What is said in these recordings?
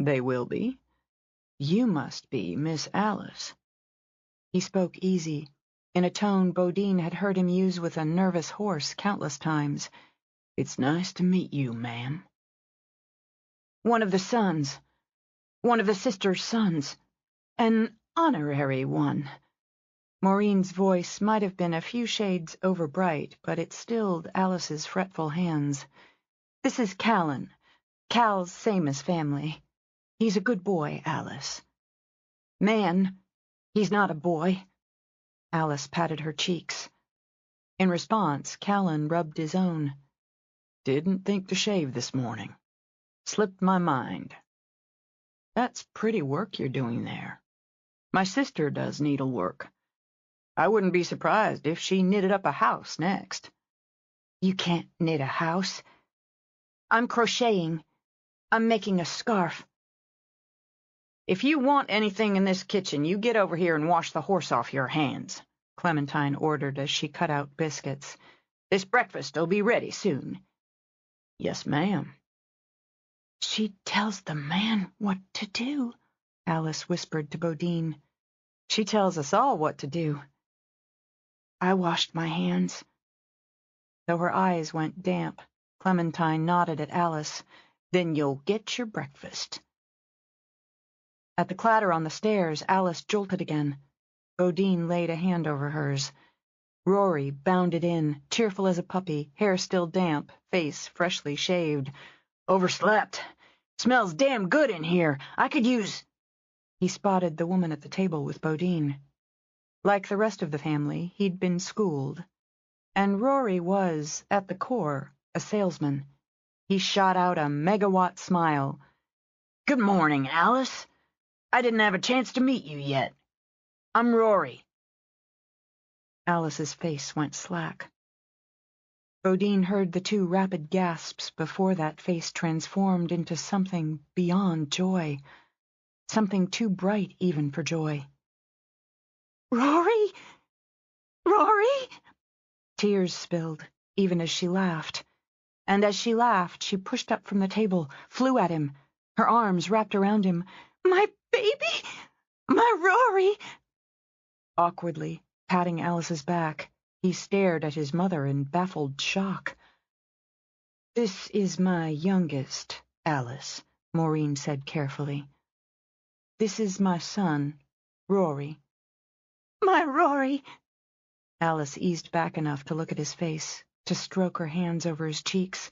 They will be. You must be Miss Alice. He spoke easy, in a tone Bodine had heard him use with a nervous horse countless times. It's nice to meet you, ma'am. One of the sons. One of the sister's sons. An honorary one. Maureen's voice might have been a few shades overbright, but it stilled Alice's fretful hands. This is Callan. Cal's same as family. He's a good boy, Alice. Man, he's not a boy. Alice patted her cheeks. In response, Callan rubbed his own. Didn't think to shave this morning. Slipped my mind. That's pretty work you're doing there. My sister does needlework. I wouldn't be surprised if she knitted up a house next. You can't knit a house. I'm crocheting. I'm making a scarf. If you want anything in this kitchen, you get over here and wash the horse off your hands, Clementine ordered as she cut out biscuits. This breakfast'll be ready soon. Yes, ma'am. She tells the man what to do, Alice whispered to Bodine. She tells us all what to do. I washed my hands. Though her eyes went damp, Clementine nodded at Alice. Then you'll get your breakfast. At the clatter on the stairs, Alice jolted again. Bodine laid a hand over hers. Rory bounded in, cheerful as a puppy, hair still damp, face freshly shaved. Overslept. Smells damn good in here. I could use... He spotted the woman at the table with Bodine. Like the rest of the family, he'd been schooled. And Rory was, at the core, a salesman. He shot out a megawatt smile. Good morning, Alice. I didn't have a chance to meet you yet. I'm Rory. Alice's face went slack. Bodine heard the two rapid gasps before that face transformed into something beyond joy. Something too bright even for joy. Rory? Rory? Tears spilled, even as she laughed. And as she laughed, she pushed up from the table, flew at him, her arms wrapped around him. My baby! My Rory! Awkwardly, patting Alice's back, he stared at his mother in baffled shock. This is my youngest, Alice, Maureen said carefully. This is my son, Rory. My Rory! Alice eased back enough to look at his face, to stroke her hands over his cheeks.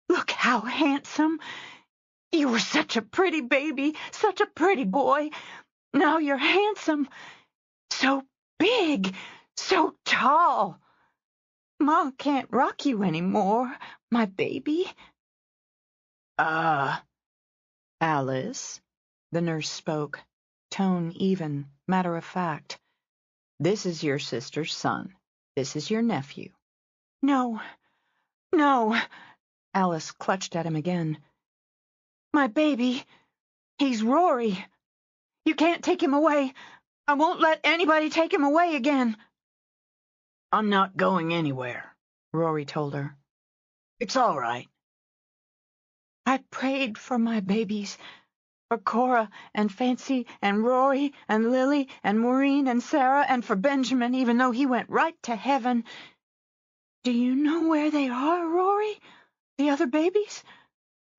Look how handsome! You were such a pretty baby, such a pretty boy. Now you're handsome. So big, so tall. Ma can't rock you anymore, my baby. Alice, the nurse spoke, tone even, matter of fact. This is your sister's son. This is your nephew. No, no, Alice clutched at him again. My baby, he's Rory. You can't take him away. I won't let anybody take him away again. I'm not going anywhere, Rory told her. It's all right. I prayed for my babies, for Cora and Fancy and Rory and Lily and Maureen and Sarah and for Benjamin, even though he went right to heaven. Do you know where they are, Rory? The other babies?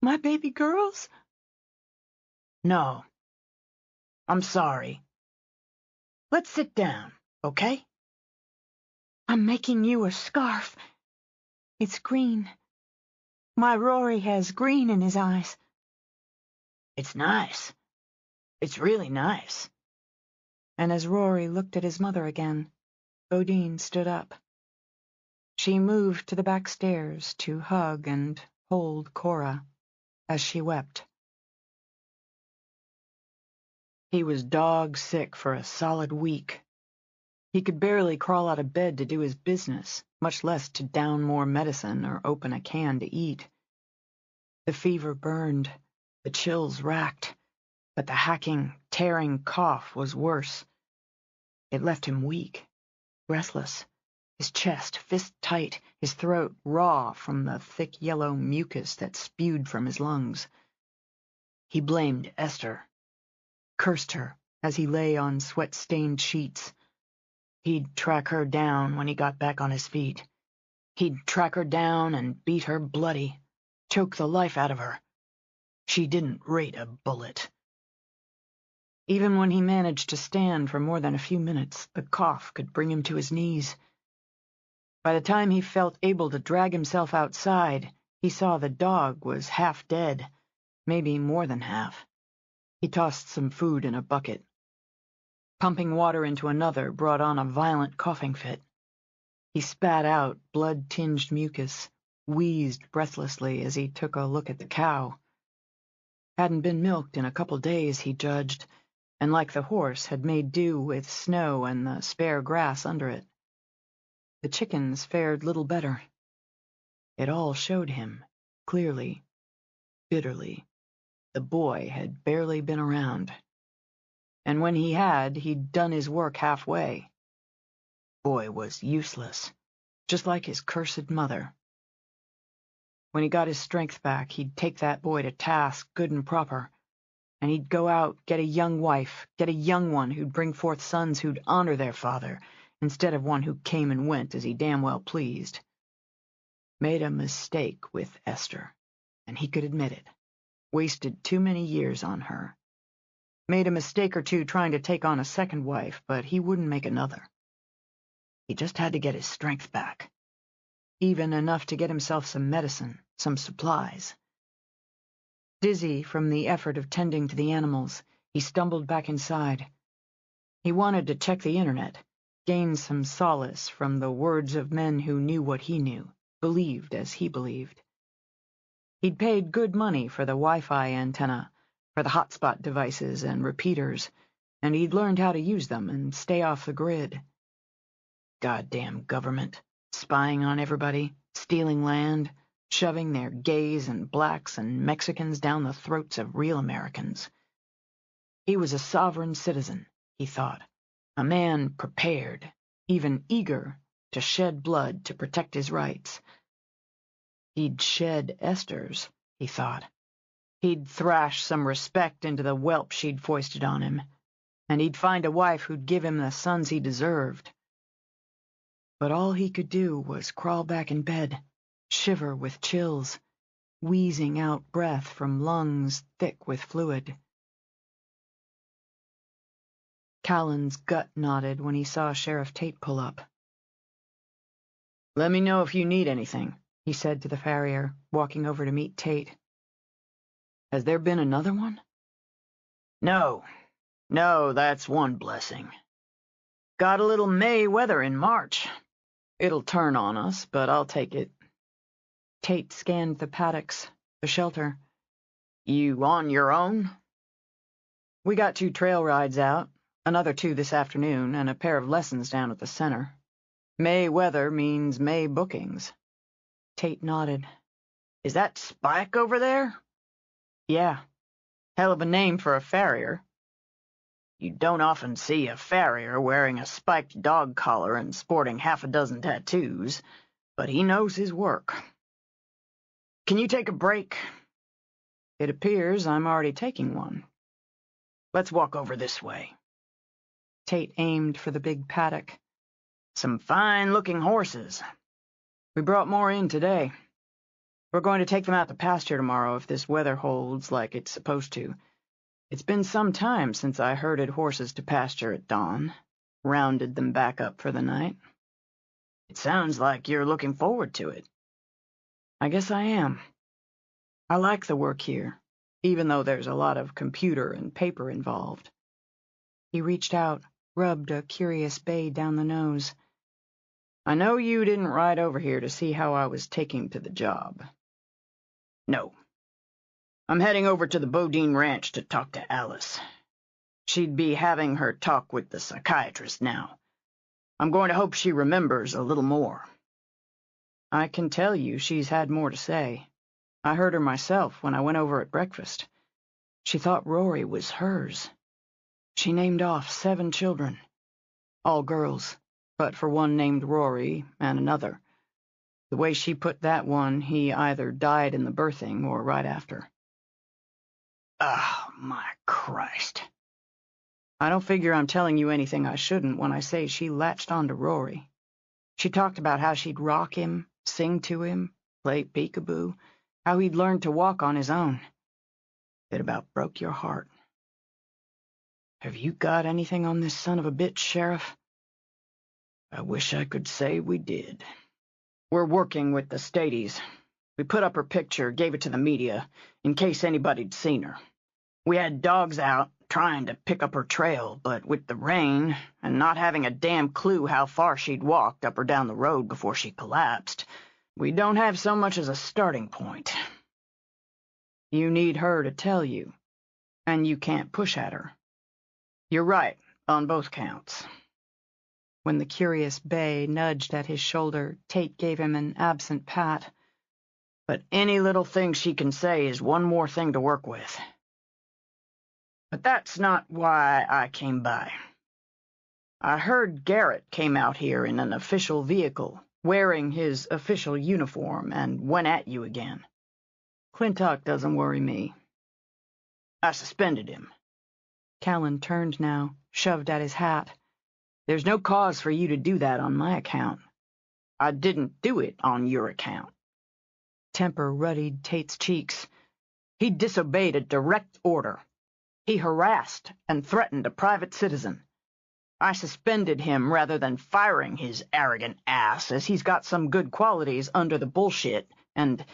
My baby girls? No. I'm sorry. Let's sit down, okay? I'm making you a scarf. It's green. My Rory has green in his eyes. It's nice. It's really nice. And as Rory looked at his mother again, Bodine stood up. She moved to the back stairs to hug and hold Cora as she wept. He was dog sick for a solid week. He could barely crawl out of bed to do his business, much less to down more medicine or open a can to eat. The fever burned, the chills racked, but the hacking, tearing cough was worse. It left him weak, restless, his chest fist-tight, his throat raw from the thick yellow mucus that spewed from his lungs. He blamed Esther, cursed her as he lay on sweat-stained sheets. He'd track her down when he got back on his feet. He'd track her down and beat her bloody, choke the life out of her. She didn't rate a bullet. Even when he managed to stand for more than a few minutes, the cough could bring him to his knees. By the time he felt able to drag himself outside, he saw the dog was half dead, maybe more than half. He tossed some food in a bucket. Pumping water into another brought on a violent coughing fit. He spat out blood-tinged mucus, wheezed breathlessly as he took a look at the cow. Hadn't been milked in a couple days, he judged, and like the horse had made do with snow and the spare grass under it. The chickens fared little better. It all showed him, clearly, bitterly. The boy had barely been around. And when he had, he'd done his work halfway. Boy was useless, just like his cursed mother. When he got his strength back, he'd take that boy to task good and proper, and he'd go out, get a young wife, get a young one who'd bring forth sons who'd honor their father, instead of one who came and went as he damn well pleased. Made a mistake with Esther, and he could admit it. Wasted too many years on her. Made a mistake or two trying to take on a second wife, but he wouldn't make another. He just had to get his strength back. Even enough to get himself some medicine, some supplies. Dizzy from the effort of tending to the animals, he stumbled back inside. He wanted to check the internet, gain some solace from the words of men who knew what he knew, believed as he believed. He'd paid good money for the Wi-Fi antenna, for the hotspot devices and repeaters, and he'd learned how to use them and stay off the grid. Goddamn government, spying on everybody, stealing land, shoving their gays and blacks and Mexicans down the throats of real Americans. He was a sovereign citizen, he thought, a man prepared, even eager, to shed blood to protect his rights. He'd shed Esther's, he thought. He'd thrash some respect into the whelp she'd foisted on him, and he'd find a wife who'd give him the sons he deserved. But all he could do was crawl back in bed, shiver with chills, wheezing out breath from lungs thick with fluid. Callan's gut knotted when he saw Sheriff Tate pull up. "Let me know if you need anything," he said to the farrier, walking over to meet Tate. "Has there been another one?" No, that's one blessing. Got a little May weather in March. It'll turn on us, but I'll take it." Tate scanned the paddocks, the shelter. "You on your own?" "We got 2 trail rides out, another 2 this afternoon, and a pair of lessons down at the center. May weather means May bookings." Tate nodded. "Is that Spike over there?" "Yeah. Hell of a name for a farrier." "You don't often see a farrier wearing a spiked dog collar and sporting half a dozen tattoos, but he knows his work. Can you take a break?" "It appears I'm already taking one." "Let's walk over this way." Tate aimed for the big paddock. "Some fine-looking horses. We brought more in today. We're going to take them out to pasture tomorrow if this weather holds like it's supposed to. It's been some time since I herded horses to pasture at dawn, rounded them back up for the night." "It sounds like you're looking forward to it." "I guess I am. I like the work here, even though there's a lot of computer and paper involved." He reached out, rubbed a curious bay down the nose. "I know you didn't ride over here to see how I was taking to the job." "No. I'm heading over to the Bodine Ranch to talk to Alice. She'd be having her talk with the psychiatrist now. I'm going to hope she remembers a little more." "I can tell you she's had more to say. I heard her myself when I went over at breakfast. She thought Rory was hers. She named off 7 children. All girls, but for one named Rory and another. The way she put that one, he either died in the birthing or right after." Oh, my Christ. I don't figure I'm telling you anything I shouldn't when I say she latched onto Rory. She talked about how she'd rock him, sing to him, play peekaboo, how he'd learned to walk on his own. It about broke your heart. Have you got anything on this son of a bitch, Sheriff? I wish I could say we did. We're working with the Stadies. We put up her picture, gave it to the media, in case anybody'd seen her. We had dogs out, trying to pick up her trail, but with the rain, and not having a damn clue how far she'd walked up or down the road before she collapsed, we don't have so much as a starting point. You need her to tell you, and you can't push at her. You're right, on both counts. When the curious Bay nudged at his shoulder, Tate gave him an absent pat. But any little thing she can say is one more thing to work with. But that's not why I came by. I heard Garrett came out here in an official vehicle, wearing his official uniform, and went at you again. Clintock doesn't worry me. I suspended him. Callan turned now, shoved at his hat. There's no cause for you to do that on my account. I didn't do it on your account. Temper ruddied Tate's cheeks. He disobeyed a direct order. He harassed and threatened a private citizen. I suspended him rather than firing his arrogant ass, as he's got some good qualities under the bullshit, and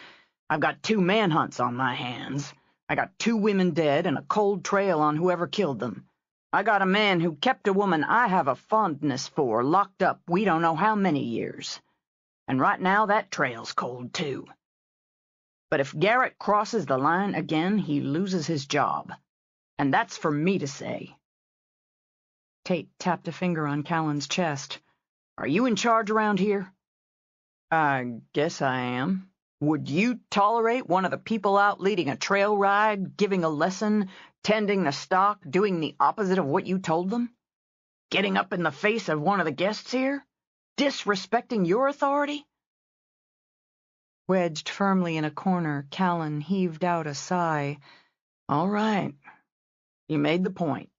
I've got 2 manhunts on my hands. I got 2 women dead and a cold trail on whoever killed them. I got a man who kept a woman I have a fondness for locked up we don't know how many years. And right now that trail's cold, too. But if Garrett crosses the line again, he loses his job. And that's for me to say. Tate tapped a finger on Callan's chest. Are you in charge around here? I guess I am. Would you tolerate one of the people out leading a trail ride, giving a lesson, tending the stock, doing the opposite of what you told them? Getting up in the face of one of the guests here? Disrespecting your authority? Wedged firmly in a corner, Callan heaved out a sigh. All right. You made the point.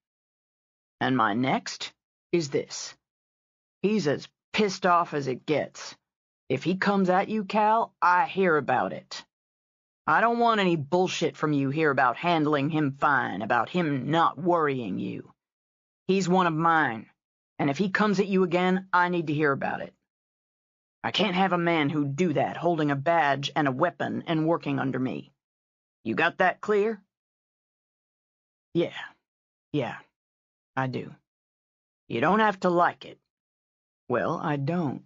And my next is this. He's as pissed off as it gets. If he comes at you, Cal, I hear about it. I don't want any bullshit from you here about handling him fine, about him not worrying you. He's one of mine, and if he comes at you again, I need to hear about it. I can't have a man who'd do that, holding a badge and a weapon and working under me. You got that clear? Yeah, I do. You don't have to like it. Well, I don't.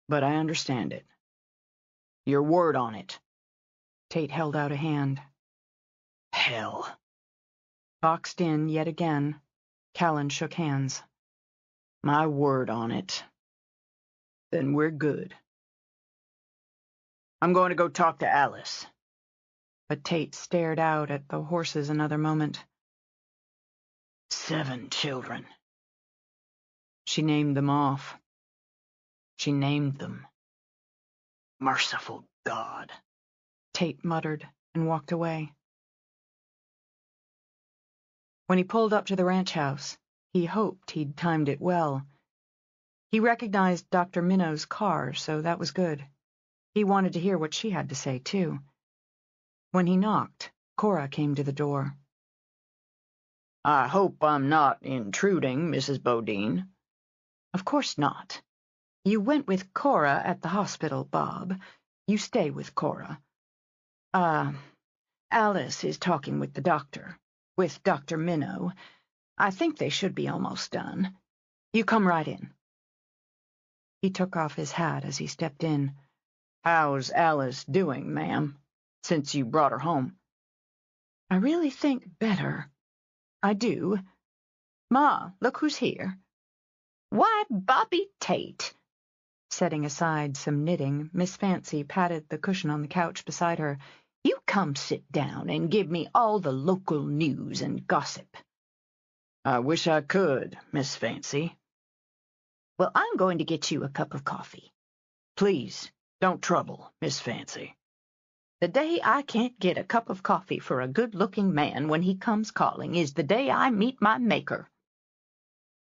But I understand it. Your word on it. Tate held out a hand. Hell. Boxed in yet again, Callan shook hands. My word on it. Then we're good. I'm going to go talk to Alice. But Tate stared out at the horses another moment. 7 children. She named them off. She named them. Merciful God. Tate muttered and walked away. When he pulled up to the ranch house, he hoped he'd timed it well. He recognized Dr. Minnow's car, so that was good. He wanted to hear what she had to say, too. When he knocked, Cora came to the door. I hope I'm not intruding, Mrs. Bodine. Of course not. You went with Cora at the hospital, Bob. You stay with Cora. Alice is talking with the doctor, with Dr. Minnow. I think they should be almost done. You come right in. He took off his hat as he stepped in. How's Alice doing, ma'am, since you brought her home? I really think better. I do. Ma, look who's here. Why, Bobby Tate. Setting aside some knitting, Miss Fancy patted the cushion on the couch beside her. You come sit down and give me all the local news and gossip. I wish I could, Miss Fancy. Well, I'm going to get you a cup of coffee. Please, don't trouble, Miss Fancy. The day I can't get a cup of coffee for a good-looking man when he comes calling is the day I meet my maker."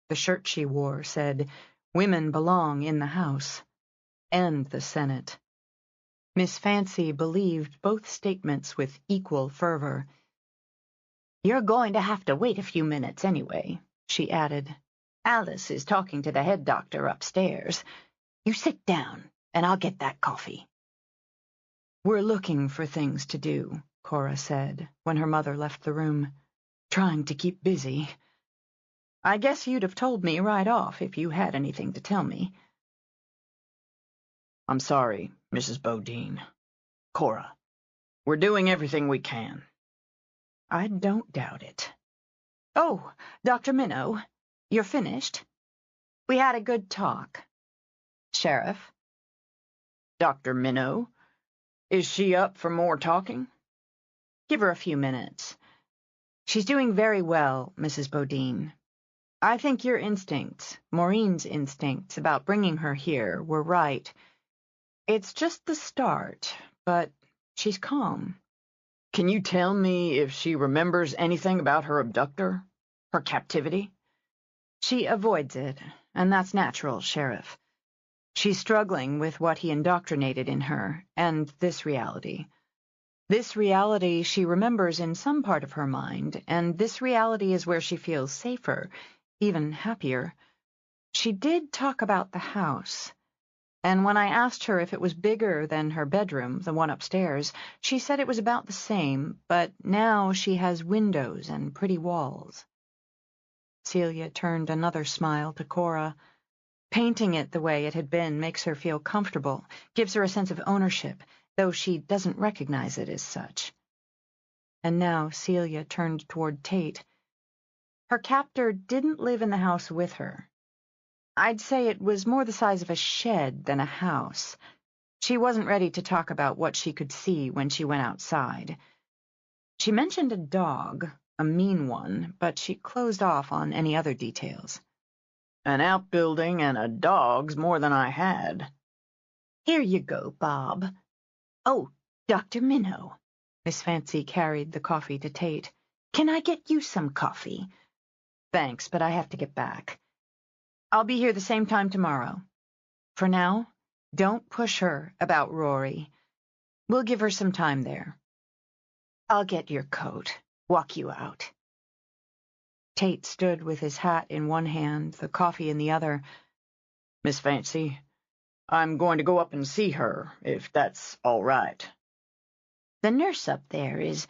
The shirt she wore said, "Women belong in the House and the Senate." Miss Fancy believed both statements with equal fervor. "You're going to have to wait a few minutes anyway," she added. "Alice is talking to the head doctor upstairs. You sit down, and I'll get that coffee." "We're looking for things to do," Cora said, when her mother left the room. "Trying to keep busy. I guess you'd have told me right off if you had anything to tell me." "I'm sorry, Mrs. Bodine. Cora, we're doing everything we can." "I don't doubt it. Oh, Dr. Minnow, you're finished? We had a good talk. Sheriff?" "Dr. Minnow? Is she up for more talking?" "Give her a few minutes. She's doing very well, Mrs. Bodine. I think your instincts, Maureen's instincts about bringing her here, were right. It's just the start, but she's calm." "Can you tell me if she remembers anything about her abductor? Her captivity?" "She avoids it, and that's natural, Sheriff. She's struggling with what he indoctrinated in her, and this reality. This reality she remembers in some part of her mind, and this reality is where she feels safer, even happier. She did talk about the house, and when I asked her if it was bigger than her bedroom, the one upstairs, she said it was about the same, but now she has windows and pretty walls." Celia turned another smile to Cora. Painting it the way it had been makes her feel comfortable, gives her a sense of ownership, though she doesn't recognize it as such. And now Celia turned toward Tate. Her captor didn't live in the house with her. I'd say it was more the size of a shed than a house. She wasn't ready to talk about what she could see when she went outside. She mentioned a dog, a mean one, but she closed off on any other details. "An outbuilding and a dog's more than I had." "Here you go, Bob. Oh, Dr. Minnow." Miss Fancy carried the coffee to Tate. "Can I get you some coffee?" "Thanks, but I have to get back. I'll be here the same time tomorrow. For now, don't push her about Rory. We'll give her some time there. I'll get your coat, walk you out." Tate stood with his hat in one hand, the coffee in the other. "Miss Fancy, I'm going to go up and see her, if that's all right." "The nurse up there is—"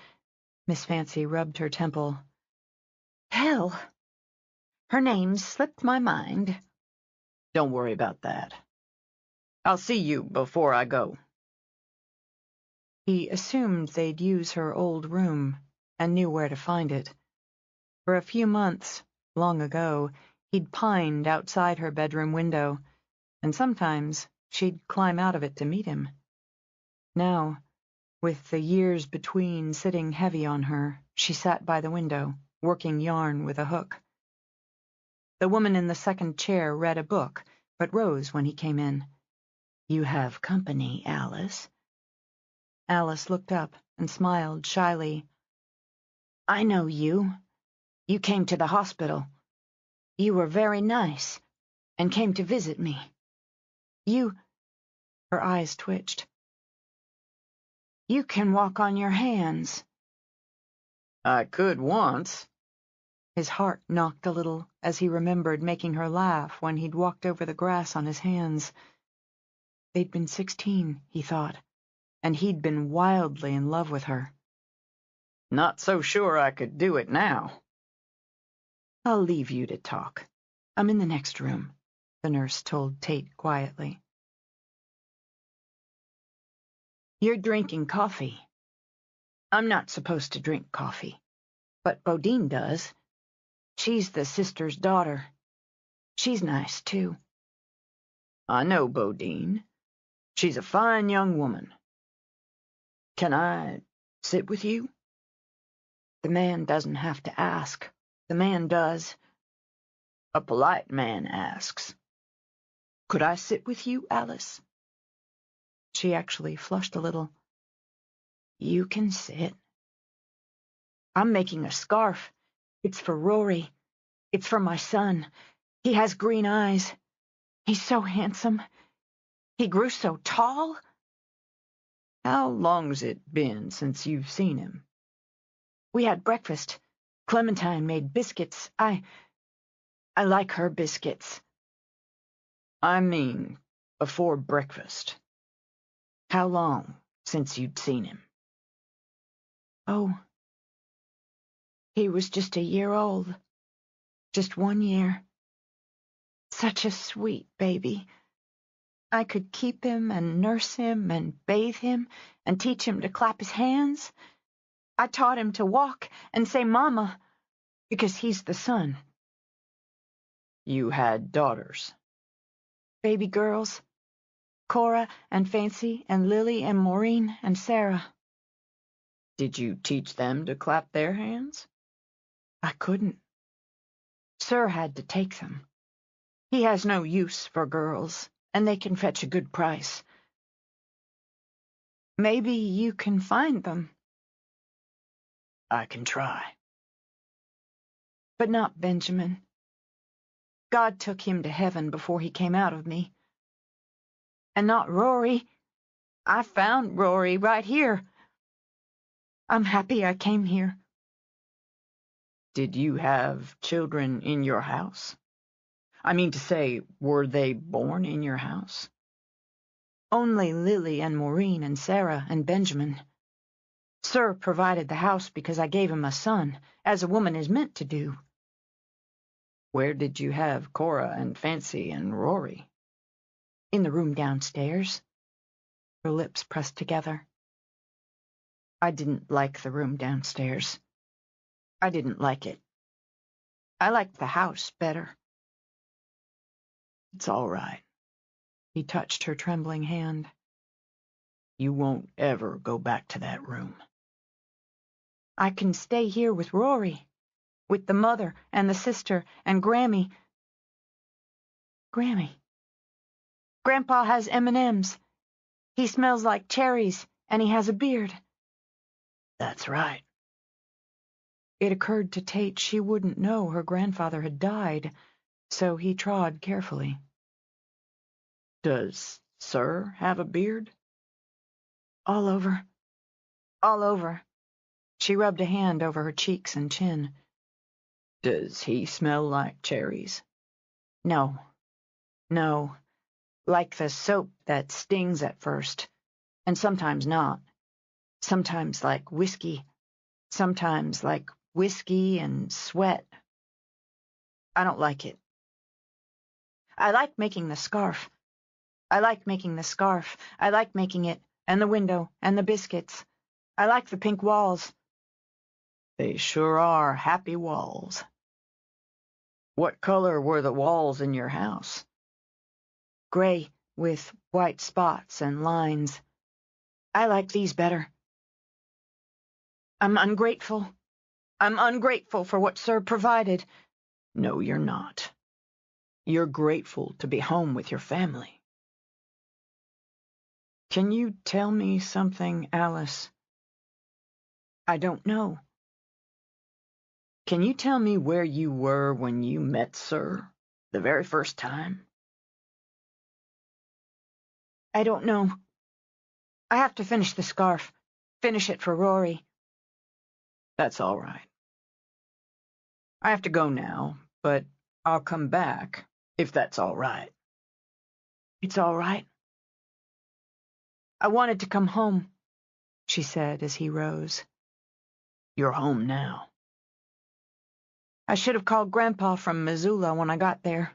Miss Fancy rubbed her temple. "Hell, her name slipped my mind." "Don't worry about that. I'll see you before I go." He assumed they'd use her old room, and knew where to find it. For a few months, long ago, he'd pined outside her bedroom window, and sometimes she'd climb out of it to meet him. Now, with the years between sitting heavy on her, she sat by the window, working yarn with a hook. The woman in the second chair read a book, but rose when he came in. "You have company, Alice." Alice looked up and smiled shyly. "I know you. You came to the hospital. You were very nice, and came to visit me. You—" her eyes twitched. "You can walk on your hands." "I could once." His heart knocked a little as he remembered making her laugh when he'd walked over the grass on his hands. They'd been 16, he thought, and he'd been wildly in love with her. "Not so sure I could do it now." "I'll leave you to talk. I'm in the next room," the nurse told Tate quietly. "You're drinking coffee." "I'm not supposed to drink coffee, but Bodine does. She's the sister's daughter. She's nice, too." "I know Bodine. She's a fine young woman. Can I sit with you?" "The man doesn't have to ask. The man does." "A polite man asks. Could I sit with you, Alice?" She actually flushed a little. You can sit. I'm making a scarf. It's for Rory. It's for my son. He has green eyes. He's so handsome. He grew so tall. How long's it been since you've seen him? We had breakfast. Clementine made biscuits. I like her biscuits. I mean, before breakfast. How long since you'd seen him? Oh, he was just a year old. Just 1 year. Such a sweet baby. I could keep him and nurse him and bathe him and teach him to clap his hands. I taught him to walk and say mama, because he's the son. You had daughters? Baby girls. Cora and Fancy and Lily and Maureen and Sarah. Did you teach them to clap their hands? I couldn't. Sir had to take them. He has no use for girls, and they can fetch a good price. Maybe you can find them. I can try. But not Benjamin. God took him to heaven before he came out of me. And not Rory. I found Rory right here. I'm happy I came here. Did you have children in your house? I mean to say, were they born in your house? Only Lily and Maureen and Sarah and Benjamin. Sir provided the house because I gave him a son, as a woman is meant to do. Where did you have Cora and Fancy and Rory? In the room downstairs. Her lips pressed together. I didn't like the room downstairs. I didn't like it. I liked the house better. It's all right. He touched her trembling hand. You won't ever go back to that room. I can stay here with Rory, with the mother and the sister and Grammy. Grammy. Grandpa has M&Ms. He smells like cherries, and he has a beard. That's right. It occurred to Tate she wouldn't know her grandfather had died, so he trod carefully. Does Sir have a beard? All over. All over. She rubbed a hand over her cheeks and chin. Does he smell like cherries? No. No. Like the soap that stings at first, and sometimes not. Sometimes like whiskey. Sometimes like whiskey and sweat. I don't like it. I like making the scarf. I like making the scarf. I like making it, and the window, and the biscuits. I like the pink walls. They sure are happy walls. What color were the walls in your house? Gray, with white spots and lines. I like these better. I'm ungrateful. I'm ungrateful for what Sir provided. No, you're not. You're grateful to be home with your family. Can you tell me something, Alice? I don't know. Can you tell me where you were when you met Sir, the very first time? I don't know. I have to finish the scarf. Finish it for Rory. That's all right. I have to go now, but I'll come back, if that's all right. It's all right. I wanted to come home, she said as he rose. You're home now. I should have called Grandpa from Missoula when I got there.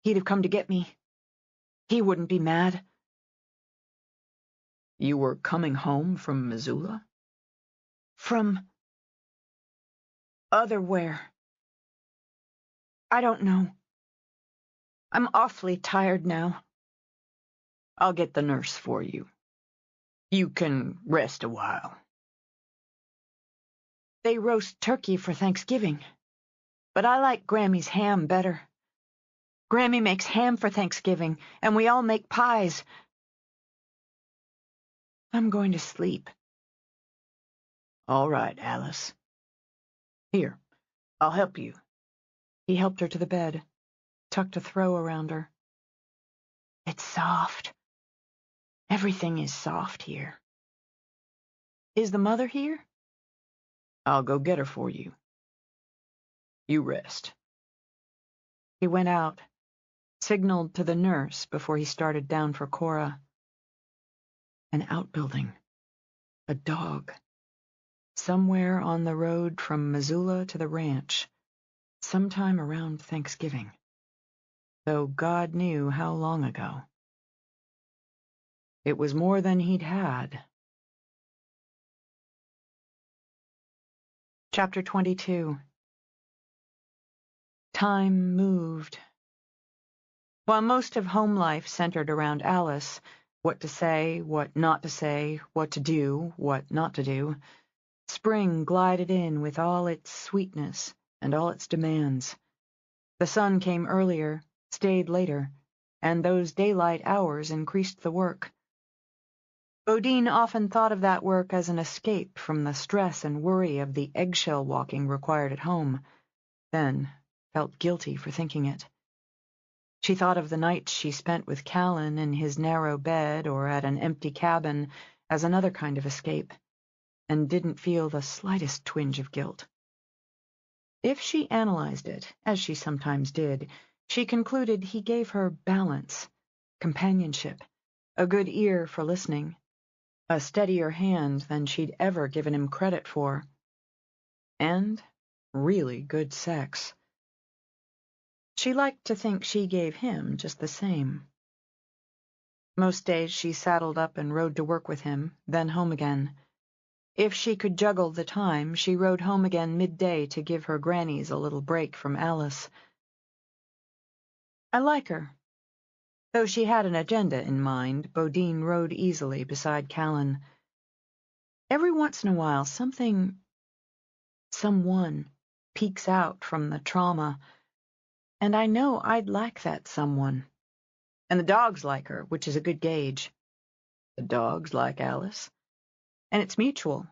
He'd have come to get me. He wouldn't be mad. You were coming home from Missoula? From otherwhere. I don't know. I'm awfully tired now. I'll get the nurse for you. You can rest a while. They roast turkey for Thanksgiving, but I like Grammy's ham better. Grammy makes ham for Thanksgiving, and we all make pies. I'm going to sleep. All right, Alice. Here, I'll help you. He helped her to the bed, tucked a throw around her. It's soft. Everything is soft here. Is the mother here? I'll go get her for you. You rest. He went out, signaled to the nurse before he started down for Cora. An outbuilding. A dog. Somewhere on the road from Missoula to the ranch, sometime around Thanksgiving. Though God knew how long ago. It was more than he'd had. Chapter 22. Time moved. While most of home life centered around Alice, what to say, what not to say, what to do, what not to do, spring glided in with all its sweetness and all its demands. The sun came earlier, stayed later, and those daylight hours increased the work. Bodine often thought of that work as an escape from the stress and worry of the eggshell walking required at home, then felt guilty for thinking it. She thought of the nights she spent with Callan in his narrow bed or at an empty cabin as another kind of escape, and didn't feel the slightest twinge of guilt. If she analyzed it, as she sometimes did, she concluded he gave her balance, companionship, a good ear for listening, a steadier hand than she'd ever given him credit for, and really good sex. She liked to think she gave him just the same. Most days she saddled up and rode to work with him, then home again. If she could juggle the time, she rode home again midday to give her grannies a little break from Alice. I like her. Though she had an agenda in mind, Bodine rode easily beside Callan. Every once in a while, someone, peeks out from the trauma, and I know I'd like that someone. And the dogs like her, which is a good gauge. The dogs like Alice. And it's mutual.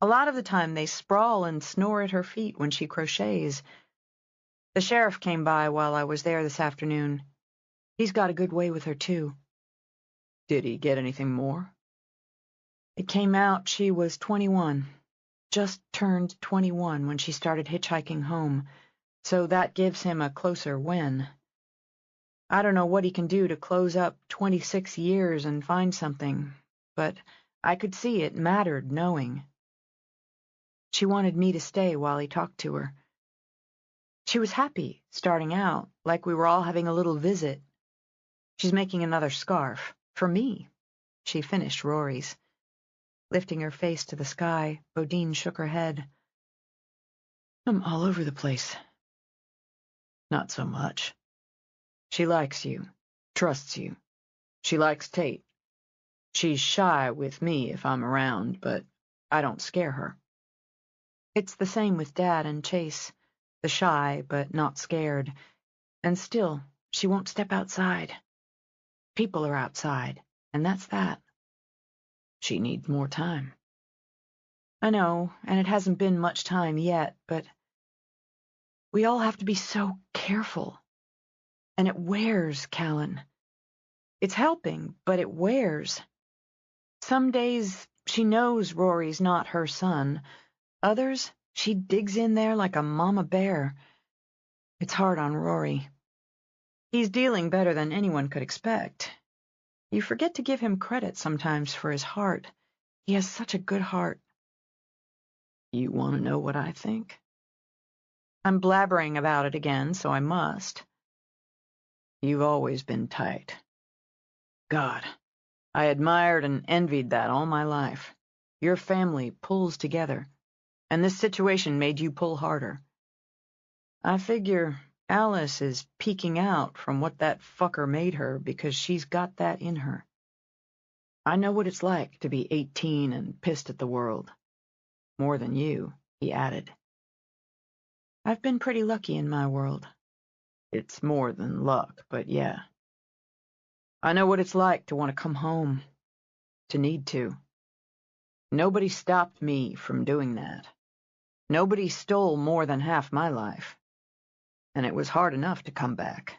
A lot of the time they sprawl and snore at her feet when she crochets. The sheriff came by while I was there this afternoon. He's got a good way with her, too. Did he get anything more? It came out she was 21. Just turned 21 when she started hitchhiking home, so that gives him a closer when. I don't know what he can do to close up 26 years and find something, but I could see it mattered knowing. She wanted me to stay while he talked to her. She was happy, starting out, like we were all having a little visit. She's making another scarf. For me. She finished Rory's. Lifting her face to the sky, Bodine shook her head. I'm all over the place. Not so much. She likes you, trusts you. She likes Tate. She's shy with me if I'm around, but I don't scare her. It's the same with Dad and Chase, the shy but not scared, and still she won't step outside. People are outside, and that's that. She needs more time. I know, and it hasn't been much time yet, but we all have to be so careful. And it wears, Callan. It's helping, but it wears. Some days she knows Rory's not her son. Others, she digs in there like a mama bear. It's hard on Rory. He's dealing better than anyone could expect. You forget to give him credit sometimes for his heart. He has such a good heart. You want to know what I think? I'm blabbering about it again, so I must. You've always been tight. God, I admired and envied that all my life. Your family pulls together, and this situation made you pull harder. I figure Alice is peeking out from what that fucker made her because she's got that in her. I know what it's like to be 18 and pissed at the world. More than you, he added. I've been pretty lucky in my world. It's more than luck, but yeah. I know what it's like to want to come home, to need to. Nobody stopped me from doing that. Nobody stole more than half my life. And it was hard enough to come back.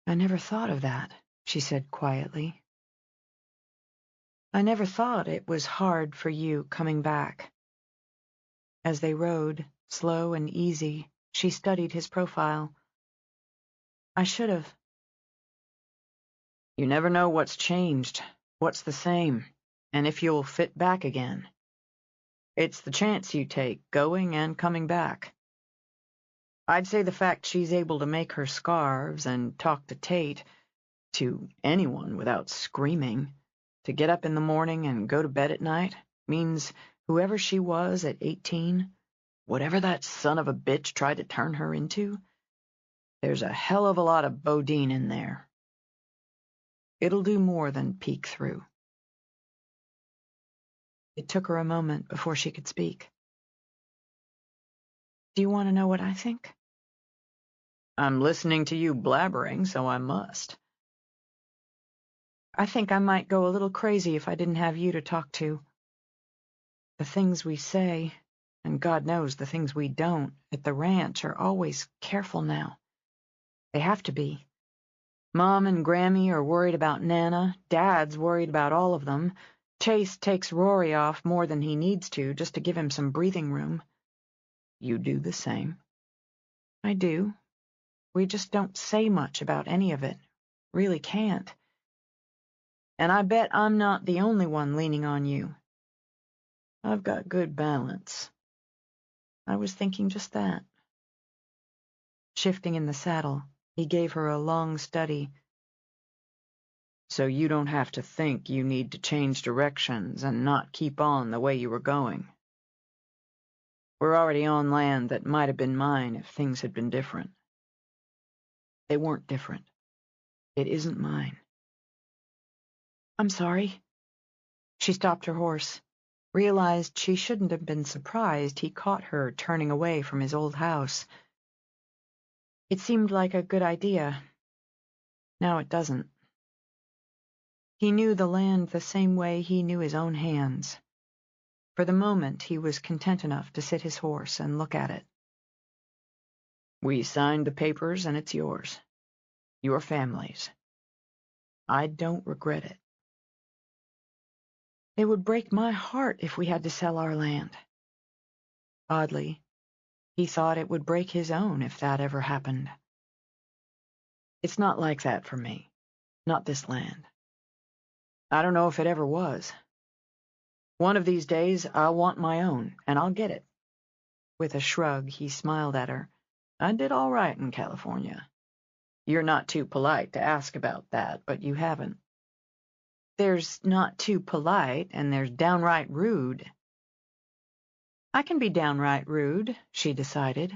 I never thought of that, she said quietly. I never thought it was hard for you coming back. As they rode, slow and easy, she studied his profile. I should have. You never know what's changed, what's the same, and if you'll fit back again. It's the chance you take, going and coming back. I'd say the fact she's able to make her scarves and talk to Tate, to anyone without screaming, to get up in the morning and go to bed at night, means whoever she was at 18, whatever that son of a bitch tried to turn her into, there's a hell of a lot of Bodine in there. It'll do more than peek through. It took her a moment before she could speak. Do you want to know what I think? I'm listening to you blabbering, so I must. I think I might go a little crazy if I didn't have you to talk to. The things we say, and God knows the things we don't, at the ranch are always careful now. They have to be. Mom and Grammy are worried about Nana. Dad's worried about all of them. Chase takes Rory off more than he needs to just to give him some breathing room. You do the same. I do. We just don't say much about any of it. Really can't. And I bet I'm not the only one leaning on you. I've got good balance. I was thinking just that. Shifting in the saddle, he gave her a long study. So you don't have to think you need to change directions and not keep on the way you were going. We're already on land that might have been mine if things had been different. They weren't different. It isn't mine. I'm sorry. She stopped her horse, realized she shouldn't have been surprised he caught her turning away from his old house. It seemed like a good idea. Now it doesn't. He knew the land the same way he knew his own hands. For the moment, he was content enough to sit his horse and look at it. We signed the papers and it's yours. Your family's. I don't regret it. It would break my heart if we had to sell our land. Oddly, he thought it would break his own if that ever happened. It's not like that for me. Not this land. I don't know if it ever was. One of these days, I'll want my own, and I'll get it. With a shrug, he smiled at her. I did all right in California. You're not too polite to ask about that, but you haven't. There's not too polite, and there's downright rude. I can be downright rude, she decided.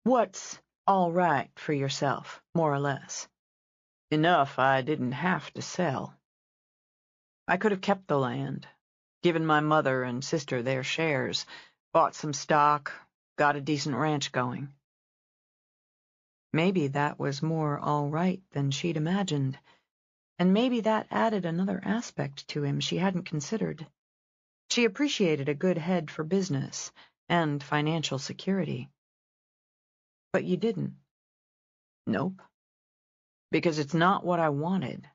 What's all right for yourself, more or less? Enough I didn't have to sell. I could have kept the land, given my mother and sister their shares, bought some stock, got a decent ranch going. Maybe that was more all right than she'd imagined. And maybe that added another aspect to him she hadn't considered. She appreciated a good head for business and financial security. But you didn't. Nope. Because it's not what I wanted.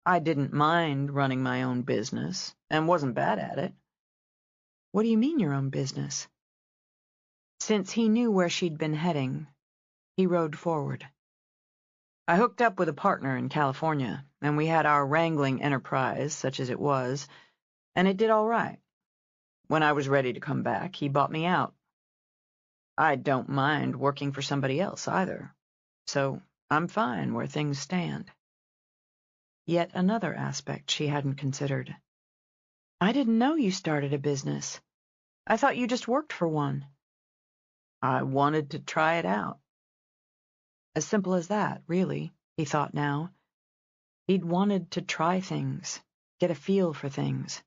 I didn't mind running my own business, and wasn't bad at it. What do you mean your own business? Since he knew where she'd been heading, he rode forward. I hooked up with a partner in California, and we had our wrangling enterprise, such as it was, and it did all right. When I was ready to come back, he bought me out. I don't mind working for somebody else either, so I'm fine where things stand. Yet another aspect she hadn't considered. I didn't know you started a business. I thought you just worked for one. I wanted to try it out. As simple as that, really, he thought now. He'd wanted to try things, get a feel for things.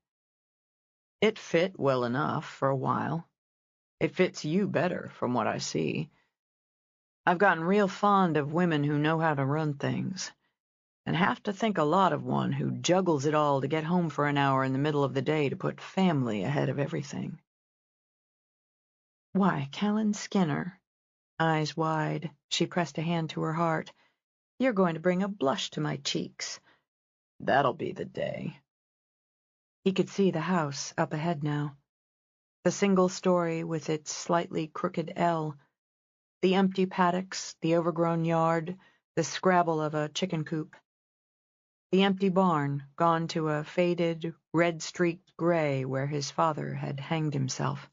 It fit well enough for a while. It fits you better, from what I see. I've gotten real fond of women who know how to run things, and have to think a lot of one who juggles it all to get home for an hour in the middle of the day to put family ahead of everything. Why, Callan Skinner. Eyes wide, she pressed a hand to her heart. You're going to bring a blush to my cheeks. That'll be the day. He could see the house up ahead now. The single story with its slightly crooked L. The empty paddocks, the overgrown yard, the scrabble of a chicken coop. The empty barn, gone to a faded, red-streaked gray where his father had hanged himself.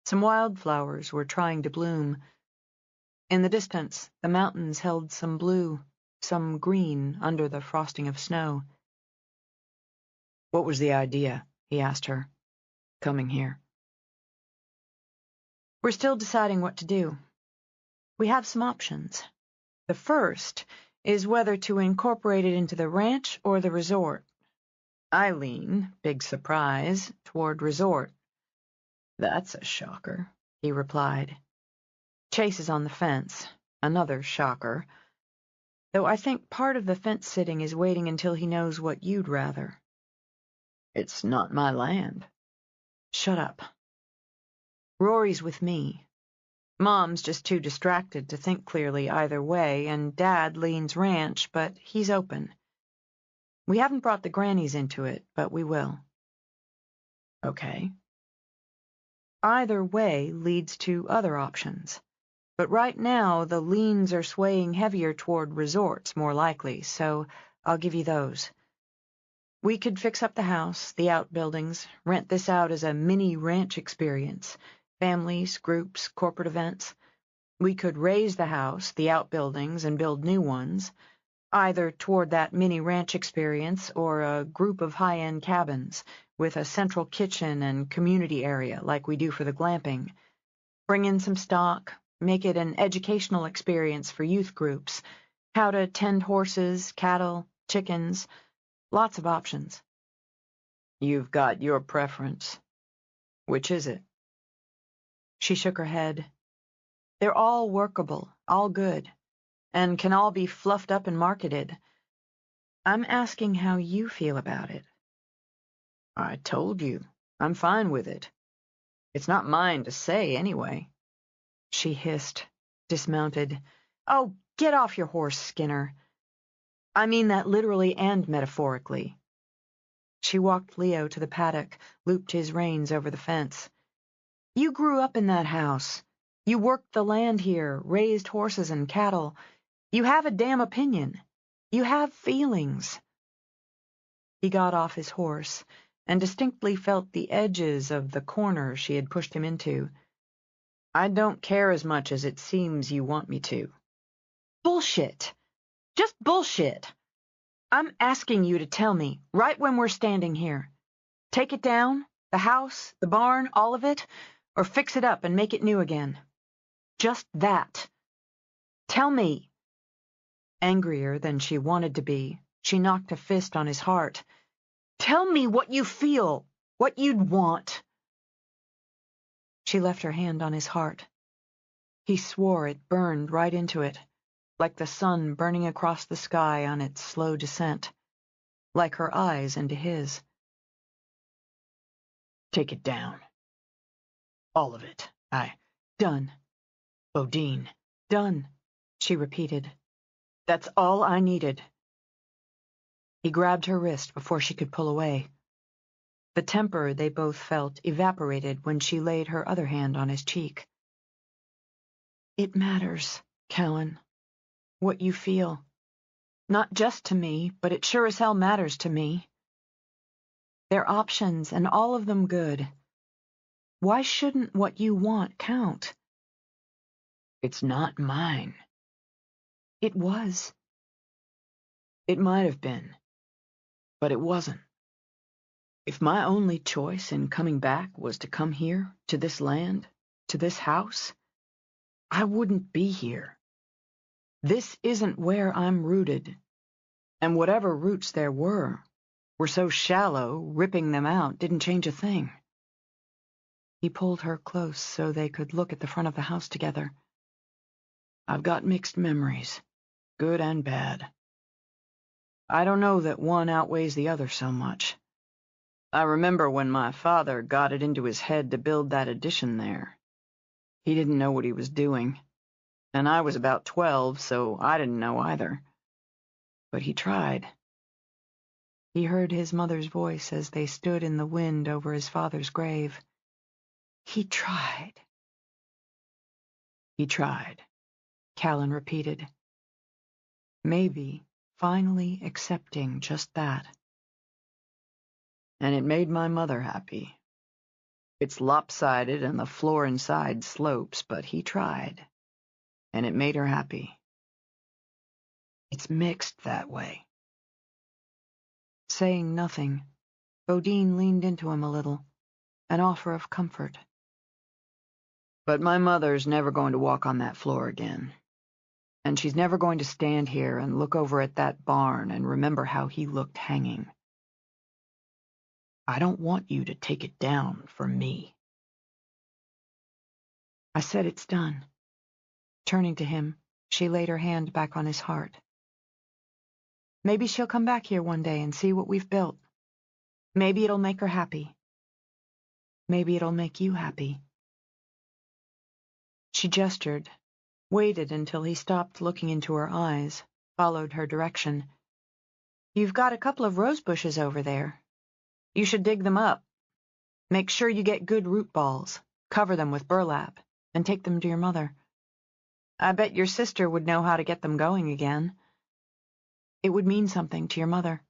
Some wildflowers were trying to bloom. In the distance, the mountains held some blue, some green under the frosting of snow. What was the idea, he asked her, coming here? We're still deciding what to do. We have some options. The first is whether to incorporate it into the ranch or the resort. I lean, big surprise, toward resort. That's a shocker, he replied. Chase is on the fence, another shocker, though I think part of the fence-sitting is waiting until he knows what you'd rather. It's not my land. Shut up. Rory's with me. Mom's just too distracted to think clearly either way, and Dad leans ranch, but he's open. We haven't brought the grannies into it, but we will. Okay. Either way leads to other options. But right now, the leans are swaying heavier toward resorts, more likely, so I'll give you those. We could fix up the house, the outbuildings, rent this out as a mini ranch experience. Families, groups, corporate events. We could raise the house, the outbuildings, and build new ones, either toward that mini ranch experience or a group of high-end cabins with a central kitchen and community area like we do for the glamping. Bring in some stock, make it an educational experience for youth groups, how to tend horses, cattle, chickens, lots of options. You've got your preference. Which is it? She shook her head. They're all workable, all good, and can all be fluffed up and marketed. I'm asking how you feel about it. I told you, I'm fine with it. It's not mine to say, anyway. She hissed, dismounted. Oh, get off your horse, Skinner. I mean that literally and metaphorically. She walked Leo to the paddock, looped his reins over the fence. You grew up in that house. You worked the land here, raised horses and cattle. You have a damn opinion. You have feelings. He got off his horse and distinctly felt the edges of the corner she had pushed him into. I don't care as much as it seems you want me to. Bullshit. Just bullshit. I'm asking you to tell me, right when we're standing here. Take it down, the house, the barn, all of it, or fix it up and make it new again. Just that. Tell me. Angrier than she wanted to be, she knocked a fist on his heart. Tell me what you feel, what you'd want. She left her hand on his heart. He swore it burned right into it, like the sun burning across the sky on its slow descent, like her eyes into his. Take it down. All of it. Done. Bodine. Done, she repeated. That's all I needed. He grabbed her wrist before she could pull away. The temper they both felt evaporated when she laid her other hand on his cheek. It matters, Callan, what you feel. Not just to me, but it sure as hell matters to me. They're options, and all of them good. Why shouldn't what you want count? It's not mine. It was. It might have been, but it wasn't. If my only choice in coming back was to come here, to this land, to this house, I wouldn't be here. This isn't where I'm rooted, and whatever roots there were so shallow, ripping them out didn't change a thing. He pulled her close so they could look at the front of the house together. I've got mixed memories, good and bad. I don't know that one outweighs the other so much. I remember when my father got it into his head to build that addition there. He didn't know what he was doing, and I was about 12, so I didn't know either. But he tried. He heard his mother's voice as they stood in the wind over his father's grave. He tried. He tried, Callan repeated. Maybe finally accepting just that. And it made my mother happy. It's lopsided and the floor inside slopes, but he tried, and it made her happy. It's mixed that way. Saying nothing, Bodine leaned into him a little, an offer of comfort. But my mother's never going to walk on that floor again. And she's never going to stand here and look over at that barn and remember how he looked hanging. I don't want you to take it down for me. I said it's done. Turning to him, she laid her hand back on his heart. Maybe she'll come back here one day and see what we've built. Maybe it'll make her happy. Maybe it'll make you happy. She gestured, waited until he stopped looking into her eyes, followed her direction. You've got a couple of rose bushes over there. You should dig them up. Make sure you get good root balls, cover them with burlap, and take them to your mother. I bet your sister would know how to get them going again. It would mean something to your mother.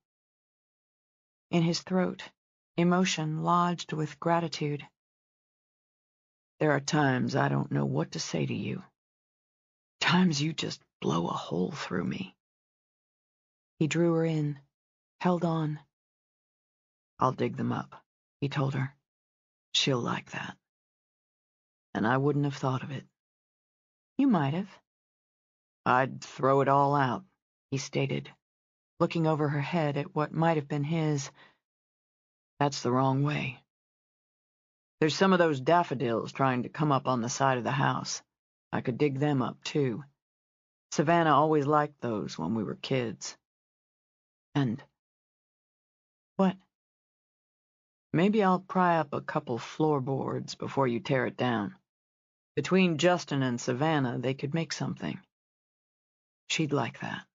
In his throat, emotion lodged with gratitude. There are times I don't know what to say to you. Times you just blow a hole through me. He drew her in, held on. I'll dig them up, he told her. She'll like that. And I wouldn't have thought of it. You might have. I'd throw it all out, he stated, looking over her head at what might have been his. That's the wrong way. There's some of those daffodils trying to come up on the side of the house. I could dig them up, too. Savannah always liked those when we were kids. And what? Maybe I'll pry up a couple floorboards before you tear it down. Between Justin and Savannah, they could make something. She'd like that.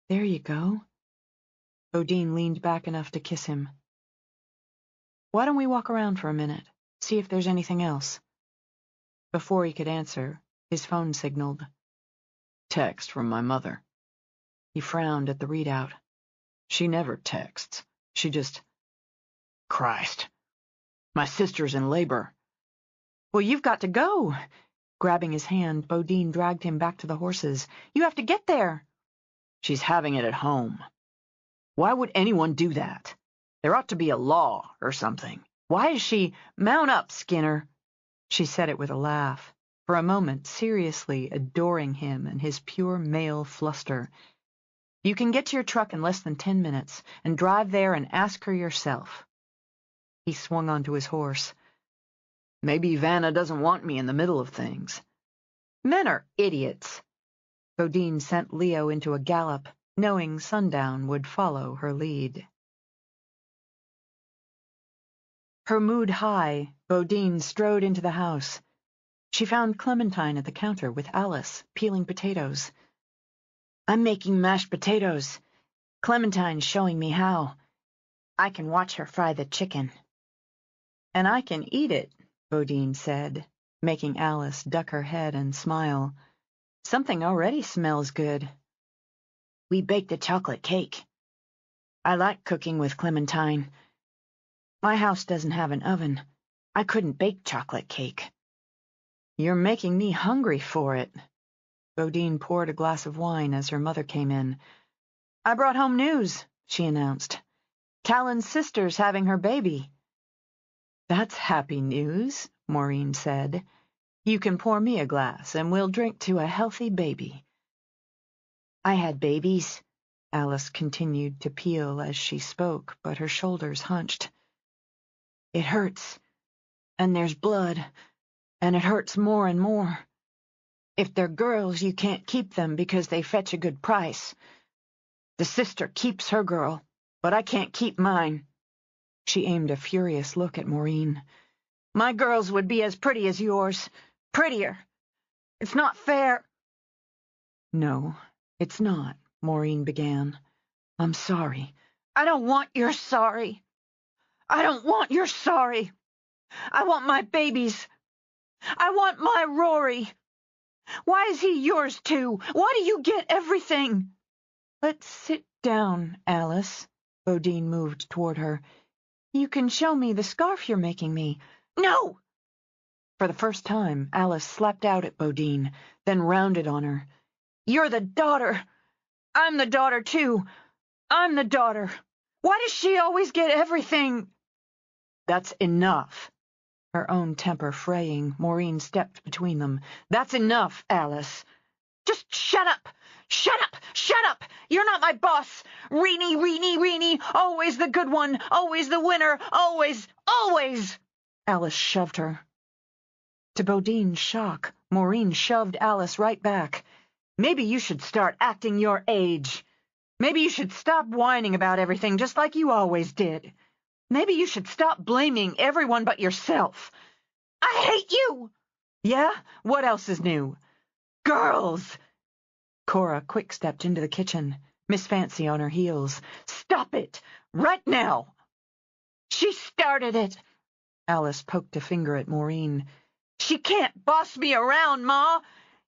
There you go. Bodine leaned back enough to kiss him. Why don't we walk around for a minute, see if there's anything else? Before he could answer, his phone signaled. Text from my mother. He frowned at the readout. She never texts. She just... Christ. My sister's in labor. Well, you've got to go. Grabbing his hand, Bodine dragged him back to the horses. You have to get there. She's having it at home. Why would anyone do that? There ought to be a law or something. Why is she... Mount up, Skinner. She said it with a laugh, for a moment seriously adoring him and his pure male fluster. You can get to your truck in less than 10 minutes and drive there and ask her yourself. He swung onto his horse. Maybe Vanna doesn't want me in the middle of things. Men are idiots. Bodine sent Leo into a gallop, knowing Sundown would follow her lead. Her mood high, Bodine strode into the house. She found Clementine at the counter with Alice, peeling potatoes. I'm making mashed potatoes. Clementine's showing me how. I can watch her fry the chicken. And I can eat it, Bodine said, making Alice duck her head and smile. Something already smells good. We baked a chocolate cake. I like cooking with Clementine. My house doesn't have an oven. I couldn't bake chocolate cake. You're making me hungry for it. Bodine poured a glass of wine as her mother came in. I brought home news, she announced. Callan's sister's having her baby. That's happy news, Maureen said. You can pour me a glass, and we'll drink to a healthy baby. I had babies, Alice continued to peel as she spoke, but her shoulders hunched. It hurts, and there's blood, and it hurts more and more. If they're girls, you can't keep them because they fetch a good price. The sister keeps her girl, but I can't keep mine." She aimed a furious look at Maureen. "My girls would be as pretty as yours. Prettier. It's not fair." "No, it's not," Maureen began. "I'm sorry." "I don't want your sorry. I don't want your sorry. I want my babies. I want my Rory. Why is he yours too? Why do you get everything?" "Let's sit down, Alice." Bodine moved toward her. "You can show me the scarf you're making me." "No!" For the first time, Alice slapped out at Bodine, then rounded on her. "You're the daughter. I'm the daughter too. I'm the daughter. Why does she always get everything?" "That's enough." Her own temper fraying, Maureen stepped between them. "That's enough, Alice." "Just shut up! Shut up! Shut up! You're not my boss! Reenie, Reenie, Reenie! Always the good one! Always the winner! Always! Always!" Alice shoved her. To Bodine's shock, Maureen shoved Alice right back. "Maybe you should start acting your age. Maybe you should stop whining about everything just like you always did. Maybe you should stop blaming everyone but yourself. I hate you!" "Yeah? What else is new?" "Girls!" Cora quick-stepped into the kitchen, Miss Fancy on her heels. "Stop it! Right now!" "She started it!" Alice poked a finger at Maureen. "She can't boss me around, Ma!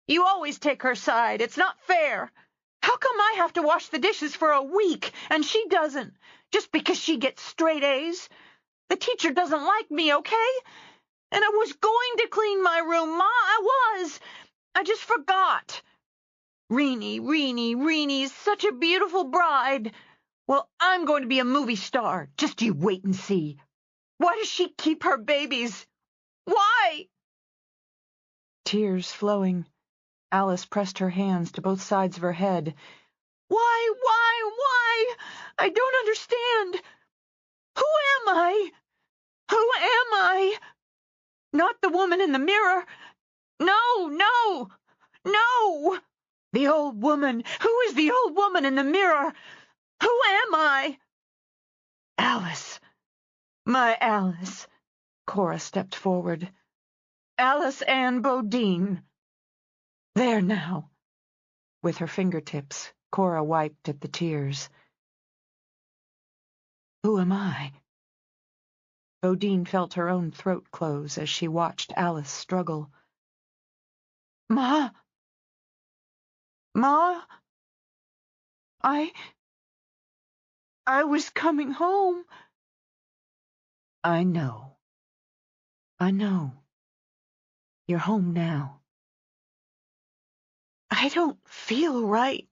You always take her side. It's not fair. How come I have to wash the dishes for a week and she doesn't? Just because she gets straight A's? The teacher doesn't like me, okay? And I was going to clean my room, Ma, I was. I just forgot. Reenie, Reenie, Reenie's such a beautiful bride. Well, I'm going to be a movie star. Just you wait and see. Why does she keep her babies? Why?" Tears flowing, Alice pressed her hands to both sides of her head. Why? I don't understand. Who am I? Who am I? Not the woman in the mirror. No, no, no. The old woman. Who is the old woman in the mirror? Who am I? Alice. My Alice. Cora stepped forward. Alice Ann Bodine. There now. With her fingertips, Cora wiped at the tears. Who am I? Bodine felt her own throat close as she watched Alice struggle. Ma? I was coming home. I know. You're home now. I don't feel right.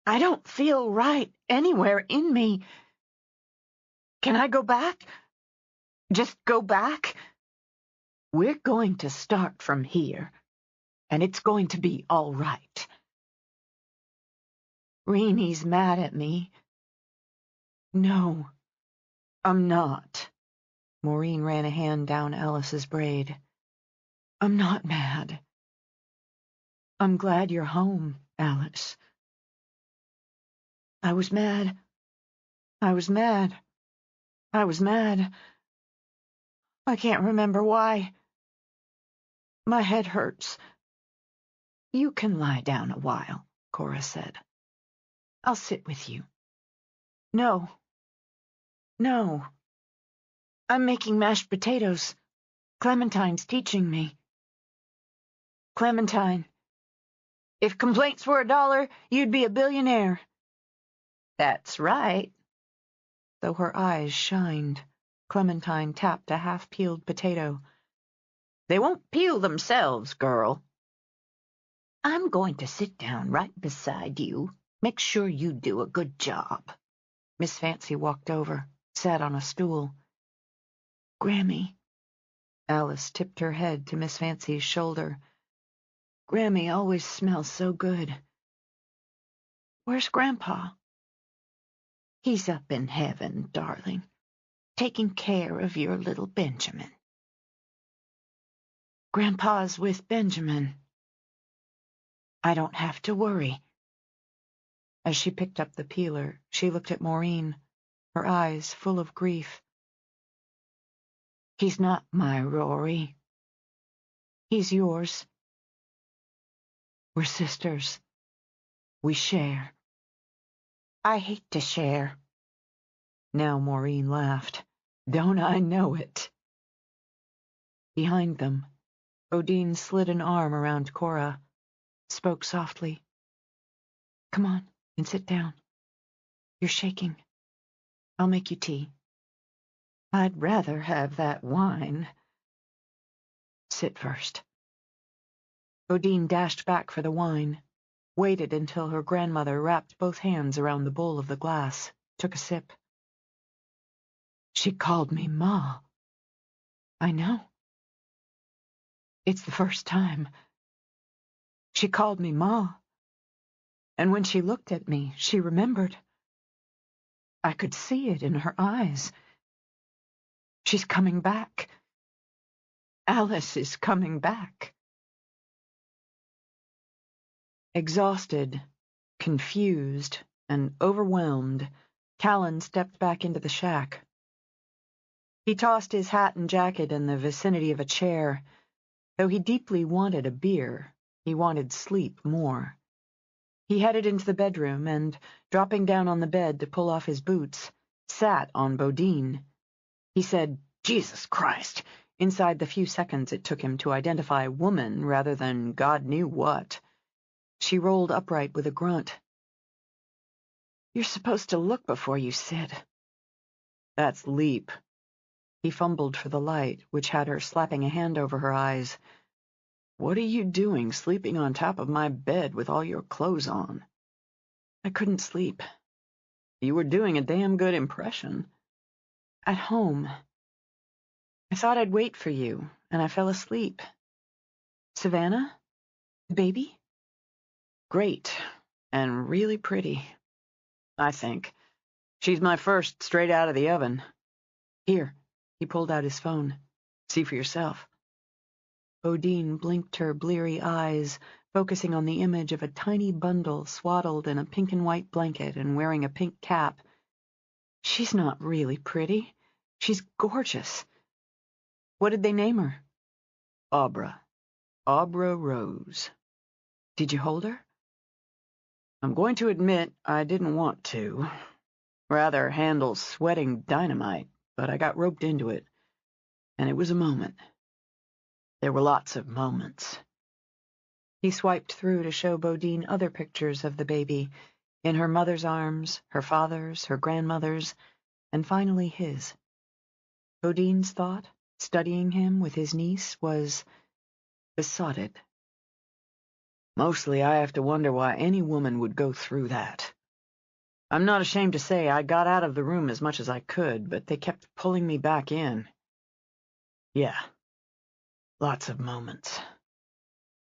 I don't feel right anywhere in me. Can I go back? Just go back? We're going to start from here, and it's going to be all right. Reenie's mad at me. No, I'm not. Maureen ran a hand down Alice's braid. I'm not mad. I'm glad you're home, Alice. I was mad. I can't remember why. My head hurts. You can lie down a while, Cora said. I'll sit with you. No. I'm making mashed potatoes. Clementine's teaching me. Clementine. If complaints were $1, you'd be a billionaire. That's right. Though her eyes shined, Clementine tapped a half-peeled potato. They won't peel themselves, girl. I'm going to sit down right beside you. Make sure you do a good job. Miss Fancy walked over, sat on a stool. Grammy. Alice tipped her head to Miss Fancy's shoulder. Grammy always smells so good. Where's Grandpa? He's up in heaven, darling, taking care of your little Benjamin. Grandpa's with Benjamin. I don't have to worry. As she picked up the peeler, she looked at Maureen, her eyes full of grief. He's not my Rory. He's yours. We're sisters. We share. I hate to share. Now Maureen laughed. Don't I know it? Behind them, Bodine slid an arm around Cora, spoke softly. Come on and sit down. You're shaking. I'll make you tea. I'd rather have that wine. Sit first. Bodine dashed back for the wine, waited until her grandmother wrapped both hands around the bowl of the glass, took a sip. She called me Ma. I know. It's the first time. She called me Ma. And when she looked at me, she remembered. I could see it in her eyes. She's coming back. Alice is coming back. Exhausted, confused, and overwhelmed, Callan stepped back into the shack. He tossed his hat and jacket in the vicinity of a chair. Though he deeply wanted a beer, he wanted sleep more. He headed into the bedroom and, dropping down on the bed to pull off his boots, sat on Bodine. He said, Jesus Christ, inside the few seconds it took him to identify woman rather than God knew what. She rolled upright with a grunt. You're supposed to look before you sit. That's leap. He fumbled for the light, which had her slapping a hand over her eyes. What are you doing sleeping on top of my bed with all your clothes on? I couldn't sleep. You were doing a damn good impression. At home. I thought I'd wait for you, and I fell asleep. Savannah? The baby? Great, and really pretty, I think. She's my first straight out of the oven. Here, he pulled out his phone. See for yourself. Bodine blinked her bleary eyes, focusing on the image of a tiny bundle swaddled in a pink and white blanket and wearing a pink cap. She's not really pretty. She's gorgeous. What did they name her? Abra. Abra Rose. Did you hold her? I'm going to admit I didn't want to. Rather handle sweating dynamite, but I got roped into it. And it was a moment. There were lots of moments. He swiped through to show Bodine other pictures of the baby, in her mother's arms, her father's, her grandmother's, and finally his. Bodine's thought, studying him with his niece, was besotted. Mostly I have to wonder why any woman would go through that. I'm not ashamed to say I got out of the room as much as I could, but they kept pulling me back in. Yeah, lots of moments.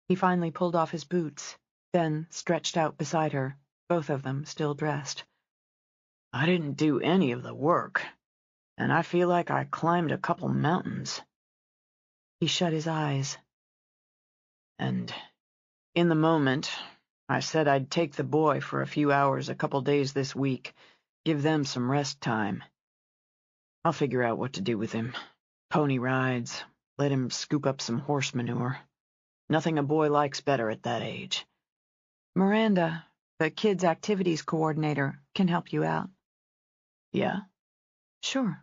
He finally pulled off his boots, then stretched out beside her, both of them still dressed. I didn't do any of the work, and I feel like I climbed a couple mountains. He shut his eyes. And in the moment, I said I'd take the boy for a few hours a couple days this week, give them some rest time. I'll figure out what to do with him. Pony rides, let him scoop up some horse manure. Nothing a boy likes better at that age. Miranda, the kids' activities coordinator, can help you out. Yeah? Sure.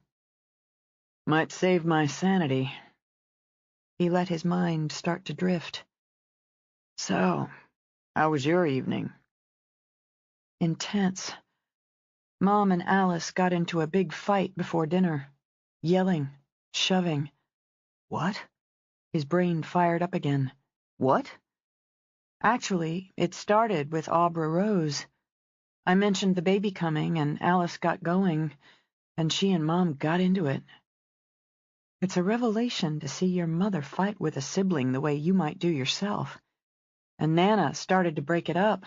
Might save my sanity. He let his mind start to drift. So, how was your evening? Intense. Mom and Alice got into a big fight before dinner. Yelling, shoving. What? His brain fired up again. What? Actually, it started with Abra Rose. I mentioned the baby coming, and Alice got going, and she and Mom got into it. It's a revelation to see your mother fight with a sibling the way you might do yourself. And Nana started to break it up,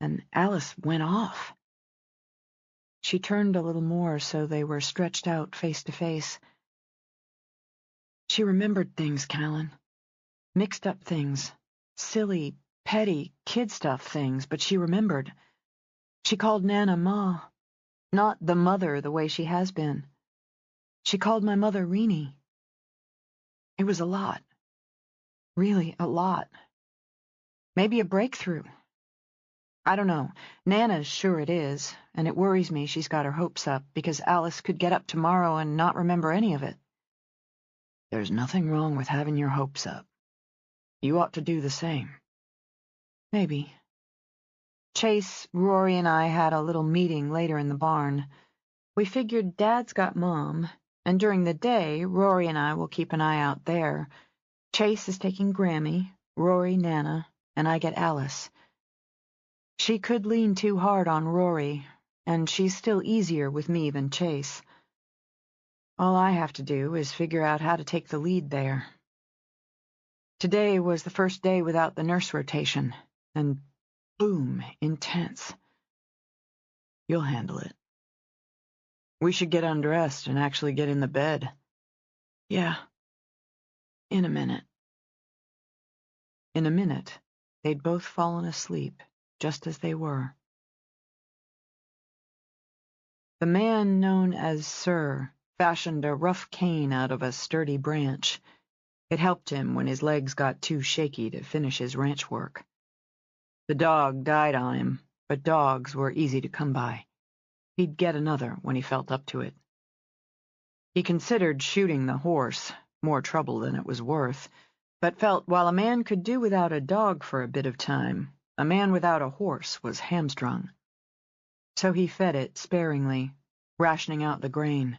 and Alice went off. She turned a little more so they were stretched out face to face. She remembered things, Callan. Mixed up things. Silly, petty, kid stuff things, but she remembered. She called Nana Ma, not the mother the way she has been. She called my mother Reenie. It was a lot. Really a lot. Maybe a breakthrough. I don't know. Nana's sure it is, and it worries me she's got her hopes up, because Alice could get up tomorrow and not remember any of it. There's nothing wrong with having your hopes up. You ought to do the same. Maybe. Chase, Rory, and I had a little meeting later in the barn. We figured Dad's got Mom, and during the day, Rory and I will keep an eye out there. Chase is taking Grammy, Rory Nana, and I get Alice. She could lean too hard on Rory, and she's still easier with me than Chase. All I have to do is figure out how to take the lead there. Today was the first day without the nurse rotation, and boom, intense. You'll handle it. We should get undressed and actually get in the bed. Yeah. In a minute. In a minute, they'd both fallen asleep, just as they were. The man known as Sir fashioned a rough cane out of a sturdy branch. It helped him when his legs got too shaky to finish his ranch work. The dog died on him, but dogs were easy to come by. He'd get another when he felt up to it. He considered shooting the horse, more trouble than it was worth, but felt while a man could do without a dog for a bit of time, a man without a horse was hamstrung. So he fed it sparingly, rationing out the grain.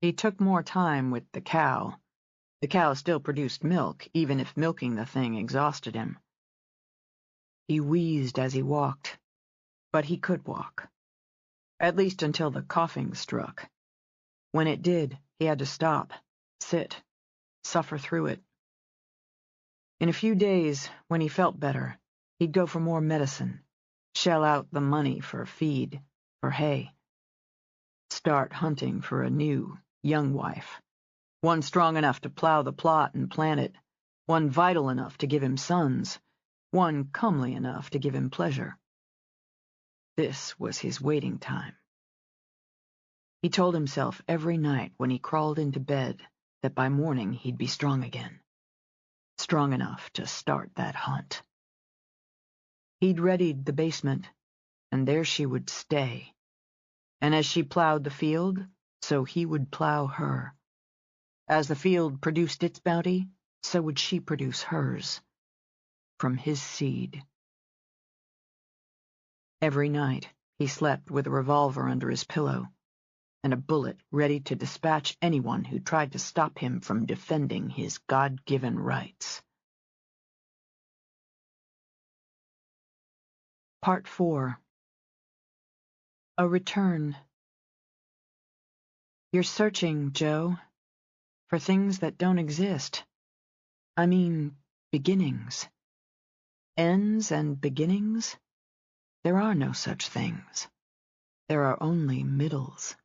He took more time with the cow. The cow still produced milk, even if milking the thing exhausted him. He wheezed as he walked, but he could walk. At least until the coughing struck. When it did, he had to stop, sit, suffer through it. In a few days, when he felt better, he'd go for more medicine, shell out the money for feed, for hay. Start hunting for a new, young wife. One strong enough to plow the plot and plant it. One vital enough to give him sons. One comely enough to give him pleasure. This was his waiting time. He told himself every night when he crawled into bed that by morning he'd be strong again. Strong enough to start that hunt. He'd readied the basement, and there she would stay. And as she plowed the field, so he would plow her. As the field produced its bounty, so would she produce hers. From his seed. Every night, he slept with a revolver under his pillow, and a bullet ready to dispatch anyone who tried to stop him from defending his God-given rights. Part 4. A return. You're searching, Joe, for things that don't exist. I mean, beginnings. Ends and beginnings? There are no such things. There are only middles.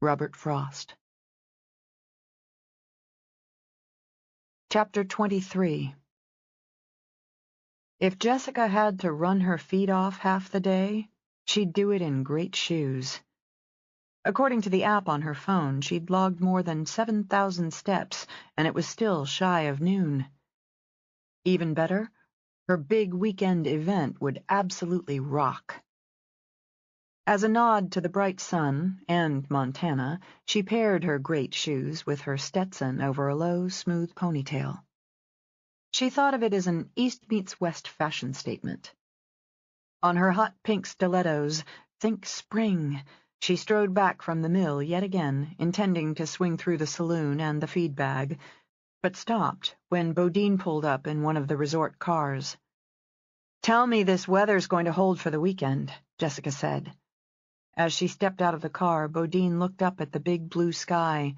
Robert Frost. Chapter 23. If Jessica had to run her feet off half the day, she'd do it in great shoes. According to the app on her phone, she'd logged more than 7,000 steps, and it was still shy of noon. Even better, her big weekend event would absolutely rock. As a nod to the bright sun and Montana, she paired her great shoes with her Stetson over a low, smooth ponytail. She thought of it as an East meets West fashion statement. On her hot pink stilettos, think spring, she strode back from the mill yet again, intending to swing through the saloon and the feed bag, but stopped when Bodine pulled up in one of the resort cars. "Tell me this weather's going to hold for the weekend," Jessica said. As she stepped out of the car, Bodine looked up at the big blue sky.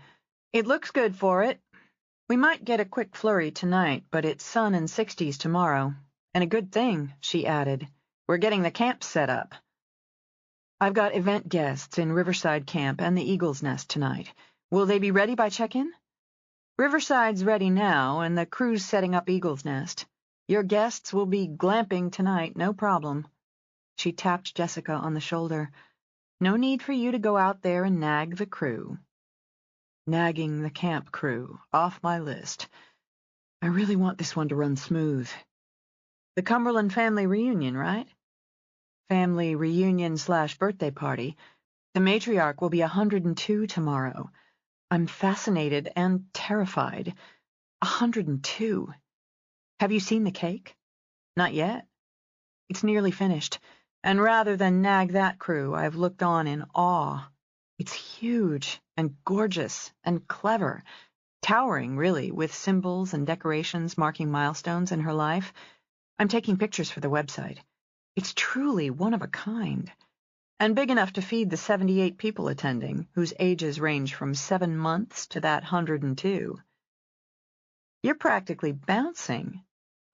"It looks good for it. We might get a quick flurry tonight, but it's sun and 60s tomorrow. And a good thing," she added. "We're getting the camp set up. I've got event guests in Riverside Camp and the Eagle's Nest tonight. Will they be ready by check-in? Riverside's ready now, and the crew's setting up Eagle's Nest. Your guests will be glamping tonight, no problem." She tapped Jessica on the shoulder. No need for you to go out there and nag the crew. Nagging the camp crew, off my list. I really want this one to run smooth. The Cumberland family reunion, right? Family reunion/birthday party. The matriarch will be 102 tomorrow. I'm fascinated and terrified. 102. Have you seen the cake? Not yet. It's nearly finished, and rather than nag that crew, I've looked on in awe. It's huge and gorgeous and clever, towering, really, with symbols and decorations marking milestones in her life. I'm taking pictures for the website. It's truly one of a kind, and big enough to feed the 78 people attending, whose ages range from 7 months to that 102. You're practically bouncing.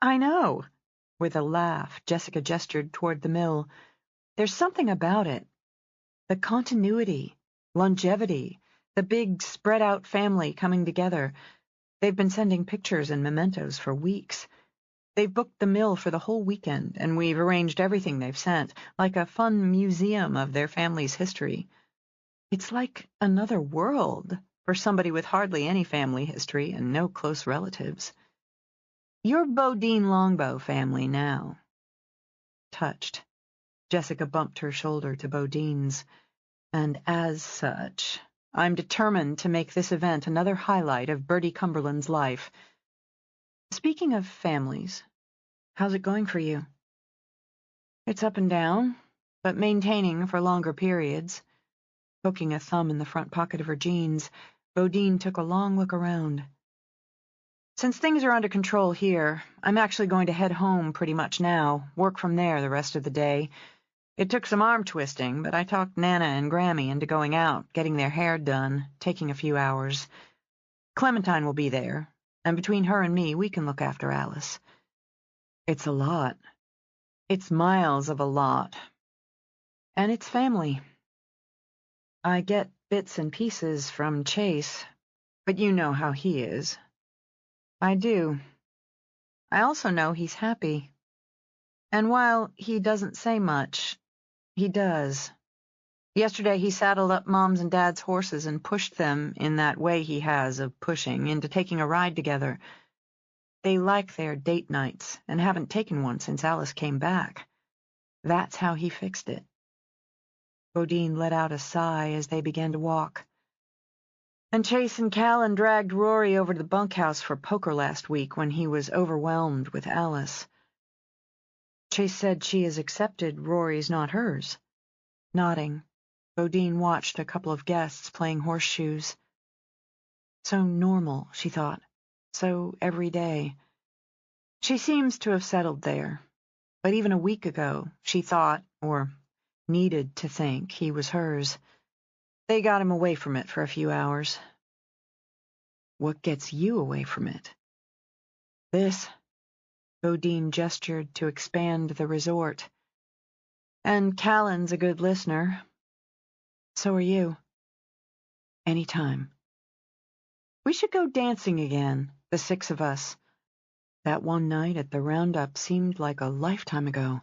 I know. With a laugh, Jessica gestured toward the mill. There's something about it. The continuity, longevity, the big spread-out family coming together. They've been sending pictures and mementos for weeks. They've booked the mill for the whole weekend, and we've arranged everything they've sent, like a fun museum of their family's history. It's like another world for somebody with hardly any family history and no close relatives. You're Bodine Longbow family now. Touched, Jessica bumped her shoulder to Bodine's, and as such, I'm determined to make this event another highlight of Bertie Cumberland's life. Speaking of families, how's it going for you? It's up and down, but maintaining for longer periods. Poking a thumb in the front pocket of her jeans, Bodine took a long look around. Since things are under control here, I'm actually going to head home pretty much now, work from there the rest of the day. It took some arm twisting, but I talked Nana and Grammy into going out, getting their hair done, taking a few hours. Clementine will be there, and between her and me, we can look after Alice. It's a lot. It's miles of a lot. And it's family. I get bits and pieces from Chase, but you know how he is. I do. I also know he's happy. And while he doesn't say much, he does. Yesterday he saddled up Mom's and Dad's horses and pushed them, in that way he has of pushing, into taking a ride together. They like their date nights and haven't taken one since Alice came back. That's how he fixed it. Bodine let out a sigh as they began to walk. And Chase and Callan dragged Rory over to the bunkhouse for poker last week when he was overwhelmed with Alice. Chase said she has accepted Rory's not hers. Nodding, Bodine watched a couple of guests playing horseshoes. So normal, she thought. So everyday. She seems to have settled there. But even a week ago, she thought, or needed to think, he was hers. They got him away from it for a few hours. What gets you away from it? This. Bodine gestured to expand the resort. And Callan's a good listener. So are you. Anytime. We should go dancing again, the 6 of us. That one night at the roundup seemed like a lifetime ago.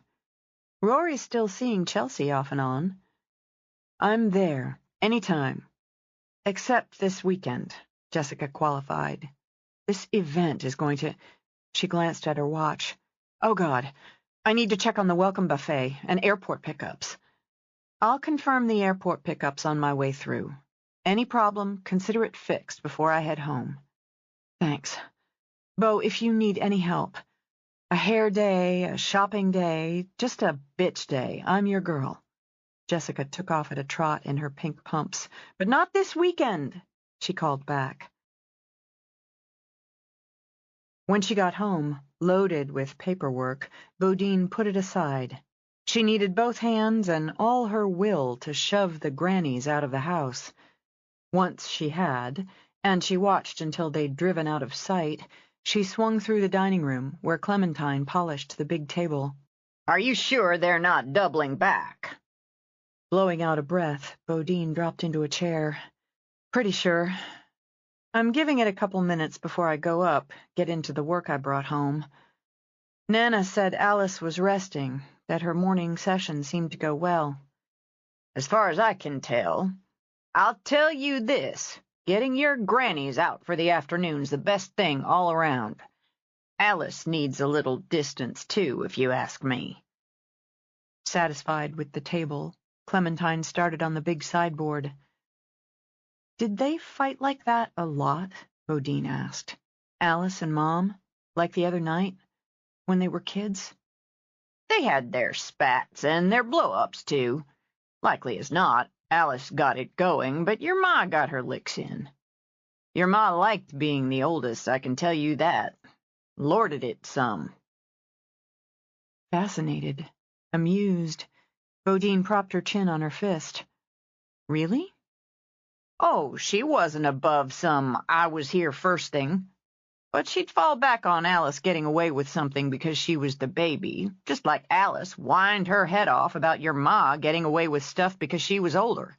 Rory's still seeing Chelsea off and on. I'm there, anytime. Except this weekend, Jessica qualified. This event is going to... She glanced at her watch. Oh, God. I need to check on the welcome buffet and airport pickups. I'll confirm the airport pickups on my way through. Any problem, consider it fixed before I head home. Thanks. Bo, if you need any help, a hair day, a shopping day, just a bitch day, I'm your girl. Jessica took off at a trot in her pink pumps. But not this weekend, she called back. When she got home, loaded with paperwork, Bodine put it aside. She needed both hands and all her will to shove the grannies out of the house. Once she had, and she watched until they'd driven out of sight, she swung through the dining room, where Clementine polished the big table. Are you sure they're not doubling back? Blowing out a breath, Bodine dropped into a chair. Pretty sure. I'm giving it a couple minutes before I go up, get into the work I brought home. Nana said Alice was resting, that her morning session seemed to go well. As far as I can tell, I'll tell you this. Getting your grannies out for the afternoon's the best thing all around. Alice needs a little distance, too, if you ask me. Satisfied with the table, Clementine started on the big sideboard. Did they fight like that a lot? Bodine asked. Alice and Mom, like the other night, when they were kids? They had their spats and their blow-ups, too. Likely as not, Alice got it going, but your ma got her licks in. Your ma liked being the oldest, I can tell you that. Lorded it some. Fascinated, amused, Bodine propped her chin on her fist. Really? Oh, she wasn't above some I was here first thing. But she'd fall back on Alice getting away with something because she was the baby, just like Alice whined her head off about your ma getting away with stuff because she was older.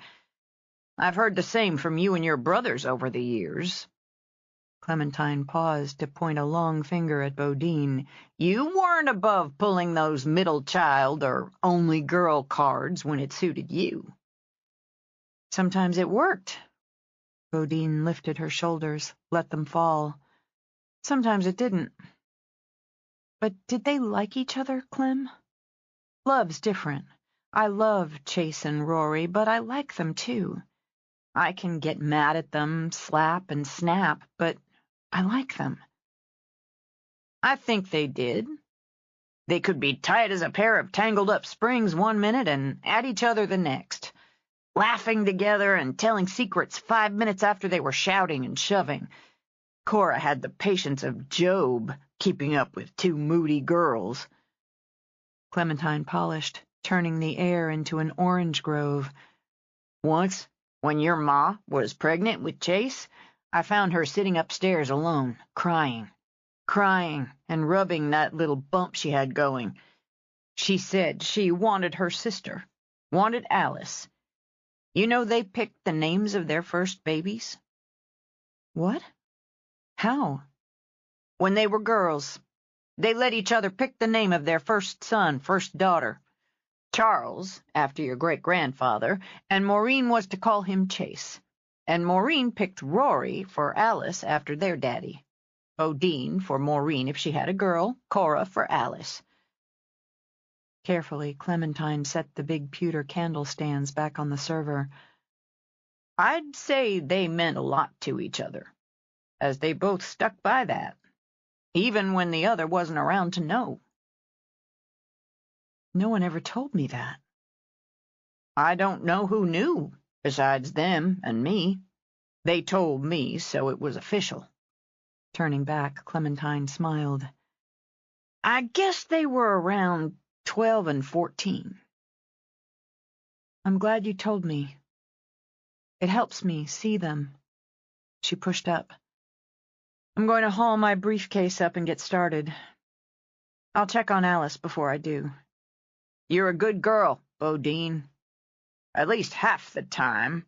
I've heard the same from you and your brothers over the years. Clementine paused to point a long finger at Bodine. You weren't above pulling those middle child or only girl cards when it suited you. Sometimes it worked. Bodine lifted her shoulders, let them fall. Sometimes it didn't. But did they like each other, Clem? Love's different. I love Chase and Rory, but I like them too. I can get mad at them, slap and snap, but I like them. I think they did. They could be tight as a pair of tangled-up springs one minute and at each other the next, laughing together and telling secrets 5 minutes after they were shouting and shoving. Cora had the patience of Job, keeping up with 2 moody girls. Clementine polished, turning the air into an orange grove. Once, when your ma was pregnant with Chase, I found her sitting upstairs alone, crying and rubbing that little bump she had going. She said she wanted her sister, wanted Alice. You know they picked the names of their first babies? What? How? When they were girls, they let each other pick the name of their first son, first daughter. Charles, after your great-grandfather, and Maureen was to call him Chase. And Maureen picked Rory for Alice after their daddy. Bodine for Maureen if she had a girl, Cora for Alice. Carefully, Clementine set the big pewter candle stands back on the server. I'd say they meant a lot to each other, as they both stuck by that, even when the other wasn't around to know. No one ever told me that. I don't know who knew, besides them and me. They told me, so it was official. Turning back, Clementine smiled. I guess they were around 12 and 14. I'm glad you told me. It helps me see them. She pushed up. I'm going to haul my briefcase up and get started. I'll check on Alice before I do. You're a good girl, Bodine. At least half the time.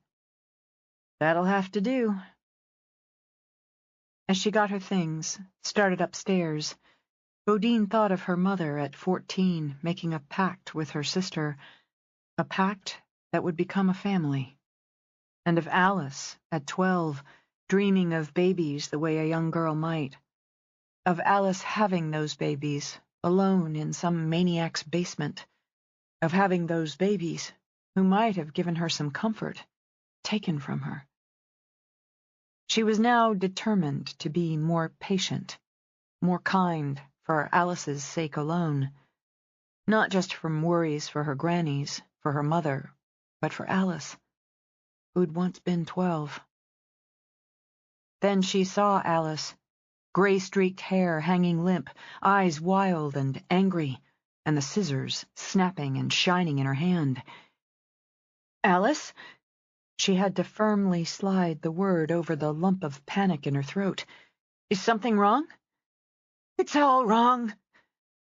That'll have to do. As she got her things, started upstairs, Bodine thought of her mother at 14 making a pact with her sister, a pact that would become a family, and of Alice at 12 dreaming of babies the way a young girl might, of Alice having those babies alone in some maniac's basement, of having those babies who might have given her some comfort taken from her. She was now determined to be more patient, more kind for Alice's sake alone, not just from worries for her grannies, for her mother, but for Alice, who'd once been 12. Then she saw Alice, gray-streaked hair hanging limp, eyes wild and angry, and the scissors snapping and shining in her hand. Alice? She had to firmly slide the word over the lump of panic in her throat. Is something wrong? It's all wrong.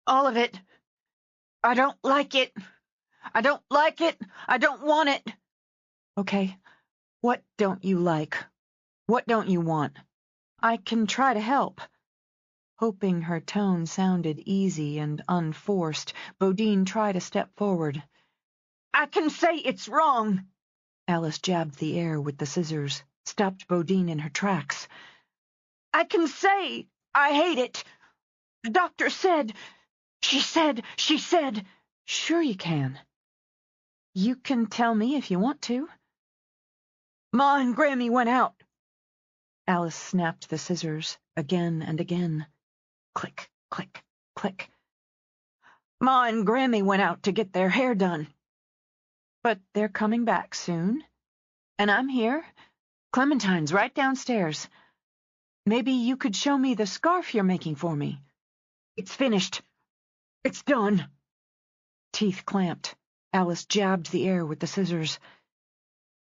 All of it. I don't like it. I don't like it. I don't want it. Okay. What don't you like? What don't you want? I can try to help. Hoping her tone sounded easy and unforced, Bodine tried a step forward. I can say it's wrong. Alice jabbed the air with the scissors, stopped Bodine in her tracks. I can say I hate it. The doctor said, she said. Sure you can. You can tell me if you want to. Ma and Grammy went out. Alice snapped the scissors again and again. Click, click, click. Ma and Grammy went out to get their hair done. But they're coming back soon. And I'm here. Clementine's right downstairs. Maybe you could show me the scarf you're making for me. It's finished. It's done. Teeth clamped. Alice jabbed the air with the scissors.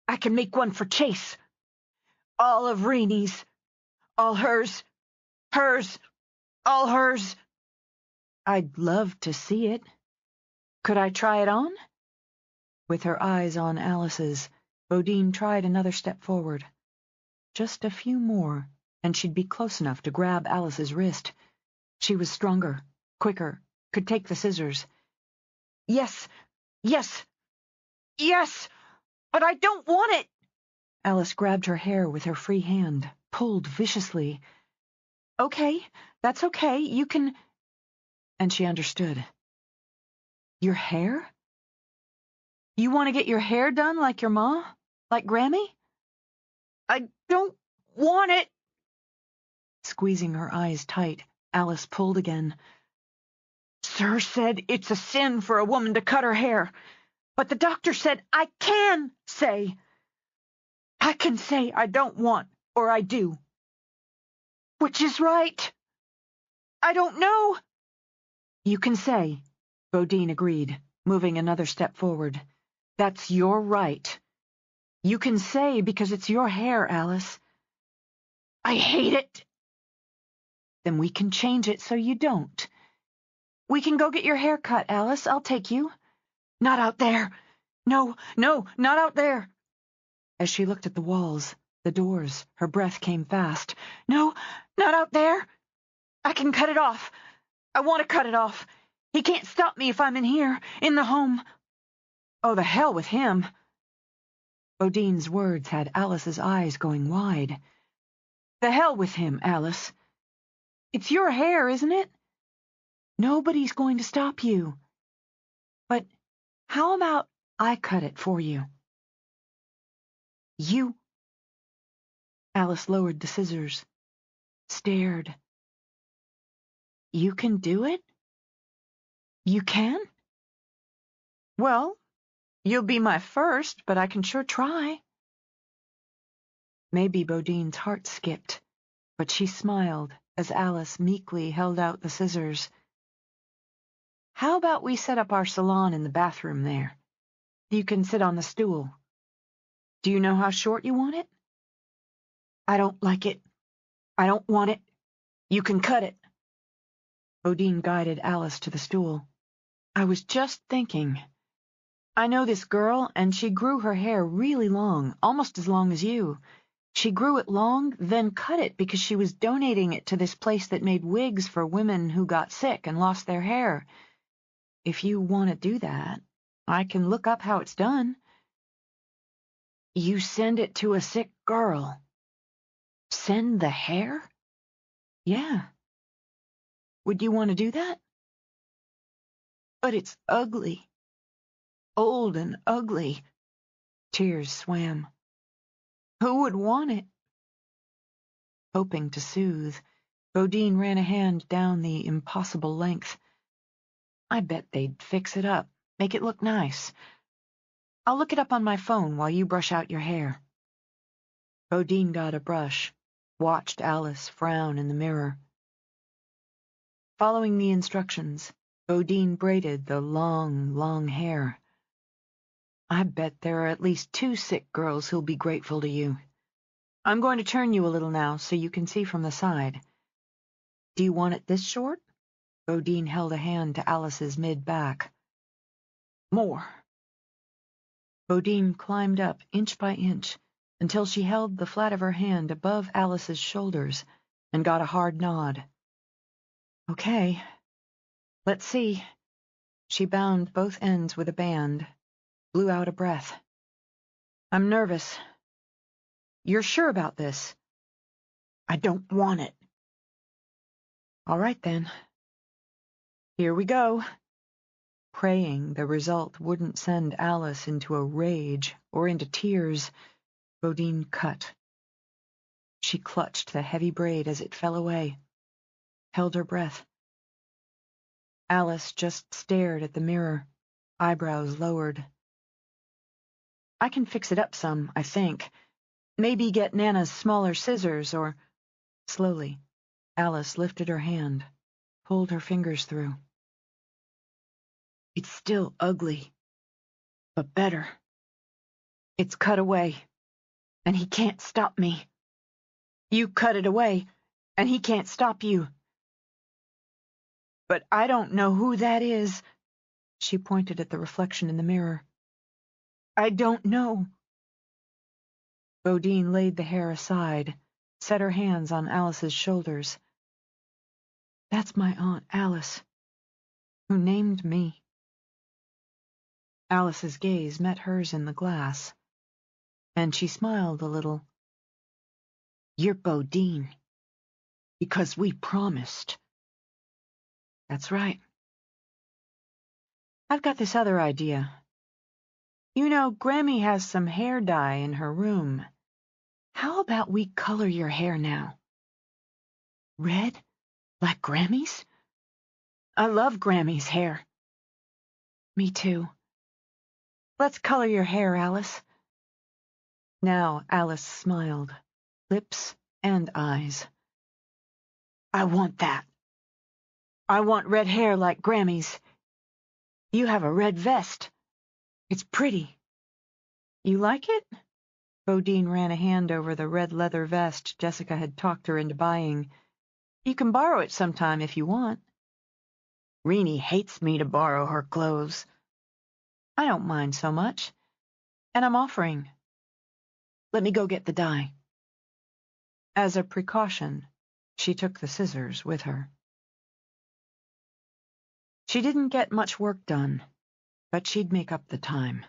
I can make one for Chase. All of Rainie's. All hers. Hers. All hers. I'd love to see it. Could I try it on? With her eyes on Alice's, Bodine tried another step forward. Just a few more, and she'd be close enough to grab Alice's wrist. She was stronger, quicker, could take the scissors. Yes, yes, yes, but I don't want it. Alice grabbed her hair with her free hand, pulled viciously. Okay, that's okay, you can... And she understood. Your hair? You want to get your hair done like your ma? Like Grammy? I don't want it. Squeezing her eyes tight, Alice pulled again. Sir said it's a sin for a woman to cut her hair, but the doctor said I can say. I can say I don't want, or I do. Which is right? I don't know. You can say, Bodine agreed, moving another step forward. That's your right. You can say because it's your hair, Alice. I hate it. Then we can change it so you don't. We can go get your hair cut, Alice. I'll take you. Not out there. No, no, not out there. As she looked at the walls, the doors, her breath came fast. No, not out there. I can cut it off. I want to cut it off. He can't stop me if I'm in here, in the home. Oh, the hell with him. Bodine's words had Alice's eyes going wide. The hell with him, Alice. It's your hair, isn't it? Nobody's going to stop you. But how about I cut it for you? You... Alice lowered the scissors, stared. You can do it? You can? Well, you'll be my first, but I can sure try. Maybe Bodine's heart skipped, but she smiled as Alice meekly held out the scissors. How about we set up our salon in the bathroom there? You can sit on the stool. Do you know how short you want it? I don't like it. I don't want it. You can cut it. Bodine guided Alice to the stool. I was just thinking. I know this girl, and she grew her hair really long, almost as long as you. She grew it long, then cut it because she was donating it to this place that made wigs for women who got sick and lost their hair. If you want to do that, I can look up how it's done. You send it to a sick girl. Send the hair? Yeah. Would you want to do that? But it's ugly. Old and ugly. Tears swam. Who would want it? Hoping to soothe, Bodine ran a hand down the impossible length. I bet they'd fix it up, make it look nice. I'll look it up on my phone while you brush out your hair. Bodine got a brush, watched Alice frown in the mirror. Following the instructions, Bodine braided the long, long hair. I bet there are at least 2 sick girls who'll be grateful to you. I'm going to turn you a little now so you can see from the side. Do you want it this short? Bodine held a hand to Alice's mid-back. More. Bodine climbed up inch by inch until she held the flat of her hand above Alice's shoulders and got a hard nod. Okay. Let's see. She bound both ends with a band, blew out a breath. I'm nervous. You're sure about this? I don't want it. All right, then. Here we go. Praying the result wouldn't send Alice into a rage or into tears, Bodine cut. She clutched the heavy braid as it fell away, held her breath. Alice just stared at the mirror, eyebrows lowered. I can fix it up some, I think. Maybe get Nana's smaller scissors or... Slowly, Alice lifted her hand, pulled her fingers through. It's still ugly, but better. It's cut away, and he can't stop me. You cut it away, and he can't stop you. But I don't know who that is. She pointed at the reflection in the mirror. I don't know. Bodine laid the hair aside, set her hands on Alice's shoulders. That's my Aunt Alice, who named me. Alice's gaze met hers in the glass, and she smiled a little. You're Bodine, because we promised. That's right. I've got this other idea. You know, Grammy has some hair dye in her room. How about we color your hair now? Red? Like Grammy's? I love Grammy's hair. Me too. Let's color your hair, Alice. Now Alice smiled, lips and eyes. I want that. I want red hair like Grammy's. You have a red vest. It's pretty. You like it? Bodine ran a hand over the red leather vest Jessica had talked her into buying. You can borrow it sometime if you want. Renee hates me to borrow her clothes. I don't mind so much. And I'm offering. Let me go get the dye. As a precaution, she took the scissors with her. She didn't get much work done, but she'd make up the time.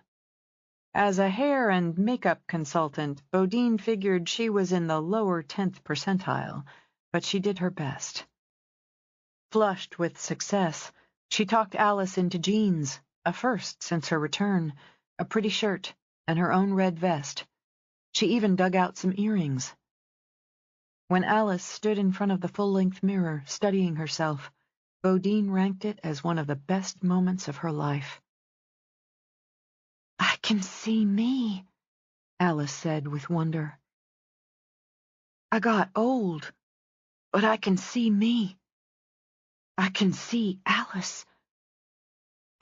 As a hair and makeup consultant, Bodine figured she was in the lower 10th percentile, but she did her best. Flushed with success, she talked Alice into jeans, a first since her return, a pretty shirt, and her own red vest. She even dug out some earrings. When Alice stood in front of the full-length mirror, studying herself, Bodine ranked it as one of the best moments of her life. I can see me, Alice said with wonder. I got old, but I can see me. I can see Alice.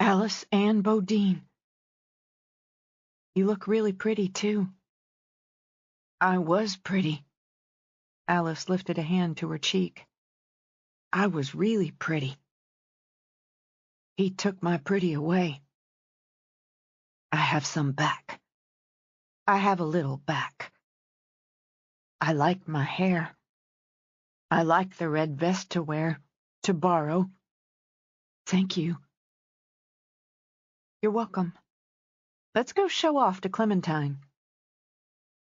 Alice and Bodine. You look really pretty, too. I was pretty. Alice lifted a hand to her cheek. I was really pretty. He took my pretty away. I have some back. I have a little back. I like my hair. I like the red vest to wear, to borrow. Thank you. You're welcome. Let's go show off to Clementine.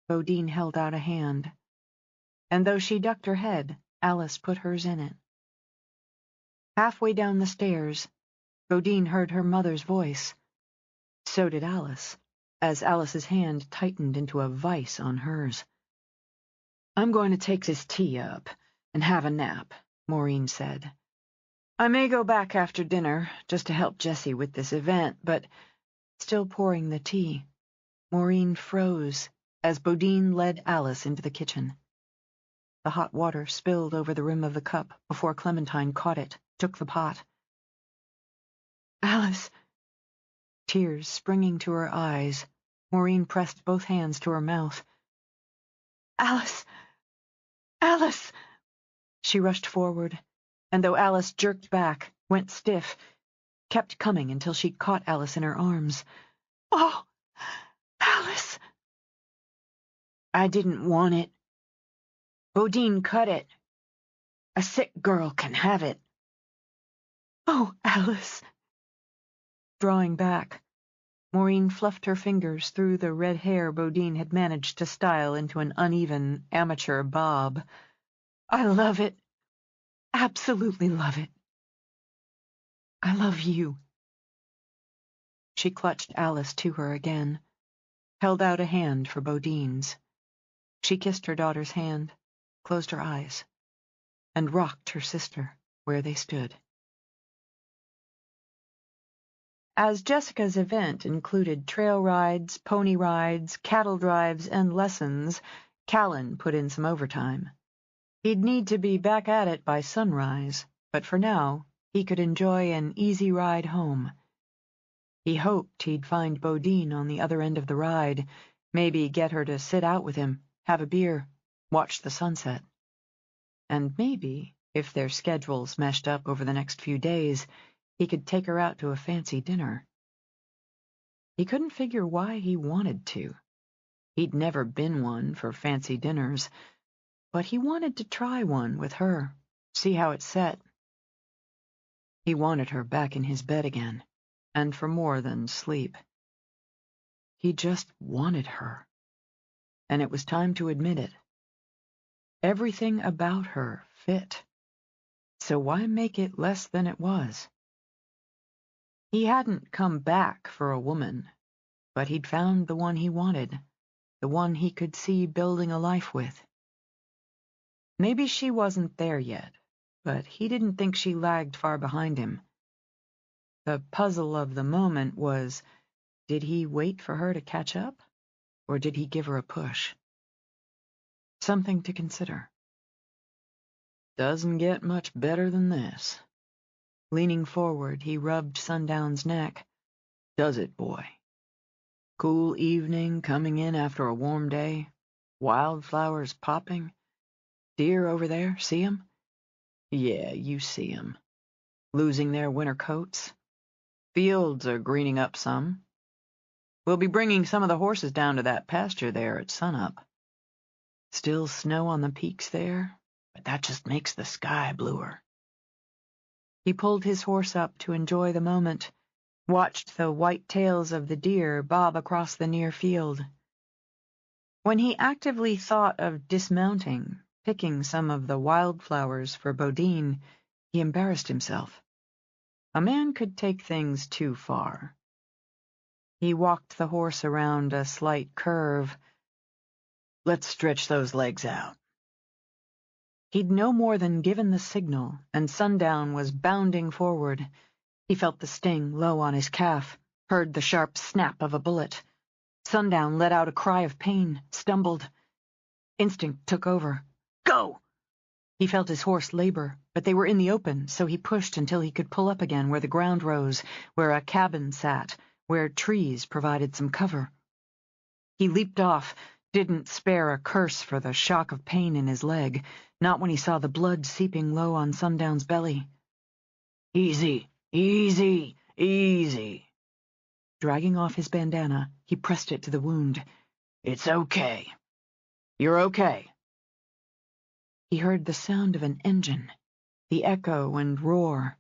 Bodine held out a hand, and though she ducked her head, Alice put hers in it. Halfway down the stairs, Bodine heard her mother's voice. So did Alice, as Alice's hand tightened into a vice on hers. I'm going to take this tea up and have a nap, Maureen said. I may go back after dinner, just to help Jessie with this event, but... Still pouring the tea, Maureen froze as Bodine led Alice into the kitchen. The hot water spilled over the rim of the cup before Clementine caught it, took the pot. Alice! Tears springing to her eyes, Maureen pressed both hands to her mouth. Alice! Alice! She rushed forward, and though Alice jerked back, went stiff, kept coming until she'd caught Alice in her arms. Oh, Alice! I didn't want it. Bodine cut it. A sick girl can have it. Oh, Alice. Drawing back, Maureen fluffed her fingers through the red hair Bodine had managed to style into an uneven, amateur bob. I love it. Absolutely love it. I love you. She clutched Alice to her again, held out a hand for Bodine's. She kissed her daughter's hand, closed her eyes, and rocked her sister where they stood. As Jessica's event included trail rides, pony rides, cattle drives, and lessons, Callan put in some overtime. He'd need to be back at it by sunrise, but for now, he could enjoy an easy ride home. He hoped he'd find Bodine on the other end of the ride, maybe get her to sit out with him, have a beer, watch the sunset. And maybe, if their schedules meshed up over the next few days, he could take her out to a fancy dinner. He couldn't figure why he wanted to. He'd never been one for fancy dinners, but he wanted to try one with her, see how it set. He wanted her back in his bed again, and for more than sleep. He just wanted her, and it was time to admit it. Everything about her fit, so why make it less than it was? He hadn't come back for a woman, but he'd found the one he wanted, the one he could see building a life with. Maybe she wasn't there yet, but he didn't think she lagged far behind him. The puzzle of the moment was, did he wait for her to catch up, or did he give her a push? Something to consider. Doesn't get much better than this. Leaning forward, he rubbed Sundown's neck. Does it, boy? Cool evening coming in after a warm day, wildflowers popping. Deer over there, see 'em? Yeah, you see 'em. Losing their winter coats. Fields are greening up some. We'll be bringing some of the horses down to that pasture there at sunup. Still snow on the peaks there, but that just makes the sky bluer. He pulled his horse up to enjoy the moment, watched the white tails of the deer bob across the near field. When he actively thought of dismounting, picking some of the wildflowers for Bodine, he embarrassed himself. A man could take things too far. He walked the horse around a slight curve. Let's stretch those legs out. He'd no more than given the signal, and Sundown was bounding forward. He felt the sting low on his calf, heard the sharp snap of a bullet. Sundown let out a cry of pain, stumbled. Instinct took over. Go! He felt his horse labor, but they were in the open, so he pushed until he could pull up again where the ground rose, where a cabin sat, where trees provided some cover. He leaped off, didn't spare a curse for the shock of pain in his leg, not when he saw the blood seeping low on Sundown's belly. Easy, easy, easy. Dragging off his bandana, he pressed it to the wound. It's okay. You're okay. He heard the sound of an engine, the echo and roar,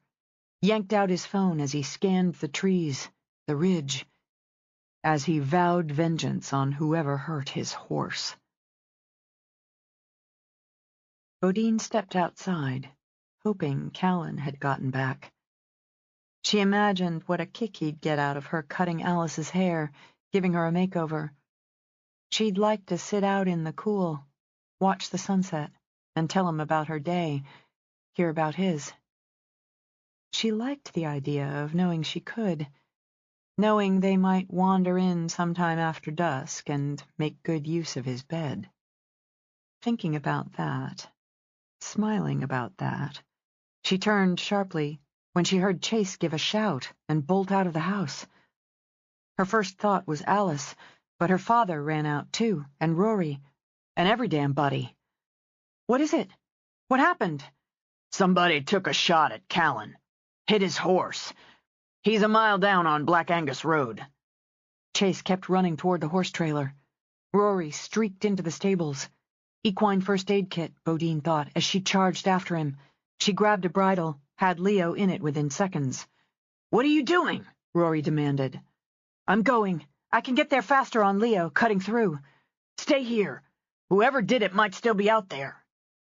yanked out his phone as he scanned the trees, the ridge, as he vowed vengeance on whoever hurt his horse. Bodine stepped outside, hoping Callan had gotten back. She imagined what a kick he'd get out of her cutting Alice's hair, giving her a makeover. She'd like to sit out in the cool, watch the sunset, and tell him about her day, hear about his. She liked the idea of knowing she could, knowing they might wander in sometime after dusk and make good use of his bed. Thinking about that, smiling about that, she turned sharply when she heard Chase give a shout and bolt out of the house. Her first thought was Alice, but her father ran out too, and Rory, and every damn buddy. What is it? What happened? Somebody took a shot at Callan. Hit his horse. He's a mile down on Black Angus Road. Chase kept running toward the horse trailer. Rory streaked into the stables. Equine first aid kit, Bodine thought, as she charged after him. She grabbed a bridle, had Leo in it within seconds. "What are you doing?" Rory demanded. "I'm going. I can get there faster on Leo, cutting through." "Stay here. Whoever did it might still be out there."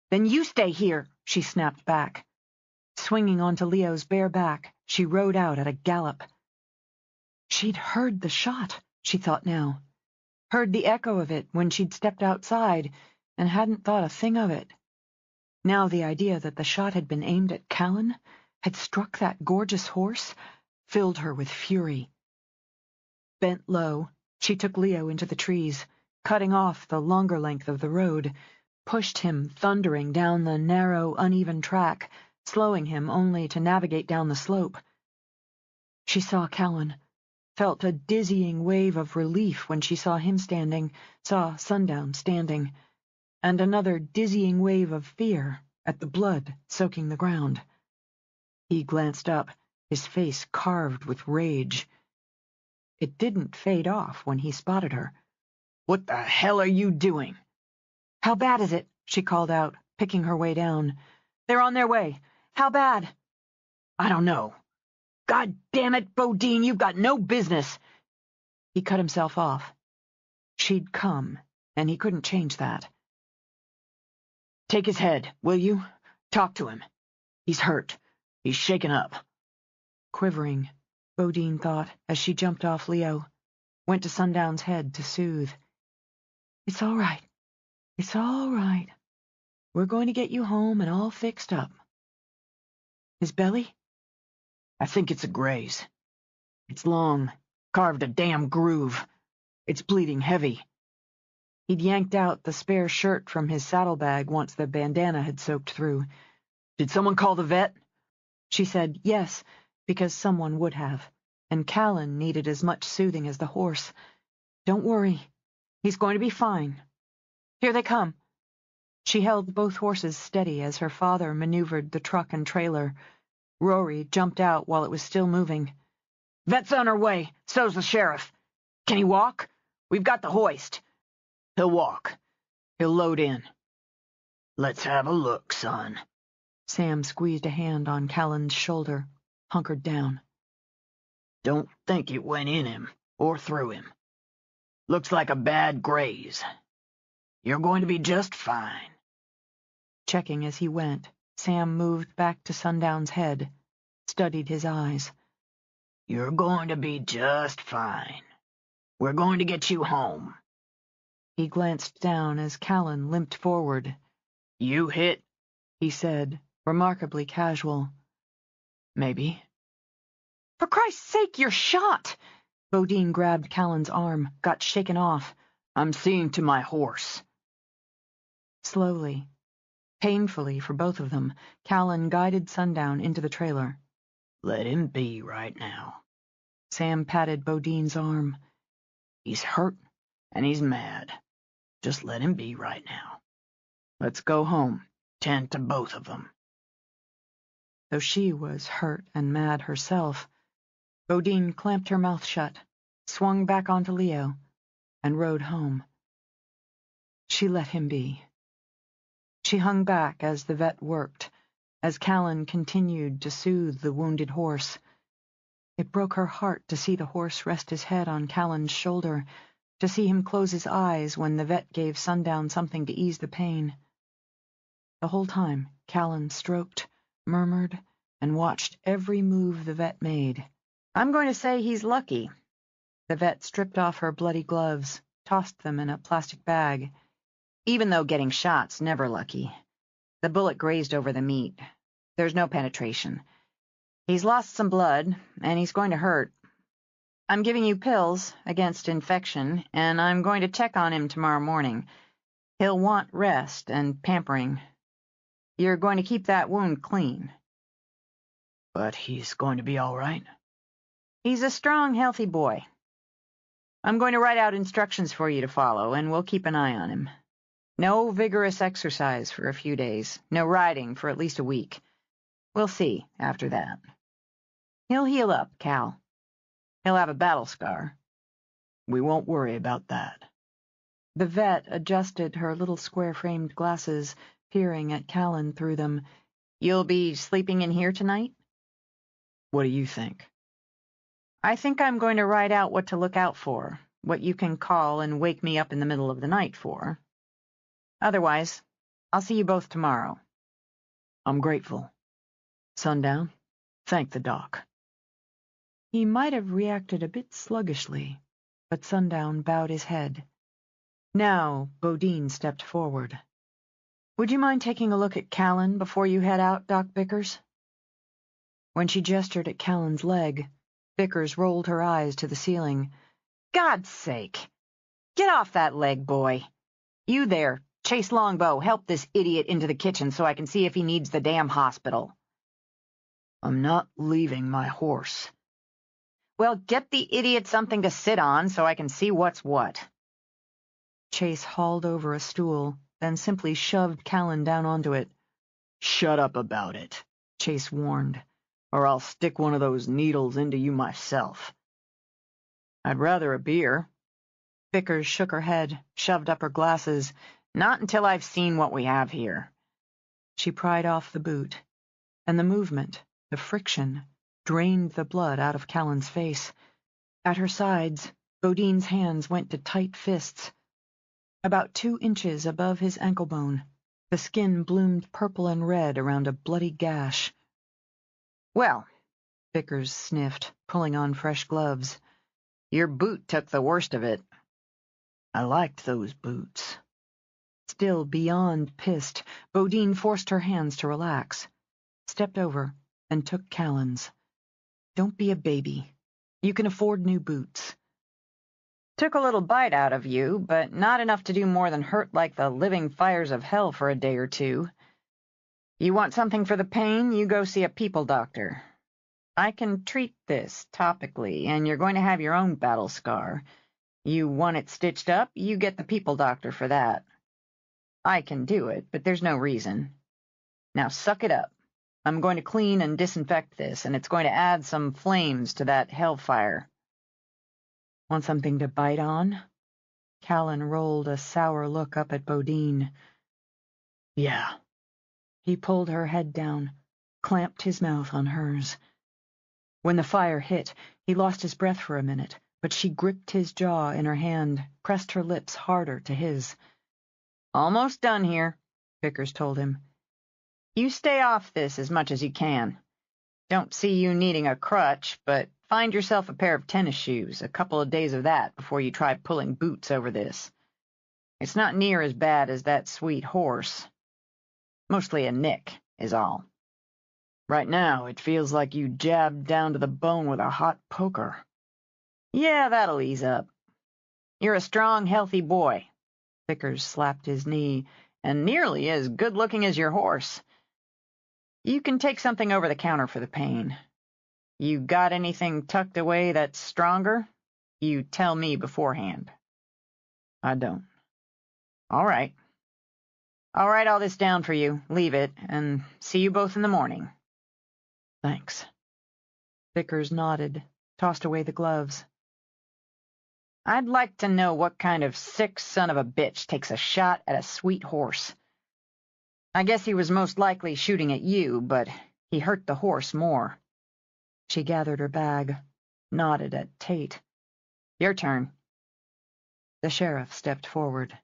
"Then you stay here," she snapped back. Swinging onto Leo's bare back, she rode out at a gallop. She'd heard the shot, she thought now. Heard the echo of it when she'd stepped outside, and hadn't thought a thing of it. Now the idea that the shot had been aimed at Callan, had struck that gorgeous horse, filled her with fury. Bent low, she took Leo into the trees, cutting off the longer length of the road, pushed him thundering down the narrow, uneven track, slowing him only to navigate down the slope. She saw Callan, felt a dizzying wave of relief when she saw him standing, saw Sundown standing, and another dizzying wave of fear at the blood soaking the ground. He glanced up, his face carved with rage. It didn't fade off when he spotted her. "What the hell are you doing?" "How bad is it?" she called out, picking her way down. "They're on their way. How bad?" "I don't know. God damn it, Bodine, you've got no business." He cut himself off. She'd come, and he couldn't change that. "Take his head, will you? Talk to him. He's hurt. He's shaken up." Quivering, Bodine thought as she jumped off Leo, went to Sundown's head to soothe. "It's all right. It's all right. We're going to get you home and all fixed up." "His belly?" "I think it's a graze. It's long, carved a damn groove. It's bleeding heavy." He'd yanked out the spare shirt from his saddlebag once the bandana had soaked through. "Did someone call the vet?" She said yes, because someone would have, and Callan needed as much soothing as the horse. "Don't worry. He's going to be fine. Here they come." She held both horses steady as her father maneuvered the truck and trailer. Rory jumped out while it was still moving. "Vet's on her way. So's the sheriff. Can he walk? We've got the hoist." "He'll walk. He'll load in." "Let's have a look, son." Sam squeezed a hand on Callan's shoulder, hunkered down. "Don't think it went in him or through him. Looks like a bad graze. You're going to be just fine." Checking as he went, Sam moved back to Sundown's head, studied his eyes. "You're going to be just fine. We're going to get you home." He glanced down as Callan limped forward. "You hit?" he said, remarkably casual. "Maybe." "For Christ's sake, you're shot!" Bodine grabbed Callan's arm, got shaken off. "I'm seeing to my horse." Slowly, painfully for both of them, Callan guided Sundown into the trailer. "Let him be right now." Sam patted Bodine's arm. "He's hurt and he's mad. Just let him be right now. Let's go home, tend to both of them." Though she was hurt and mad herself, Bodine clamped her mouth shut, swung back onto Leo, and rode home. She let him be. She hung back as the vet worked, as Callan continued to soothe the wounded horse. It broke her heart to see the horse rest his head on Callan's shoulder, to see him close his eyes when the vet gave Sundown something to ease the pain. The whole time, Callan stroked, murmured, and watched every move the vet made. "I'm going to say he's lucky." The vet stripped off her bloody gloves, tossed them in a plastic bag. "Even though getting shot's never lucky. The bullet grazed over the meat. There's no penetration. He's lost some blood, and he's going to hurt. I'm giving you pills against infection, and I'm going to check on him tomorrow morning. He'll want rest and pampering. You're going to keep that wound clean." "But he's going to be all right?" "He's a strong, healthy boy. I'm going to write out instructions for you to follow, and we'll keep an eye on him. No vigorous exercise for a few days, no riding for at least a week. We'll see after that. He'll heal up, Cal. He'll have a battle scar. We won't worry about that." The vet adjusted her little square-framed glasses, peering at Callan through them. You'll be sleeping in here tonight? What do you think? I think I'm going to write out what to look out for, what you can call and wake me up in the middle of the night for. Otherwise, I'll see you both tomorrow. I'm grateful. Sundown, thank the doc. He might have reacted a bit sluggishly, but Sundown bowed his head. Now Bodine stepped forward. Would you mind taking a look at Callan before you head out, Doc Vickers? When she gestured at Callan's leg, Vickers rolled her eyes to the ceiling. God's sake! Get off that leg, boy. You there, Chase Longbow, help this idiot into the kitchen so I can see if he needs the damn hospital. I'm not leaving my horse. Well, get the idiot something to sit on so I can see what's what. Chase hauled over a stool, then simply shoved Callan down onto it. Shut up about it, Chase warned, or I'll stick one of those needles into you myself. I'd rather a beer. Vickers shook her head, shoved up her glasses. Not until I've seen what we have here. She pried off the boot, and the movement, the friction, drained the blood out of Callan's face. At her sides, Bodine's hands went to tight fists. About 2 inches above his ankle bone, the skin bloomed purple and red around a bloody gash. Well, Vickers sniffed, pulling on fresh gloves. Your boot took the worst of it. I liked those boots. Still beyond pissed, Bodine forced her hands to relax, stepped over, and took Callan's. Don't be a baby. You can afford new boots. Took a little bite out of you, but not enough to do more than hurt like the living fires of hell for a day or two. You want something for the pain, you go see a people doctor. I can treat this topically, and you're going to have your own battle scar. You want it stitched up, you get the people doctor for that. I can do it, but there's no reason. Now suck it up. I'm going to clean and disinfect this, and it's going to add some flames to that hellfire. Want something to bite on? Callan rolled a sour look up at Bodine. Yeah. He pulled her head down, clamped his mouth on hers. When the fire hit, he lost his breath for a minute, but she gripped his jaw in her hand, pressed her lips harder to his. Almost done here, Vickers told him. You stay off this as much as you can. Don't see you needing a crutch, but find yourself a pair of tennis shoes, a couple of days of that before you try pulling boots over this. It's not near as bad as that sweet horse. Mostly a nick, is all. Right now, it feels like you jabbed down to the bone with a hot poker. Yeah, that'll ease up. You're a strong, healthy boy. Vickers slapped his knee. And nearly as good-looking as your horse. You can take something over the counter for the pain. You got anything tucked away that's stronger? You tell me beforehand. I don't. All right. I'll write all this down for you, leave it, and see you both in the morning. Thanks. Vickers nodded, tossed away the gloves. I'd like to know what kind of sick son of a bitch takes a shot at a sweet horse. I guess he was most likely shooting at you, but he hurt the horse more. She gathered her bag, nodded at Tate. Your turn. The sheriff stepped forward.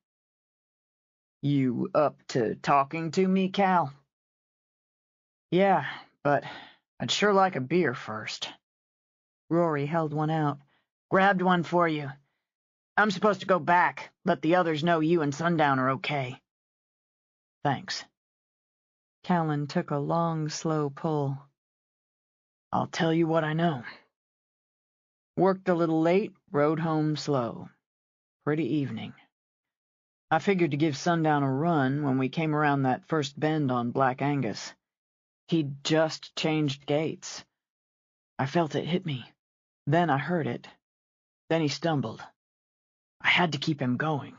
You up to talking to me, Cal? Yeah, but I'd sure like a beer first. Rory held one out. Grabbed one for you. I'm supposed to go back, let the others know you and Sundown are okay. Thanks. Callan took a long, slow pull. I'll tell you what I know. Worked a little late, rode home slow. Pretty evening. I figured to give Sundown a run when we came around that first bend on Black Angus. He'd just changed gates. I felt it hit me. Then I heard it. Then he stumbled. I had to keep him going.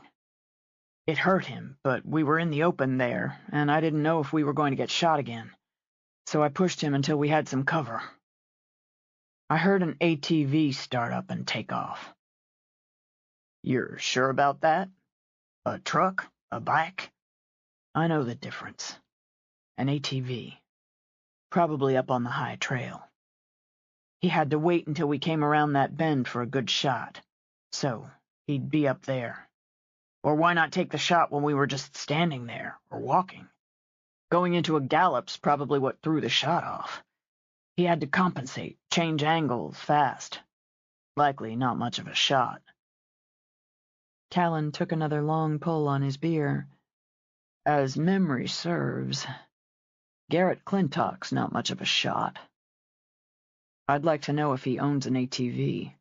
It hurt him, but we were in the open there, and I didn't know if we were going to get shot again. So I pushed him until we had some cover. I heard an ATV start up and take off. You're sure about that? A truck? A bike? I know the difference. An ATV. Probably up on the high trail. He had to wait until we came around that bend for a good shot. So, he'd be up there. Or why not take the shot when we were just standing there, or walking? Going into a gallop's probably what threw the shot off. He had to compensate, change angles fast. Likely not much of a shot. Callan took another long pull on his beer. As memory serves, Garrett Clintock's not much of a shot. I'd like to know if he owns an ATV.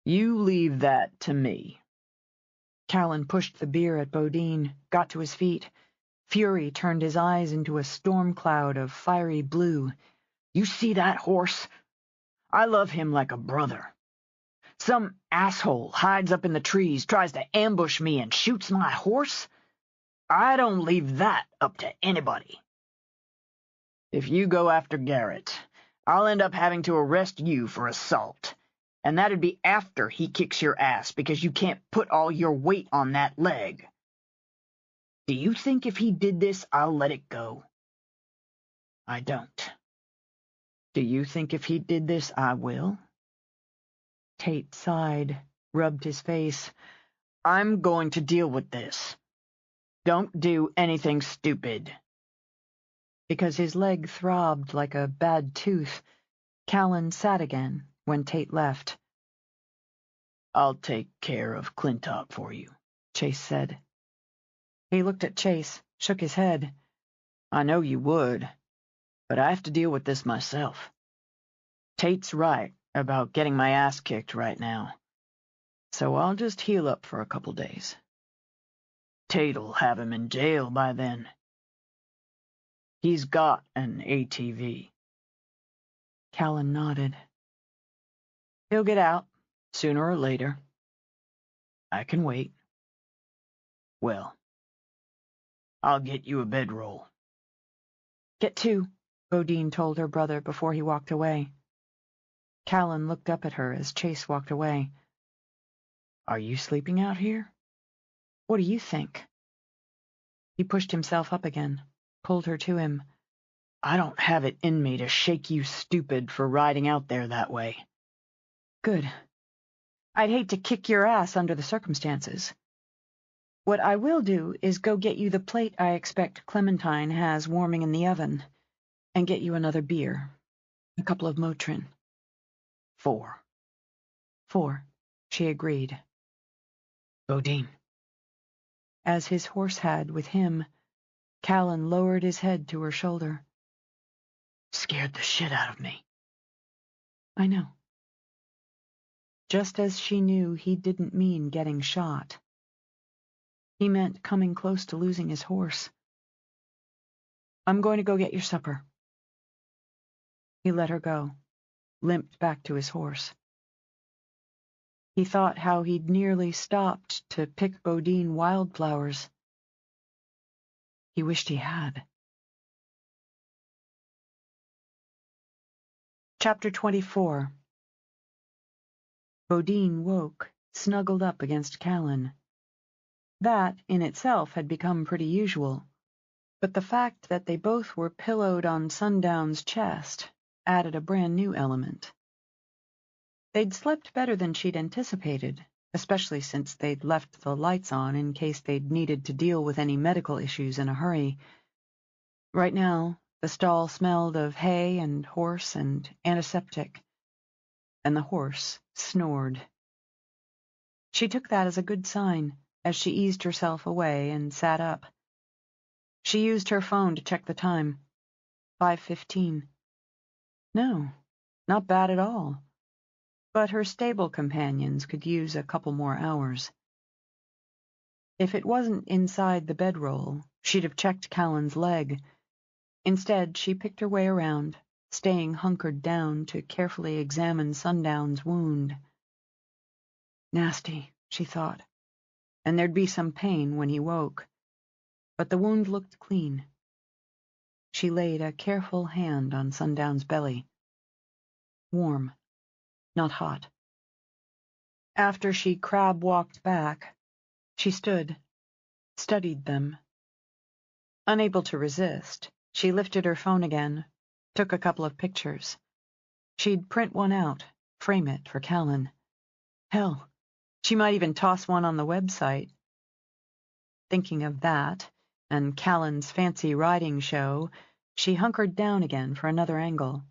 You leave that to me. Callan pushed the beer at Bodine, got to his feet. Fury turned his eyes into a storm cloud of fiery blue. You see that horse? I love him like a brother. Some asshole hides up in the trees, tries to ambush me, and shoots my horse? I don't leave that up to anybody. If you go after Garrett, I'll end up having to arrest you for assault. And that'd be after he kicks your ass because you can't put all your weight on that leg. Do you think if he did this, I'll let it go? I don't. Do you think if he did this, I will? Tate sighed, rubbed his face. I'm going to deal with this. Don't do anything stupid. Because his leg throbbed like a bad tooth, Callan sat again when Tate left. I'll take care of Clintock for you, Chase said. He looked at Chase, shook his head. I know you would, but I have to deal with this myself. Tate's right about getting my ass kicked right now, so I'll just heal up for a couple days. Tate'll have him in jail by then. He's got an ATV. Callan nodded. He'll get out, sooner or later. I can wait. Well, I'll get you a bedroll. Get two, Bodine told her brother before he walked away. Callan looked up at her as Chase walked away. Are you sleeping out here? What do you think? He pushed himself up again, pulled her to him. I don't have it in me to shake you stupid for riding out there that way. Good. I'd hate to kick your ass under the circumstances. What I will do is go get you the plate I expect Clementine has warming in the oven, and get you another beer, a couple of Motrin. 4. 4, she agreed. Bodine. As his horse had with him, Callan lowered his head to her shoulder. Scared the shit out of me. I know. Just as she knew he didn't mean getting shot. He meant coming close to losing his horse. I'm going to go get your supper. He let her go, limped back to his horse. He thought how he'd nearly stopped to pick Bodine wildflowers. He wished he had. Chapter 24. Bodine woke, snuggled up against Callan. That, in itself, had become pretty usual, but the fact that they both were pillowed on Sundown's chest added a brand-new element. They'd slept better than she'd anticipated, especially since they'd left the lights on in case they'd needed to deal with any medical issues in a hurry. Right now, the stall smelled of hay and horse and antiseptic, and the horse snored. She took that as a good sign as she eased herself away and sat up. She used her phone to check the time. 5:15. No, not bad at all. But her stable companions could use a couple more hours. If it wasn't inside the bedroll, she'd have checked Callan's leg. Instead, she picked her way around, staying hunkered down to carefully examine Sundown's wound. Nasty, she thought, and there'd be some pain when he woke. But the wound looked clean. She laid a careful hand on Sundown's belly. Warm, not hot. After she crab-walked back, she stood, studied them. Unable to resist, She lifted her phone again, took a couple of pictures. She'd print one out, frame it for Callan. Hell, she might even toss one on the website. Thinking of that, and Callan's fancy riding show, she hunkered down again for another angle.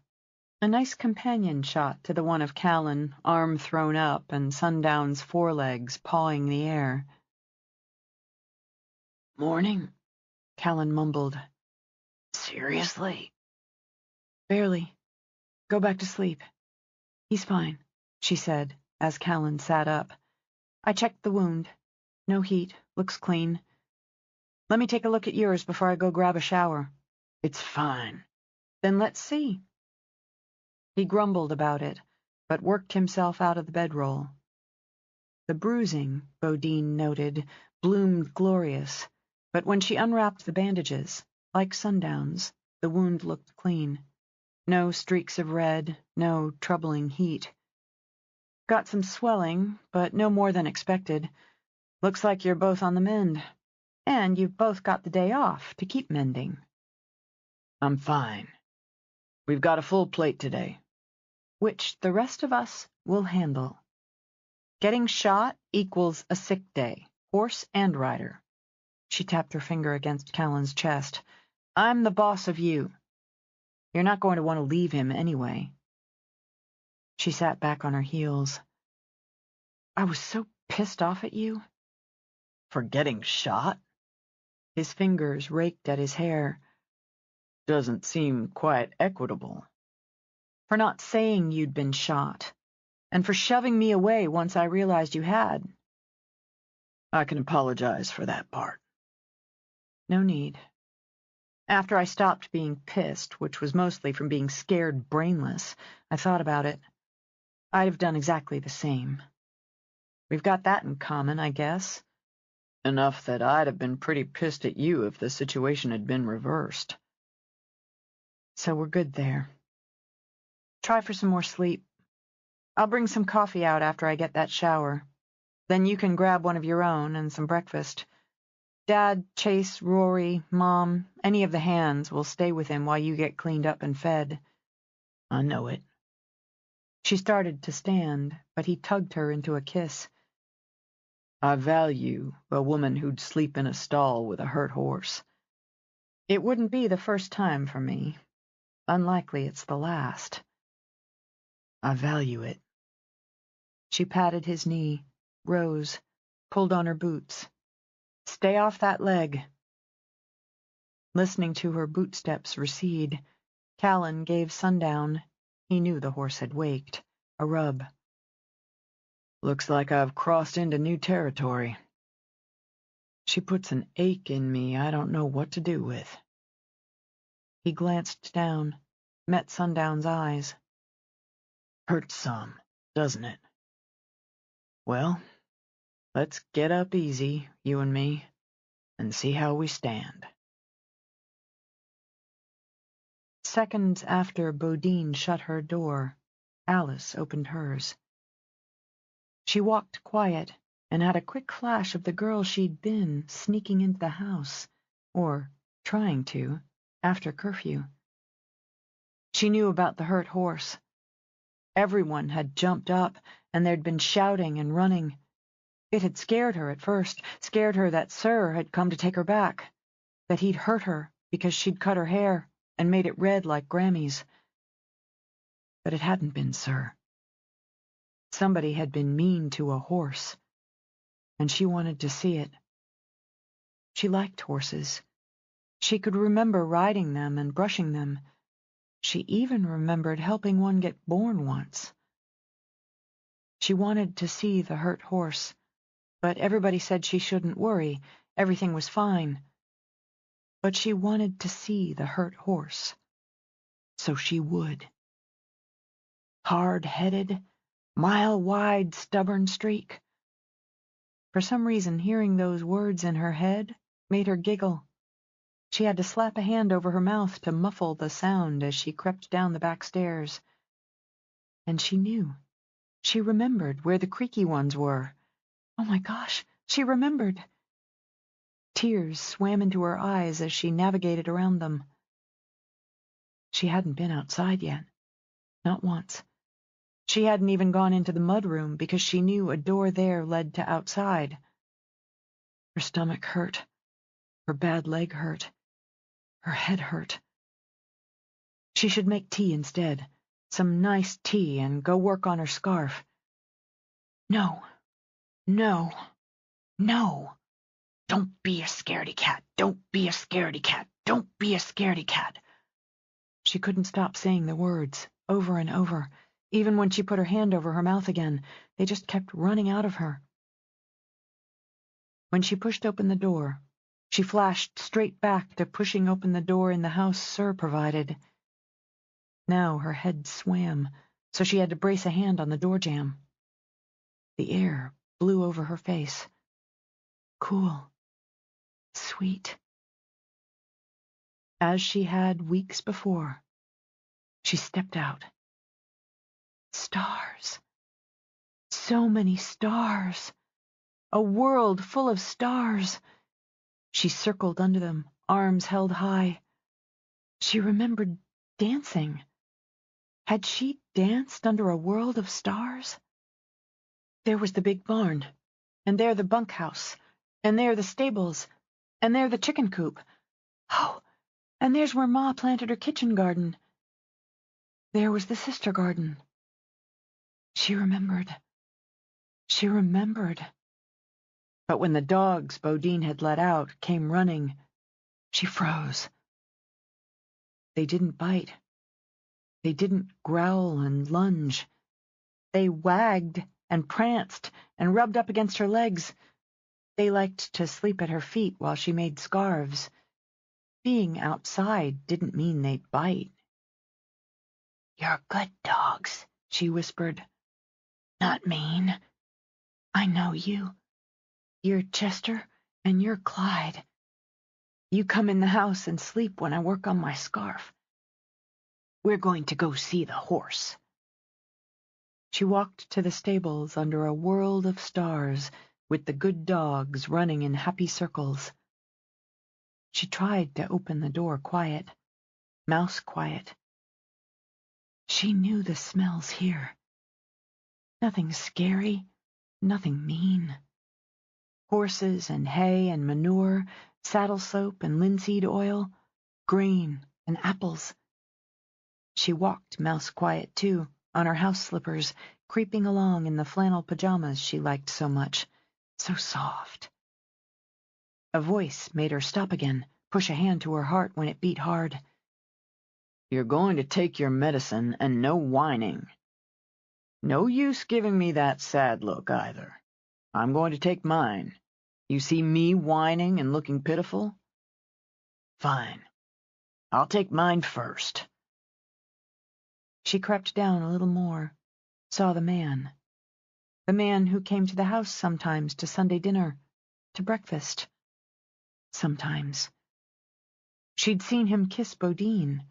A nice companion shot to the one of Callan, arm thrown up, and Sundown's forelegs pawing the air. Morning, Callan mumbled. Seriously? Barely. Go back to sleep. He's fine, she said, as Callan sat up. I checked the wound. No heat. Looks clean. Let me take a look at yours before I go grab a shower. It's fine. Then let's see. He grumbled about it, but worked himself out of the bedroll. The bruising, Bodine noted, bloomed glorious, but when she unwrapped the bandages, like Sundown's, the wound looked clean. No streaks of red, no troubling heat. Got some swelling, but no more than expected. Looks like you're both on the mend. And you've both got the day off to keep mending. I'm fine. We've got a full plate today. Which the rest of us will handle. Getting shot equals a sick day, horse and rider. She tapped her finger against Callan's chest. I'm the boss of you. You're not going to want to leave him anyway. She sat back on her heels. I was so pissed off at you. For getting shot? His fingers raked at his hair. Doesn't seem quite equitable. For not saying you'd been shot, and for shoving me away once I realized you had. I can apologize for that part. No need. After I stopped being pissed, which was mostly from being scared brainless, I thought about it. I'd have done exactly the same. We've got that in common, I guess. Enough that I'd have been pretty pissed at you if the situation had been reversed. So we're good there. Try for some more sleep. I'll bring some coffee out after I get that shower. Then you can grab one of your own and some breakfast. Dad, Chase, Rory, Mom, any of the hands will stay with him while you get cleaned up and fed. I know it. She started to stand, but he tugged her into a kiss. I value a woman who'd sleep in a stall with a hurt horse. It wouldn't be the first time for me. Unlikely it's the last. I value it. She patted his knee, rose, pulled on her boots. Stay off that leg. Listening to her bootsteps recede, Callan gave Sundown, he knew the horse had waked, a rub. Looks like I've crossed into new territory. She puts an ache in me I don't know what to do with. He glanced down, met Sundown's eyes. Hurts some, doesn't it? Well, let's get up easy, you and me, and see how we stand. Seconds after Bodine shut her door, Alice opened hers. She walked quiet and had a quick flash of the girl she'd been sneaking into the house, or trying to, after curfew. She knew about the hurt horse. Everyone had jumped up, and there'd been shouting and running. It had scared her at first, scared her that Sir had come to take her back, that he'd hurt her because she'd cut her hair and made it red like Grammy's. But it hadn't been Sir. Somebody had been mean to a horse, and she wanted to see it. She liked horses. She could remember riding them and brushing them. She even remembered helping one get born once. She wanted to see the hurt horse, but everybody said she shouldn't worry. Everything was fine. But she wanted to see the hurt horse, so she would. Hard-headed, mile-wide, stubborn streak. For some reason, hearing those words in her head made her giggle. She had to slap a hand over her mouth to muffle the sound as she crept down the back stairs. And she knew. She remembered where the creaky ones were. Oh my gosh, she remembered. Tears swam into her eyes as she navigated around them. She hadn't been outside yet. Not once. She hadn't even gone into the mudroom because she knew a door there led to outside. Her stomach hurt. Her bad leg hurt. Her head hurt. She should make tea instead. Some nice tea, and go work on her scarf. No. No. No. Don't be a scaredy cat. Don't be a scaredy cat. Don't be a scaredy cat. She couldn't stop saying the words, over and over. Even when she put her hand over her mouth again, they just kept running out of her. When she pushed open the door, she flashed straight back to pushing open the door in the house Sir provided. Now her head swam, so she had to brace a hand on the door jamb. The air blew over her face. Cool. Sweet. As she had weeks before, she stepped out. Stars. So many stars. A world full of stars. She circled under them, arms held high. She remembered dancing. Had she danced under a world of stars? There was the big barn, and there the bunkhouse, and there the stables, and there the chicken coop. Oh, and there's where Ma planted her kitchen garden. There was the sister garden. She remembered. She remembered. But when the dogs Bodine had let out came running, she froze. They didn't bite. They didn't growl and lunge. They wagged and pranced and rubbed up against her legs. They liked to sleep at her feet while she made scarves. Being outside didn't mean they'd bite. "You're good dogs," she whispered. "Not mean. I know you. You're Chester and you're Clyde. You come in the house and sleep when I work on my scarf. We're going to go see the horse." She walked to the stables under a world of stars, with the good dogs running in happy circles. She tried to open the door quiet, mouse quiet. She knew the smells here. Nothing scary, nothing mean. Horses and hay and manure, saddle soap and linseed oil, grain and apples. She walked mouse quiet, too, on her house slippers, creeping along in the flannel pajamas she liked so much, so soft. A voice made her stop again, push a hand to her heart when it beat hard. "You're going to take your medicine and no whining. No use giving me that sad look, either. I'm going to take mine. You see me whining and looking pitiful? Fine. I'll take mine first." She crept down a little more, saw the man who came to the house sometimes to Sunday dinner, to breakfast. Sometimes. She'd seen him kiss Bodine,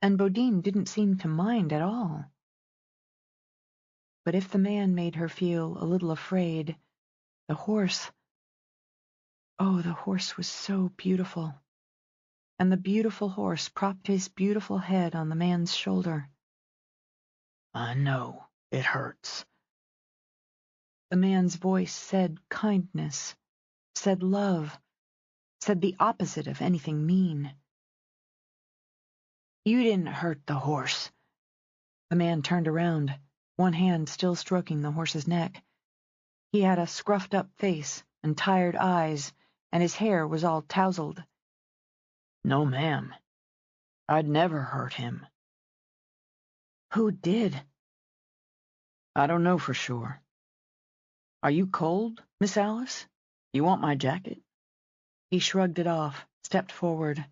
and Bodine didn't seem to mind at all. But if the man made her feel a little afraid, the horse... Oh, the horse was so beautiful. And the beautiful horse propped his beautiful head on the man's shoulder. "I know, it hurts." The man's voice said kindness, said love, said the opposite of anything mean. "You didn't hurt the horse." The man turned around, one hand still stroking the horse's neck. He had a scruffed-up face and tired eyes, and his hair was all tousled. "No, ma'am. I'd never hurt him." "Who did?" "I don't know for sure. Are you cold, Miss Alice? You want my jacket?" He shrugged it off, stepped forward.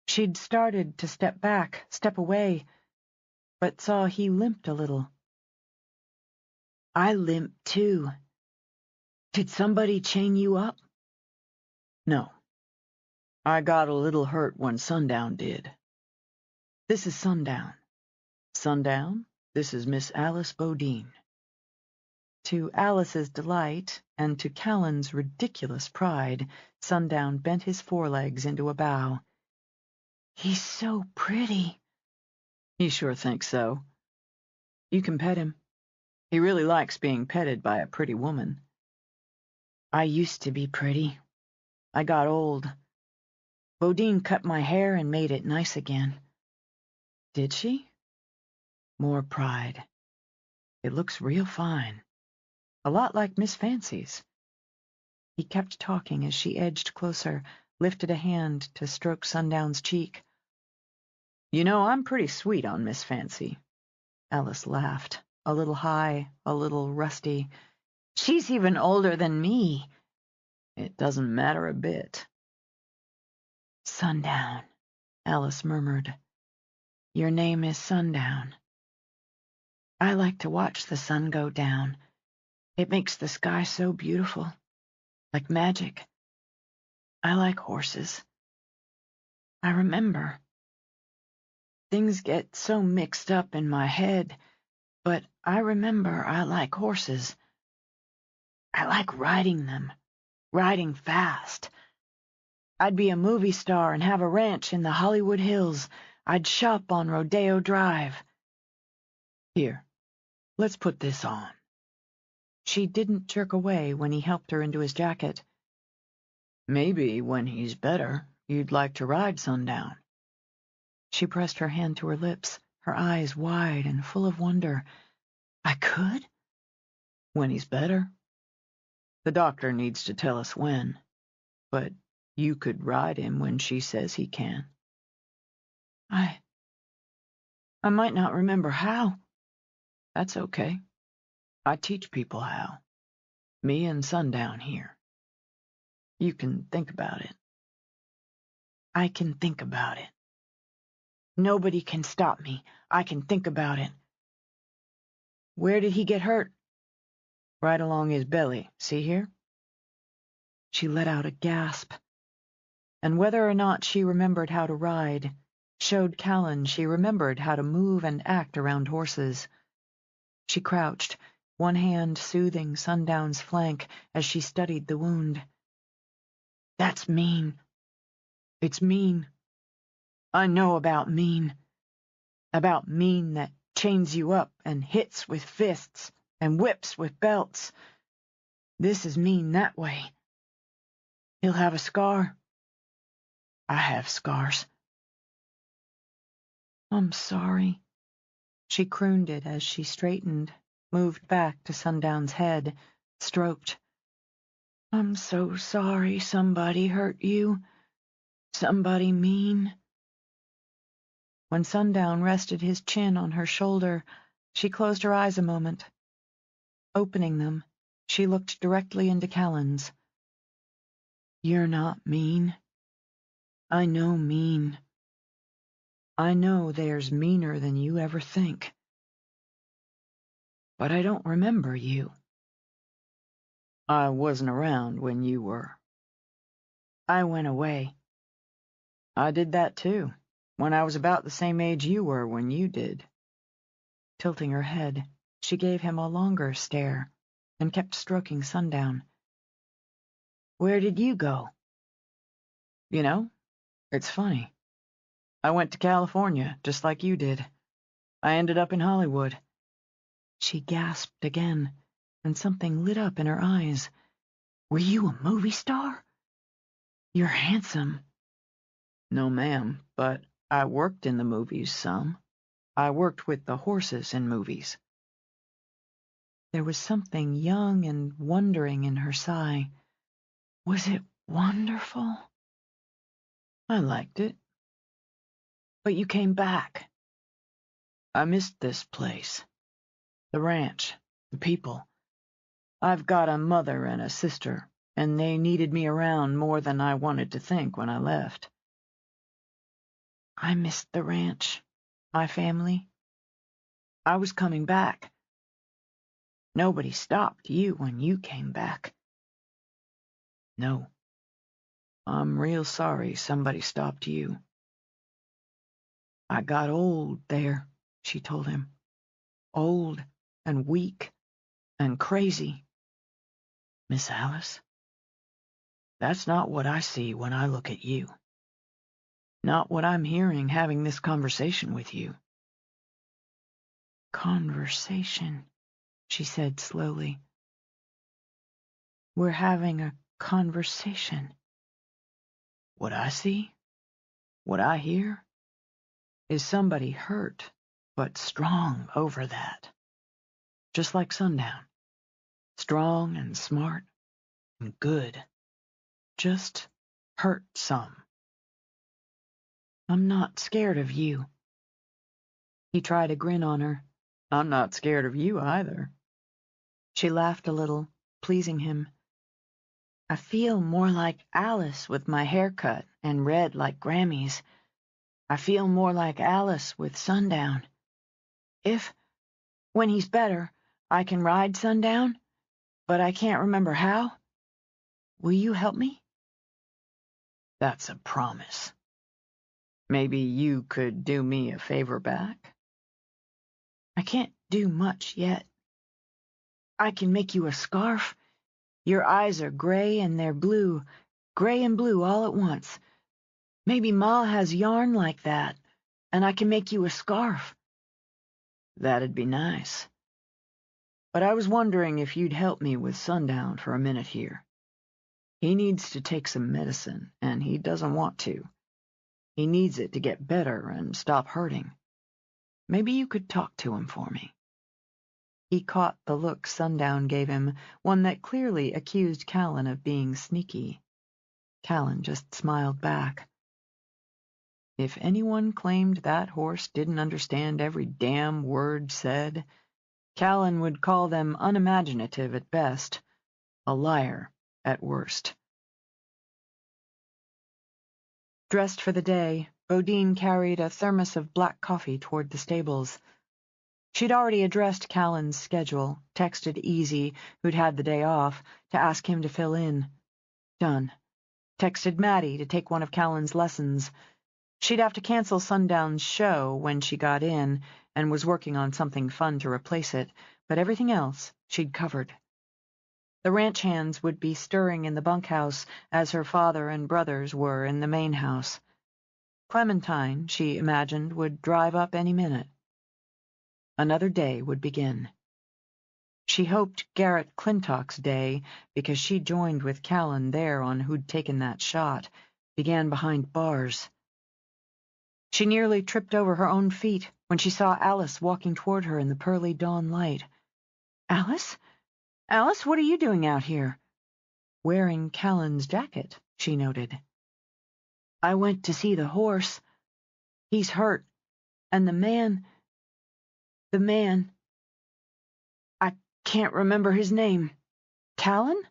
She'd started to step back, step away, but saw he limped a little. "I limp, too. Did somebody chain you up?" "No. I got a little hurt when Sundown did." "This is Sundown." "Sundown, this is Miss Alice Bodine." To Alice's delight, and to Callan's ridiculous pride, Sundown bent his forelegs into a bow. "He's so pretty," He sure thinks so. You can pet him. He really likes being petted by a pretty woman. I used to be pretty. I got old. Bodine cut my hair and made it nice again. Did she? More pride. It looks real fine. A lot like Miss Fancy's. He kept talking as she edged closer, lifted a hand to stroke Sundown's cheek. You know, I'm pretty sweet on Miss Fancy. Alice laughed, a little high, a little rusty. She's even older than me. It doesn't matter a bit. Sundown, Alice murmured. Your name is Sundown. I like to watch the sun go down. It makes the sky so beautiful, like magic. I like horses. I remember. Things get so mixed up in my head, but I remember I like horses. I like riding them, riding fast. I'd be a movie star and have a ranch in the Hollywood Hills. I'd shop on Rodeo Drive. Here, let's put this on. She didn't jerk away when he helped her into his jacket. Maybe when he's better, you'd like to ride Sundown. She pressed her hand to her lips, her eyes wide and full of wonder. I could? When he's better. The doctor needs to tell us when, but you could ride him when she says he can. I might not remember how. That's okay. I teach people how. Me and Sundown here. You can think about it. I can think about it. Nobody can stop me. I can think about it. Where did he get hurt? Right along his belly. See here? She let out a gasp. And whether or not she remembered how to ride, showed Callan she remembered how to move and act around horses. She crouched, one hand soothing Sundown's flank as she studied the wound. That's mean. It's mean. I know about mean. About mean that chains you up and hits with fists and whips with belts. This is mean that way. He'll have a scar. I have scars. I'm sorry. She crooned it as she straightened, moved back to Sundown's head, stroked. I'm so sorry somebody hurt you. Somebody mean. When Sundown rested his chin on her shoulder, she closed her eyes a moment. Opening them, she looked directly into Callan's. You're not mean. I know mean. I know there's meaner than you ever think. But I don't remember you. I wasn't around when you were. I went away. I did that too, when I was about the same age you were when you did. Tilting her head, she gave him a longer stare and kept stroking Sundown. Where did you go? You know, it's funny. I went to California, just like you did. I ended up in Hollywood. She gasped again, and something lit up in her eyes. Were you a movie star? You're handsome. No, ma'am, but I worked in the movies some. I worked with the horses in movies. There was something young and wondering in her sigh. Was it wonderful? I liked it. But you came back. I missed this place. The ranch, the people. I've got a mother and a sister, and they needed me around more than I wanted to think when I left. I missed the ranch, my family. I was coming back. Nobody stopped you when you came back. No. I'm real sorry somebody stopped you. I got old there, she told him. Old and weak and crazy. Miss Alice, that's not what I see when I look at you. Not what I'm hearing having this conversation with you. conversation," she said slowly. "We're having a conversation." What I see, what I hear, is somebody hurt, but strong over that. Just like Sundown. Strong and smart and good. Just hurt some. "I'm not scared of you." He tried a grin on her. I'm not scared of you either. She laughed a little, pleasing him. "I feel more like Alice with my hair cut and red like Grammy's. I feel more like Alice with Sundown. When he's better, I can ride Sundown, but I can't remember how. Will you help me?" That's a promise. Maybe you could do me a favor back? "I can't do much yet. I can make you a scarf. Your eyes are gray and they're blue, gray and blue all at once. Maybe Ma has yarn like that, and I can make you a scarf." That'd be nice. But I was wondering if you'd help me with Sundown for a minute here. He needs to take some medicine, and he doesn't want to. He needs it to get better and stop hurting. Maybe you could talk to him for me. He caught the look Sundown gave him, one that clearly accused Callan of being sneaky. Callan just smiled back. If anyone claimed that horse didn't understand every damn word said, Callan would call them unimaginative at best, a liar at worst. Dressed for the day, Bodine carried a thermos of black coffee toward the stables. She'd already addressed Callan's schedule, texted Easy, who'd had the day off, to ask him to fill in. Done. Texted Maddie to take one of Callan's lessons. She'd have to cancel Sundown's show when she got in and was working on something fun to replace it, but everything else she'd covered. The ranch hands would be stirring in the bunkhouse as her father and brothers were in the main house. Clementine, she imagined, would drive up any minute. Another day would begin. She hoped Garrett Clintock's day, because she joined with Callan there on who'd taken that shot, began behind bars. She nearly tripped over her own feet when she saw Alice walking toward her in the pearly dawn light. "Alice? Alice, what are you doing out here?" "Wearing Callan's jacket," she noted. "I went to see the horse. He's hurt, and the man, I can't remember his name. Callan?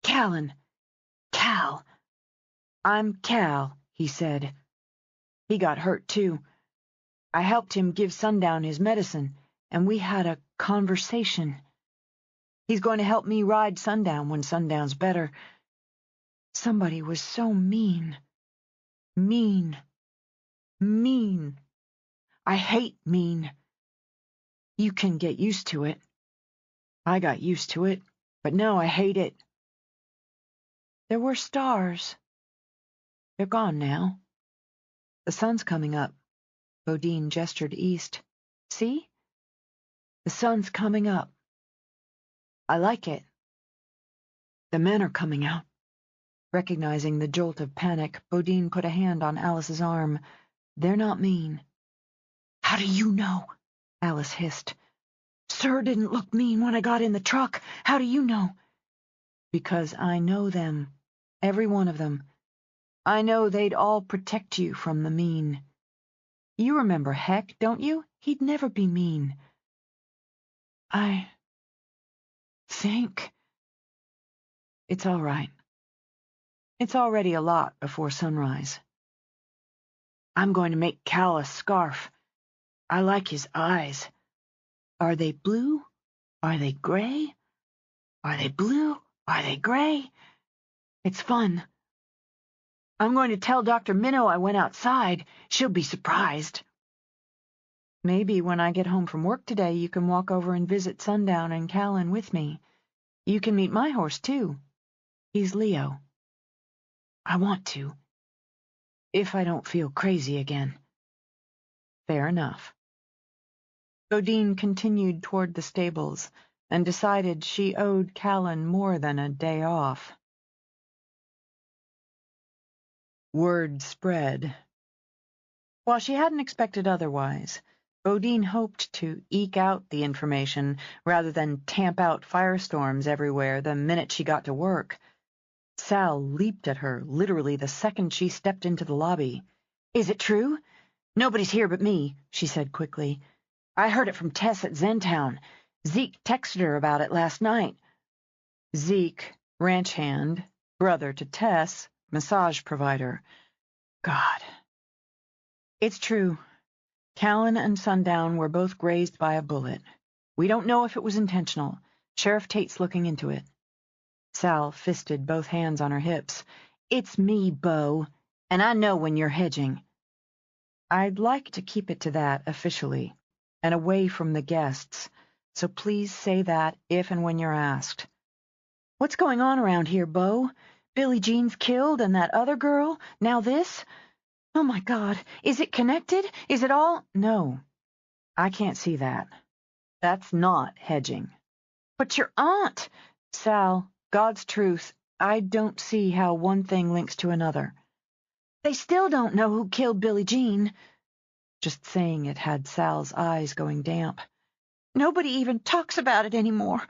Callan. Cal. I'm Cal," he said. "He got hurt, too. I helped him give Sundown his medicine, and we had a conversation. He's going to help me ride Sundown when Sundown's better. Somebody was so mean. Mean. Mean. I hate mean. You can get used to it. I got used to it, but now I hate it. There were stars. They're gone now. The sun's coming up." Bodine gestured east. "See? The sun's coming up. I like it. The men are coming out." Recognizing the jolt of panic, Bodine put a hand on Alice's arm. "They're not mean." "How do you know?" Alice hissed. "Sir didn't look mean when I got in the truck. How do you know?" "Because I know them. Every one of them. I know they'd all protect you from the mean. You remember Heck, don't you? He'd never be mean." "I think it's all right. It's already a lot before sunrise. I'm going to make Cal a scarf. I like his eyes. Are they blue? Are they gray? Are they blue? Are they gray? It's fun. I'm going to tell Dr. Minnow I went outside. She'll be surprised. Maybe when I get home from work today you can walk over and visit Sundown and Callan with me. You can meet my horse, too. He's Leo. I want to. If I don't feel crazy again." "Fair enough." Bodine continued toward the stables and decided she owed Callan more than a day off. Word spread. While she hadn't expected otherwise, Bodine hoped to eke out the information rather than tamp out firestorms everywhere the minute she got to work. Sal leaped at her literally the second she stepped into the lobby. "Is it true? Nobody's here but me," she said quickly. "I heard it from Tess at Zentown. Zeke texted her about it last night." Zeke, ranch hand, brother to Tess, massage provider. God. "It's true. Callan and Sundown were both grazed by a bullet. We don't know if it was intentional. Sheriff Tate's looking into it." Sal fisted both hands on her hips. "It's me, Bo, and I know when you're hedging." "I'd like to keep it to that officially, and away from the guests, so please say that if and when you're asked." "What's going on around here, Bo? Billie Jean's killed, and that other girl, now this? Oh, my God, is it connected? Is it all—" "No, I can't see that. That's not hedging." "But your aunt—" "Sal, God's truth, I don't see how one thing links to another." "They still don't know who killed Billie Jean." Just saying it had Sal's eyes going damp. "Nobody even talks about it anymore.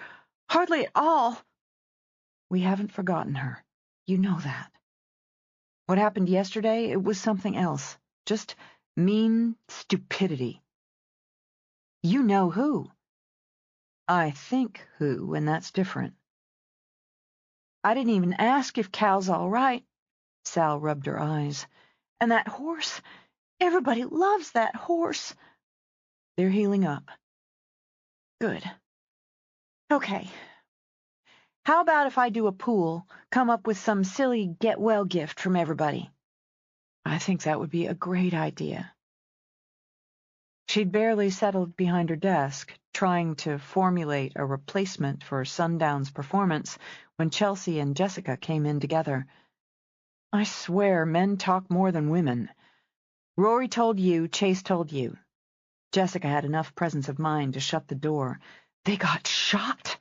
Hardly at all." "We haven't forgotten her. You know that. What happened yesterday, it was something else. Just mean stupidity." "You know who." "I think who, and that's different." "I didn't even ask if Cal's all right." Sal rubbed her eyes. "And that horse. Everybody loves that horse." "They're healing up." "Good. Okay. How about if I do a pool, come up with some silly get-well gift from everybody?" "I think that would be a great idea." She'd barely settled behind her desk, trying to formulate a replacement for Sundown's performance, when Chelsea and Jessica came in together. "I swear men talk more than women. Rory told you, Chase told you." Jessica had enough presence of mind to shut the door. "They got shot?"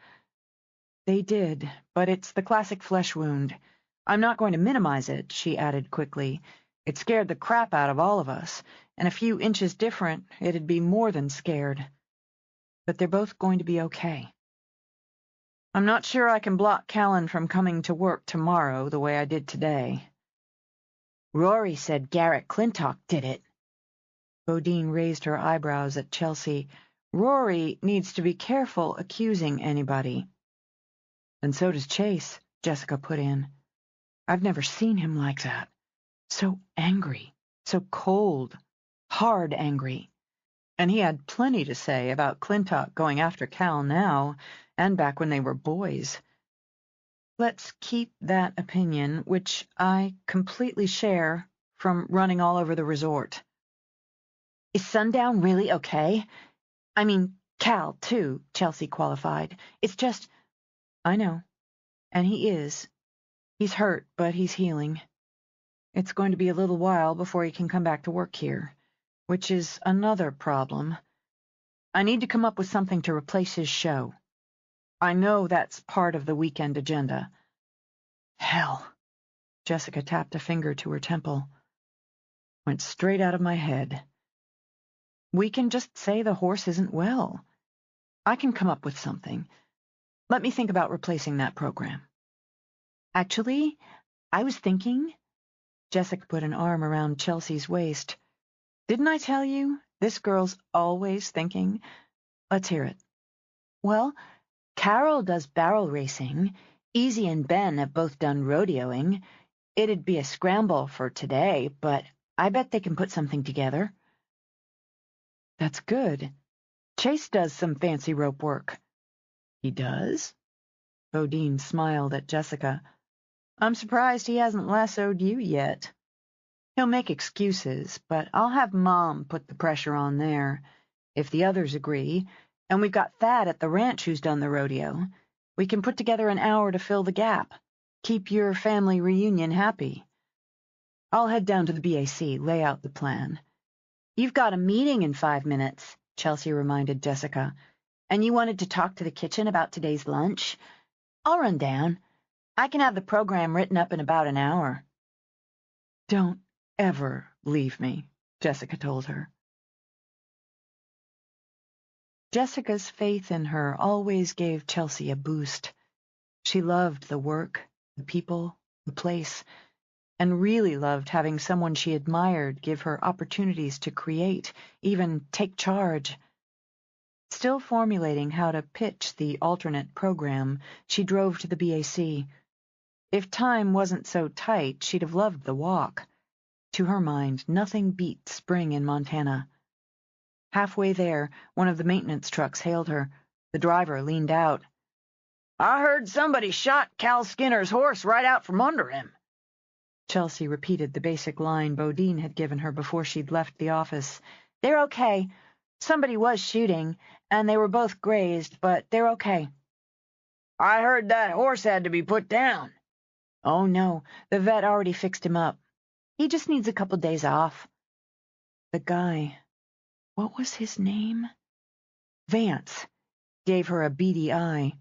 "They did, but it's the classic flesh wound. I'm not going to minimize it," she added quickly. "It scared the crap out of all of us, and a few inches different, it'd be more than scared. But they're both going to be okay. I'm not sure I can block Callan from coming to work tomorrow the way I did today." "Rory said Garrett Clintock did it." Bodine raised her eyebrows at Chelsea. "Rory needs to be careful accusing anybody." "And so does Chase," Jessica put in. "I've never seen him like that. So angry, so cold, hard angry. And he had plenty to say about Clintock going after Cal now, and back when they were boys. Let's keep that opinion, which I completely share, from running all over the resort." "Is Sundown really okay? I mean, Cal, too," Chelsea qualified. "It's just—" "I know. And he is. He's hurt, but he's healing. It's going to be a little while before he can come back to work here, which is another problem. I need to come up with something to replace his show. I know that's part of the weekend agenda." "Hell." Jessica tapped a finger to her temple. "Went straight out of my head. We can just say the horse isn't well. I can come up with something. Let me think about replacing that program." "Actually, I was thinking—" Jessica put an arm around Chelsea's waist. "Didn't I tell you? This girl's always thinking. Let's hear it." "Well, Carol does barrel racing. Easy and Ben have both done rodeoing. It'd be a scramble for today, but I bet they can put something together." "That's good. Chase does some fancy rope work." "He does?" Bodine smiled at Jessica. "I'm surprised he hasn't lassoed you yet." "He'll make excuses, but I'll have Mom put the pressure on there. If the others agree, and we've got Thad at the ranch who's done the rodeo, we can put together an hour to fill the gap. Keep your family reunion happy. I'll head down to the BAC, lay out the plan." "You've got a meeting in 5 minutes," Chelsea reminded Jessica. And you wanted to talk to the kitchen about today's lunch? I'll run down. I can have the program written up in about an hour. Don't ever leave me, Jessica told her. Jessica's faith in her always gave Chelsea a boost. She loved the work, the people, the place, and really loved having someone she admired give her opportunities to create, even take charge. Still formulating how to pitch the alternate program, she drove to the BAC. If time wasn't so tight, she'd have loved the walk. To her mind, nothing beat spring in Montana. Halfway there, one of the maintenance trucks hailed her. The driver leaned out. I heard somebody shot Cal Skinner's horse right out from under him. Chelsea repeated the basic line Bodine had given her before she'd left the office. They're okay. Somebody was shooting, and they were both grazed, but they're okay. I heard that horse had to be put down. Oh, no, the vet already fixed him up. He just needs a couple days off. The guy, what was his name? Vance, gave her a beady eye.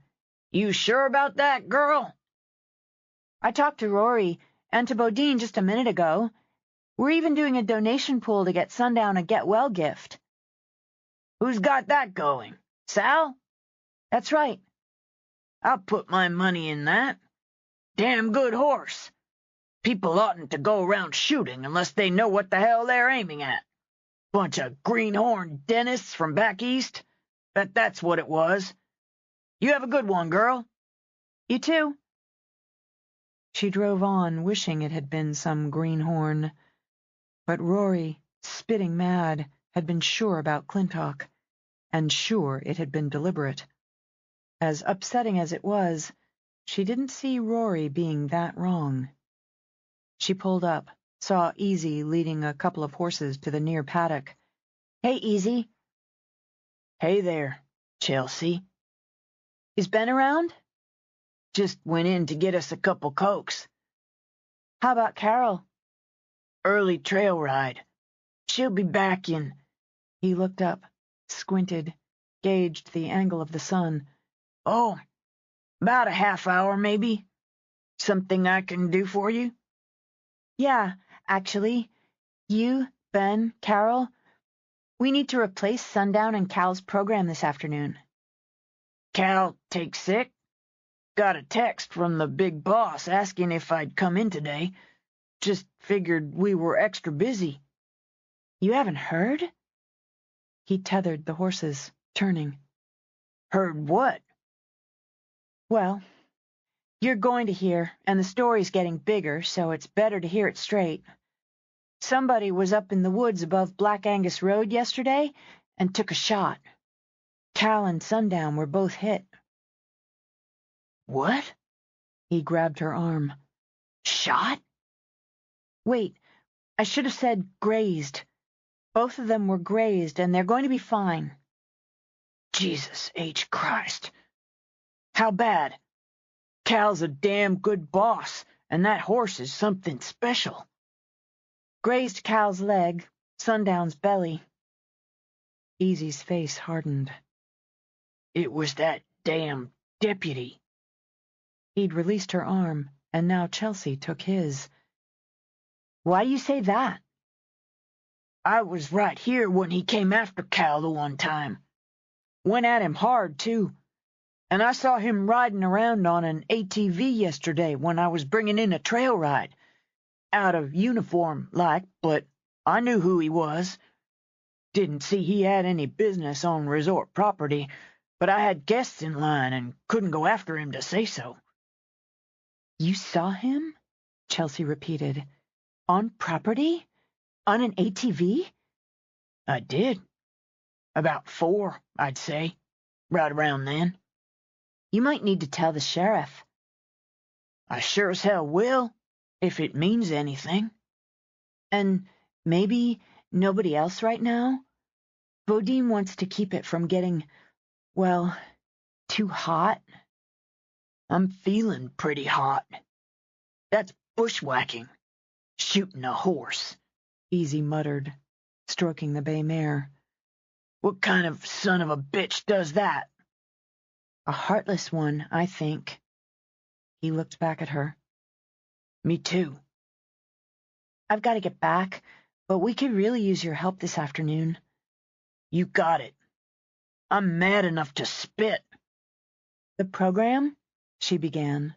You sure about that, girl? I talked to Rory and to Bodine just a minute ago. We're even doing a donation pool to get Sundown a get-well gift. Who's got that going? Sal? That's right. I'll put my money in that. Damn good horse. People oughtn't to go around shooting unless they know what the hell they're aiming at. Bunch of greenhorn dentists from back east. Bet that's what it was. You have a good one, girl. You too. She drove on, wishing it had been some greenhorn. But Rory, spitting mad, had been sure about Clintock, and sure it had been deliberate. As upsetting as it was, she didn't see Rory being that wrong. She pulled up, saw Easy leading a couple of horses to the near paddock. Hey, Easy. Hey there, Chelsea. Is Ben around? Just went in to get us a couple Cokes. How about Carol? Early trail ride. She'll be back in... He looked up, squinted, gauged the angle of the sun. Oh, about a half hour, maybe. Something I can do for you? Yeah, actually. You, Ben, Carol, we need to replace Sundown and Cal's program this afternoon. Cal take sick? Got a text from the big boss asking if I'd come in today. Just figured we were extra busy. You haven't heard? He tethered the horses, turning. Heard what? Well, you're going to hear, and the story's getting bigger, so it's better to hear it straight. Somebody was up in the woods above Black Angus Road yesterday and took a shot. Cal and Sundown were both hit. What? He grabbed her arm. Shot? Wait, I should have said grazed. Both of them were grazed, and they're going to be fine. Jesus H. Christ. How bad? Cal's a damn good boss, and that horse is something special. Grazed Cal's leg, Sundown's belly. Easy's face hardened. It was that damn deputy. He'd released her arm, and now Chelsea took his. Why do you say that? I was right here when he came after Cal the one time. Went at him hard, too. And I saw him riding around on an ATV yesterday when I was bringing in a trail ride. Out of uniform, like, but I knew who he was. Didn't see he had any business on resort property, but I had guests in line and couldn't go after him to say so. You saw him? Chelsea repeated. On property? On an ATV? I did. About 4, I'd say. Right around then. You might need to tell the sheriff. I sure as hell will, if it means anything. And maybe nobody else right now? Bodine wants to keep it from getting, well, too hot. I'm feeling pretty hot. That's bushwhacking. Shooting a horse. Easy muttered, stroking the bay mare. What kind of son of a bitch does that? A heartless one, I think. He looked back at her. Me too. I've got to get back, but we could really use your help this afternoon. You got it. I'm mad enough to spit. The program? She began,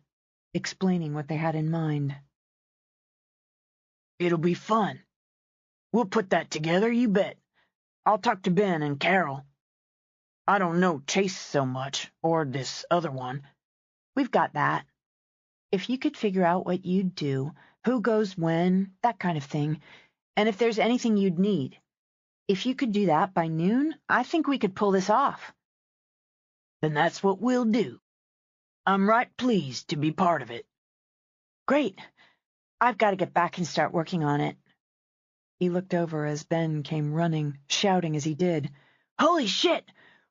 explaining what they had in mind. It'll be fun. We'll put that together, you bet. I'll talk to Ben and Carol. I don't know Chase so much, or this other one. We've got that. If you could figure out what you'd do, who goes when, that kind of thing, and if there's anything you'd need. If you could do that by noon, I think we could pull this off. Then that's what we'll do. I'm right pleased to be part of it. Great. I've got to get back and start working on it. He looked over as Ben came running, shouting as he did. Holy shit!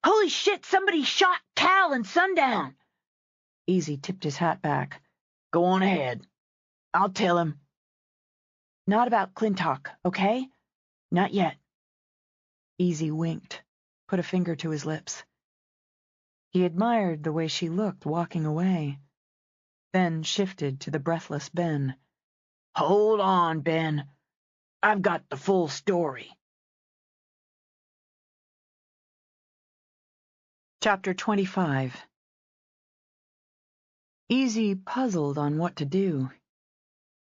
Holy shit! Somebody shot Cal in Sundown! Easy tipped his hat back. Go on ahead. I'll tell him. Not about Clintock, okay? Not yet. Easy winked, put a finger to his lips. He admired the way she looked walking away, then shifted to the breathless Ben. Hold on, Ben. I've got the full story. Chapter 25. Easy puzzled on what to do.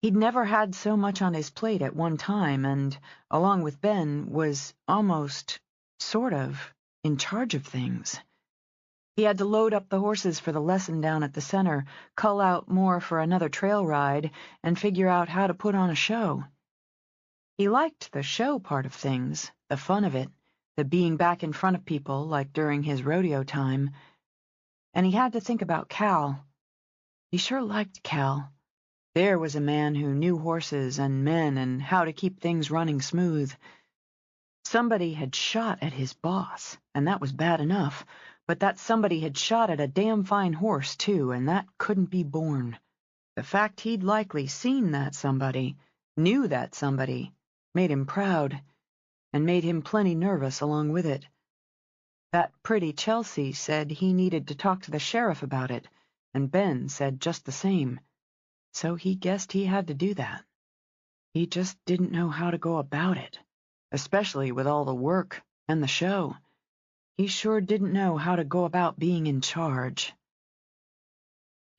He'd never had so much on his plate at one time and, along with Ben, was almost, sort of, in charge of things. He had to load up the horses for the lesson down at the center, cull out more for another trail ride, and figure out how to put on a show. He liked the show part of things, the fun of it, the being back in front of people like during his rodeo time. And he had to think about Cal. He sure liked Cal. There was a man who knew horses and men and how to keep things running smooth. Somebody had shot at his boss, and that was bad enough, but that somebody had shot at a damn fine horse, too, and that couldn't be borne. The fact he'd likely seen that somebody, knew that somebody, made him proud, and made him plenty nervous along with it. That pretty Chelsea said he needed to talk to the sheriff about it, and Ben said just the same. So he guessed he had to do that. He just didn't know how to go about it, especially with all the work and the show. He sure didn't know how to go about being in charge.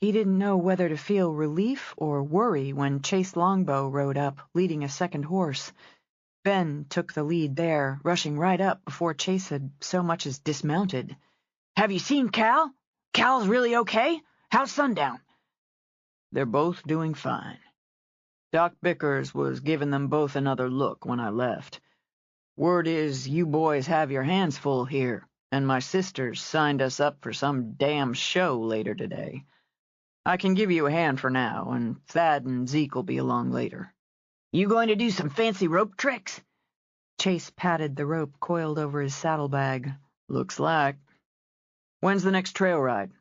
He didn't know whether to feel relief or worry when Chase Longbow rode up, leading a second horse. Ben took the lead there, rushing right up before Chase had so much as dismounted. Have you seen Cal? Cal's really okay? How's Sundown? They're both doing fine. Doc Bickers was giving them both another look when I left. Word is you boys have your hands full here, and my sisters signed us up for some damn show later today. I can give you a hand for now, and Thad and Zeke will be along later. You going to do some fancy rope tricks? Chase patted the rope coiled over his saddlebag. Looks like. When's the next trail ride?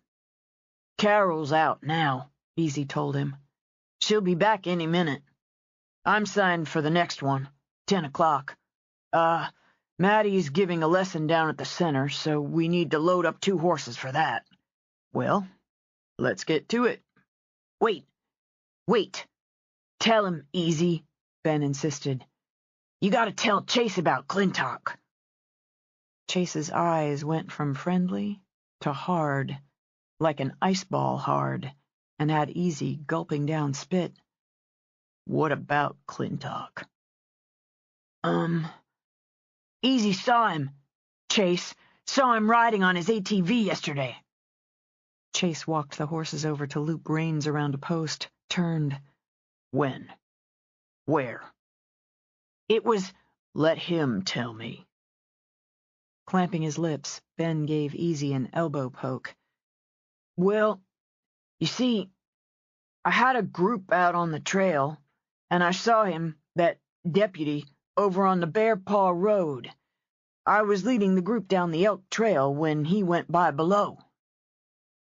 Carol's out now, Easy told him. She'll be back any minute. I'm signed for the next one, 10 o'clock. Maddie's giving a lesson down at the center, so we need to load up 2 horses for that. Well, let's get to it. Wait. Tell him, Easy, Ben insisted. You gotta tell Chase about Clintock. Chase's eyes went from friendly to hard, like an ice ball hard, and had Easy gulping down spit. What about Clintock? Easy saw him. Chase saw him riding on his ATV yesterday. Chase walked the horses over to loop reins around a post, turned. When? Where? It was... Let him tell me. Clamping his lips, Ben gave Easy an elbow poke. Well, you see, I had a group out on the trail, and I saw him, that deputy, over on the Bear Paw Road. I was leading the group down the Elk Trail when he went by below.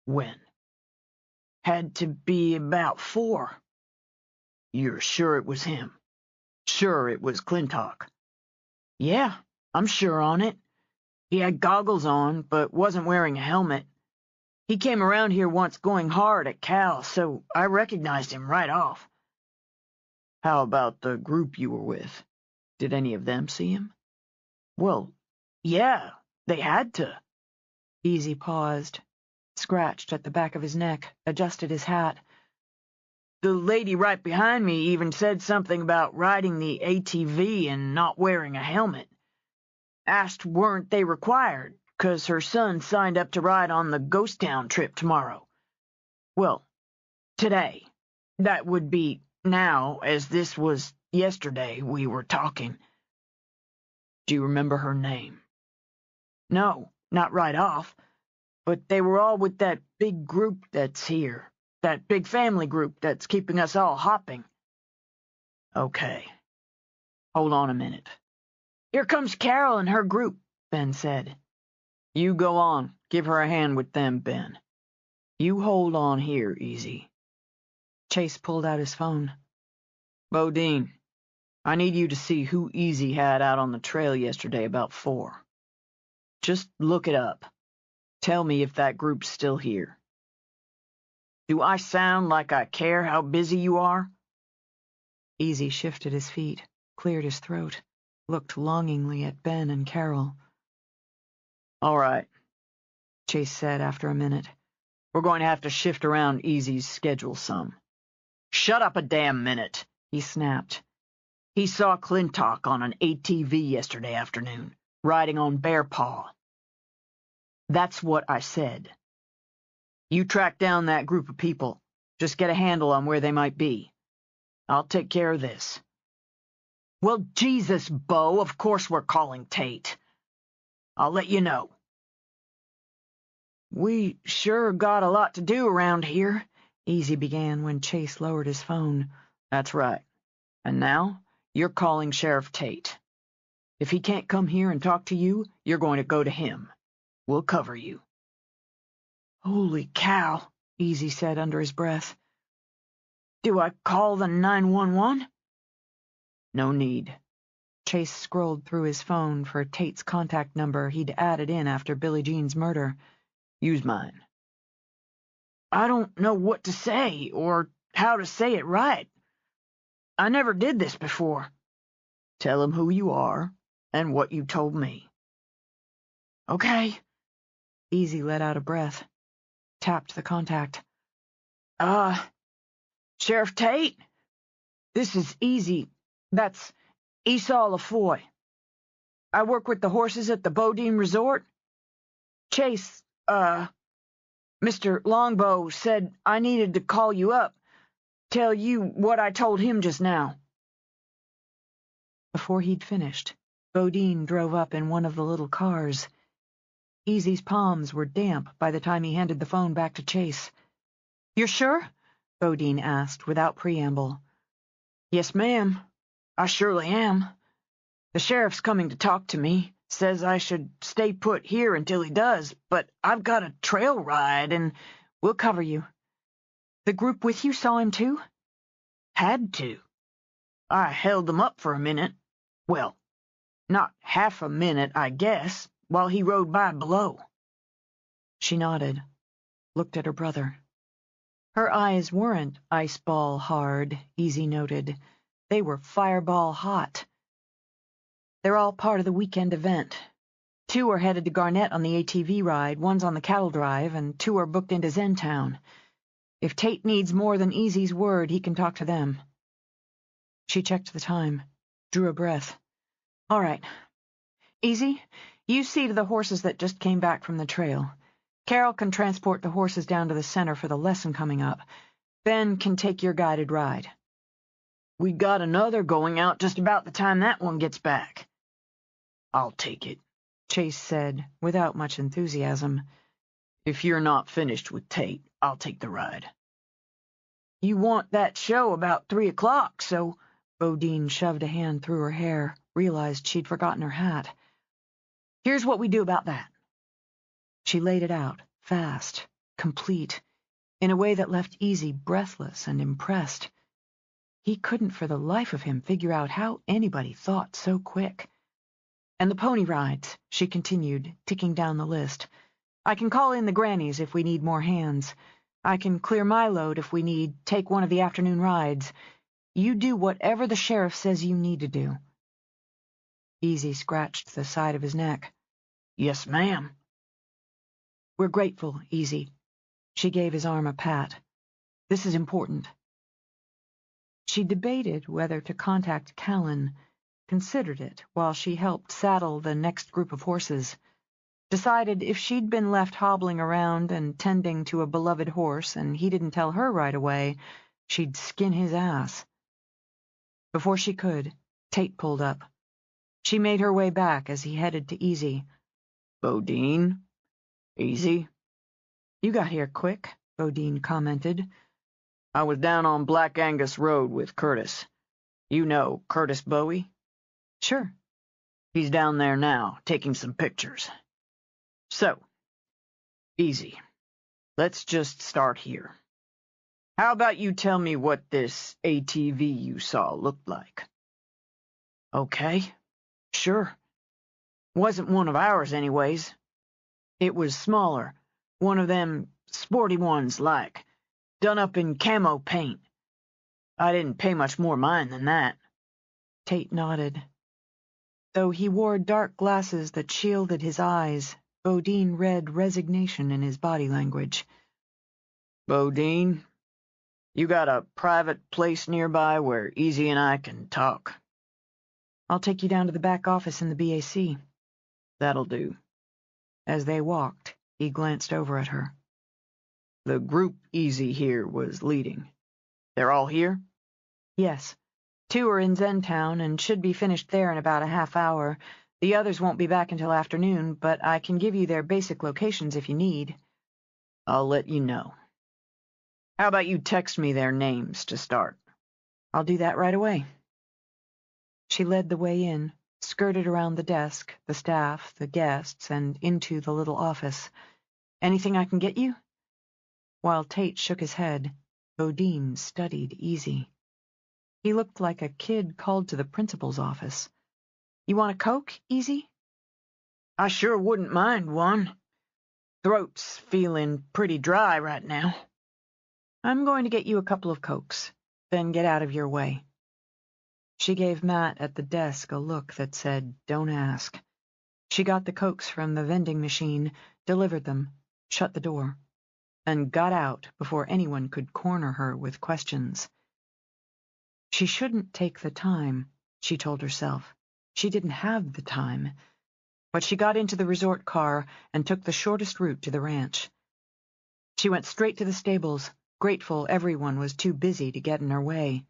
When? Had to be about 4. You're sure it was him? Sure it was Clintock? Yeah, I'm sure on it. He had goggles on, but wasn't wearing a helmet. He came around here once going hard at Cal, so I recognized him right off. How about the group you were with? Did any of them see him? Well, yeah, they had to. Easy paused, scratched at the back of his neck, adjusted his hat. The lady right behind me even said something about riding the ATV and not wearing a helmet. Asked weren't they required, 'cause her son signed up to ride on the Ghost Town trip tomorrow. Well, today. That would be now, as this was yesterday we were talking. Do you remember her name? No, not right off. But they were all with that big group that's here. That big family group that's keeping us all hopping. Okay. Hold on a minute. Here comes Carol and her group, Ben said. You go on. Give her a hand with them, Ben. You hold on here, Easy. Chase pulled out his phone. Bodine, I need you to see who Easy had out on the trail yesterday about 4. Just look it up. Tell me if that group's still here. Do I sound like I care how busy you are? Easy shifted his feet, cleared his throat, looked longingly at Ben and Carol. All right, Chase said after a minute. We're going to have to shift around Easy's schedule some. Shut up a damn minute, he snapped. He saw Clintock on an ATV yesterday afternoon, riding on Bear Paw. That's what I said. You track down that group of people. Just get a handle on where they might be. I'll take care of this. Well, Jesus, Bo, of course we're calling Tate. I'll let you know. We sure got a lot to do around here, Easy began when Chase lowered his phone. That's right. And now you're calling Sheriff Tate. If he can't come here and talk to you, you're going to go to him. We'll cover you. Holy cow, Easy said under his breath. Do I call the 911? No need. Chase scrolled through his phone for Tate's contact number he'd added in after Billie Jean's murder. Use mine. I don't know what to say, or how to say it right. I never did this before. Tell him who you are and what you told me. Okay. Easy let out a breath, tapped the contact. Sheriff Tate? This is Easy. That's Esau LaFoy. I work with the horses at the Bodine Resort. Chase, Mr. Longbow said I needed to call you up, tell you what I told him just now. Before he'd finished, Bodine drove up in one of the little cars. Easy's palms were damp by the time he handed the phone back to Chase. "You're sure?" Bodine asked without preamble. Yes, ma'am. I surely am. The sheriff's coming to talk to me. Says I should stay put here until he does, but I've got a trail ride and we'll cover you. The group with you saw him too? Had to. I held them up for a minute. Well, not half a minute, I guess, while he rode by below. She nodded, looked at her brother. Her eyes weren't ice-ball hard, Easy noted. They were fireball hot. They're all part of the weekend event. 2 are headed to Garnett on the ATV ride, 1's on the cattle drive, and 2 are booked into Zentown. If Tate needs more than Easy's word, he can talk to them. She checked the time, drew a breath. All right. Easy, you see to the horses that just came back from the trail. Carol can transport the horses down to the center for the lesson coming up. Ben can take your guided ride. We got another going out just about the time that one gets back. I'll take it, Chase said, without much enthusiasm. If you're not finished with Tate, I'll take the ride. You want that show about 3 o'clock, so... Bodine shoved a hand through her hair, realized she'd forgotten her hat. Here's what we do about that. She laid it out, fast, complete, in a way that left Easy breathless and impressed. He couldn't for the life of him figure out how anybody thought so quick. And the pony rides, she continued, ticking down the list. I can call in the grannies if we need more hands. I can clear my load if we need, take one of the afternoon rides. You do whatever the sheriff says you need to do. Easy scratched the side of his neck. Yes, ma'am. We're grateful, Easy. She gave his arm a pat. This is important. She debated whether to contact Callan, considered it while she helped saddle the next group of horses, decided if she'd been left hobbling around and tending to a beloved horse and he didn't tell her right away, she'd skin his ass. Before she could, Tate pulled up. She made her way back as he headed to Easy. Bodine? Easy? You got here quick, Bodine commented. I was down on Black Angus Road with Curtis. You know Curtis Bowie? Sure. He's down there now, taking some pictures. So, Easy. Let's just start here. How about you tell me what this ATV you saw looked like? Okay, sure. Wasn't one of ours anyways. It was smaller, one of them sporty ones like, done up in camo paint. I didn't pay much more mind than that. Tate nodded. Though he wore dark glasses that shielded his eyes, Bodine read resignation in his body language. Bodine, you got a private place nearby where Easy and I can talk? I'll take you down to the back office in the BAC. That'll do. As they walked, he glanced over at her. The group Easy here was leading. They're all here? Yes. 2 are in Zentown and should be finished there in about a half hour. The others won't be back until afternoon, but I can give you their basic locations if you need. I'll let you know. How about you text me their names to start? I'll do that right away. She led the way in, skirted around the desk, the staff, the guests, and into the little office. Anything I can get you? While Tate shook his head, Bodine studied Easy. He looked like a kid called to the principal's office. You want a Coke, Easy? I sure wouldn't mind one. Throat's feeling pretty dry right now. I'm going to get you a couple of Cokes, then get out of your way. She gave Matt at the desk a look that said, don't ask. She got the Cokes from the vending machine, delivered them, shut the door, and got out before anyone could corner her with questions. She shouldn't take the time, she told herself. She didn't have the time. But she got into the resort car and took the shortest route to the ranch. She went straight to the stables, grateful everyone was too busy to get in her way.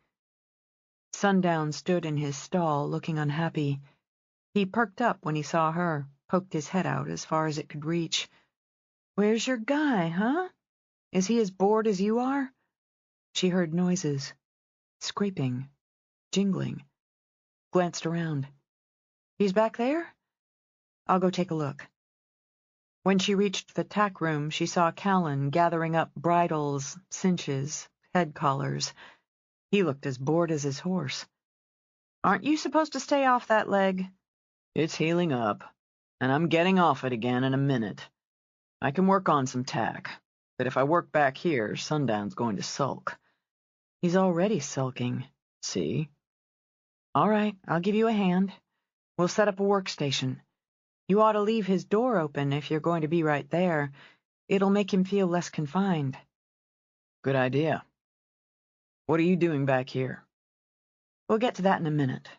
Sundown stood in his stall, looking unhappy. He perked up when he saw her, poked his head out as far as it could reach. Where's your guy, huh? Is he as bored as you are? She heard noises. Scraping. Jingling. Glanced around. He's back there? I'll go take a look. When she reached the tack room, she saw Callan gathering up bridles, cinches, head collars. He looked as bored as his horse. Aren't you supposed to stay off that leg? It's healing up, and I'm getting off it again in a minute. I can work on some tack, but if I work back here, Sundown's going to sulk. He's already sulking. See? All right, I'll give you a hand. We'll set up a workstation. You ought to leave his door open if you're going to be right there. It'll make him feel less confined. Good idea. What are you doing back here? We'll get to that in a minute.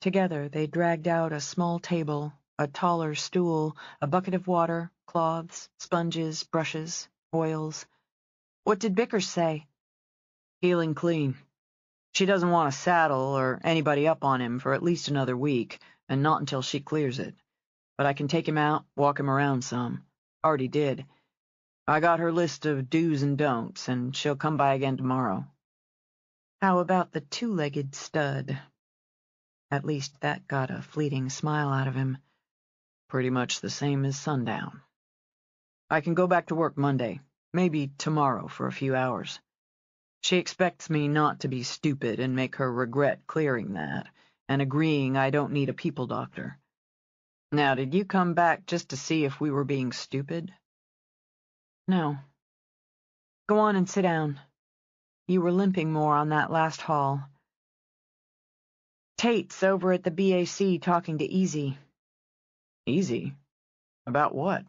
Together, they dragged out a small table, a taller stool, a bucket of water, cloths, sponges, brushes, oils. What did Bickers say? Healing clean. She doesn't want a saddle or anybody up on him for at least another week, and not until she clears it. But I can take him out, walk him around some. Already did. I got her list of do's and don'ts, and she'll come by again tomorrow. How about the 2-legged stud? At least that got a fleeting smile out of him. Pretty much the same as Sundown. I can go back to work Monday, maybe tomorrow for a few hours. She expects me not to be stupid and make her regret clearing that, and agreeing I don't need a people doctor. Now, did you come back just to see if we were being stupid? No. Go on and sit down. You were limping more on that last haul. Tate's over at the BAC talking to Easy. Easy? About what?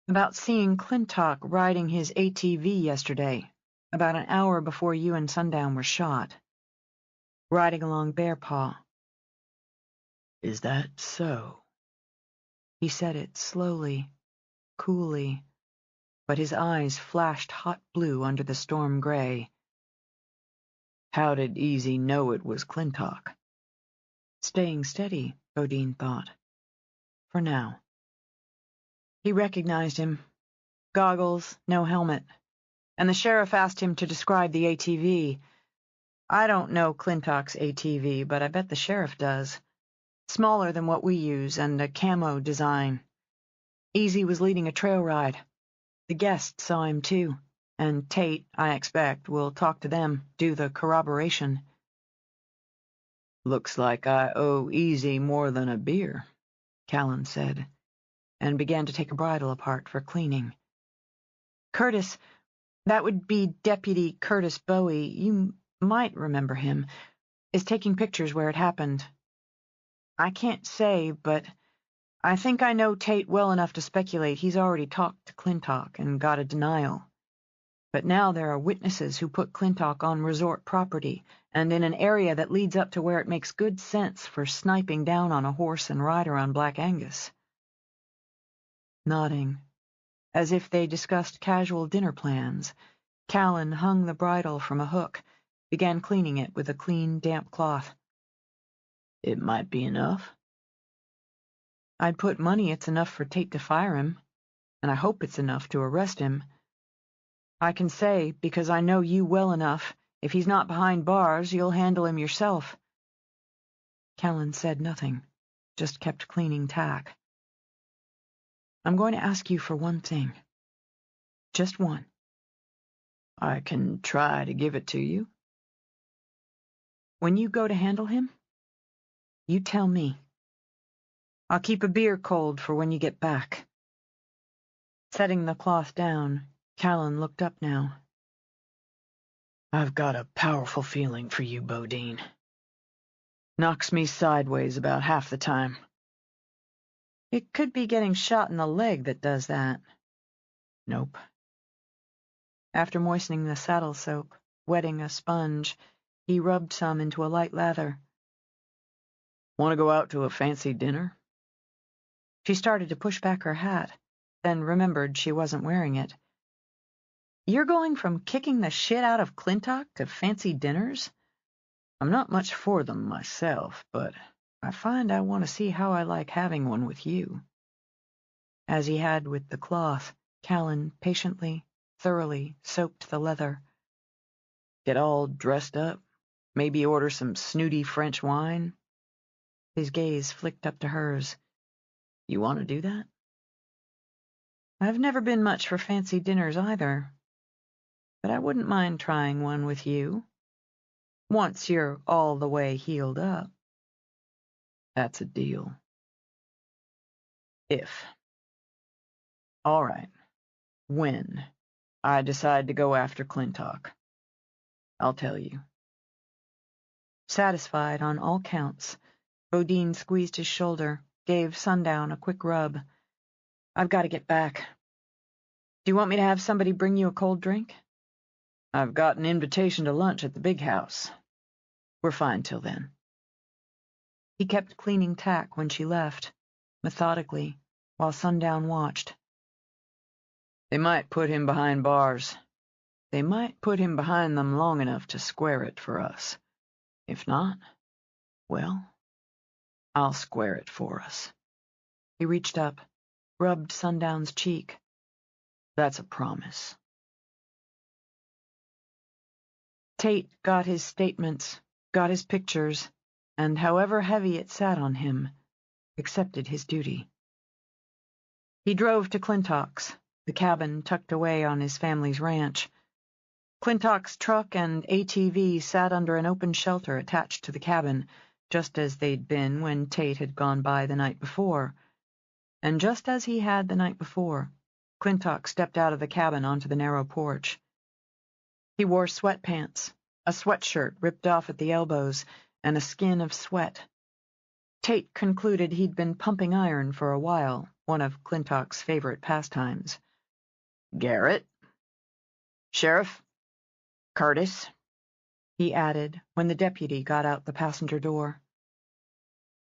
About seeing Clintock riding his ATV yesterday, about an hour before you and Sundown were shot. Riding along Bear Paw. Is that so? He said it slowly, coolly, but his eyes flashed hot blue under the storm gray. How did Easy know it was Clintock? Staying steady, Bodine thought. For now. He recognized him. Goggles, no helmet. And the sheriff asked him to describe the ATV. I don't know Clintock's ATV, but I bet the sheriff does. Smaller than what we use, and a camo design. Easy was leading a trail ride. The guests saw him too, and Tate, I expect, will talk to them, do the corroboration. Looks like I owe Easy more than a beer, Callan said, and began to take a bridle apart for cleaning. Curtis, that would be Deputy Curtis Bowie, you might remember him, is taking pictures where it happened. I can't say, but I think I know Tate well enough to speculate he's already talked to Clintock and got a denial. But now there are witnesses who put Clintock on resort property and in an area that leads up to where it makes good sense for sniping down on a horse and rider on Black Angus. Nodding, as if they discussed casual dinner plans, Callan hung the bridle from a hook, began cleaning it with a clean, damp cloth. It might be enough. I'd put money it's enough for Tate to fire him, and I hope it's enough to arrest him. I can say, because I know you well enough, if he's not behind bars, you'll handle him yourself. Callan said nothing, just kept cleaning tack. I'm going to ask you for one thing. Just one. I can try to give it to you. When you go to handle him, you tell me. I'll keep a beer cold for when you get back. Setting the cloth down, Callan looked up now. I've got a powerful feeling for you, Bodine. Knocks me sideways about half the time. It could be getting shot in the leg that does that. Nope. After moistening the saddle soap, wetting a sponge, he rubbed some into a light lather. Want to go out to a fancy dinner? She started to push back her hat, then remembered she wasn't wearing it. You're going from kicking the shit out of Clintock to fancy dinners? I'm not much for them myself, but I find I want to see how I like having one with you. As he had with the cloth, Callan patiently, thoroughly soaped the leather. Get all dressed up, maybe order some snooty French wine. His gaze flicked up to hers. You want to do that? I've never been much for fancy dinners either, but I wouldn't mind trying one with you. Once you're all the way healed up. That's a deal. If. All right. When I decide to go after Clintock, I'll tell you. Satisfied on all counts, Bodine squeezed his shoulder, gave Sundown a quick rub. I've got to get back. Do you want me to have somebody bring you a cold drink? I've got an invitation to lunch at the big house. We're fine till then. He kept cleaning tack when she left, methodically, while Sundown watched. They might put him behind bars. They might put him behind them long enough to square it for us. If not, well, I'll square it for us. He reached up, rubbed Sundown's cheek. That's a promise. Tate got his statements, got his pictures, and however heavy it sat on him, accepted his duty. He drove to Clintock's, the cabin tucked away on his family's ranch. Clintock's truck and ATV sat under an open shelter attached to the cabin, just as they'd been when Tate had gone by the night before. And just as he had the night before, Clintock stepped out of the cabin onto the narrow porch. He wore sweatpants, a sweatshirt ripped off at the elbows, and a skin of sweat. Tate concluded he'd been pumping iron for a while, one of Clintock's favorite pastimes. "Garrett? Sheriff? Curtis?" he added when the deputy got out the passenger door.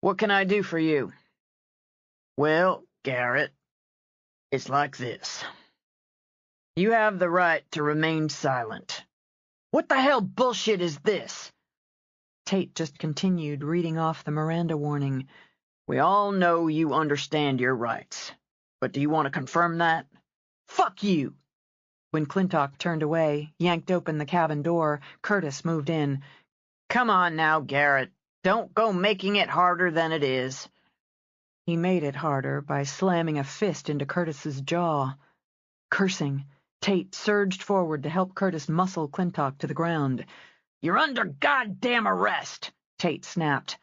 "What can I do for you?" "Well, Garrett, it's like this. You have the right to remain silent." "What the hell bullshit is this?" Tate just continued reading off the Miranda warning. "We all know you understand your rights, but do you want to confirm that? Fuck you!" When Clintock turned away, yanked open the cabin door, Curtis moved in. "Come on now, Garrett. Don't go making it harder than it is." He made it harder by slamming a fist into Curtis's jaw. Cursing, Tate surged forward to help Curtis muscle Clintock to the ground. "You're under goddamn arrest," Tate snapped.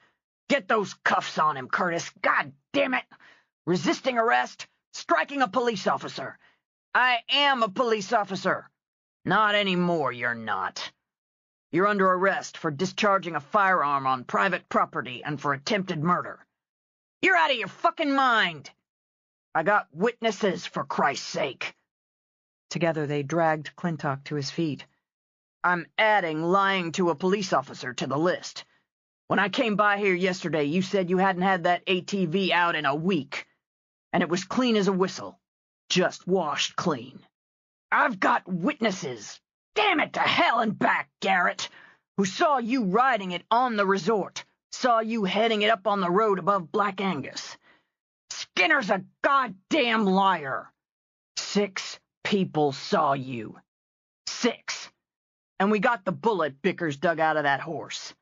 "Get those cuffs on him, Curtis. God damn it! Resisting arrest, striking a police officer. I am a police officer. Not anymore, you're not. You're under arrest for discharging a firearm on private property and for attempted murder. You're out of your fucking mind. I got witnesses, for Christ's sake." Together they dragged Clintock to his feet. "I'm adding lying to a police officer to the list. When I came by here yesterday, you said you hadn't had that ATV out in a week, and it was clean as a whistle. Just washed clean. I've got witnesses, damn it to hell and back, Garrett, who saw you riding it on the resort, saw you heading it up on the road above Black Angus. Skinner's a goddamn liar. 6 people saw you. 6. And we got the bullet Bickers dug out of that horse."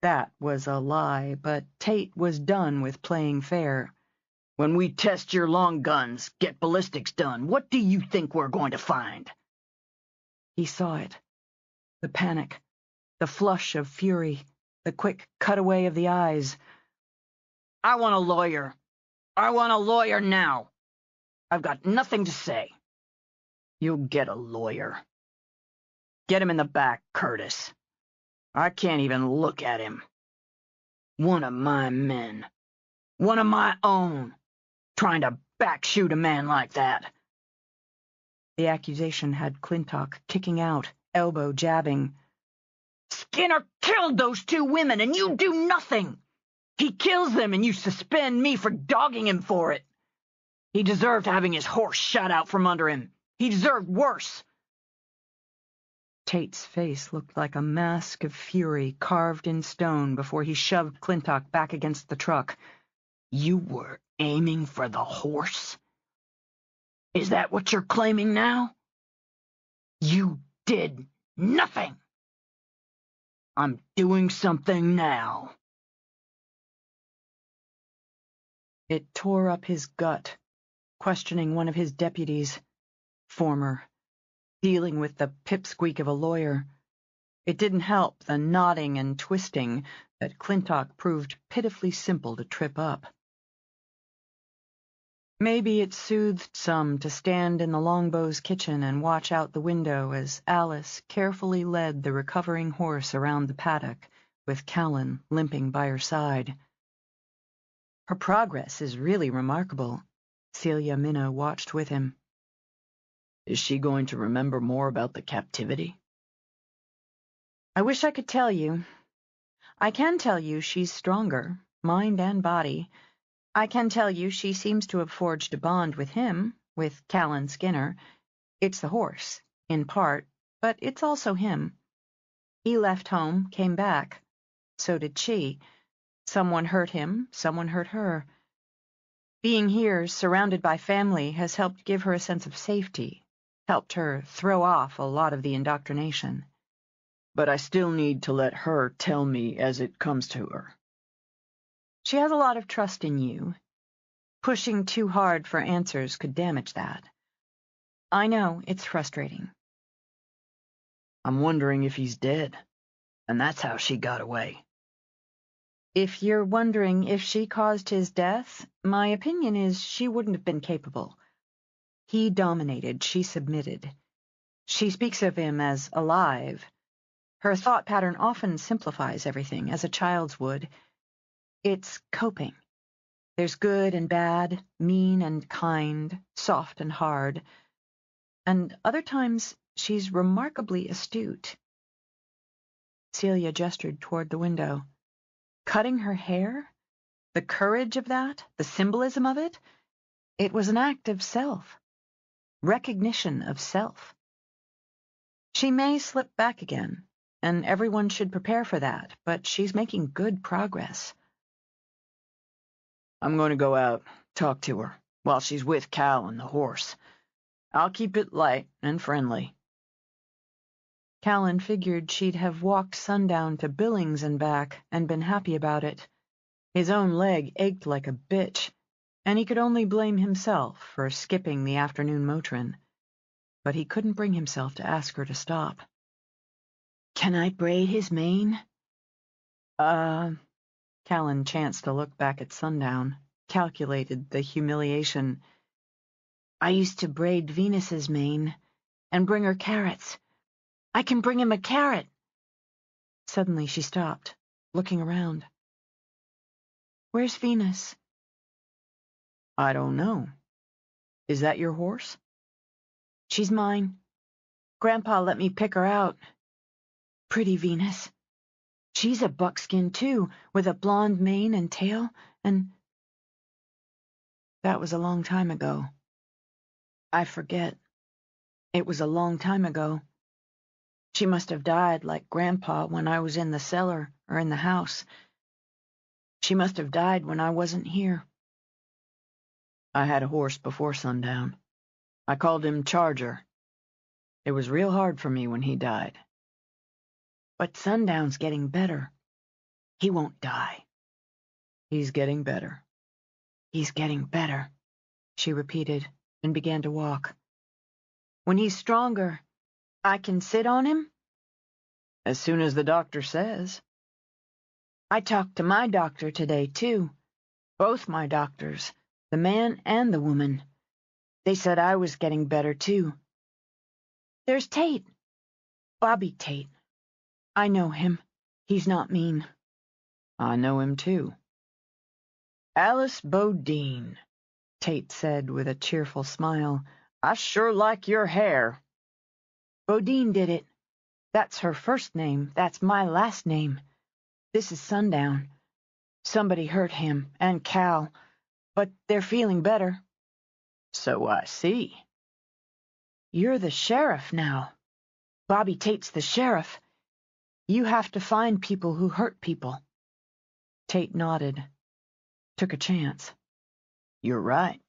That was a lie, but Tate was done with playing fair. "When we test your long guns, get ballistics done, what do you think we're going to find?" He saw it. The panic, the flush of fury, the quick cutaway of the eyes. "I want a lawyer. I want a lawyer now. I've got nothing to say." "You'll get a lawyer. Get him in the back, Curtis. I can't even look at him. One of my men. One of my own. Trying to backshoot a man like that." The accusation had Clintock kicking out, elbow jabbing. "Skinner killed those 2 women, and you do nothing. He kills them, and you suspend me for dogging him for it. He deserved having his horse shot out from under him. He deserved worse." Tate's face looked like a mask of fury carved in stone before he shoved Clintock back against the truck. "You were aiming for the horse? Is that what you're claiming now? You did nothing. I'm doing something now." It tore up his gut, questioning one of his deputies, former, dealing with the pipsqueak of a lawyer. It didn't help the nodding and twisting that Clintock proved pitifully simple to trip up. Maybe it soothed some to stand in the Longbow's kitchen and watch out the window as Alice carefully led the recovering horse around the paddock, with Callan limping by her side. Her progress is really remarkable. Celia Minnow watched with him. "Is she going to remember more about the captivity?" "I wish I could tell you. I can tell you she's stronger, mind and body. I can tell you she seems to have forged a bond with him, with Callan Skinner. It's the horse, in part, but it's also him. He left home, came back. So did she. Someone hurt him, someone hurt her. Being here, surrounded by family, has helped give her a sense of safety, helped her throw off a lot of the indoctrination." "But I still need to let her tell me as it comes to her." "She has a lot of trust in you. Pushing too hard for answers could damage that. I know, it's frustrating." "I'm wondering if he's dead, and that's how she got away." If you're wondering if she caused his death, my opinion is she wouldn't have been capable. He dominated, she submitted. She speaks of him as alive. Her thought pattern often simplifies everything, as a child's would. It's coping. There's good and bad, mean and kind, soft and hard. And other times, she's remarkably astute. Celia gestured toward the window. Cutting her hair? The courage of that? The symbolism of it? It was an act of self. Recognition of self. She may slip back again, and everyone should prepare for that, but she's making good progress. I'm going to go out, talk to her, while she's with Cal and the horse. I'll keep it light and friendly. Callan figured she'd have walked Sundown to Billings and back and been happy about it. His own leg ached like a bitch, and he could only blame himself for skipping the afternoon Motrin. But he couldn't bring himself to ask her to stop. Can I braid his mane? Callan chanced to look back at Sundown, calculated the humiliation. I used to braid Venus's mane and bring her carrots. I can bring him a carrot. Suddenly she stopped, looking around. Where's Venus? I don't know. Is that your horse? She's mine. Grandpa let me pick her out. Pretty Venus. She's a buckskin, too, with a blonde mane and tail, and... That was a long time ago. I forget. It was a long time ago. She must have died like Grandpa when I was in the cellar or in the house. She must have died when I wasn't here. I had a horse before Sundown. I called him Charger. It was real hard for me when he died. But Sundown's getting better. He won't die. He's getting better. He's getting better, she repeated, and began to walk. When he's stronger, I can sit on him? As soon as the doctor says. I talked to my doctor today, too. Both my doctors, the man and the woman. They said I was getting better, too. There's Tate. Bobby Tate. I know him. He's not mean. I know him, too. Alice Bodine, Tate said with a cheerful smile. I sure like your hair. Bodine did it. That's her first name. That's my last name. This is Sundown. Somebody hurt him and Cal, but they're feeling better. So I see. You're the sheriff now. Bobby Tate's the sheriff. You have to find people who hurt people. Tate nodded. Took a chance. You're right.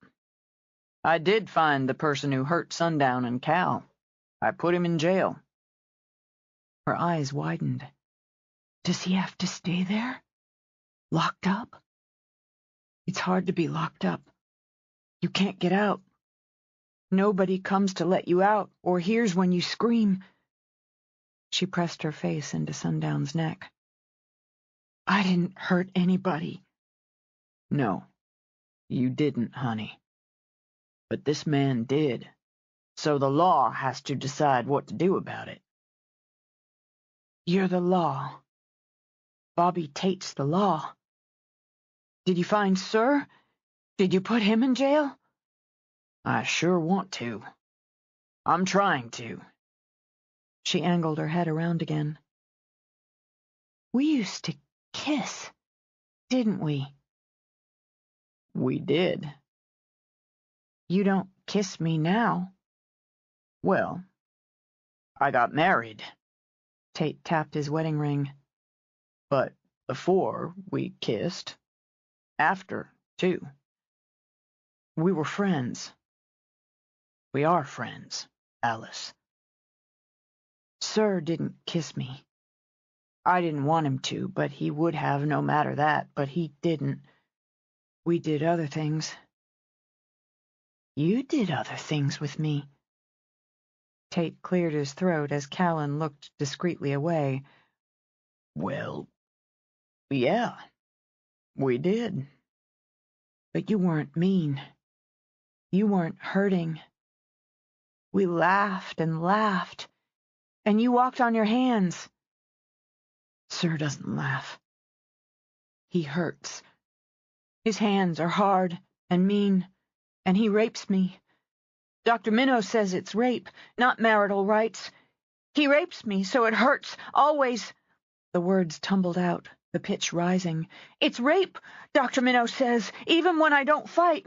I did find the person who hurt Sundown and Cal. I put him in jail. Her eyes widened. Does he have to stay there? Locked up? It's hard to be locked up. You can't get out. Nobody comes to let you out or hears when you scream. She pressed her face into Sundown's neck. I didn't hurt anybody. No, you didn't, honey. But this man did, so the law has to decide what to do about it. You're the law. Bobby Tate's the law. Did you find Sir? Did you put him in jail? I sure want to. I'm trying to. She angled her head around again. We used to kiss, didn't we? We did. You don't kiss me now. Well, I got married. Tate tapped his wedding ring. But before we kissed, after, too. We were friends. We are friends, Alice. Sir didn't kiss me. I didn't want him to, but he would have no matter that, but he didn't. We did other things. You did other things with me. Tate cleared his throat as Callan looked discreetly away. Well, yeah. We did. But you weren't mean. You weren't hurting. We laughed and laughed, and you walked on your hands. Sir doesn't laugh. He hurts. His hands are hard and mean, and he rapes me. Dr. Minnow says it's rape, not marital rights. He rapes me, so it hurts, always. The words tumbled out, the pitch rising. It's rape, Dr. Minnow says, even when I don't fight.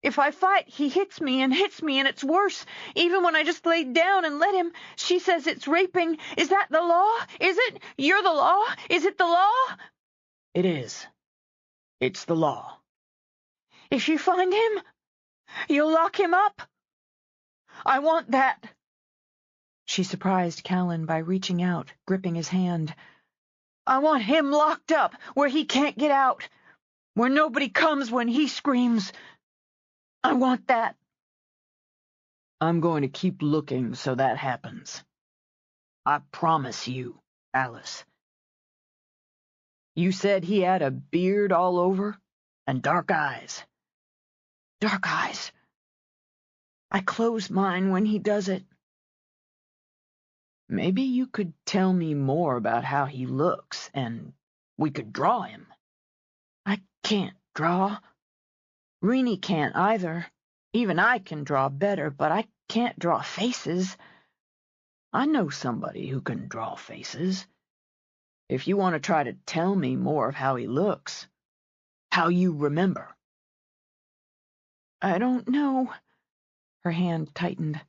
If I fight, he hits me, and it's worse. Even when I just lay down and let him, she says it's raping. Is that the law? Is it? You're the law? Is it the law? It is. It's the law. If you find him, you'll lock him up? I want that. She surprised Callan by reaching out, gripping his hand. I want him locked up, where he can't get out, where nobody comes when he screams. I want that. I'm going to keep looking so that happens. I promise you, Alice. You said he had a beard all over and dark eyes. Dark eyes. I close mine when he does it. Maybe you could tell me more about how he looks, and we could draw him. I can't draw. Rennie can't either. Even I can draw better, but I can't draw faces. I know somebody who can draw faces. If you want to try to tell me more of how he looks, how you remember. I don't know. Her hand tightened,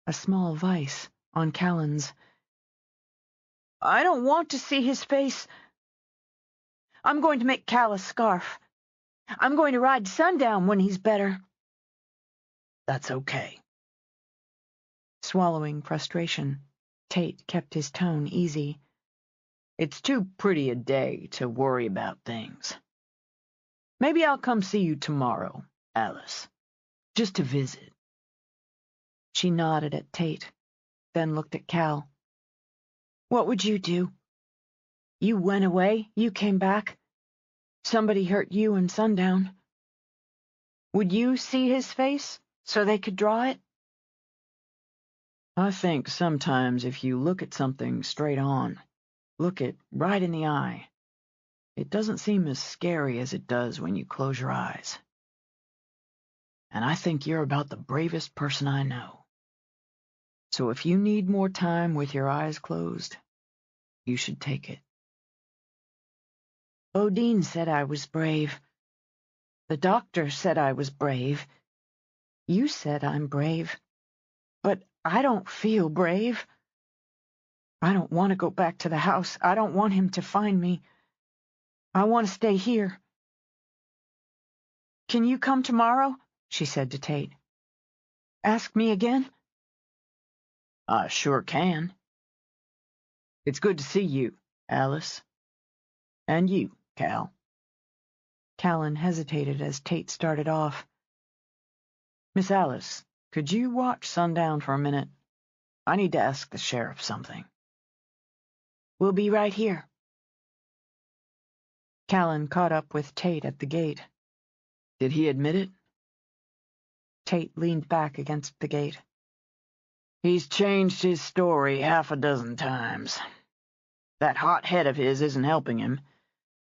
a small vice on Callan's. I don't want to see his face. I'm going to make Cal a scarf. I'm going to ride Sundown when he's better. That's okay. Swallowing frustration, Tate kept his tone easy. It's too pretty a day to worry about things. Maybe I'll come see you tomorrow, Alice, just to visit. She nodded at Tate, then looked at Cal. What would you do? You went away, you came back. Somebody hurt you in Sundown. Would you see his face so they could draw it? I think sometimes if you look at something straight on, look it right in the eye, it doesn't seem as scary as it does when you close your eyes. And I think you're about the bravest person I know. So if you need more time with your eyes closed, you should take it. Bodine said I was brave. The doctor said I was brave. You said I'm brave. But I don't feel brave. I don't want to go back to the house. I don't want him to find me. I want to stay here. Can you come tomorrow? She said to Tate. Ask me again? I sure can. It's good to see you, Alice. And you, Cal. Callan hesitated as Tate started off. Miss Alice, could you watch Sundown for a minute? I need to ask the sheriff something. We'll be right here. Callan caught up with Tate at the gate. Did he admit it? Tate leaned back against the gate. He's changed his story half a dozen times. That hot head of his isn't helping him.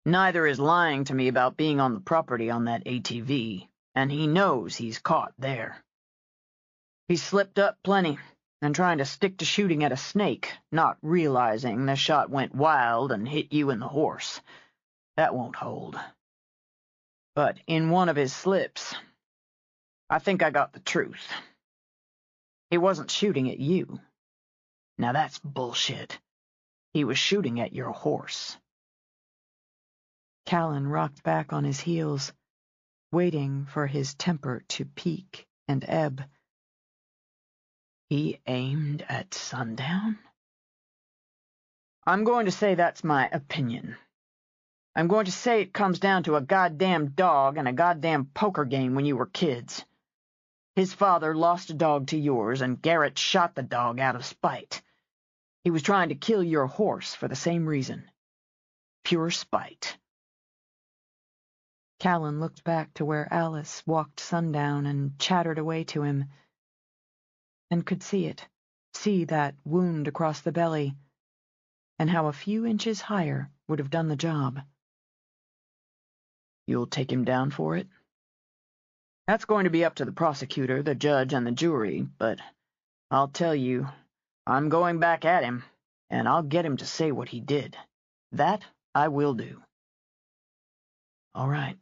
Neither is lying to me about being on the property on that ATV, and he knows he's caught there. He's slipped up plenty, and trying to stick to shooting at a snake, not realizing the shot went wild and hit you in the horse. That won't hold. But in one of his slips, I think I got the truth. He wasn't shooting at you. Now that's bullshit. He was shooting at your horse. Callan rocked back on his heels, waiting for his temper to peak and ebb. He aimed at Sundown? I'm going to say that's my opinion. I'm going to say it comes down to a goddamn dog and a goddamn poker game when you were kids. His father lost a dog to yours, and Garrett shot the dog out of spite. He was trying to kill your horse for the same reason. Pure spite. Callan looked back to where Alice walked Sundown and chattered away to him, and could see that wound across the belly, and how a few inches higher would have done the job. You'll take him down for it? That's going to be up to the prosecutor, the judge, and the jury, but I'll tell you, I'm going back at him, and I'll get him to say what he did. That I will do. All right.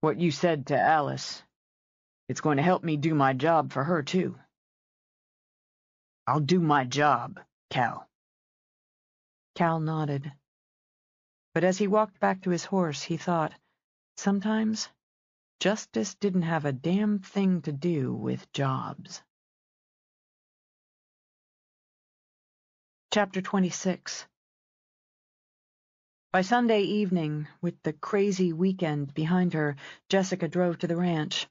What you said to Alice, it's going to help me do my job for her, too. I'll do my job, Cal. Cal nodded. But as he walked back to his horse, he thought, sometimes justice didn't have a damn thing to do with jobs. Chapter 26. By Sunday evening, with the crazy weekend behind her, Jessica drove to the ranch.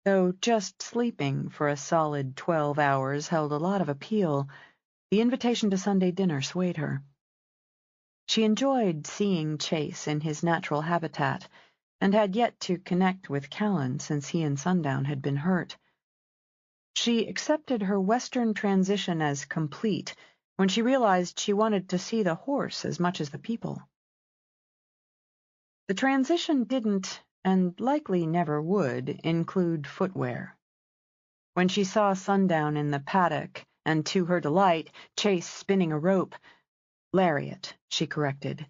Though just sleeping for a solid 12 hours held a lot of appeal, the invitation to Sunday dinner swayed her. She enjoyed seeing Chase in his natural habitat, and had yet to connect with Callan since he and Sundown had been hurt. She accepted her western transition as complete when she realized she wanted to see the horse as much as the people. The transition didn't, and likely never would, include footwear. When she saw Sundown in the paddock, and to her delight, Chase spinning a rope, lariat, she corrected,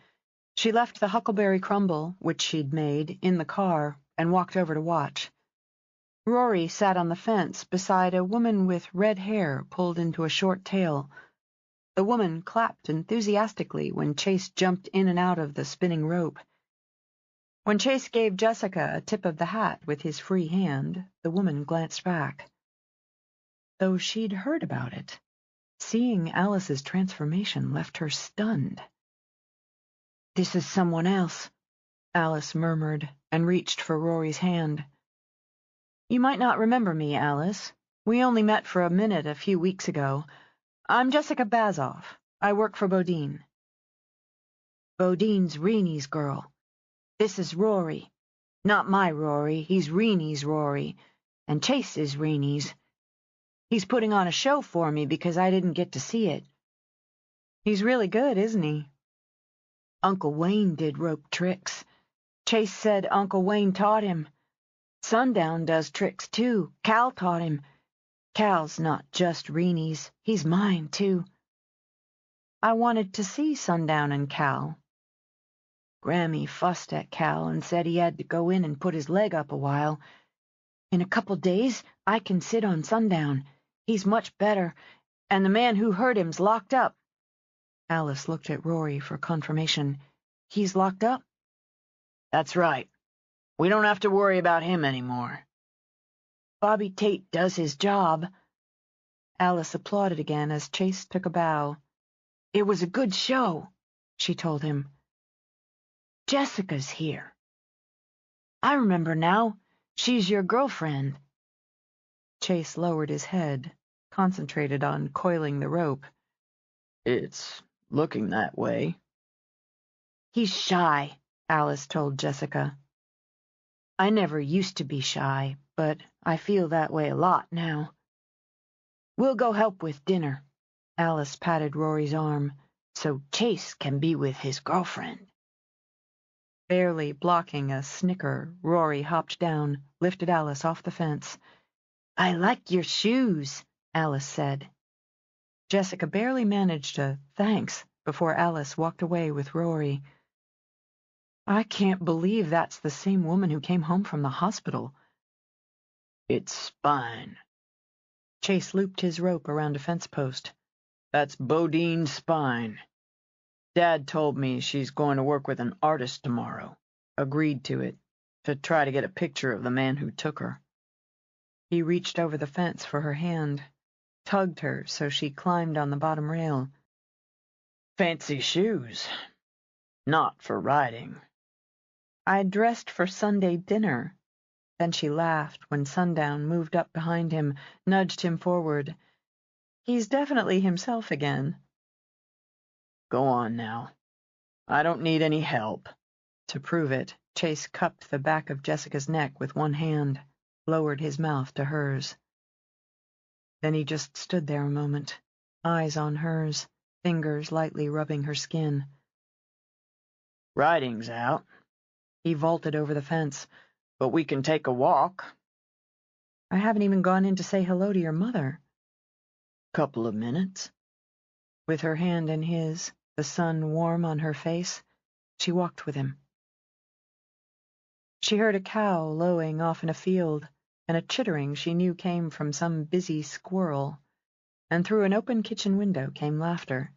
she left the huckleberry crumble, which she'd made, in the car, and walked over to watch. Rory sat on the fence beside a woman with red hair pulled into a short tail. The woman clapped enthusiastically when Chase jumped in and out of the spinning rope. When Chase gave Jessica a tip of the hat with his free hand, the woman glanced back. Though she'd heard about it, seeing Alice's transformation left her stunned. "This is someone else," Alice murmured, and reached for Rory's hand. "You might not remember me, Alice. We only met for a minute a few weeks ago. I'm Jessica Bazoff. I work for Bodine." "Bodine's Reenie's girl. This is Rory. Not my Rory, he's Reenie's Rory, and Chase is Reenie's. He's putting on a show for me because I didn't get to see it." "He's really good, isn't he?" "Uncle Wayne did rope tricks. Chase said Uncle Wayne taught him. Sundown does tricks, too. Cal taught him. Cal's not just Reenie's, he's mine, too." "I wanted to see Sundown and Cal." "Grammy fussed at Cal and said he had to go in and put his leg up a while. In a couple days, I can sit on Sundown. He's much better, and the man who hurt him's locked up." Alice looked at Rory for confirmation. "He's locked up?" "That's right. We don't have to worry about him anymore." "Bobby Tate does his job." Alice applauded again as Chase took a bow. "It was a good show," she told him. "Jessica's here. I remember now. She's your girlfriend." Chase lowered his head, concentrated on coiling the rope. "It's looking that way." "He's shy," Alice told Jessica. "I never used to be shy, but I feel that way a lot now." "We'll go help with dinner." Alice patted Rory's arm, "so Chase can be with his girlfriend." Barely blocking a snicker, Rory hopped down, lifted Alice off the fence. "I like your shoes," Alice said. Jessica barely managed a thanks before Alice walked away with Rory. "I can't believe that's the same woman who came home from the hospital." "It's Spine." Chase looped his rope around a fence post. "That's Bodine Spine. Dad told me she's going to work with an artist tomorrow. Agreed to it, to try to get a picture of the man who took her." He reached over the fence for her hand, tugged her so she climbed on the bottom rail. "Fancy shoes. Not for riding." "I dressed for Sunday dinner." Then she laughed when Sundown moved up behind him, nudged him forward. "He's definitely himself again." "Go on now. I don't need any help." To prove it, Chase cupped the back of Jessica's neck with one hand, lowered his mouth to hers. Then he just stood there a moment, eyes on hers, fingers lightly rubbing her skin. Riding's out. He vaulted over the fence. But we can take a walk. I haven't even gone in to say hello to your mother. Couple of minutes. With her hand in his, the sun warm on her face, she walked with him. She heard a cow lowing off in a field, and a chittering she knew came from some busy squirrel, and through an open kitchen window came laughter.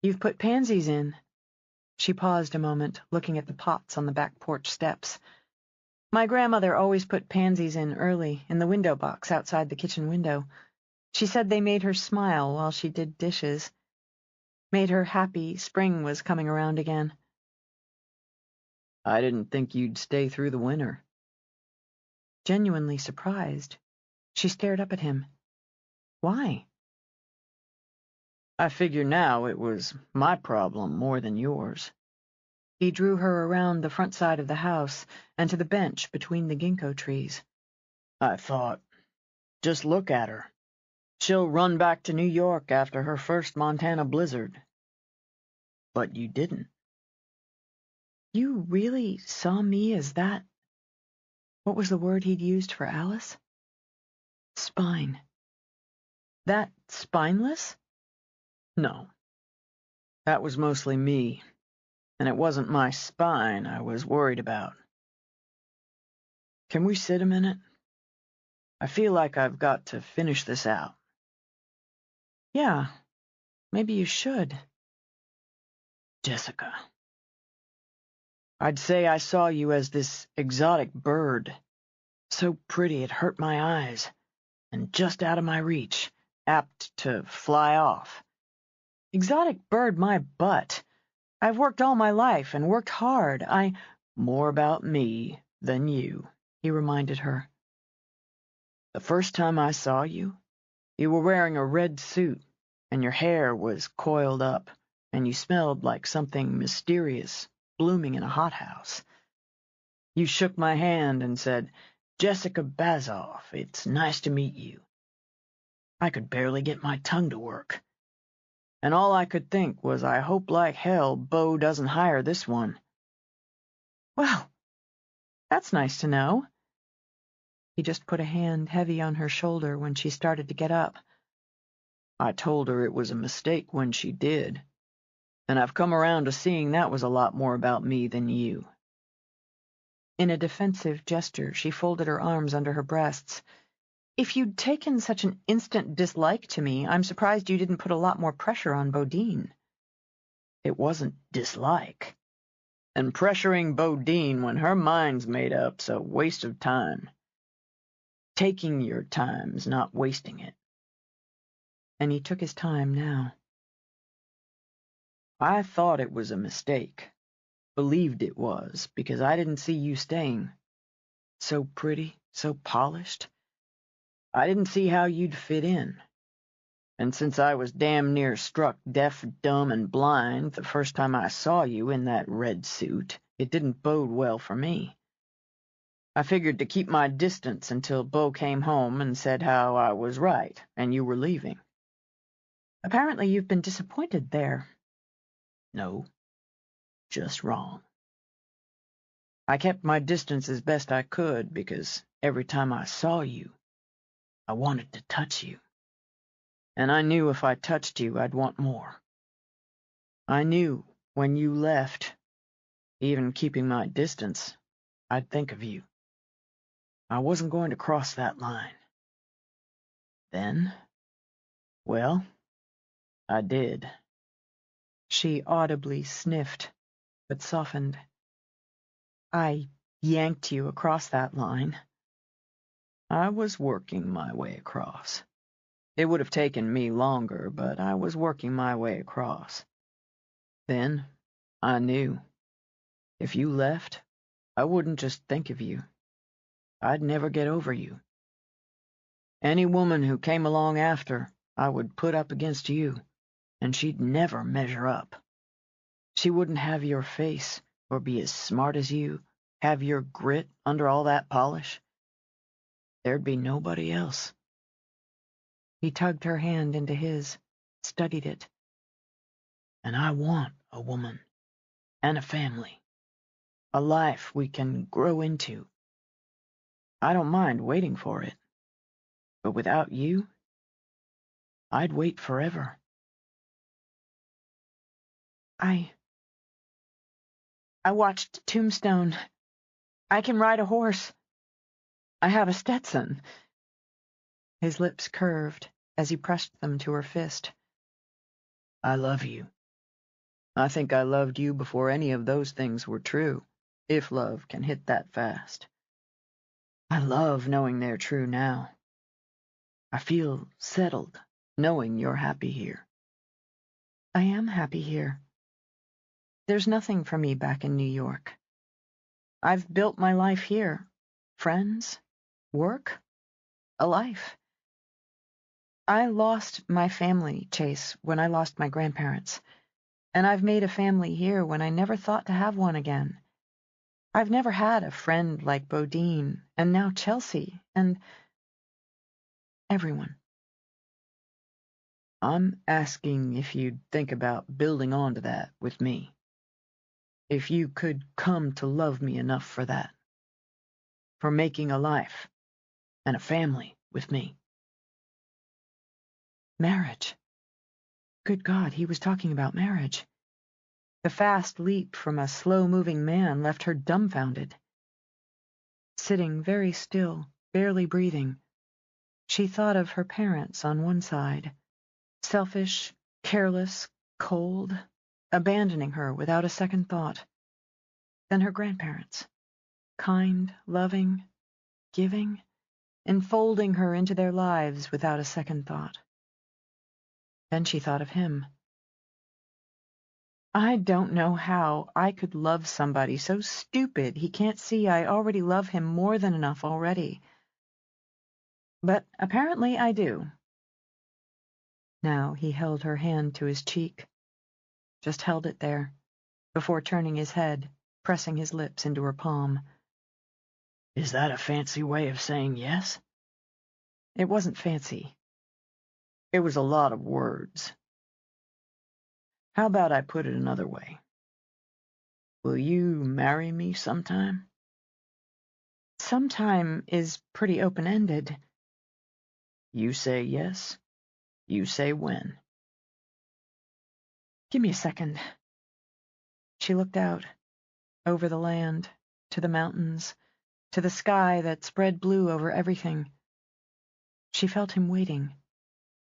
You've put pansies in. She paused a moment, looking at the pots on the back porch steps. My grandmother always put pansies in early, in the window box outside the kitchen window. She said they made her smile while she did dishes. Made her happy spring was coming around again. I didn't think you'd stay through the winter. Genuinely surprised, she stared up at him. Why? I figure now it was my problem more than yours. He drew her around the front side of the house and to the bench between the ginkgo trees. I thought, just look at her. She'll run back to New York after her first Montana blizzard. But you didn't. You really saw me as that? What was the word he'd used for Alice? Spine. That spineless? No. That was mostly me, and it wasn't my spine I was worried about. Can we sit a minute? I feel like I've got to finish this out. Yeah, maybe you should. Jessica. I'd say I saw you as this exotic bird, so pretty it hurt my eyes, and just out of my reach, apt to fly off. Exotic bird my butt. I've worked all my life and worked hard. More about me than you, he reminded her. The first time I saw you, you were wearing a red suit, and your hair was coiled up, and you smelled like something mysterious blooming in a hothouse. You shook my hand and said, Jessica Bazoff, it's nice to meet you. I could barely get my tongue to work. And all I could think was I hope like hell Bo doesn't hire this one. Well, that's nice to know. He just put a hand heavy on her shoulder when she started to get up. I told her it was a mistake when she did, and I've come around to seeing that was a lot more about me than you. In a defensive gesture, she folded her arms under her breasts. If you'd taken such an instant dislike to me, I'm surprised you didn't put a lot more pressure on Bodine. It wasn't dislike. And pressuring Bodine when her mind's made up's a waste of time. Taking your time's not wasting it. And he took his time now. I thought it was a mistake. Believed it was, because I didn't see you staying. So pretty, so polished. I didn't see how you'd fit in. And since I was damn near struck deaf, dumb, and blind the first time I saw you in that red suit, it didn't bode well for me. I figured to keep my distance until Bo came home and said how I was right and you were leaving. Apparently you've been disappointed there. No, just wrong. I kept my distance as best I could because every time I saw you, I wanted to touch you. And I knew if I touched you, I'd want more. I knew when you left, even keeping my distance, I'd think of you. I wasn't going to cross that line. Then, well, I did. She audibly sniffed, but softened. I yanked you across that line. I was working my way across. It would have taken me longer, but I was working my way across. Then, I knew. If you left, I wouldn't just think of you. I'd never get over you. Any woman who came along after, I would put up against you, and she'd never measure up. She wouldn't have your face, or be as smart as you, have your grit under all that polish. There'd be nobody else. He tugged her hand into his, studied it. And I want a woman, and a family, a life we can grow into. I don't mind waiting for it, but without you, I'd wait forever. I watched Tombstone. I can ride a horse. I have a Stetson. His lips curved as he pressed them to her fist. I love you. I think I loved you before any of those things were true, if love can hit that fast. I love knowing they're true now. I feel settled, knowing you're happy here. I am happy here. There's nothing for me back in New York. I've built my life here. Friends, work, a life. I lost my family, Chase, when I lost my grandparents, and I've made a family here when I never thought to have one again. I've never had a friend like Bodine, and now Chelsea, and everyone. I'm asking if you'd think about building onto that with me. If you could come to love me enough for that. For making a life and a family with me. Marriage. Good God, he was talking about marriage. The fast leap from a slow-moving man left her dumbfounded. Sitting very still, barely breathing, she thought of her parents on one side, selfish, careless, cold, abandoning her without a second thought. Then her grandparents, kind, loving, giving, enfolding her into their lives without a second thought. Then she thought of him. I don't know how I could love somebody so stupid he can't see I already love him more than enough already. But apparently I do. Now he held her hand to his cheek, just held it there, before turning his head, pressing his lips into her palm. Is that a fancy way of saying yes? It wasn't fancy. It was a lot of words. How about I put it another way? Will you marry me sometime? Sometime is pretty open-ended. You say yes. You say when. Give me a second. She looked out, over the land, to the mountains, to the sky that spread blue over everything. She felt him waiting,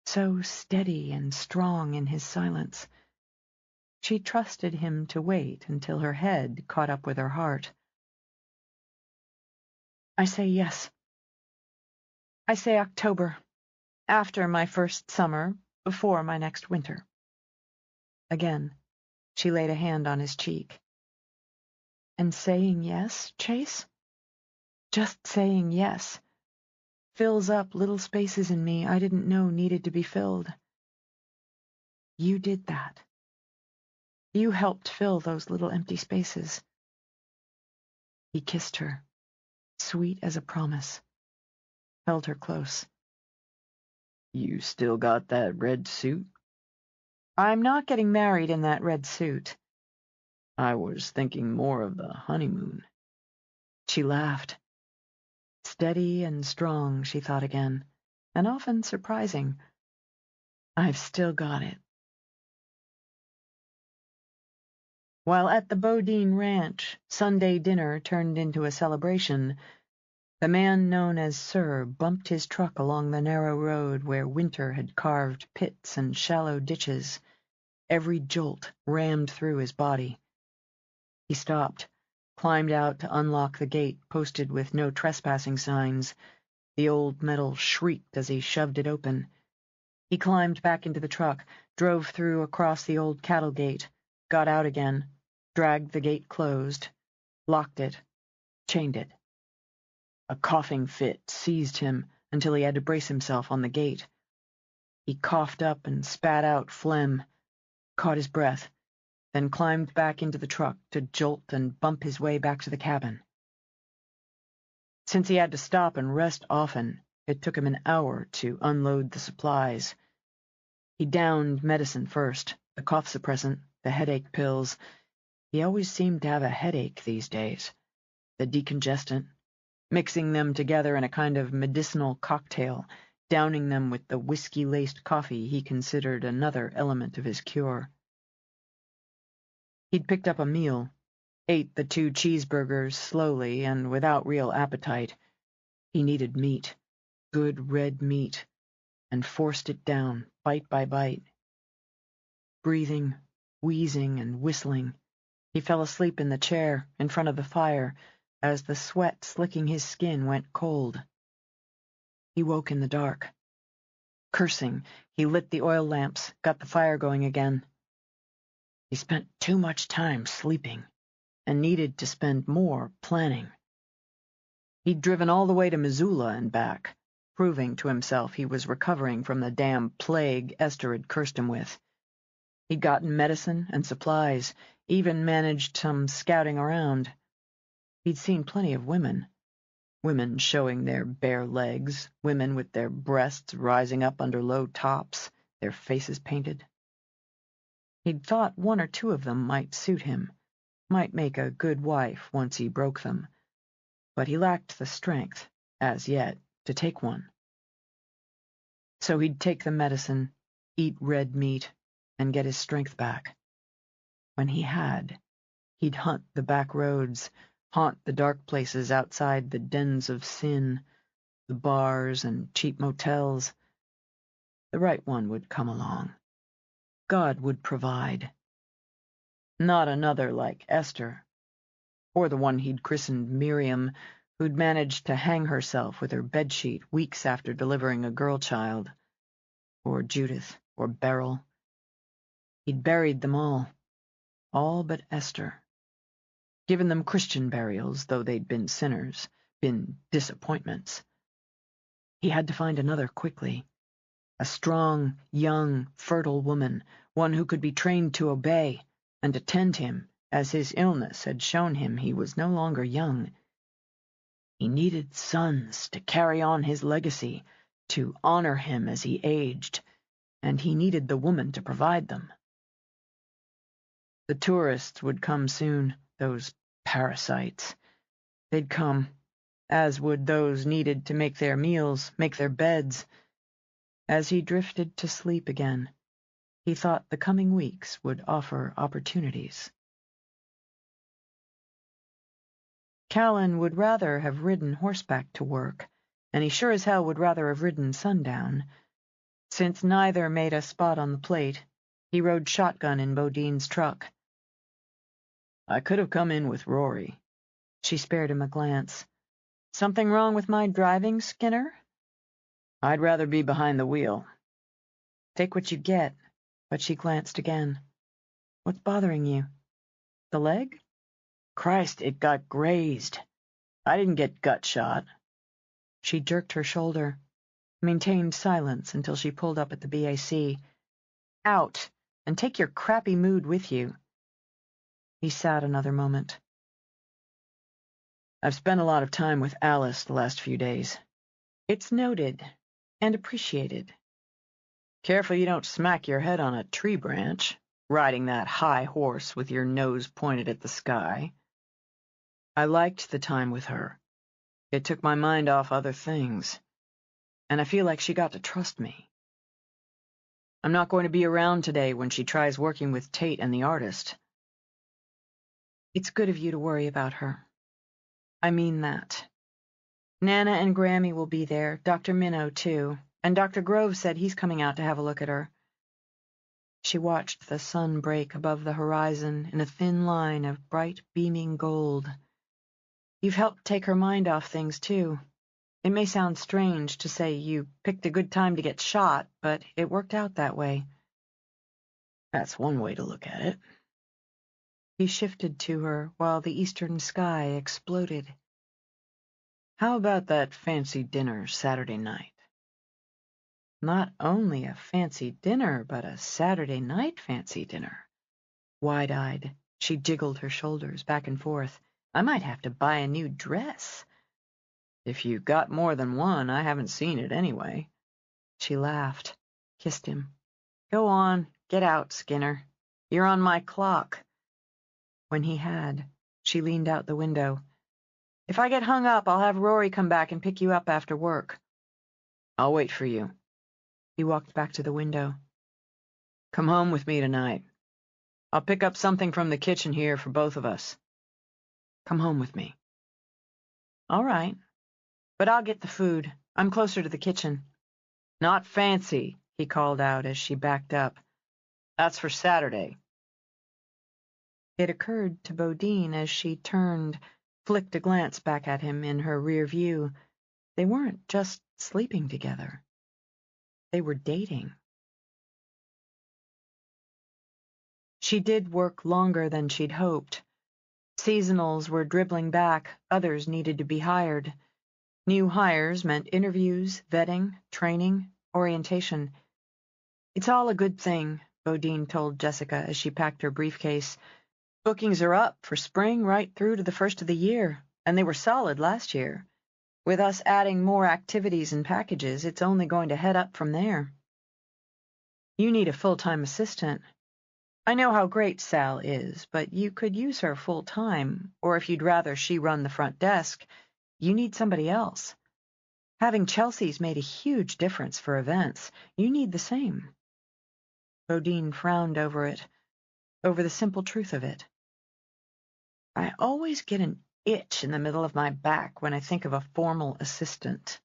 so steady and strong in his silence. She trusted him to wait until her head caught up with her heart. I say yes. I say October, after my first summer, before my next winter. Again, she laid a hand on his cheek. And saying yes, Chase? Just saying yes fills up little spaces in me I didn't know needed to be filled. You did that. You helped fill those little empty spaces. He kissed her, sweet as a promise, held her close. You still got that red suit? I'm not getting married in that red suit. I was thinking more of the honeymoon. She laughed. Steady and strong, she thought again, and often surprising. I've still got it. While at the Bodine Ranch, Sunday dinner turned into a celebration, the man known as Sir bumped his truck along the narrow road where winter had carved pits and shallow ditches. Every jolt rammed through his body. He stopped, climbed out to unlock the gate posted with no trespassing signs. The old metal shrieked as he shoved it open. He climbed back into the truck, drove through across the old cattle gate, got out again, dragged the gate closed, locked it, chained it. A coughing fit seized him until he had to brace himself on the gate. He coughed up and spat out phlegm, caught his breath, then climbed back into the truck to jolt and bump his way back to the cabin. Since he had to stop and rest often, it took him an hour to unload the supplies. He downed medicine first, the cough suppressant, the headache pills. He always seemed to have a headache these days. The decongestant, mixing them together in a kind of medicinal cocktail, downing them with the whiskey-laced coffee he considered another element of his cure. He'd picked up a meal, ate the 2 cheeseburgers slowly and without real appetite. He needed meat, good red meat, and forced it down, bite by bite. Breathing, wheezing, and whistling, he fell asleep in the chair in front of the fire as the sweat slicking his skin went cold. He woke in the dark. Cursing, he lit the oil lamps, got the fire going again. He spent too much time sleeping and needed to spend more planning. He'd driven all the way to Missoula and back, proving to himself he was recovering from the damn plague Esther had cursed him with. He'd gotten medicine and supplies, even managed some scouting around. He'd seen plenty of women. Women showing their bare legs, women with their breasts rising up under low tops, their faces painted. He'd thought 1 or 2 of them might suit him, might make a good wife once he broke them, but he lacked the strength, as yet, to take one. So he'd take the medicine, eat red meat, and get his strength back. When he had, he'd hunt the back roads, haunt the dark places outside the dens of sin, the bars and cheap motels. The right one would come along. God would provide. Not another like Esther, or the one he'd christened Miriam, who'd managed to hang herself with her bedsheet weeks after delivering a girl child, or Judith, or Beryl. He'd buried them all but Esther. Given them Christian burials, though they'd been sinners, been disappointments. He had to find another quickly. A strong, young, fertile woman, one who could be trained to obey and attend him, as his illness had shown him he was no longer young. He needed sons to carry on his legacy, to honor him as he aged, and he needed the woman to provide them. The tourists would come soon, those parasites. They'd come, as would those needed to make their meals, make their beds. As he drifted to sleep again, he thought the coming weeks would offer opportunities. Callan would rather have ridden horseback to work, and he sure as hell would rather have ridden Sundown. Since neither made a spot on the plate, he rode shotgun in Bodine's truck. I could have come in with Rory. She spared him a glance. Something wrong with my driving, Skinner? I'd rather be behind the wheel. Take what you get, but she glanced again. What's bothering you? The leg? Christ, it got grazed. I didn't get gut shot. She jerked her shoulder, maintained silence until she pulled up at the BAC. Out, and take your crappy mood with you. He sat another moment. I've spent a lot of time with Alice the last few days. It's noted and appreciated. Careful you don't smack your head on a tree branch, riding that high horse with your nose pointed at the sky. I liked the time with her. It took my mind off other things, and I feel like she got to trust me. I'm not going to be around today when she tries working with Tate and the artist. It's good of you to worry about her. I mean that. Nana and Grammy will be there, Dr. Minnow, too, and Dr. Grove said he's coming out to have a look at her. She watched the sun break above the horizon in a thin line of bright, beaming gold. You've helped take her mind off things, too. It may sound strange to say you picked a good time to get shot, but it worked out that way. That's one way to look at it. He shifted to her while the eastern sky exploded. How about that fancy dinner Saturday night? Not only a fancy dinner, but a Saturday night fancy dinner. Wide-eyed, she jiggled her shoulders back and forth. I might have to buy a new dress. If you've got more than one, I haven't seen it anyway. She laughed, kissed him. Go on, get out, Skinner. You're on my clock. When he had, she leaned out the window. If I get hung up, I'll have Rory come back and pick you up after work. I'll wait for you. He walked back to the window. Come home with me tonight. I'll pick up something from the kitchen here for both of us. Come home with me. All right. But I'll get the food. I'm closer to the kitchen. Not fancy, he called out as she backed up. That's for Saturday. It occurred to Bodine as she turned, flicked a glance back at him in her rear view. They weren't just sleeping together. They were dating. She did work longer than she'd hoped. Seasonals were dribbling back, others needed to be hired. New hires meant interviews, vetting, training, orientation. It's all a good thing, Bodine told Jessica as she packed her briefcase. Bookings are up for spring right through to the first of the year, and they were solid last year. With us adding more activities and packages, it's only going to head up from there. You need a full-time assistant. I know how great Sal is, but you could use her full-time, or if you'd rather she run the front desk, you need somebody else. Having Chelsea's made a huge difference for events. You need the same. Bodine frowned over it, over the simple truth of it. I always get an itch in the middle of my back when I think of a formal assistant.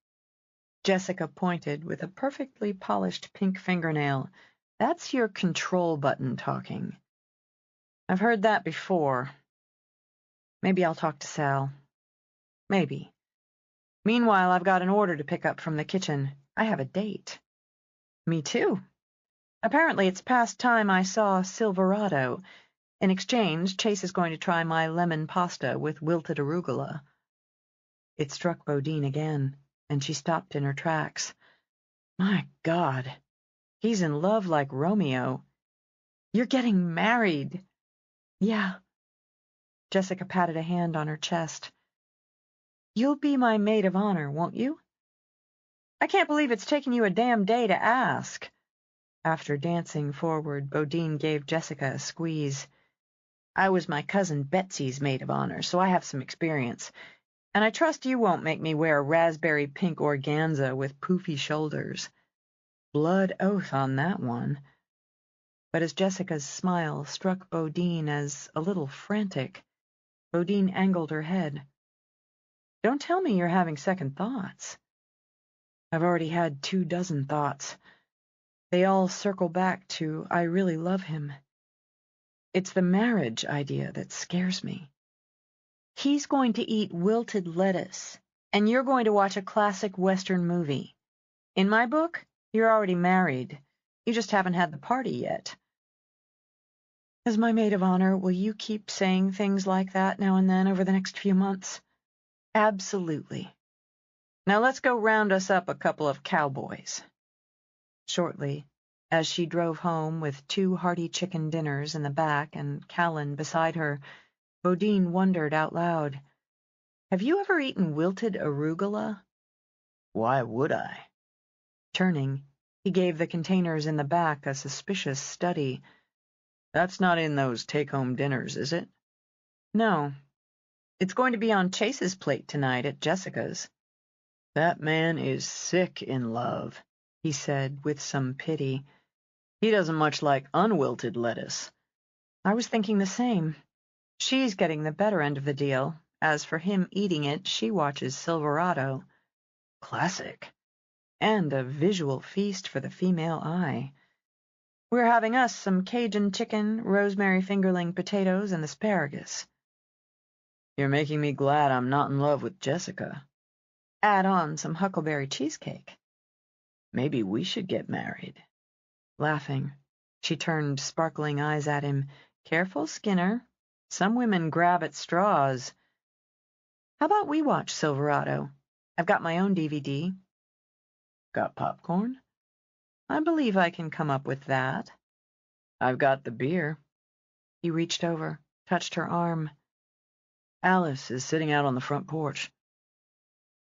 Jessica pointed with a perfectly polished pink fingernail. That's your control button talking. I've heard that before. Maybe I'll talk to Sal. Maybe. Meanwhile, I've got an order to pick up from the kitchen. I have a date. Me too. Apparently, it's past time I saw Silverado. In exchange, Chase is going to try my lemon pasta with wilted arugula. It struck Bodine again, and she stopped in her tracks. My God, he's in love like Romeo. You're getting married. Yeah. Jessica patted a hand on her chest. You'll be my maid of honor, won't you? I can't believe it's taken you a damn day to ask. After dancing forward, Bodine gave Jessica a squeeze. I was my cousin Betsy's maid of honor, so I have some experience. And I trust you won't make me wear a raspberry pink organza with poofy shoulders. Blood oath on that one. But as Jessica's smile struck Bodine as a little frantic, Bodine angled her head. Don't tell me you're having second thoughts. I've already had 24 thoughts. They all circle back to I really love him. It's the marriage idea that scares me. He's going to eat wilted lettuce, and you're going to watch a classic Western movie. In my book, you're already married. You just haven't had the party yet. As my maid of honor, will you keep saying things like that now and then over the next few months? Absolutely. Now let's go round us up a couple of cowboys. Shortly, as she drove home with 2 hearty chicken dinners in the back and Callan beside her, Bodine wondered out loud, have you ever eaten wilted arugula? Why would I? Turning, he gave the containers in the back a suspicious study. That's not in those take-home dinners, is it? No. It's going to be on Chase's plate tonight at Jessica's. That man is sick in love, he said with some pity. He doesn't much like unwilted lettuce. I was thinking the same. She's getting the better end of the deal. As for him eating it, she watches Silverado. Classic. And a visual feast for the female eye. We're having us some Cajun chicken, rosemary fingerling potatoes, and asparagus. You're making me glad I'm not in love with Jessica. Add on some huckleberry cheesecake. Maybe we should get married. Laughing, she turned sparkling eyes at him. Careful, Skinner. Some women grab at straws. How about we watch Silverado? I've got my own DVD. Got popcorn? I believe I can come up with that. I've got the beer. He reached over, touched her arm. Alice is sitting out on the front porch.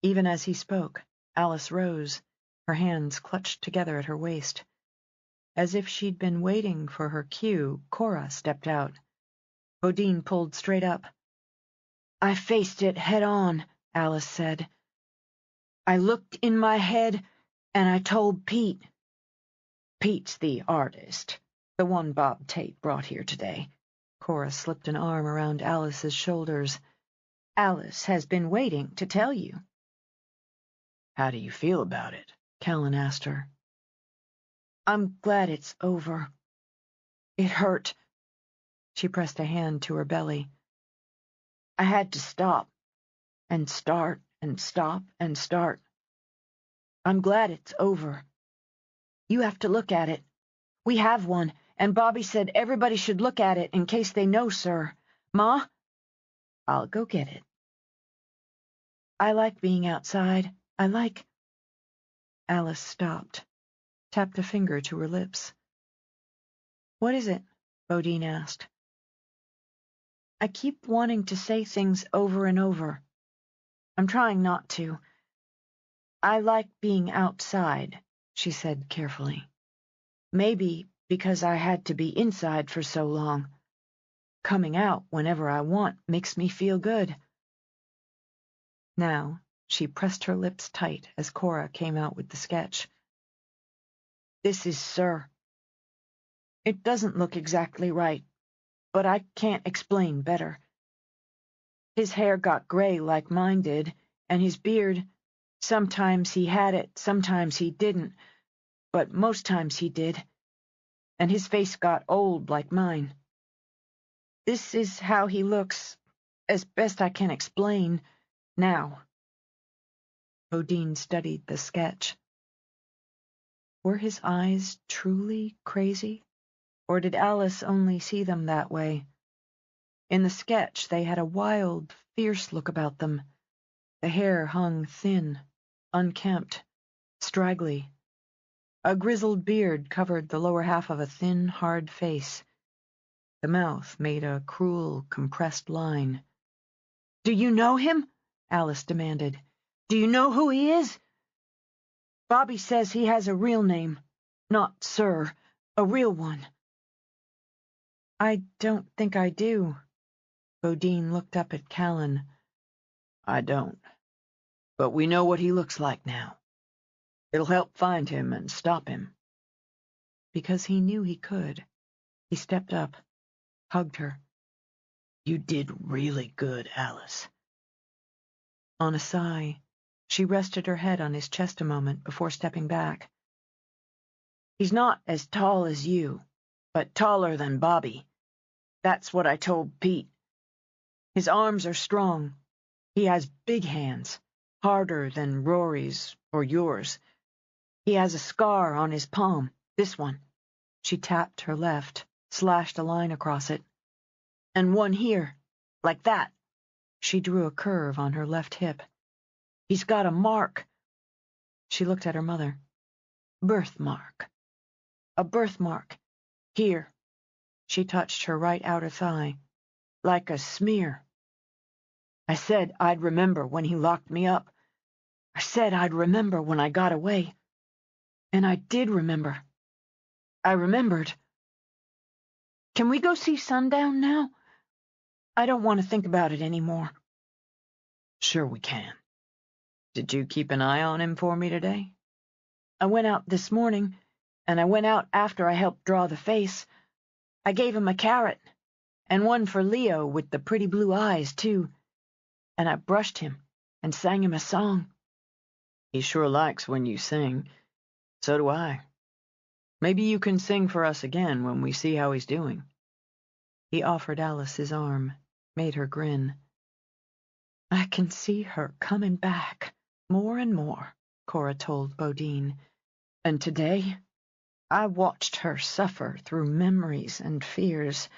Even as he spoke, Alice rose, her hands clutched together at her waist. As if she'd been waiting for her cue, Cora stepped out. Bodine pulled straight up. I faced it head on, Alice said. I looked in my head, and I told Pete. Pete's the artist, the one Bob Tate brought here today. Cora slipped an arm around Alice's shoulders. Alice has been waiting to tell you. How do you feel about it? Callan asked her. I'm glad it's over. It hurt. She pressed a hand to her belly. I had to stop, and start, and stop, and start. I'm glad it's over. You have to look at it. We have one, and Bobby said everybody should look at it in case they know, sir. Ma? I'll go get it. I like being outside. I like... Alice stopped, tapped a finger to her lips. What is it? Bodine asked. I keep wanting to say things over and over. I'm trying not to. I like being outside, she said carefully. Maybe because I had to be inside for so long. Coming out whenever I want makes me feel good. Now she pressed her lips tight as Cora came out with the sketch. This is Sir. It doesn't look exactly right, but I can't explain better. His hair got gray like mine did, and his beard, sometimes he had it, sometimes he didn't, but most times he did, and his face got old like mine. This is how he looks, as best I can explain, now. Bodine studied the sketch. Were his eyes truly crazy, or did Alice only see them that way? In the sketch, they had a wild, fierce look about them. The hair hung thin, unkempt, straggly. A grizzled beard covered the lower half of a thin, hard face. The mouth made a cruel, compressed line. Do you know him? Alice demanded. Do you know who he is? Bobby says he has a real name. Not Sir, a real one. I don't think I do. Bodine looked up at Callan. I don't. But we know what he looks like now. It'll help find him and stop him. Because he knew he could. He stepped up, hugged her. You did really good, Alice. On a sigh, she rested her head on his chest a moment before stepping back. He's not as tall as you, but taller than Bobby. That's what I told Pete. His arms are strong. He has big hands, harder than Rory's or yours. He has a scar on his palm, this one. She tapped her left, slashed a line across it. And one here, like that. She drew a curve on her left hip. He's got a mark. She looked at her mother. Birthmark. A birthmark. Here. She touched her right outer thigh. Like a smear. I said I'd remember when he locked me up. I said I'd remember when I got away. And I did remember. I remembered. Can we go see Sundown now? I don't want to think about it anymore. Sure we can. Did you keep an eye on him for me today? I went out this morning, and I went out after I helped draw the face. I gave him a carrot, and one for Leo with the pretty blue eyes, too. And I brushed him and sang him a song. He sure likes when you sing. So do I. Maybe you can sing for us again when we see how he's doing. He offered Alice his arm, made her grin. I can see her coming back, more and more, Cora told Bodine. And today, I watched her suffer through memories and fears.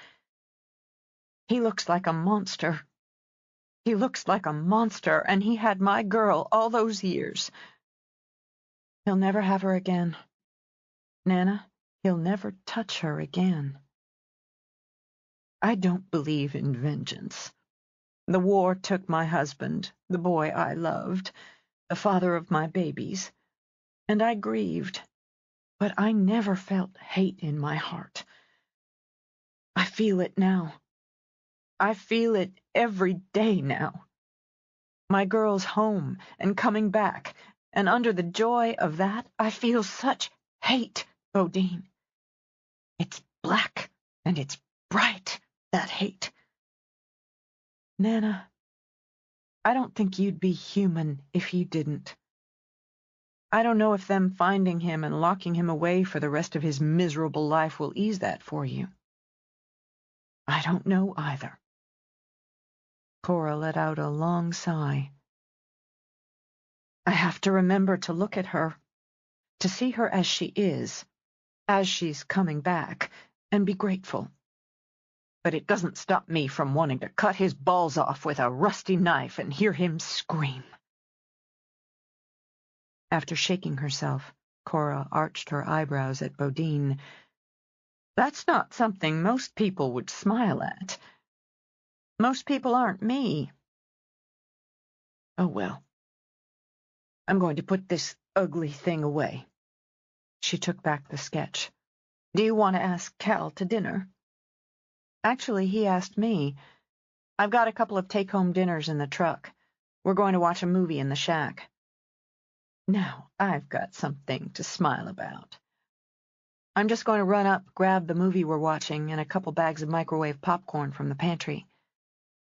He looks like a monster. He looks like a monster, and he had my girl all those years. He'll never have her again. Nana, he'll never touch her again. I don't believe in vengeance. The war took my husband, the boy I loved, the father of my babies, and I grieved, but I never felt hate in my heart. I feel it now. I feel it every day now. My girl's home and coming back, and under the joy of that, I feel such hate, Bodine. It's black and it's bright, that hate. Nana, I don't think you'd be human if you didn't. I don't know if them finding him and locking him away for the rest of his miserable life will ease that for you. I don't know either. Cora let out a long sigh. I have to remember to look at her, to see her as she is, as she's coming back, and be grateful. But it doesn't stop me from wanting to cut his balls off with a rusty knife and hear him scream. After shaking herself, Cora arched her eyebrows at Bodine. That's not something most people would smile at. Most people aren't me. Oh well. I'm going to put this ugly thing away. She took back the sketch. Do you want to ask Cal to dinner? Actually, he asked me. I've got a couple of take-home dinners in the truck. We're going to watch a movie in the shack. Now, I've got something to smile about. I'm just going to run up, grab the movie we're watching, and a couple bags of microwave popcorn from the pantry.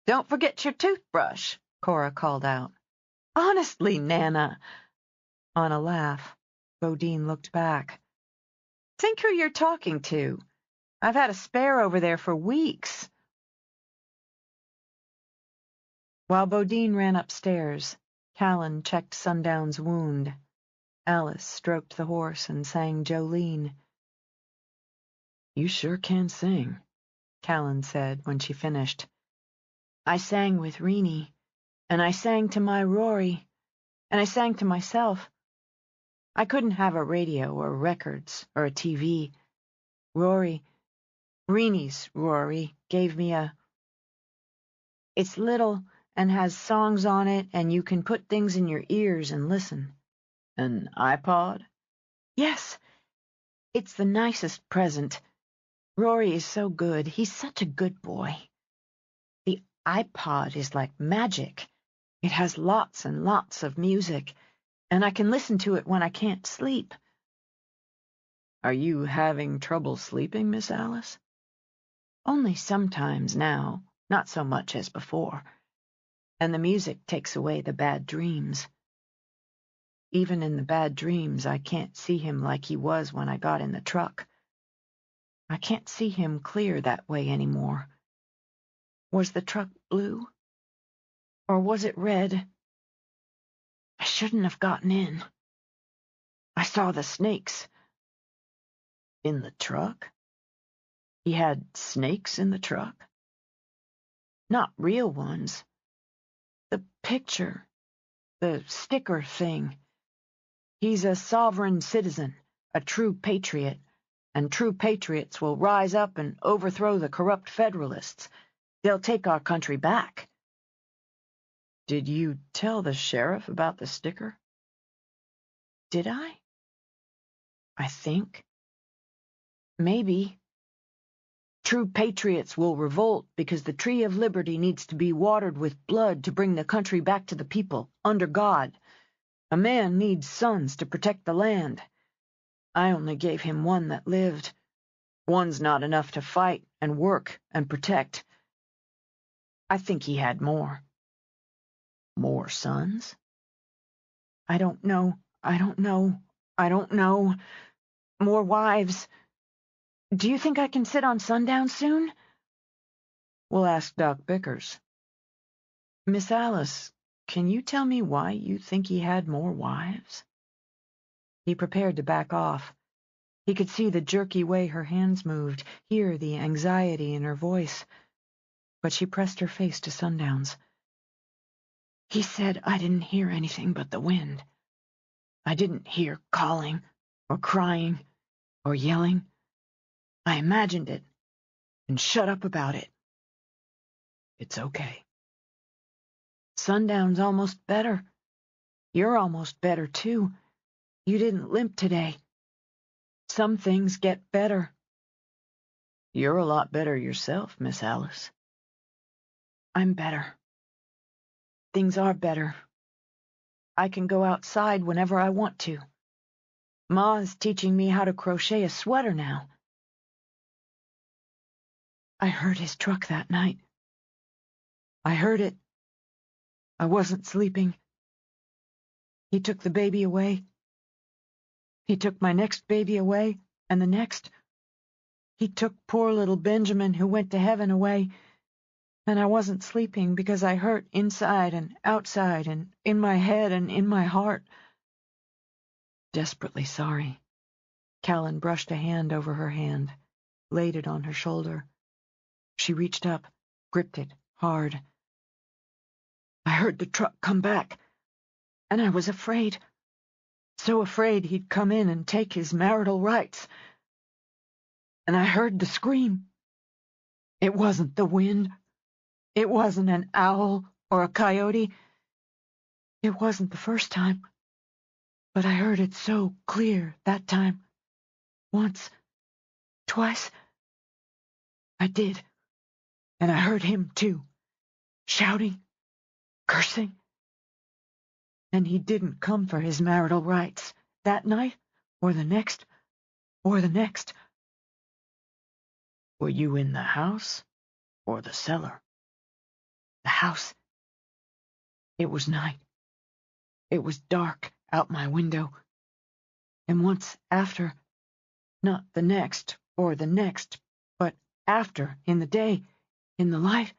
Don't forget your toothbrush, Cora called out. Honestly, Nana. On a laugh, Bodine looked back. Think who you're talking to. I've had a spare over there for weeks. While Bodine ran upstairs, Callan checked Sundown's wound. Alice stroked the horse and sang Jolene. You sure can sing, Callan said when she finished. I sang with Renee, and I sang to my Rory, and I sang to myself. I couldn't have a radio or records or a TV. Renee's Rory, gave me a... It's little and has songs on it, and you can put things in your ears and listen. An iPod? Yes. It's the nicest present. Rory is so good. He's such a good boy. The iPod is like magic. It has lots and lots of music, and I can listen to it when I can't sleep. Are you having trouble sleeping, Miss Alice? Only sometimes now, not so much as before. And the music takes away the bad dreams. Even in the bad dreams, I can't see him like he was when I got in the truck. I can't see him clear that way anymore. Was the truck blue? Or was it red? I shouldn't have gotten in. I saw the snakes. In the truck? He had snakes in the truck? Not real ones. The picture, the sticker thing. He's a sovereign citizen, a true patriot, and true patriots will rise up and overthrow the corrupt Federalists. They'll take our country back. Did you tell the sheriff about the sticker? Did I? I think. Maybe. True patriots will revolt because the tree of liberty needs to be watered with blood to bring the country back to the people, under God. A man needs sons to protect the land. I only gave him one that lived. One's not enough to fight and work and protect. I think he had more. More sons? I don't know. More wives. Do you think I can sit on Sundown soon? We'll ask Doc Bickers. Miss Alice, can you tell me why you think he had more wives? He prepared to back off. He could see the jerky way her hands moved, hear the anxiety in her voice. But she pressed her face to Sundown's. He said I didn't hear anything but the wind. I didn't hear calling, or crying, or yelling. I imagined it, and shut up about it. It's okay. Sundown's almost better. You're almost better, too. You didn't limp today. Some things get better. You're a lot better yourself, Miss Alice. I'm better. Things are better. I can go outside whenever I want to. Ma's teaching me how to crochet a sweater now. I heard his truck that night. I heard it. I wasn't sleeping. He took the baby away. He took my next baby away, and the next. He took poor little Benjamin, who went to heaven, away, and I wasn't sleeping because I hurt inside and outside and in my head and in my heart. Desperately sorry. Callan brushed a hand over her hand, laid it on her shoulder. She reached up, gripped it hard. I heard the truck come back, and I was afraid. So afraid he'd come in and take his marital rights. And I heard the scream. It wasn't the wind. It wasn't an owl or a coyote. It wasn't the first time. But I heard it so clear that time. Once, twice. I did. And I heard him, too, shouting, cursing. And he didn't come for his marital rights that night, or the next, or the next. Were you in the house or the cellar? The house. It was night. It was dark out my window. And once after, not the next or the next, but after, in the day, in the light,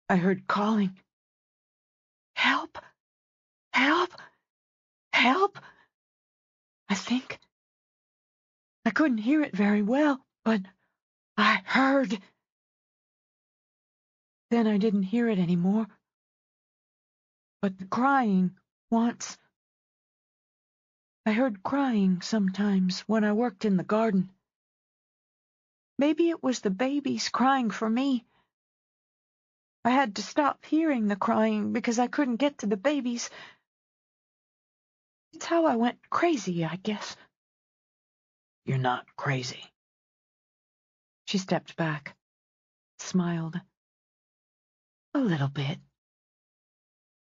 I heard calling. Help! Help! Help! I think. I couldn't hear it very well, but I heard. Then I didn't hear it anymore. But the crying once. I heard crying sometimes when I worked in the garden. Maybe it was the babies crying for me. I had to stop hearing the crying because I couldn't get to the babies. It's how I went crazy, I guess. You're not crazy. She stepped back, smiled. A little bit.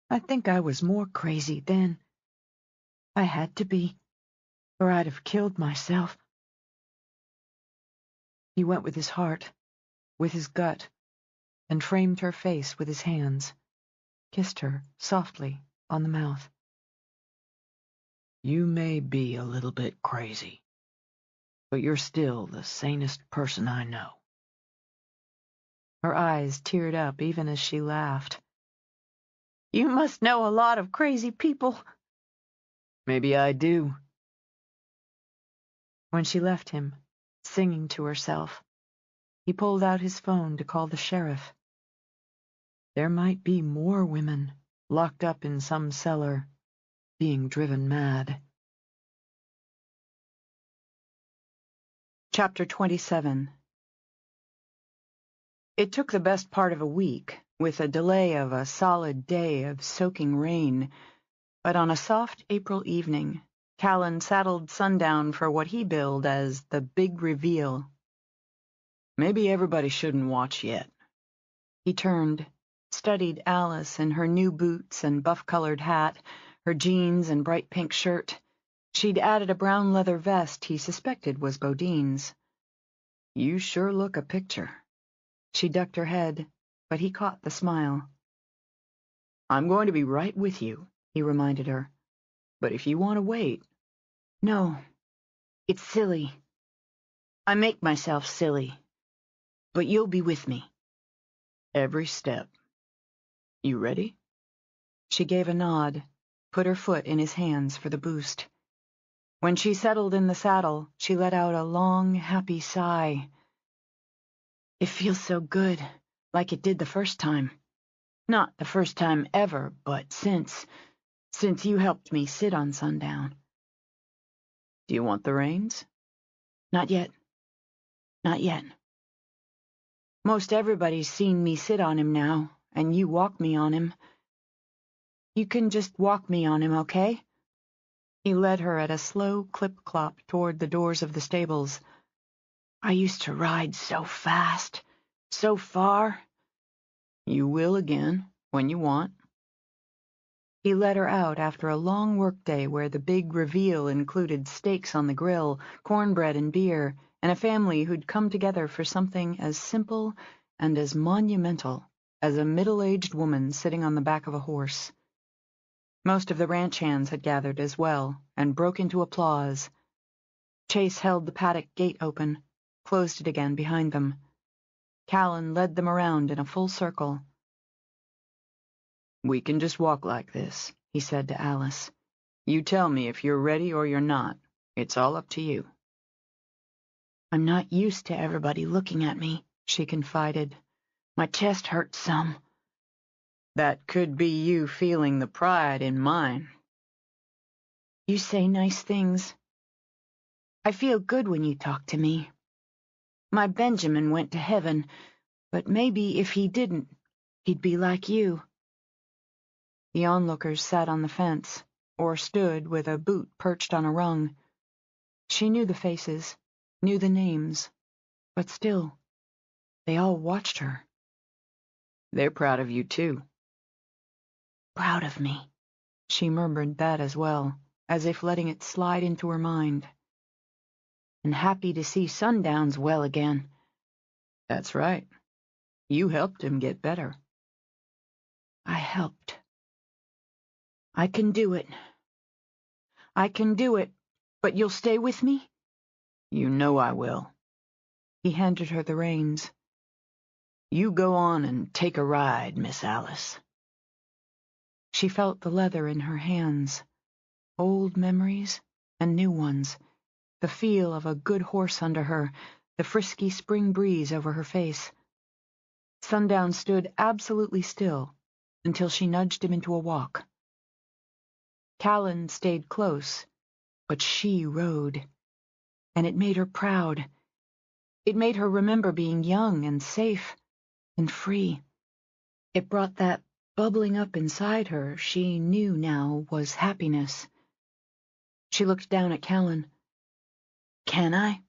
I think I was more crazy then. I had to be, or I'd have killed myself. He went with his heart, with his gut, and framed her face with his hands, kissed her softly on the mouth. You may be a little bit crazy, but you're still the sanest person I know. Her eyes teared up even as she laughed. You must know a lot of crazy people. Maybe I do. When she left him, singing to herself, he pulled out his phone to call the sheriff. There might be more women locked up in some cellar, being driven mad. Chapter 27. It took the best part of a week, with a delay of a solid day of soaking rain, but on a soft April evening, Callan saddled Sundown for what he billed as the big reveal. Maybe everybody shouldn't watch yet. He turned, studied Alice in her new boots and buff-colored hat, her jeans and bright pink shirt. She'd added a brown leather vest he suspected was Bodine's. You sure look a picture. She ducked her head, but he caught the smile. I'm going to be right with you, he reminded her. But if you want to wait... No, it's silly. I make myself silly. But you'll be with me. Every step. You ready? She gave a nod, put her foot in his hands for the boost. When she settled in the saddle, she let out a long, happy sigh. It feels so good, like it did the first time. Not the first time ever, but since you helped me sit on Sundown. Do you want the reins? Not yet. Not yet. Most everybody's seen me sit on him now, and you walk me on him. You can just walk me on him, okay?" He led her at a slow clip-clop toward the doors of the stables. "I used to ride so fast, so far." "You will again, when you want." He led her out after a long workday where the big reveal included steaks on the grill, cornbread and beer, and a family who'd come together for something as simple and as monumental as a middle-aged woman sitting on the back of a horse. Most of the ranch hands had gathered as well and broke into applause. Chase held the paddock gate open, closed it again behind them. Callan led them around in a full circle. "We can just walk like this," he said to Alice. "You tell me if you're ready or you're not. It's all up to you." "I'm not used to everybody looking at me," she confided. "My chest hurts some." "That could be you feeling the pride in mine." "You say nice things. I feel good when you talk to me. My Benjamin went to heaven, but maybe if he didn't, he'd be like you." The onlookers sat on the fence, or stood with a boot perched on a rung. She knew the faces, knew the names, but still, they all watched her. "They're proud of you, too." "Proud of me." She murmured that as well, as if letting it slide into her mind. "And happy to see Sundown's well again." "That's right. You helped him get better." "I helped. I can do it. I can do it, but you'll stay with me?" "You know I will." He handed her the reins. "You go on and take a ride, Miss Alice." She felt the leather in her hands, old memories and new ones, the feel of a good horse under her, the frisky spring breeze over her face. Sundown stood absolutely still until she nudged him into a walk. Callan stayed close, but she rode, and it made her proud. It made her remember being young and safe and free. It brought that bubbling up inside her she knew now was happiness. She looked down at Callan. "Can I?"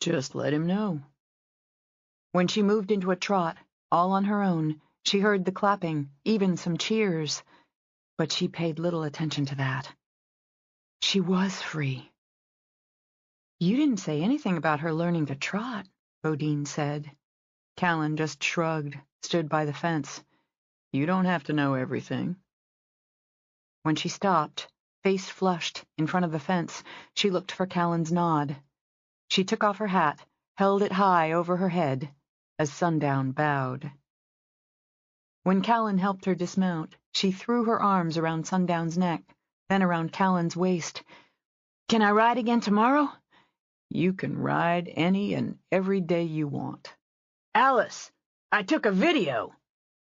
"Just let him know." When she moved into a trot, all on her own, she heard the clapping, even some cheers, but she paid little attention to that. She was free. "You didn't say anything about her learning to trot," Bodine said. Callan just shrugged, stood by the fence. "You don't have to know everything." When she stopped, face flushed, in front of the fence, she looked for Callan's nod. She took off her hat, held it high over her head, as Sundown bowed. When Callan helped her dismount, she threw her arms around Sundown's neck, then around Callan's waist. "Can I ride again tomorrow?" "You can ride any and every day you want." "Alice, I took a video."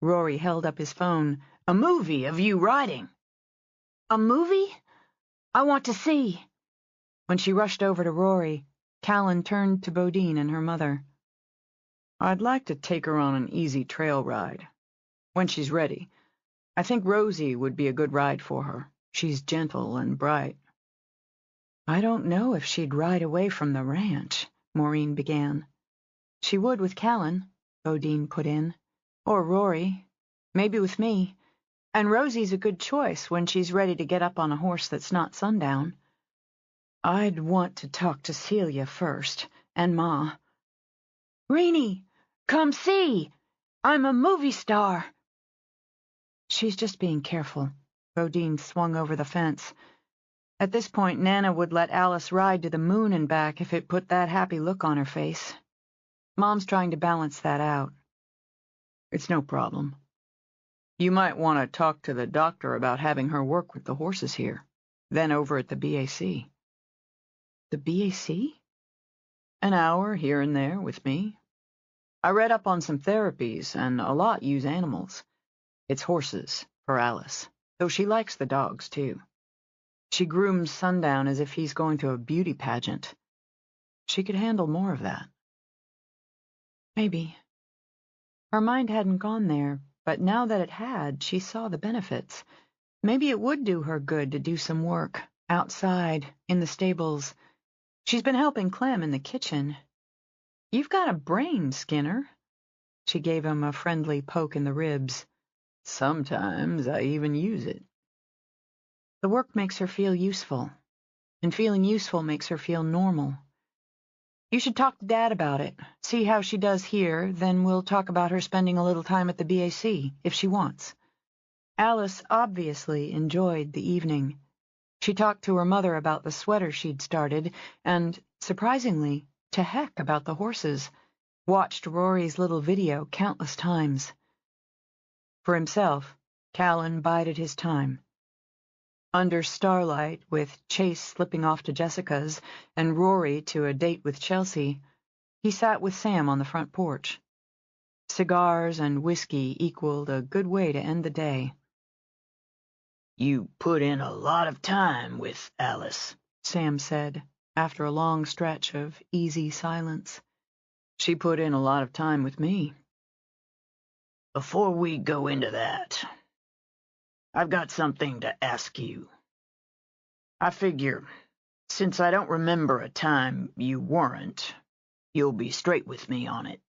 Rory held up his phone. "A movie of you riding." "A movie? I want to see." When she rushed over to Rory, Callan turned to Bodine and her mother. "I'd like to take her on an easy trail ride. When she's ready. I think Rosie would be a good ride for her. She's gentle and bright." "I don't know if she'd ride away from the ranch," Maureen began. "She would with Callan," Bodine put in. "Or Rory. Maybe with me. And Rosie's a good choice when she's ready to get up on a horse that's not Sundown. I'd want to talk to Celia first, and Ma." "Reenie, come see! I'm a movie star." "She's just being careful." Bodine swung over the fence. At this point, Nana would let Alice ride to the moon and back if it put that happy look on her face. Mom's trying to balance that out. "It's no problem. You might want to talk to the doctor about having her work with the horses here, then over at the BAC." "The BAC?" "An hour here and there with me. I read up on some therapies, and a lot use animals. It's horses for Alice, though she likes the dogs, too. She grooms Sundown as if he's going to a beauty pageant. She could handle more of that." "Maybe. Her mind hadn't gone there, but now that it had, she saw the benefits. Maybe it would do her good to do some work, outside, in the stables. She's been helping Clem in the kitchen. You've got a brain, Skinner. She gave him a friendly poke in the ribs. Sometimes I even use it. The work makes her feel useful, and feeling useful makes her feel normal. You should talk to Dad about it, see how she does here, then we'll talk about her spending a little time at the BAC, if she wants. Alice obviously enjoyed the evening. She talked to her mother about the sweater she'd started, and, surprisingly, to heck about the horses, watched Rory's little video countless times. For himself, Callan bided his time. Under starlight, with Chase slipping off to Jessica's and Rory to a date with Chelsea, he sat with Sam on the front porch. Cigars and whiskey equaled a good way to end the day. "You put in a lot of time with Alice," Sam said, after a long stretch of easy silence. She put in a lot of time with me. "Before we go into that, I've got something to ask you. I figure, since I don't remember a time you weren't, you'll be straight with me on it."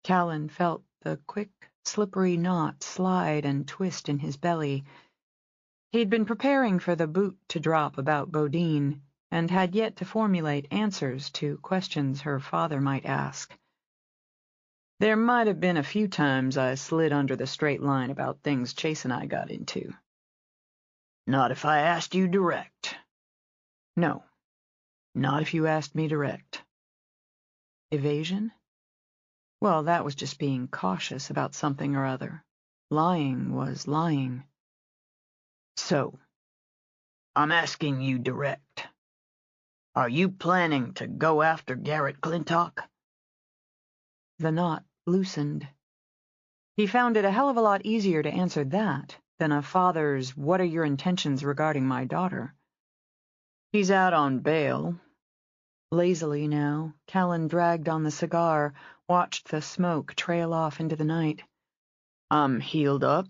Callan felt the quick, slippery knot slide and twist in his belly. He'd been preparing for the boot to drop about Bodine, and had yet to formulate answers to questions her father might ask. There might have been a few times I slid under the straight line about things Chase and I got into. "Not if I asked you direct." No, not if you asked me direct. Evasion? Well, that was just being cautious about something or other. Lying was lying. "So, I'm asking you direct. Are you planning to go after Garrett Clintock?" The knot loosened. He found it a hell of a lot easier to answer that than a father's "What are your intentions regarding my daughter?" He's out on bail. Lazily now, Callan dragged on the cigar, watched the smoke trail off into the night. I'm healed up.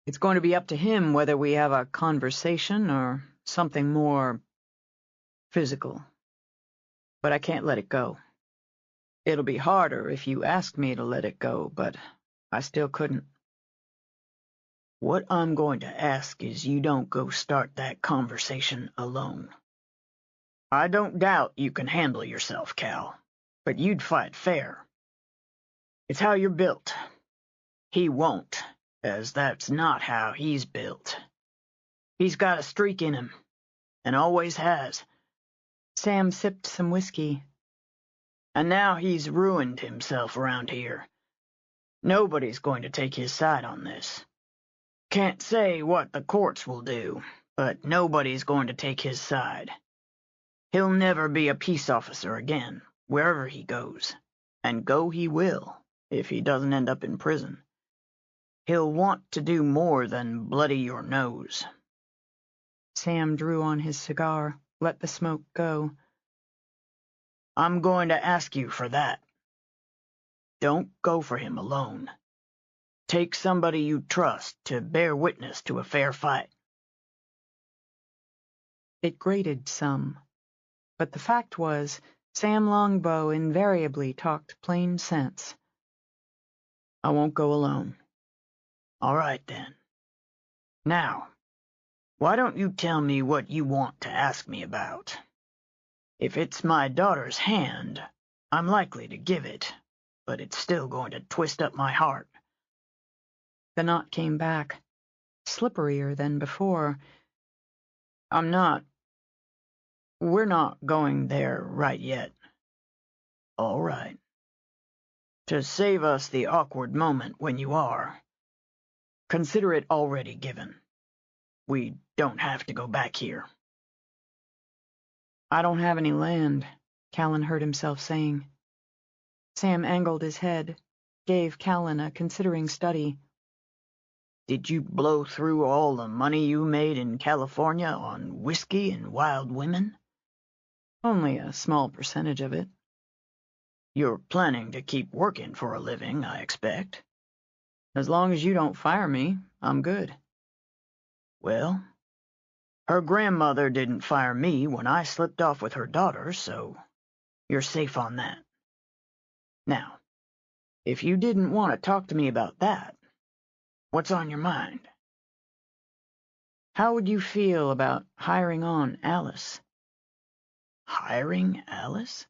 It's going to be up to him whether we have a conversation or something more physical. But I can't let it go. It'll be harder if you asked me to let it go, but I still couldn't. What I'm going to ask is you don't go start that conversation alone. I don't doubt you can handle yourself, Cal, but you'd fight fair. It's how you're built. He won't, as that's not how he's built. He's got a streak in him, and always has. Sam sipped some whiskey. And now he's ruined himself around here. Nobody's going to take his side on this. Can't say what the courts will do, but nobody's going to take his side. He'll never be a peace officer again, wherever he goes, and go he will, if he doesn't end up in prison. He'll want to do more than bloody your nose. Sam drew on his cigar, let the smoke go. I'm going to ask you for that. Don't go for him alone. Take somebody you trust to bear witness to a fair fight. It grated some, but the fact was, Sam Longbow invariably talked plain sense. I won't go alone. All right, then. Now, why don't you tell me what you want to ask me about? If it's my daughter's hand, I'm likely to give it, but it's still going to twist up my heart. The knot came back, slipperier than before. We're not going there right yet. All right. To save us the awkward moment when you are, consider it already given. We don't have to go back here. I don't have any land, Callan heard himself saying. Sam angled his head, gave Callan a considering study. Did you blow through all the money you made in California on whiskey and wild women? Only a small percentage of it. You're planning to keep working for a living, I expect. As long as you don't fire me, I'm good. Well, her grandmother didn't fire me when I slipped off with her daughter, so you're safe on that. Now, if you didn't want to talk to me about that, what's on your mind? How would you feel about hiring on Alice? Hiring Alice?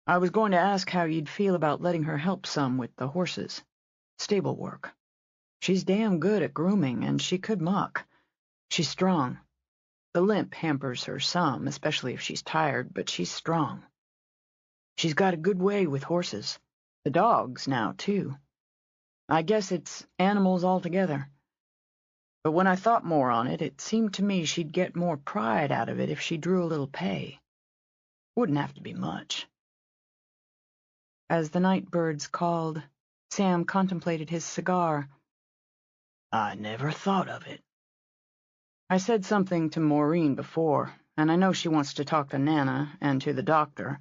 I was going to ask how you'd feel about letting her help some with the horses. Stable work. She's damn good at grooming, and she could muck. She's strong. The limp hampers her some, especially if she's tired, but she's strong. She's got a good way with horses. The dogs now, too. I guess it's animals altogether. But when I thought more on it, it seemed to me she'd get more pride out of it if she drew a little pay. Wouldn't have to be much. As the night birds called, Sam contemplated his cigar. I never thought of it. I said something to Maureen before, and I know she wants to talk to Nana and to the doctor.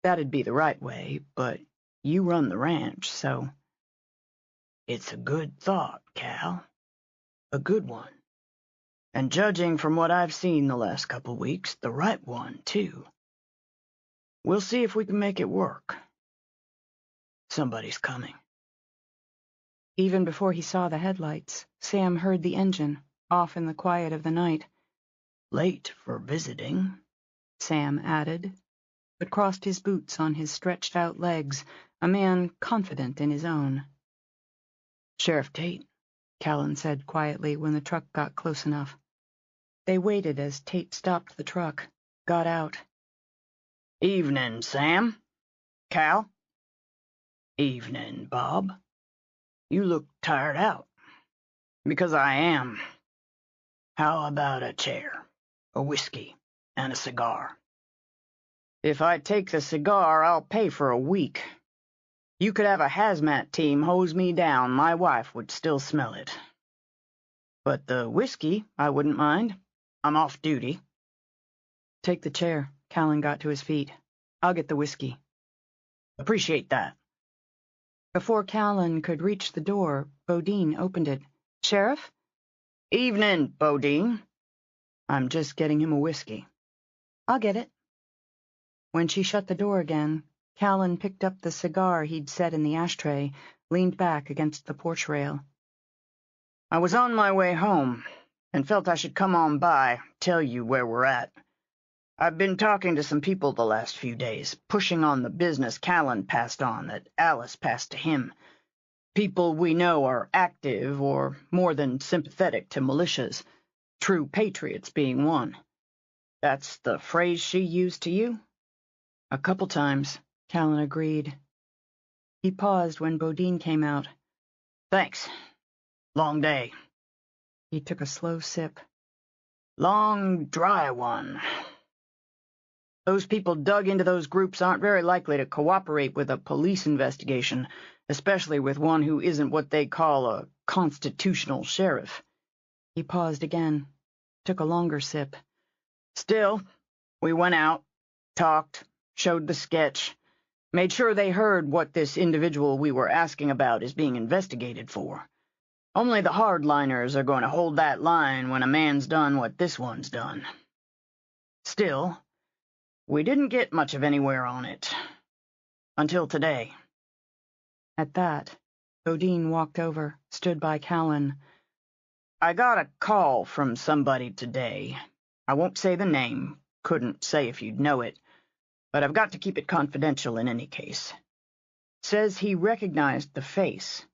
That'd be the right way, but you run the ranch, so... It's a good thought, Cal. A good one. And judging from what I've seen the last couple weeks, the right one, too. We'll see if we can make it work. Somebody's coming. Even before he saw the headlights, Sam heard the engine, off in the quiet of the night. Late for visiting, Sam added, but crossed his boots on his stretched-out legs, a man confident in his own. Sheriff Tate, Callan said quietly when the truck got close enough. They waited as Tate stopped the truck, got out. Evening, Sam. Cal? Evening, Bob. You look tired out. Because I am. How about a chair, a whiskey, and a cigar? If I take the cigar, I'll pay for a week. You could have a hazmat team hose me down. My wife would still smell it. But the whiskey, I wouldn't mind. I'm off duty. Take the chair. Callan got to his feet. I'll get the whiskey. Appreciate that. Before Callan could reach the door, Bodine opened it. Sheriff? Evening, Bodine. I'm just getting him a whiskey. I'll get it. When she shut the door again, Callan picked up the cigar he'd set in the ashtray, leaned back against the porch rail. I was on my way home, and felt I should come on by, tell you where we're at. I've been talking to some people the last few days, pushing on the business Callan passed on that Alice passed to him. People we know are active or more than sympathetic to militias, true patriots being one. That's the phrase she used to you? A couple times, Callan agreed. He paused when Bodine came out. Thanks. Long day. He took a slow sip. Long, dry one. Those people dug into those groups aren't very likely to cooperate with a police investigation, especially with one who isn't what they call a constitutional sheriff. He paused again, took a longer sip. Still, we went out, talked, showed the sketch, made sure they heard what this individual we were asking about is being investigated for. Only the hardliners are going to hold that line when a man's done what this one's done. Still, we didn't get much of anywhere on it. Until today. At that, Bodine walked over, stood by Callan. I got a call from somebody today. I won't say the name, couldn't say if you'd know it, but I've got to keep it confidential in any case. Says he recognized the face,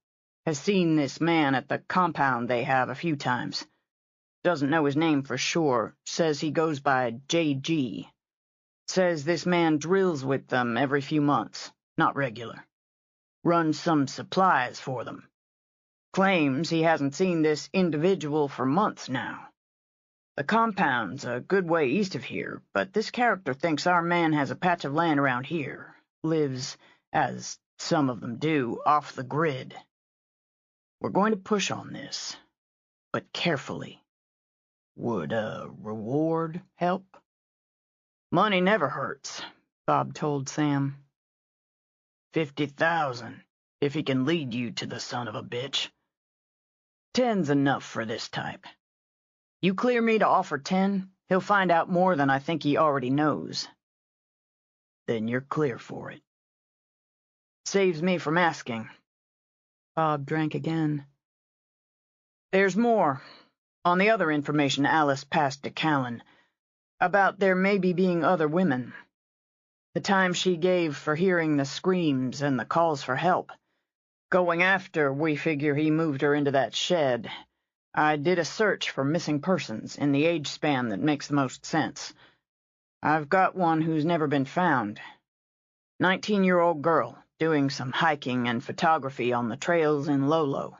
has seen this man at the compound they have a few times. Doesn't know his name for sure, says he goes by J.G. Says this man drills with them every few months, not regular. Runs some supplies for them. Claims he hasn't seen this individual for months now. The compound's a good way east of here, but this character thinks our man has a patch of land around here. Lives, as some of them do, off the grid. We're going to push on this, but carefully. Would a reward help? Money never hurts, Bob told Sam. 50,000, if he can lead you to the son of a bitch. 10's enough for this type. You clear me to offer 10, he'll find out more than I think he already knows. Then you're clear for it. Saves me from asking. Bob drank again. There's more, on the other information Alice passed to Callan, about there maybe being other women. The time she gave for hearing the screams and the calls for help. Going after, we figure he moved her into that shed. I did a search for missing persons in the age span that makes the most sense. I've got one who's never been found. 19-year-old girl, doing some hiking and photography on the trails in Lolo.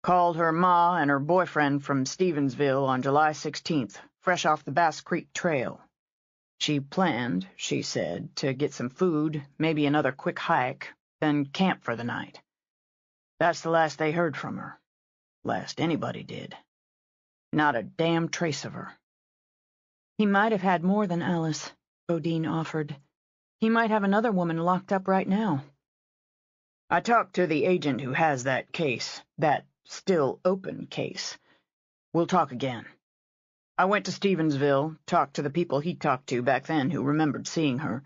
Called her ma and her boyfriend from Stevensville on July 16th, fresh off the Bass Creek Trail. She planned, she said, to get some food, maybe another quick hike, then camp for the night. That's the last they heard from her. Last anybody did. Not a damn trace of her. He might have had more than Alice, Bodine offered. He might have another woman locked up right now. I talked to the agent who has that case, that still open case. We'll talk again. I went to Stevensville, talked to the people he talked to back then who remembered seeing her.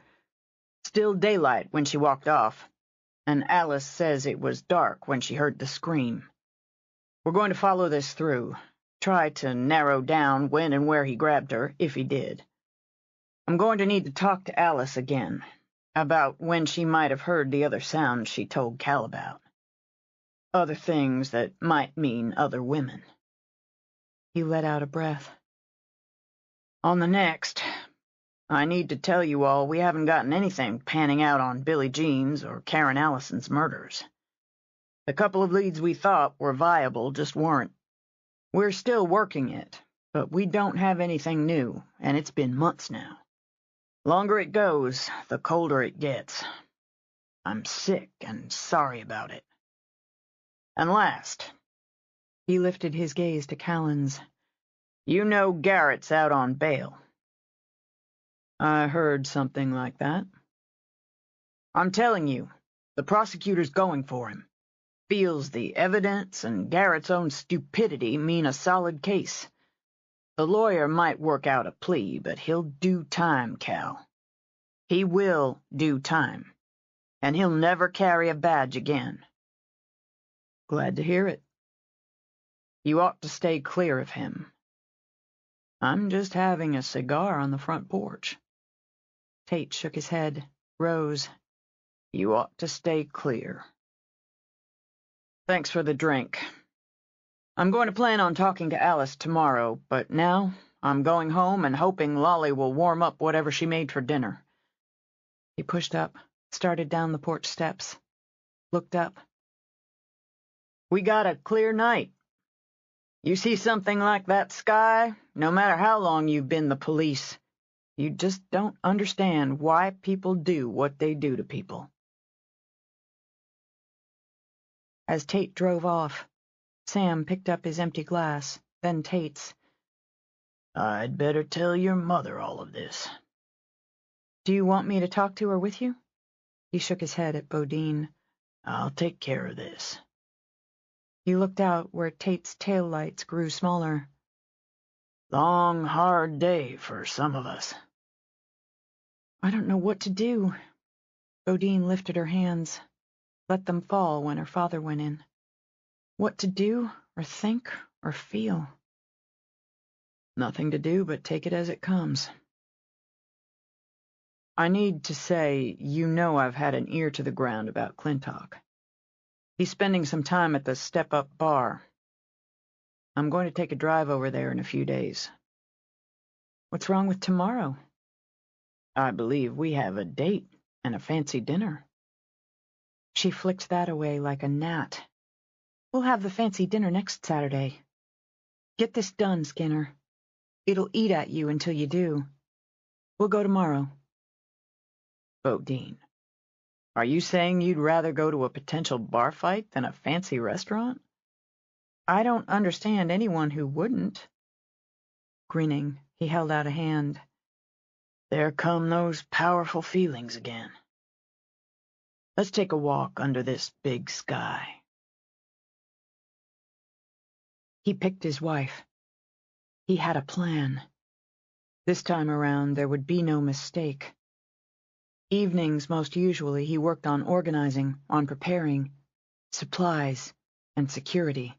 Still daylight when she walked off, and Alice says it was dark when she heard the scream. We're going to follow this through, try to narrow down when and where he grabbed her, if he did. I'm going to need to talk to Alice again, about when she might have heard the other sounds she told Cal about. Other things that might mean other women. He let out a breath. On the next, I need to tell you all we haven't gotten anything panning out on Billie Jean's or Karen Allison's murders. The couple of leads we thought were viable just weren't. We're still working it, but we don't have anything new, and it's been months now. Longer it goes, the colder it gets. I'm sick and sorry about it. And last, he lifted his gaze to Callan's. You know Garrett's out on bail. I heard something like that. I'm telling you, the prosecutor's going for him. Feels the evidence and Garrett's own stupidity mean a solid case. The lawyer might work out a plea, but he'll do time, Cal. He will do time, and he'll never carry a badge again. Glad to hear it. You ought to stay clear of him. I'm just having a cigar on the front porch. Tate shook his head, rose. You ought to stay clear. Thanks for the drink. I'm going to plan on talking to Alice tomorrow, but now I'm going home and hoping Lolly will warm up whatever she made for dinner. He pushed up, started down the porch steps, looked up. We got a clear night. You see something like that sky, no matter how long you've been the police, you just don't understand why people do what they do to people. As Tate drove off, Sam picked up his empty glass, then Tate's. I'd better tell your mother all of this. Do you want me to talk to her with you? He shook his head at Bodine. I'll take care of this. He looked out where Tate's taillights grew smaller. Long, hard day for some of us. I don't know what to do. Bodine lifted her hands, let them fall when her father went in. What to do, or think, or feel? Nothing to do but take it as it comes. I need to say, you know I've had an ear to the ground about Clintock. He's spending some time at the Step Up bar. I'm going to take a drive over there in a few days. What's wrong with tomorrow? I believe we have a date and a fancy dinner. She flicked that away like a gnat. We'll have the fancy dinner next Saturday. Get this done, Skinner. It'll eat at you until you do. We'll go tomorrow. Bodine, are you saying you'd rather go to a potential bar fight than a fancy restaurant? I don't understand anyone who wouldn't. Grinning, he held out a hand. There come those powerful feelings again. Let's take a walk under this big sky. He picked his wife. He had a plan. This time around, there would be no mistake. Evenings, most usually, he worked on organizing, on preparing, supplies, and security.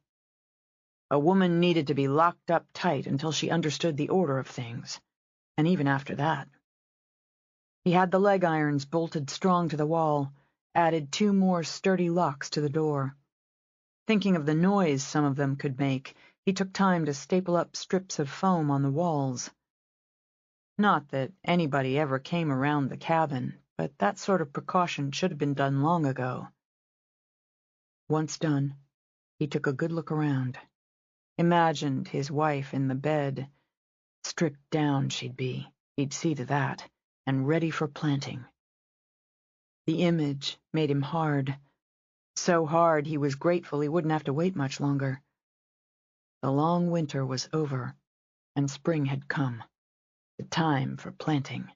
A woman needed to be locked up tight until she understood the order of things, and even after that. He had the leg irons bolted strong to the wall, added 2 more sturdy locks to the door. Thinking of the noise some of them could make, he took time to staple up strips of foam on the walls. Not that anybody ever came around the cabin, but that sort of precaution should have been done long ago. Once done, he took a good look around. Imagined his wife in the bed. Stripped down she'd be, he'd see to that, and ready for planting. The image made him hard. So hard he was grateful he wouldn't have to wait much longer. The long winter was over, and spring had come. The time for planting.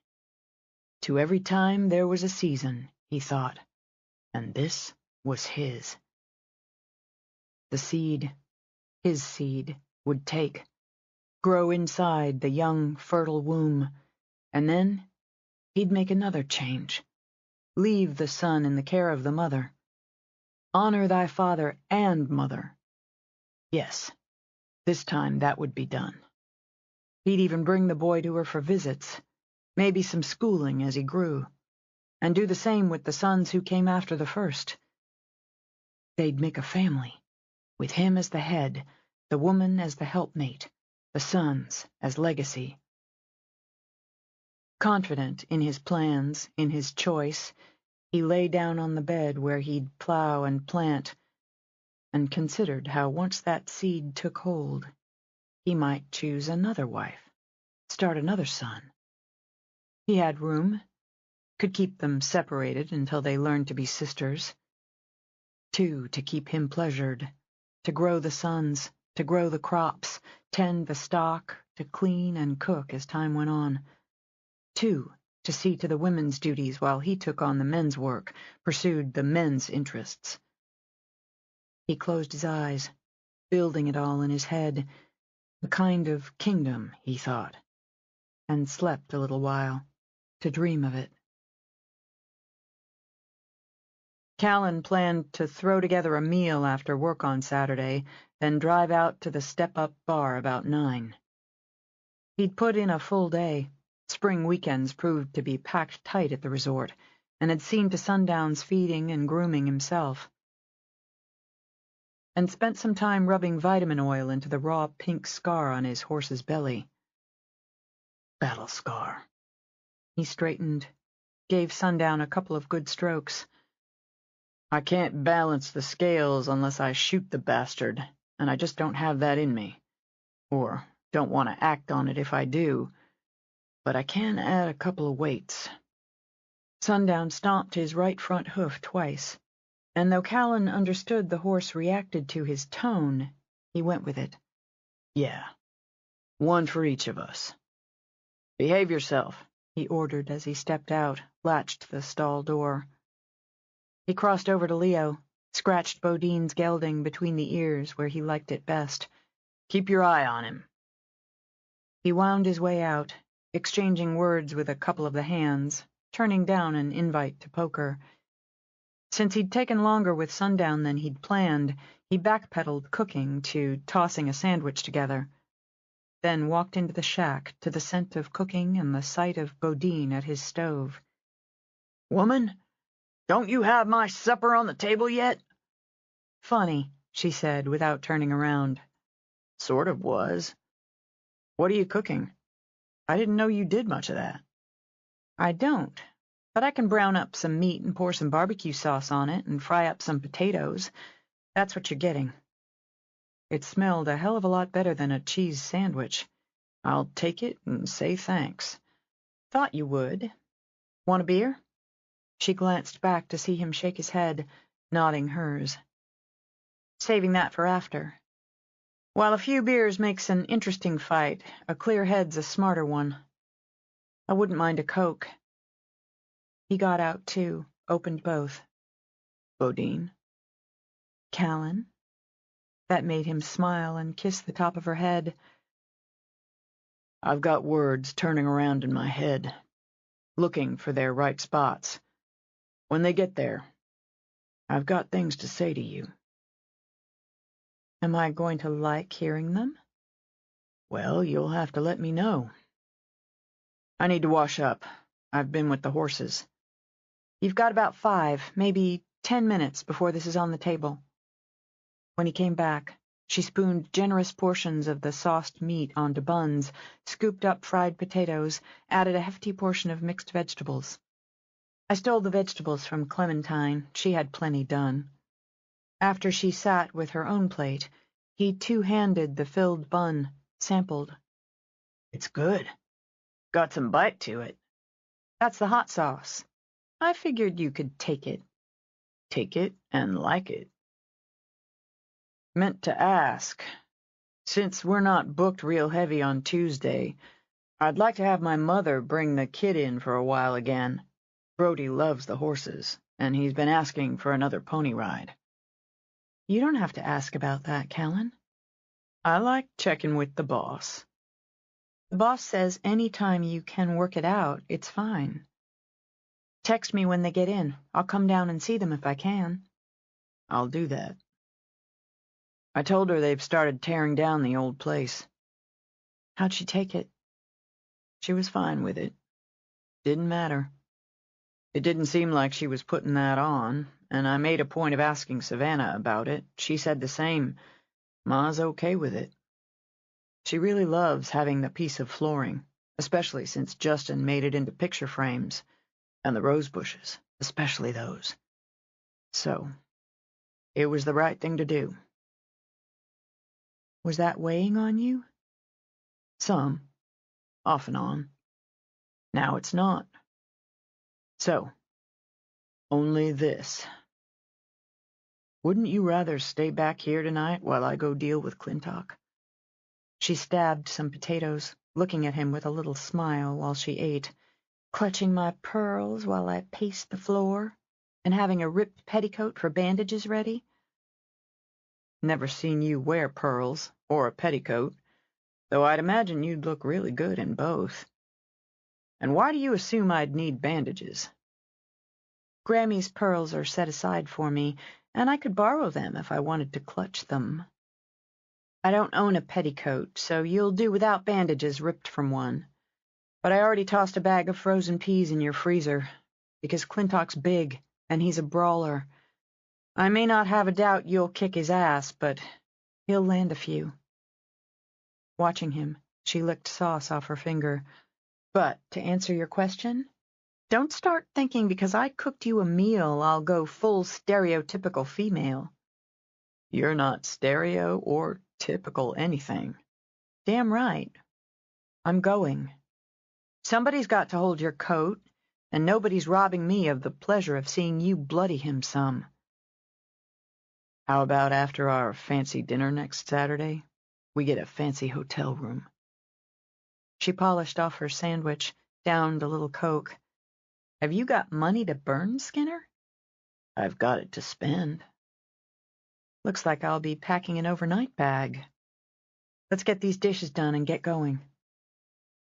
To every time there was a season, he thought, and this was his. The seed, his seed, would take, grow inside the young, fertile womb, and then he'd make another change. Leave the son in the care of the mother. Honor thy father and mother. Yes, this time that would be done. He'd even bring the boy to her for visits, maybe some schooling as he grew, and do the same with the sons who came after the first. They'd make a family, with him as the head, the woman as the helpmate, the sons as legacy. Confident in his plans, in his choice, he lay down on the bed where he'd plow and plant, and considered how once that seed took hold, he might choose another wife, start another son. He had room, could keep them separated until they learned to be sisters. 2 to keep him pleasured, to grow the sons, to grow the crops, tend the stock, to clean and cook as time went on. 2 to see to the women's duties while he took on the men's work, pursued the men's interests. He closed his eyes, building it all in his head, a kind of kingdom, he thought, and slept a little while, to dream of it. Callan planned to throw together a meal after work on Saturday, then drive out to the Step-Up bar about 9. He'd put in a full day. Spring weekends proved to be packed tight at the resort, and had seen to Sundown's feeding and grooming himself, and spent some time rubbing vitamin oil into the raw pink scar on his horse's belly. Battle scar. He straightened, gave Sundown a couple of good strokes. I can't balance the scales unless I shoot the bastard, and I just don't have that in me. Or don't want to act on it if I do. But I can add a couple of weights. Sundown stomped his right front hoof twice, and though Callan understood the horse reacted to his tone, he went with it. Yeah, 1 for each of us. Behave yourself, he ordered as he stepped out, latched the stall door. He crossed over to Leo, scratched Bodine's gelding between the ears where he liked it best. Keep your eye on him. He wound his way out, exchanging words with a couple of the hands, turning down an invite to poker. Since he'd taken longer with Sundown than he'd planned, he backpedaled cooking to tossing a sandwich together, then walked into the shack to the scent of cooking and the sight of Bodine at his stove. Woman, don't you have my supper on the table yet? Funny, she said without turning around. Sort of was. What are you cooking? I didn't know you did much of that. I don't, but I can brown up some meat and pour some barbecue sauce on it and fry up some potatoes. That's what you're getting. It smelled a hell of a lot better than a cheese sandwich. I'll take it and say thanks. Thought you would. Want a beer? She glanced back to see him shake his head, nodding hers. Saving that for after. While a few beers makes an interesting fight, a clear head's a smarter one. I wouldn't mind a Coke. He got out, too, opened both. Bodine. Callan. That made him smile and kiss the top of her head. I've got words turning around in my head, looking for their right spots. When they get there, I've got things to say to you. Am I going to like hearing them? Well, you'll have to let me know. I need to wash up. I've been with the horses. You've got about 5, maybe 10 minutes before this is on the table. When he came back, she spooned generous portions of the sauced meat onto buns, scooped up fried potatoes, added a hefty portion of mixed vegetables. I stole the vegetables from Clementine. She had plenty done. After she sat with her own plate, he two-handed the filled bun, sampled. It's good. Got some bite to it. That's the hot sauce. I figured you could take it. Take it and like it. Meant to ask, since we're not booked real heavy on Tuesday, I'd like to have my mother bring the kid in for a while again. Brody loves the horses, and he's been asking for another pony ride. You don't have to ask about that, Callan. I like checking with the boss. The boss says any time you can work it out, it's fine. Text me when they get in. I'll come down and see them if I can. I'll do that. I told her they've started tearing down the old place. How'd she take it? She was fine with it. Didn't matter. It didn't seem like she was putting that on, and I made a point of asking Savannah about it. She said the same. Ma's okay with it. She really loves having the piece of flooring, especially since Justin made it into picture frames, and the rose bushes, especially those. So, it was the right thing to do. Was that weighing on you? Some. Off and on. Now it's not. So, only this. Wouldn't you rather stay back here tonight while I go deal with Clintock? She stabbed some potatoes, looking at him with a little smile while she ate, clutching my pearls while I paced the floor, and having a ripped petticoat for bandages ready. Never seen you wear pearls, or a petticoat, though I'd imagine you'd look really good in both. And why do you assume I'd need bandages? Grammy's pearls are set aside for me, and I could borrow them if I wanted to clutch them. I don't own a petticoat, so you'll do without bandages ripped from one. But I already tossed a bag of frozen peas in your freezer, because Clintock's big, and he's a brawler. I may not have a doubt you'll kick his ass, but he'll land a few. Watching him, she licked sauce off her finger. But to answer your question, don't start thinking because I cooked you a meal I'll go full stereotypical female. You're not stereo or typical anything. Damn right. I'm going. Somebody's got to hold your coat, and nobody's robbing me of the pleasure of seeing you bloody him some. How about after our fancy dinner next Saturday, we get a fancy hotel room? She polished off her sandwich, downed a little Coke. Have you got money to burn, Skinner? I've got it to spend. Looks like I'll be packing an overnight bag. Let's get these dishes done and get going.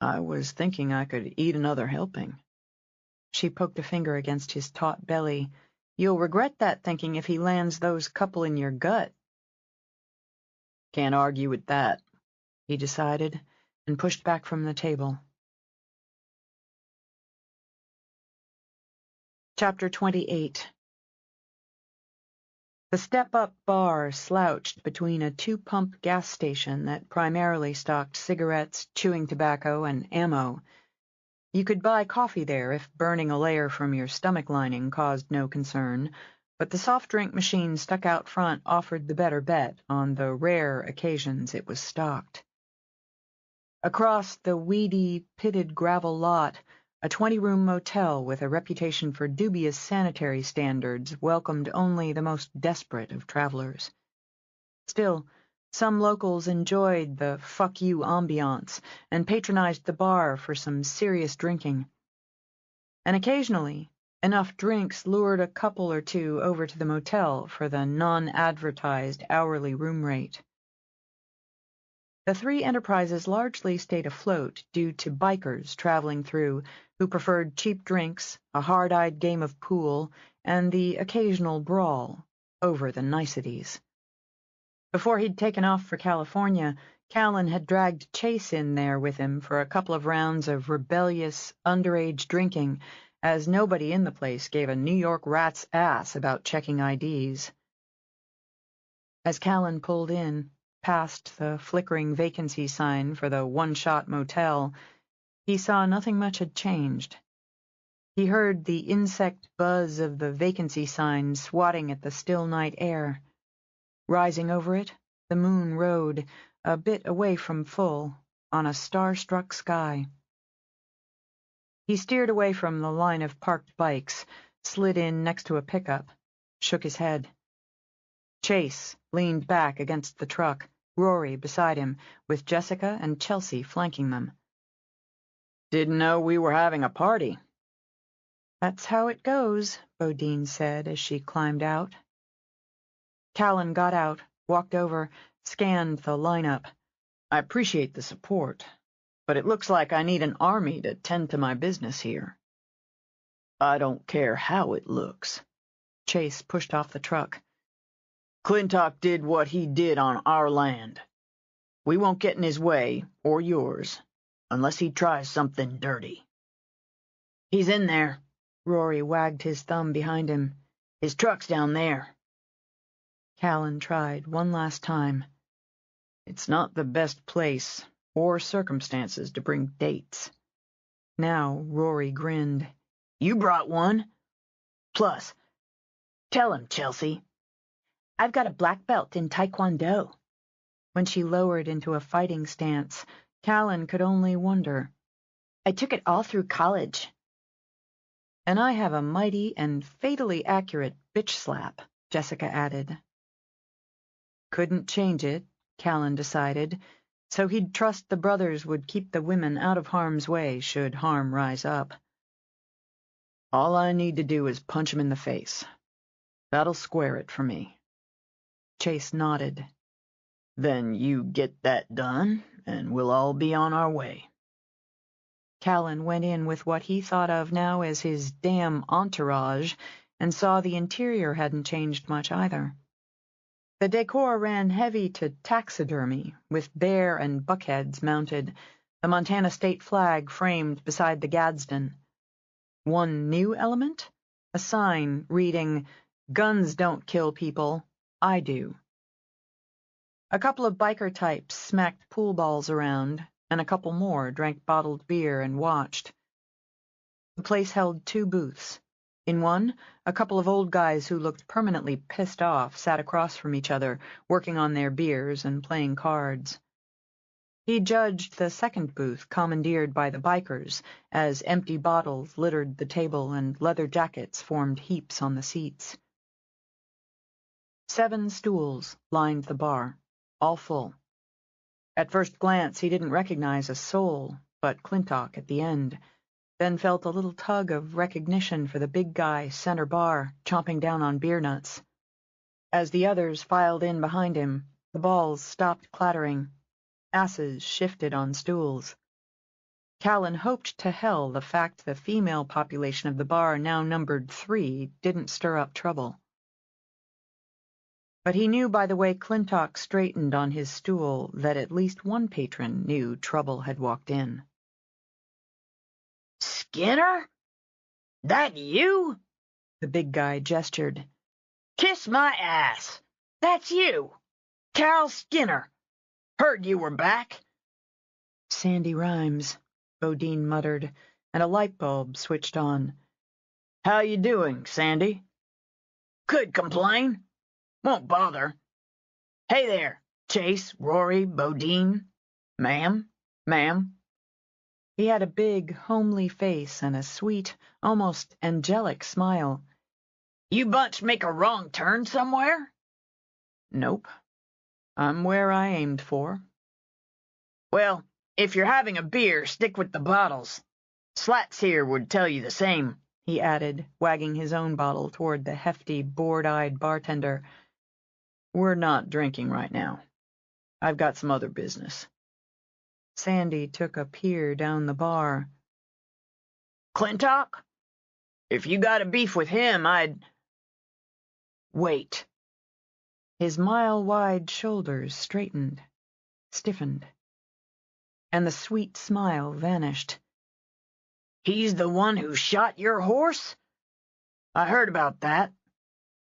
I was thinking I could eat another helping. She poked a finger against his taut belly. You'll regret that thinking if he lands those couple in your gut. Can't argue with that, he decided, and pushed back from the table. Chapter 28. The step-up bar slouched between a two-pump gas station that primarily stocked cigarettes, chewing tobacco, and ammo. You could buy coffee there if burning a layer from your stomach lining caused no concern, but the soft drink machine stuck out front offered the better bet on the rare occasions it was stocked. Across the weedy, pitted gravel lot, a 20-room motel with a reputation for dubious sanitary standards welcomed only the most desperate of travelers. Still, some locals enjoyed the fuck you ambiance and patronized the bar for some serious drinking. And occasionally, Enough drinks lured a couple or two over to the motel for the non-advertised hourly room rate. The three enterprises largely stayed afloat due to bikers traveling through who preferred cheap drinks, a hard-eyed game of pool, and the occasional brawl over the niceties. Before he'd taken off for California, Callan had dragged Chase in there with him for a couple of rounds of rebellious, underage drinking, as nobody in the place gave a New York rat's ass about checking IDs. As Callan pulled in, past the flickering vacancy sign for the one-shot motel, he saw nothing much had changed. He heard the insect buzz of the vacancy sign swatting at the still night air. Rising over it, the moon rode, a bit away from full, on a star-struck sky. He steered away from the line of parked bikes, slid in next to a pickup, shook his head. Chase leaned back against the truck, Rory beside him, with Jessica and Chelsea flanking them. Didn't know we were having a party. That's how it goes, Bodine said as she climbed out. Callan got out, walked over, scanned the lineup. I appreciate the support, but it looks like I need an army to tend to my business here. I don't care how it looks. Chase pushed off the truck. Clintock did what he did on our land. We won't get in his way, or yours, unless he tries something dirty. He's in there. Rory wagged his thumb behind him. His truck's down there. Callan tried one last time. It's not the best place or circumstances to bring dates. Now Rory grinned. You brought one. Plus, tell him, Chelsea. I've got a black belt in Taekwondo. When she lowered into a fighting stance, Callan could only wonder. I took it all through college. And I have a mighty and fatally accurate bitch slap, Jessica added. Couldn't change it, Callan decided, so he'd trust the brothers would keep the women out of harm's way should harm rise up. All I need to do is punch him in the face. That'll square it for me. Chase nodded. Then you get that done, and we'll all be on our way. Callan went in with what he thought of now as his damn entourage, and saw the interior hadn't changed much either. The decor ran heavy to taxidermy, with bear and buckheads mounted, the Montana state flag framed beside the Gadsden. One new element? A sign reading, "Guns don't kill people, I do." A couple of biker types smacked pool balls around, and a couple more drank bottled beer and watched. The place held two booths. In one, a couple of old guys who looked permanently pissed off sat across from each other, working on their beers and playing cards. He judged the second booth commandeered by the bikers, as empty bottles littered the table and leather jackets formed heaps on the seats. 7 stools lined the bar, all full. At first glance, he didn't recognize a soul but Clintock at the end, then felt a little tug of recognition for the big guy center bar, chomping down on beer nuts. As the others filed in behind him, the balls stopped clattering. Asses shifted on stools. Callan hoped to hell the fact the female population of the bar now numbered 3 didn't stir up trouble. But he knew by the way Clintock straightened on his stool that at least one patron knew trouble had walked in. Skinner? That you? The big guy gestured. Kiss my ass. That's you. Carol Skinner. Heard you were back. Sandy rhymes, Bodine muttered, and a light bulb switched on. How you doing, Sandy? Could complain. Won't bother. Hey there, Chase, Rory, Bodine. Ma'am. He had a big, homely face and a sweet, almost angelic smile. You bunch make a wrong turn somewhere? Nope. I'm where I aimed for. Well, if you're having a beer, stick with the bottles. Slats here would tell you the same, he added, wagging his own bottle toward the hefty, bored-eyed bartender. "We're not drinking right now. I've got some other business." Sandy took a peer down the bar. "Clintock? If you got a beef with him, I'd—" "Wait." His mile-wide shoulders straightened, stiffened, and the sweet smile vanished. "He's the one who shot your horse? I heard about that."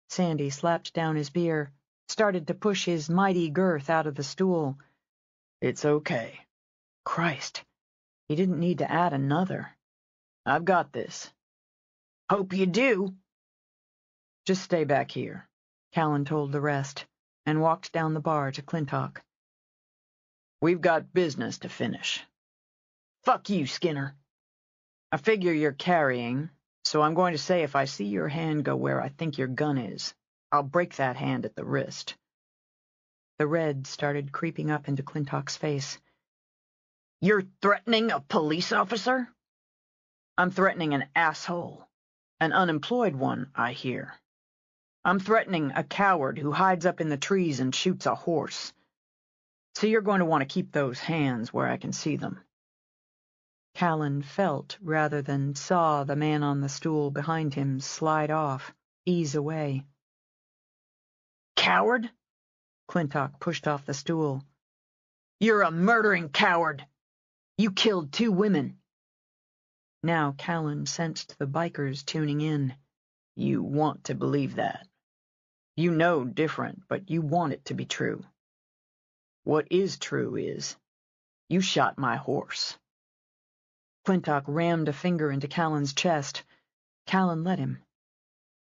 Sandy slapped down his beer, started to push his mighty girth out of the stool. "It's okay. Christ, he didn't need to add another. I've got this." "Hope you do." "Just stay back here," Callan told the rest, and walked down the bar to Clintock. "We've got business to finish." "Fuck you, Skinner." "I figure you're carrying, so I'm going to say if I see your hand go where I think your gun is, I'll break that hand at the wrist." The red started creeping up into Clintock's face. "You're threatening a police officer?" "I'm threatening an asshole. An unemployed one, I hear. I'm threatening a coward who hides up in the trees and shoots a horse. So you're going to want to keep those hands where I can see them." Callan felt rather than saw the man on the stool behind him slide off, ease away. "Coward?" Clintock pushed off the stool. "You're a murdering coward. You killed 2 women. Now Callan sensed the bikers tuning in. You want to believe that. You know different, but you want it to be true. What is true is, you shot my horse." Clintock rammed a finger into Callan's chest. Callan let him.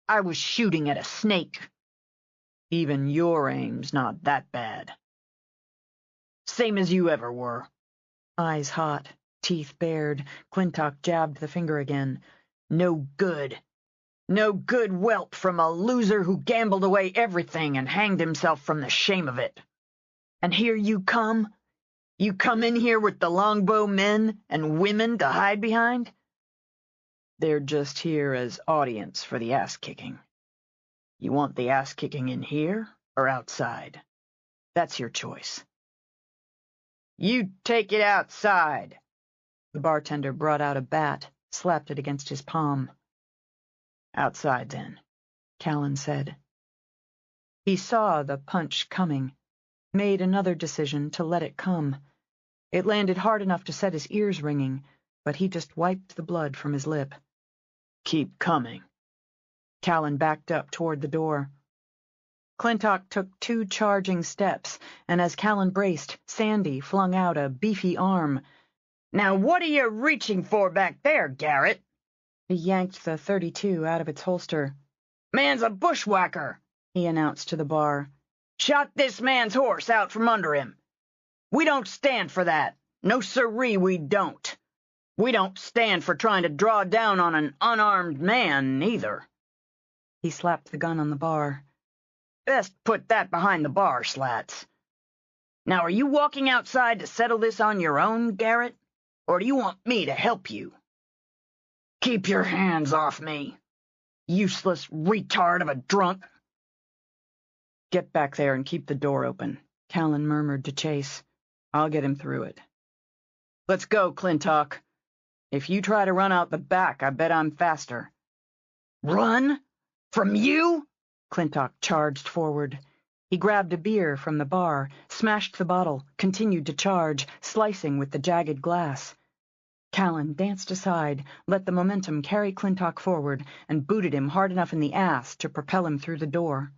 "I was shooting at a snake." "Even your aim's not that bad." "Same as you ever were." Eyes hot, teeth bared, Clintock jabbed the finger again. "No good. No good whelp from a loser who gambled away everything and hanged himself from the shame of it. And here you come? You come in here with the longbow men and women to hide behind?" "They're just here as audience for the ass-kicking." "You want the ass-kicking in here or outside? That's your choice." "You take it outside." The bartender brought out a bat, slapped it against his palm. "Outside, then," Callan said. He saw the punch coming, made another decision to let it come. It landed hard enough to set his ears ringing, but he just wiped the blood from his lip. "Keep coming." Callan backed up toward the door. Clintock took 2 charging steps, and as Callan braced, Sandy flung out a beefy arm. "Now what are you reaching for back there, Garrett?" He yanked the .32 out of its holster. "Man's a bushwhacker," he announced to the bar. "Shot this man's horse out from under him. We don't stand for that. No siree, we don't. We don't stand for trying to draw down on an unarmed man, either." He slapped the gun on the bar. "Best put that behind the bar, Slats. Now are you walking outside to settle this on your own, Garrett? Or do you want me to help you?" "Keep your hands off me, useless retard of a drunk." "Get back there and keep the door open," Callan murmured to Chase. "I'll get him through it." "Let's go, Clintock. If you try to run out the back, I bet I'm faster." "Run? From you?" Clintock charged forward. He grabbed a beer from the bar, smashed the bottle, continued to charge, slicing with the jagged glass. Callan danced aside, let the momentum carry Clintock forward, and booted him hard enough in the ass to propel him through the door.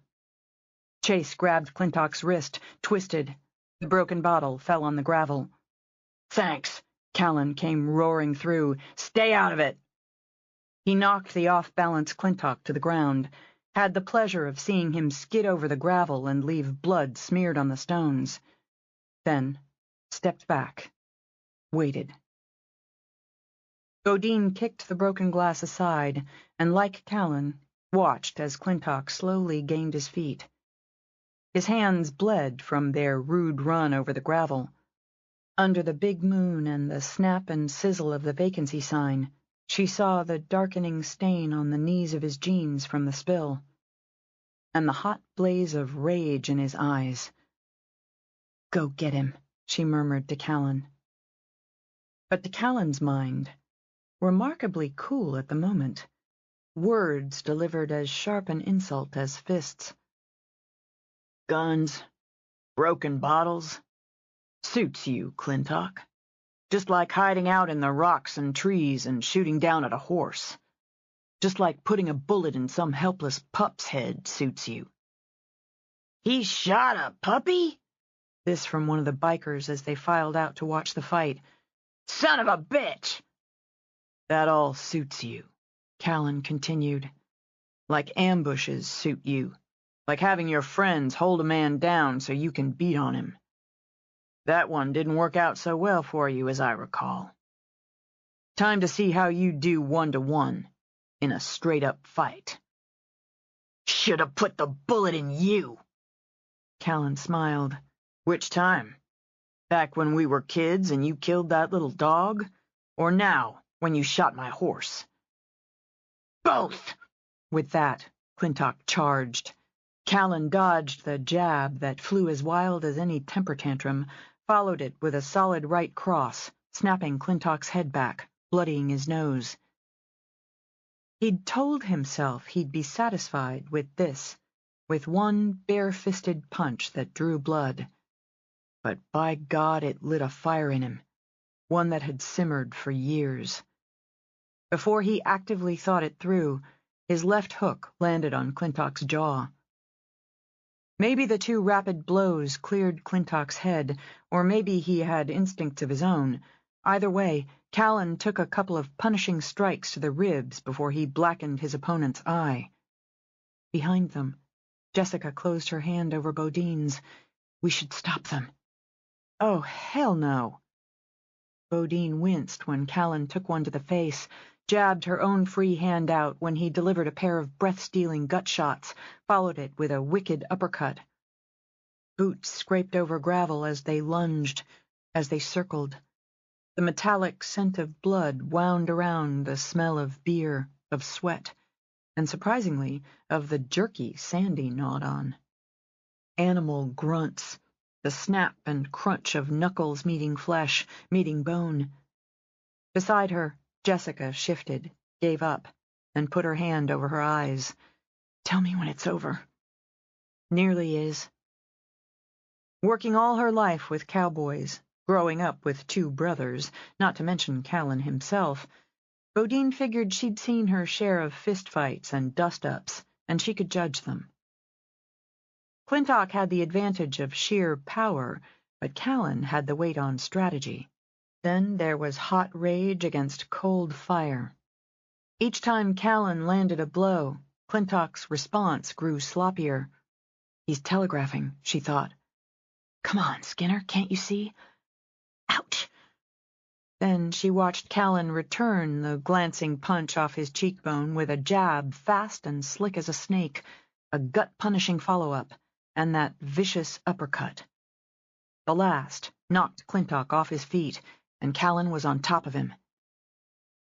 Chase grabbed Clintock's wrist, twisted. The broken bottle fell on the gravel. "Thanks." Callan came roaring through. "Stay out of it." He knocked the off-balance Clintock to the ground, had the pleasure of seeing him skid over the gravel and leave blood smeared on the stones. Then stepped back, waited. Bodine kicked the broken glass aside and, like Callan, watched as Clintock slowly gained his feet. His hands bled from their rude run over the gravel. Under the big moon and the snap and sizzle of the vacancy sign, She saw the darkening stain on the knees of his jeans from the spill, and the hot blaze of rage in his eyes. "Go get him," she murmured to Callan. But to Callan's mind, remarkably cool at the moment, words delivered as sharp an insult as fists. "Guns, broken bottles. Suits you, Clintock. Just like hiding out in the rocks and trees and shooting down at a horse. Just like putting a bullet in some helpless pup's head suits you." "He shot a puppy?" This from one of the bikers as they filed out to watch the fight. "Son of a bitch!" "That all suits you," Callan continued. "Like ambushes suit you. Like having your friends hold a man down so you can beat on him. That one didn't work out so well for you, as I recall. Time to see how you do 1-to-1 in a straight-up fight." "Should have put the bullet in you." Callan smiled. "Which time? Back when we were kids and you killed that little dog? Or now, when you shot my horse?" "Both!" With that, Clintock charged. Callan dodged the jab that flew as wild as any temper tantrum, followed it with a solid right cross, snapping Clintock's head back, bloodying his nose. He'd told himself he'd be satisfied with this, with one bare-fisted punch that drew blood. But by God, it lit a fire in him, one that had simmered for years. Before he actively thought it through, his left hook landed on Clintock's jaw. Maybe the 2 rapid blows cleared Clintock's head, or maybe he had instincts of his own. Either way, Callan took a couple of punishing strikes to the ribs before he blackened his opponent's eye. Behind them, Jessica closed her hand over Bodine's. "We should stop them." "Oh, hell no." Bodine winced when Callan took one to the face, jabbed her own free hand out when he delivered a pair of breath-stealing gut shots, followed it with a wicked uppercut. Boots scraped over gravel as they lunged, as they circled. The metallic scent of blood wound around the smell of beer, of sweat, and surprisingly, of the jerky Sandy gnawed on. Animal grunts, the snap and crunch of knuckles meeting flesh, meeting bone. Beside her, Jessica shifted, gave up, and put her hand over her eyes. "Tell me when it's over." "Nearly is." Working all her life with cowboys, growing up with 2 brothers, not to mention Callan himself, Bodine figured she'd seen her share of fistfights and dust-ups, and she could judge them. Clintock had the advantage of sheer power, but Callan had the weight on strategy. Then there was hot rage against cold fire. Each time Callan landed a blow, Clintock's response grew sloppier. "He's telegraphing," she thought. "Come on, Skinner, can't you see? Ouch!" Then she watched Callan return the glancing punch off his cheekbone with a jab fast and slick as a snake, a gut-punishing follow-up, and that vicious uppercut. The last knocked Clintock off his feet, and Callan was on top of him.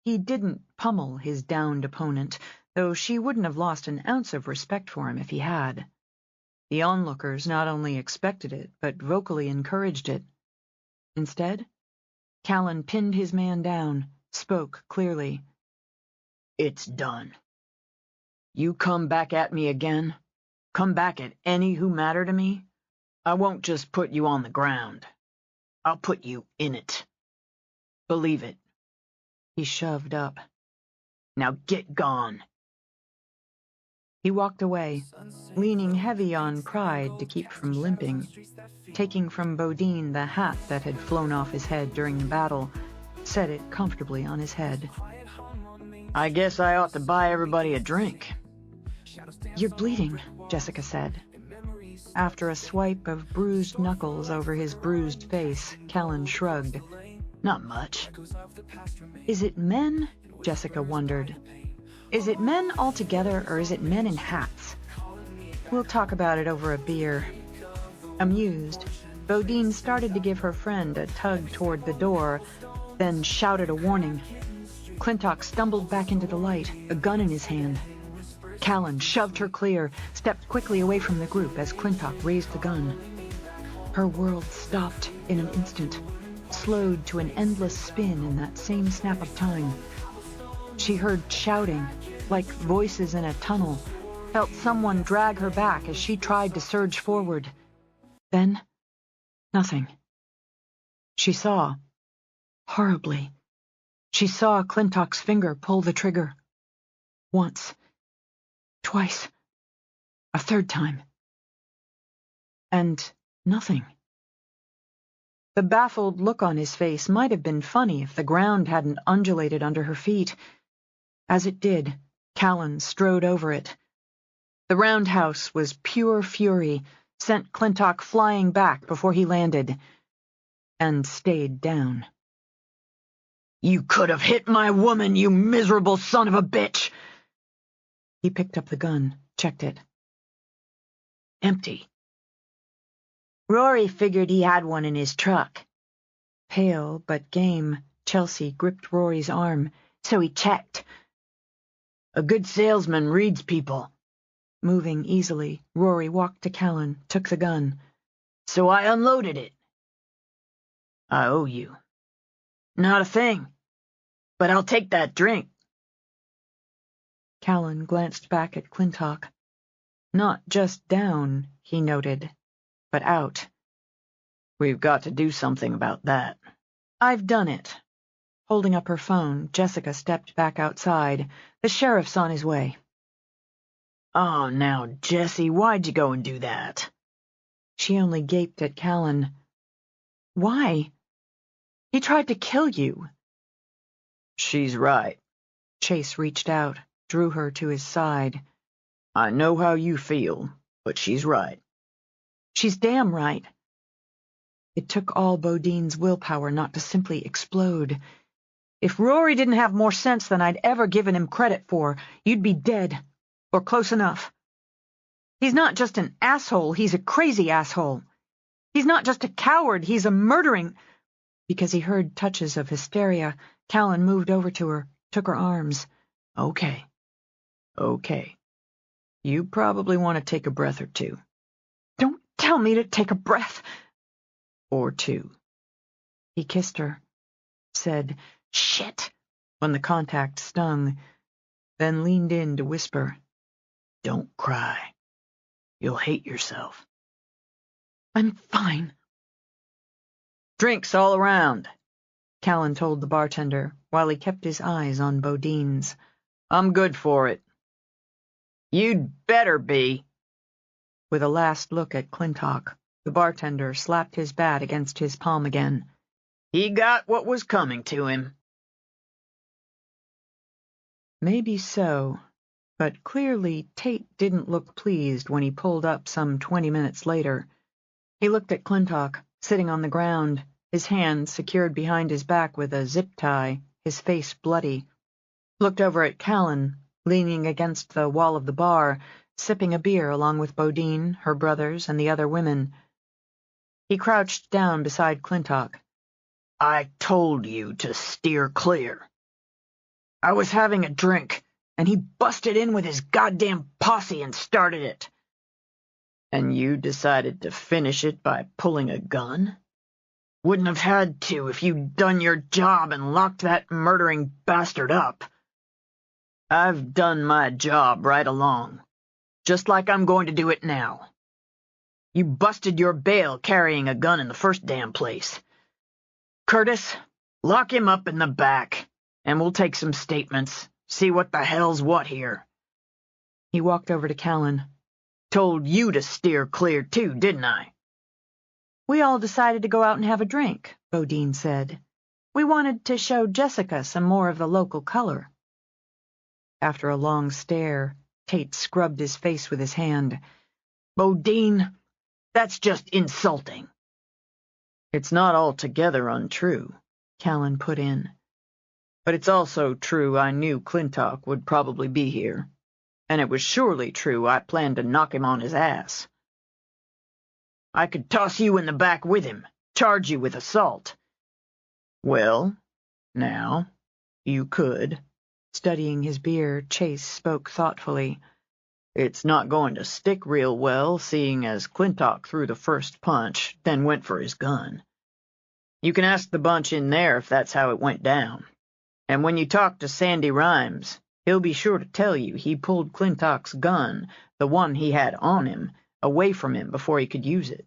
He didn't pummel his downed opponent, though she wouldn't have lost an ounce of respect for him if he had. The onlookers not only expected it, but vocally encouraged it. Instead, Callan pinned his man down, spoke clearly. "It's done. You come back at me again, come back at any who matter to me, I won't just put you on the ground. I'll put you in it. Believe it." He shoved up. "Now get gone." He walked away, leaning heavy on pride to keep from limping, taking from Bodine the hat that had flown off his head during the battle, set it comfortably on his head. "I guess I ought to buy everybody a drink." "You're bleeding," Jessica said. After a swipe of bruised knuckles over his bruised face, Callan shrugged. "Not much." "Is it men?" Jessica wondered. "Is it men altogether, or is it men in hats? We'll talk about it over a beer." Amused, Bodine started to give her friend a tug toward the door, then shouted a warning. Clintock stumbled back into the light, a gun in his hand. Callan shoved her clear, stepped quickly away from the group as Clintock raised the gun. Her world stopped in an instant, slowed to an endless spin in that same snap of time. She heard shouting, like voices in a tunnel, felt someone drag her back as she tried to surge forward. Then, nothing. She saw, horribly, she saw Clintock's finger pull the trigger. Once, twice, a third time. And nothing. The baffled look on his face might have been funny if the ground hadn't undulated under her feet. As it did, Callan strode over it. The roundhouse was pure fury, sent Clintock flying back before he landed, and stayed down. "You could have hit my woman, you miserable son of a bitch!" He picked up the gun, checked it. Empty. Rory figured he had one in his truck. Pale but game, Chelsea gripped Rory's arm, so he checked. A good salesman reads people. Moving easily, Rory walked to Callan, took the gun. So I unloaded it. I owe you. Not a thing. But I'll take that drink. Callan glanced back at Clintock. Not just down, he noted, but out. We've got to do something about that. I've done it. Holding up her phone, Jessica stepped back outside. The sheriff's on his way. Oh, now, Jessie, why'd you go and do that? She only gaped at Callan. Why? He tried to kill you. She's right. Chase reached out, drew her to his side. I know how you feel, but she's right. She's damn right. It took all Bodine's willpower not to simply explode. If Rory didn't have more sense than I'd ever given him credit for, you'd be dead. Or close enough. He's not just an asshole, he's a crazy asshole. He's not just a coward, he's a murdering... Because he heard touches of hysteria, Callan moved over to her, took her arms. Okay. You probably want to take a breath or two. Don't tell me to take a breath. Or two. He kissed her, said, "Shit," when the contact stung, then leaned in to whisper, "Don't cry. You'll hate yourself." "I'm fine." "Drinks all around," Callan told the bartender, while he kept his eyes on Bodine's. "I'm good for it." "You'd better be." With a last look at Clintock, the bartender slapped his bat against his palm again. He got what was coming to him. Maybe so, but clearly Tate didn't look pleased when he pulled up some 20 minutes later. He looked at Clintock, sitting on the ground, his hands secured behind his back with a zip tie, his face bloody. Looked over at Callan, leaning against the wall of the bar, sipping a beer along with Bodine, her brothers, and the other women. He crouched down beside Clintock. "I told you to steer clear. I was having a drink, and he busted in with his goddamn posse and started it. And you decided to finish it by pulling a gun? Wouldn't have had to if you'd done your job and locked that murdering bastard up. I've done my job right along, just like I'm going to do it now. You busted your bail carrying a gun in the first damn place. Curtis, lock him up in the back, and we'll take some statements, see what the hell's what here." He walked over to Callan. "Told you to steer clear too, didn't I?" "We all decided to go out and have a drink," Bodine said. "We wanted to show Jessica some more of the local color." After a long stare, Tate scrubbed his face with his hand. "Bodine, that's just insulting." "It's not altogether untrue," Callan put in. "But it's also true I knew Clintock would probably be here, and it was surely true I planned to knock him on his ass. I could toss you in the back with him, charge you with assault. Well, now, You could. Studying his beer, Chase spoke thoughtfully. It's not going to stick real well, seeing as Clintock threw the first punch, then went for his gun. You can ask the bunch in there if that's how it went down. And when you talk to Sandy Rhymes, he'll be sure to tell you he pulled Clintock's gun, the one he had on him, away from him before he could use it.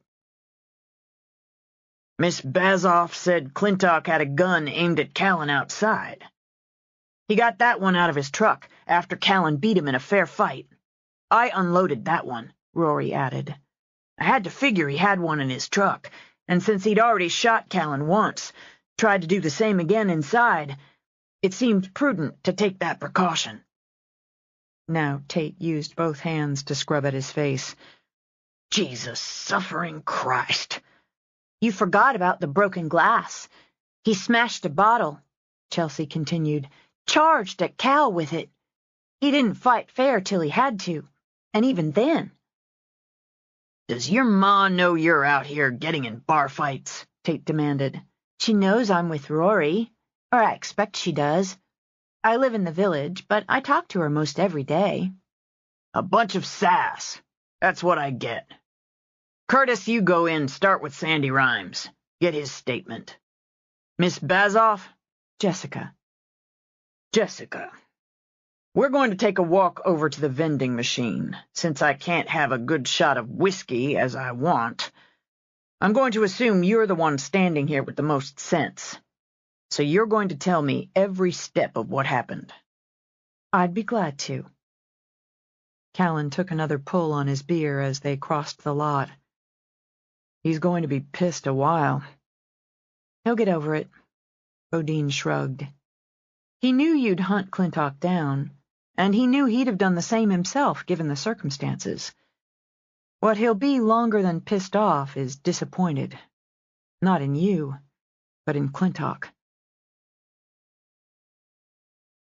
Miss Bazoff said Clintock had a gun aimed at Callan outside. He got that one out of his truck after Callan beat him in a fair fight. I unloaded that one, Rory added. I had to figure he had one in his truck, and since he'd already shot Callan once, tried to do the same again inside, it seemed prudent to take that precaution. Now Tate used both hands to scrub at his face. Jesus suffering Christ! You forgot about the broken glass. He smashed a bottle, Chelsea continued, charged at Cal with it. He didn't fight fair till he had to, and even then. Does your ma know you're out here getting in bar fights? Tate demanded. She knows I'm with Rory, or I expect she does. I live in the village, but I talk to her most every day. A bunch of sass. That's what I get. Curtis, you go in, start with Sandy Rhymes. Get his statement. Miss Bazoff? Jessica. Jessica. We're going to take a walk over to the vending machine, since I can't have a good shot of whiskey as I want. I'm going to assume you're the one standing here with the most sense. So you're going to tell me every step of what happened. I'd be glad to. Callan took another pull on his beer as they crossed the lot. He's going to be pissed a while. He'll get over it. Bodine shrugged. He knew you'd hunt Clintock down, and he knew he'd have done the same himself given the circumstances. What he'll be longer than pissed off is disappointed. Not in you, but in Clintock.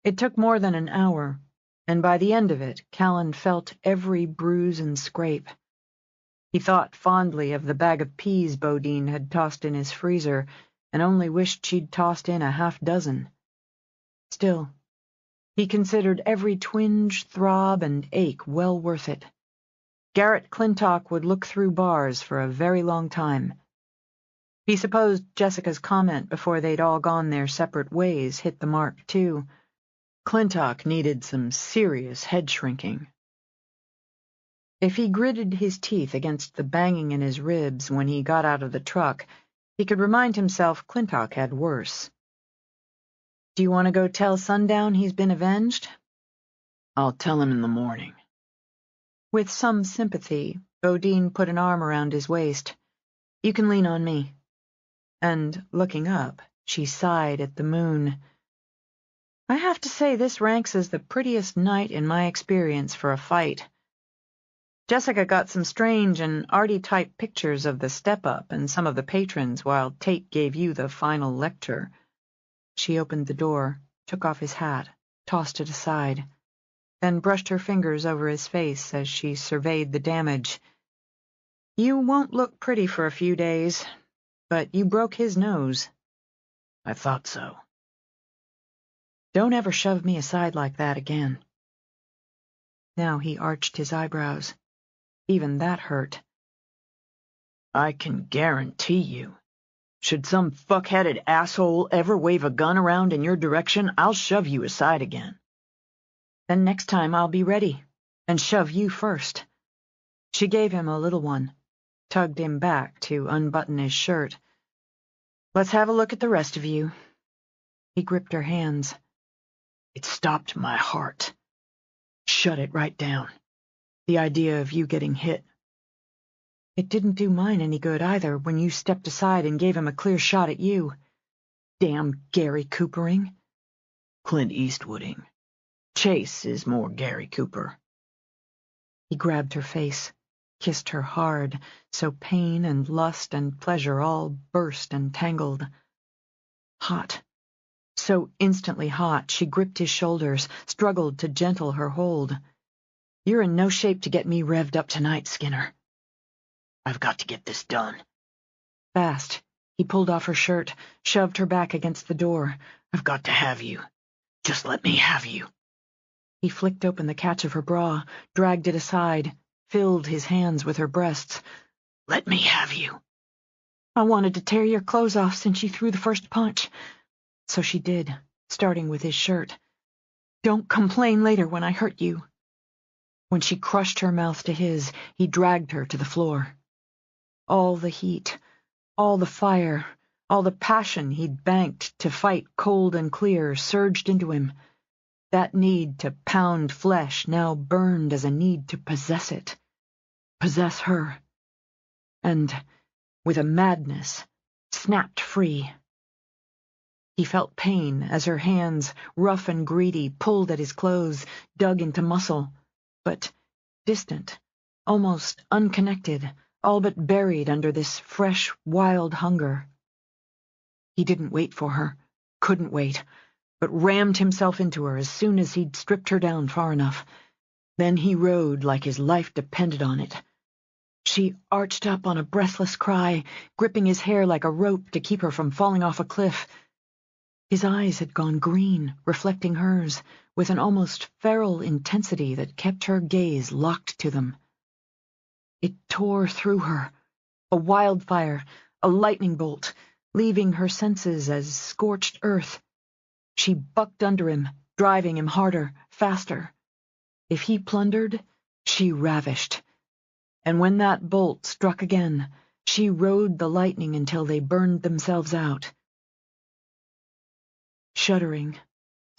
It took more than an hour, and by the end of it, Callan felt every bruise and scrape. He thought fondly of the bag of peas Bodine had tossed in his freezer, and only wished she'd tossed in a half-dozen. Still, he considered every twinge, throb, and ache well worth it. Garrett Clintock would look through bars for a very long time. He supposed Jessica's comment before they'd all gone their separate ways hit the mark, too. Clintock needed some serious head-shrinking. If he gritted his teeth against the banging in his ribs when he got out of the truck, he could remind himself Clintock had worse. Do you want to go tell Sundown he's been avenged? I'll tell him in the morning. With some sympathy, Bodine put an arm around his waist. You can lean on me. And, looking up, she sighed at the moon. I have to say this ranks as the prettiest night in my experience for a fight. Jessica got some strange and arty-type pictures of the step-up and some of the patrons while Tate gave you the final lecture. She opened the door, took off his hat, tossed it aside, then brushed her fingers over his face as she surveyed the damage. You won't look pretty for a few days, but you broke his nose. I thought so. Don't ever shove me aside like that again. Now he arched his eyebrows. Even that hurt. I can guarantee you, should some fuck-headed asshole ever wave a gun around in your direction, I'll shove you aside again. Then next time I'll be ready, and shove you first. She gave him a little one, tugged him back to unbutton his shirt. Let's have a look at the rest of you. He gripped her hands. It stopped my heart. Shut it right down. The idea of you getting hit. It didn't do mine any good either when you stepped aside and gave him a clear shot at you. Damn Gary Coopering. Clint Eastwooding. Chase is more Gary Cooper. He grabbed her face, kissed her hard, so pain and lust and pleasure all burst and tangled. Hot. So instantly hot, she gripped his shoulders, struggled to gentle her hold. You're in no shape to get me revved up tonight, Skinner. I've got to get this done. Fast. He pulled off her shirt, shoved her back against the door. I've got to have you. Just let me have you. He flicked open the catch of her bra, dragged it aside, filled his hands with her breasts. Let me have you. I wanted to tear your clothes off since you threw the first punch. So she did, starting with his shirt. Don't complain later when I hurt you. When she crushed her mouth to his, he dragged her to the floor. All the heat, all the fire, all the passion he'd banked to fight cold and clear surged into him. That need to pound flesh now burned as a need to possess it. Possess her. And, with a madness, snapped free. He felt pain as her hands, rough and greedy, pulled at his clothes, dug into muscle, but distant, almost unconnected, all but buried under this fresh, wild hunger. He didn't wait for her, couldn't wait, but rammed himself into her as soon as he'd stripped her down far enough. Then he rode like his life depended on it. She arched up on a breathless cry, gripping his hair like a rope to keep her from falling off a cliff. His eyes had gone green, reflecting hers, with an almost feral intensity that kept her gaze locked to them. It tore through her, a wildfire, a lightning bolt, leaving her senses as scorched earth. She bucked under him, driving him harder, faster. If he plundered, she ravished. And when that bolt struck again, she rode the lightning until they burned themselves out. Shuddering,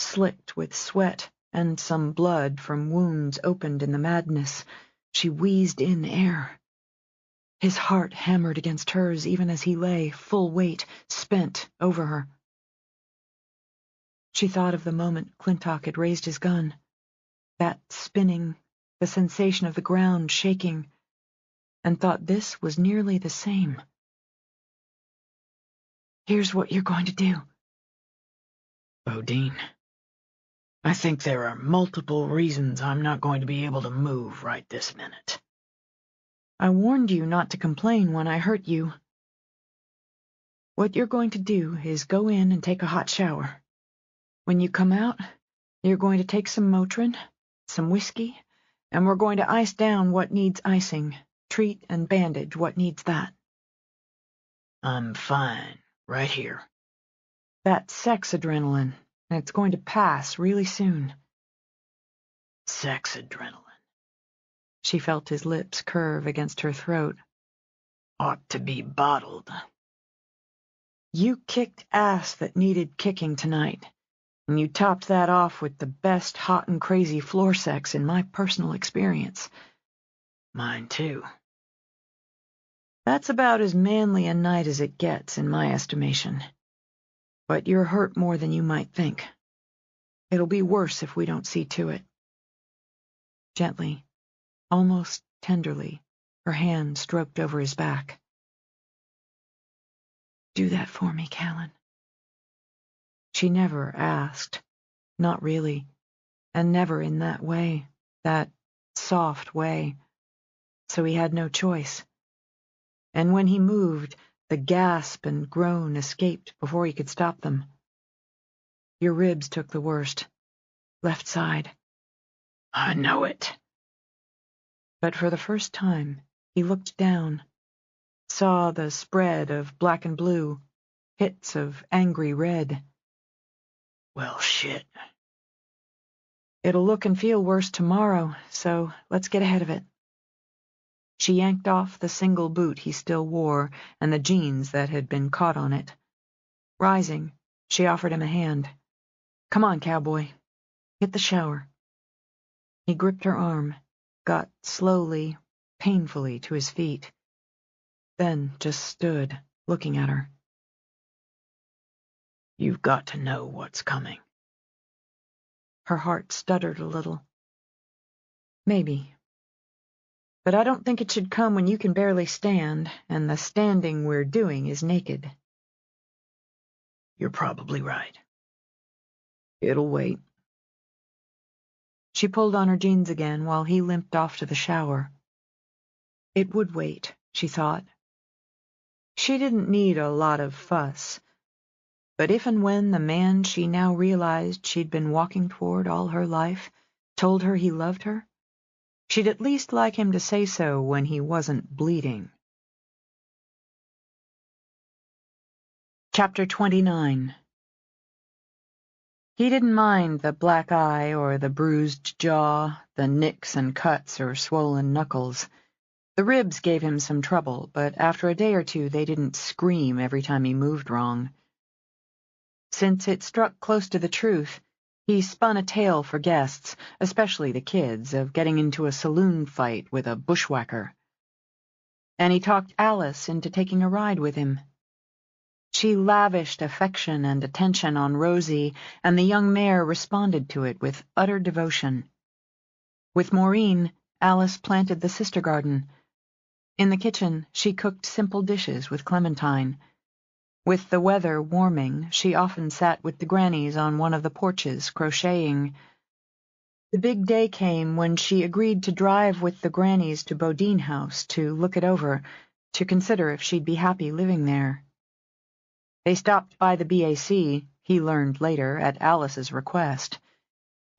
slicked with sweat and some blood from wounds opened in the madness, she wheezed in air. His heart hammered against hers even as he lay, full weight, spent, over her. She thought of the moment Clintock had raised his gun. That spinning, the sensation of the ground shaking, and thought this was nearly the same. Here's what you're going to do. Bodine, I think there are multiple reasons I'm not going to be able to move right this minute. I warned you not to complain when I hurt you. What you're going to do is go in and take a hot shower. When you come out, you're going to take some Motrin, some whiskey, and we're going to ice down what needs icing, treat and bandage what needs that. I'm fine, right here. That's sex adrenaline, and it's going to pass really soon. Sex adrenaline. She felt his lips curve against her throat. Ought to be bottled. You kicked ass that needed kicking tonight, and you topped that off with the best hot and crazy floor sex in my personal experience. Mine too. That's about as manly a night as it gets, in my estimation. But you're hurt more than you might think. It'll be worse if we don't see to it. Gently, almost tenderly, her hand stroked over his back. Do that for me, Callan. She never asked, not really, and never in that way, that soft way, so he had no choice. And when he moved, the gasp and groan escaped before he could stop them. Your ribs took the worst. Left side. I know it. But for the first time, he looked down, saw the spread of black and blue, hits of angry red. Well, shit. It'll look and feel worse tomorrow, so let's get ahead of it. She yanked off the single boot he still wore and the jeans that had been caught on it. Rising, she offered him a hand. Come on, cowboy. Hit the shower. He gripped her arm, got slowly, painfully to his feet, then just stood, looking at her. You've got to know what's coming. Her heart stuttered a little. Maybe. But I don't think it should come when you can barely stand, and the standing we're doing is naked. You're probably right. It'll wait. She pulled on her jeans again while he limped off to the shower. It would wait, she thought. She didn't need a lot of fuss. But if and when the man she now realized she'd been walking toward all her life told her he loved her, she'd at least like him to say so when he wasn't bleeding. Chapter 29. He didn't mind the black eye or the bruised jaw, the nicks and cuts or swollen knuckles. The ribs gave him some trouble, but after a day or two they didn't scream every time he moved wrong. Since it struck close to the truth, he spun a tale for guests, especially the kids, of getting into a saloon fight with a bushwhacker. And he talked Alice into taking a ride with him. She lavished affection and attention on Rosie, and the young mare responded to it with utter devotion. With Maureen, Alice planted the sister garden. In the kitchen, she cooked simple dishes with Clementine. With the weather warming, she often sat with the grannies on one of the porches, crocheting. The big day came when she agreed to drive with the grannies to Bodine House to look it over, to consider if she'd be happy living there. They stopped by the BAC, he learned later, at Alice's request.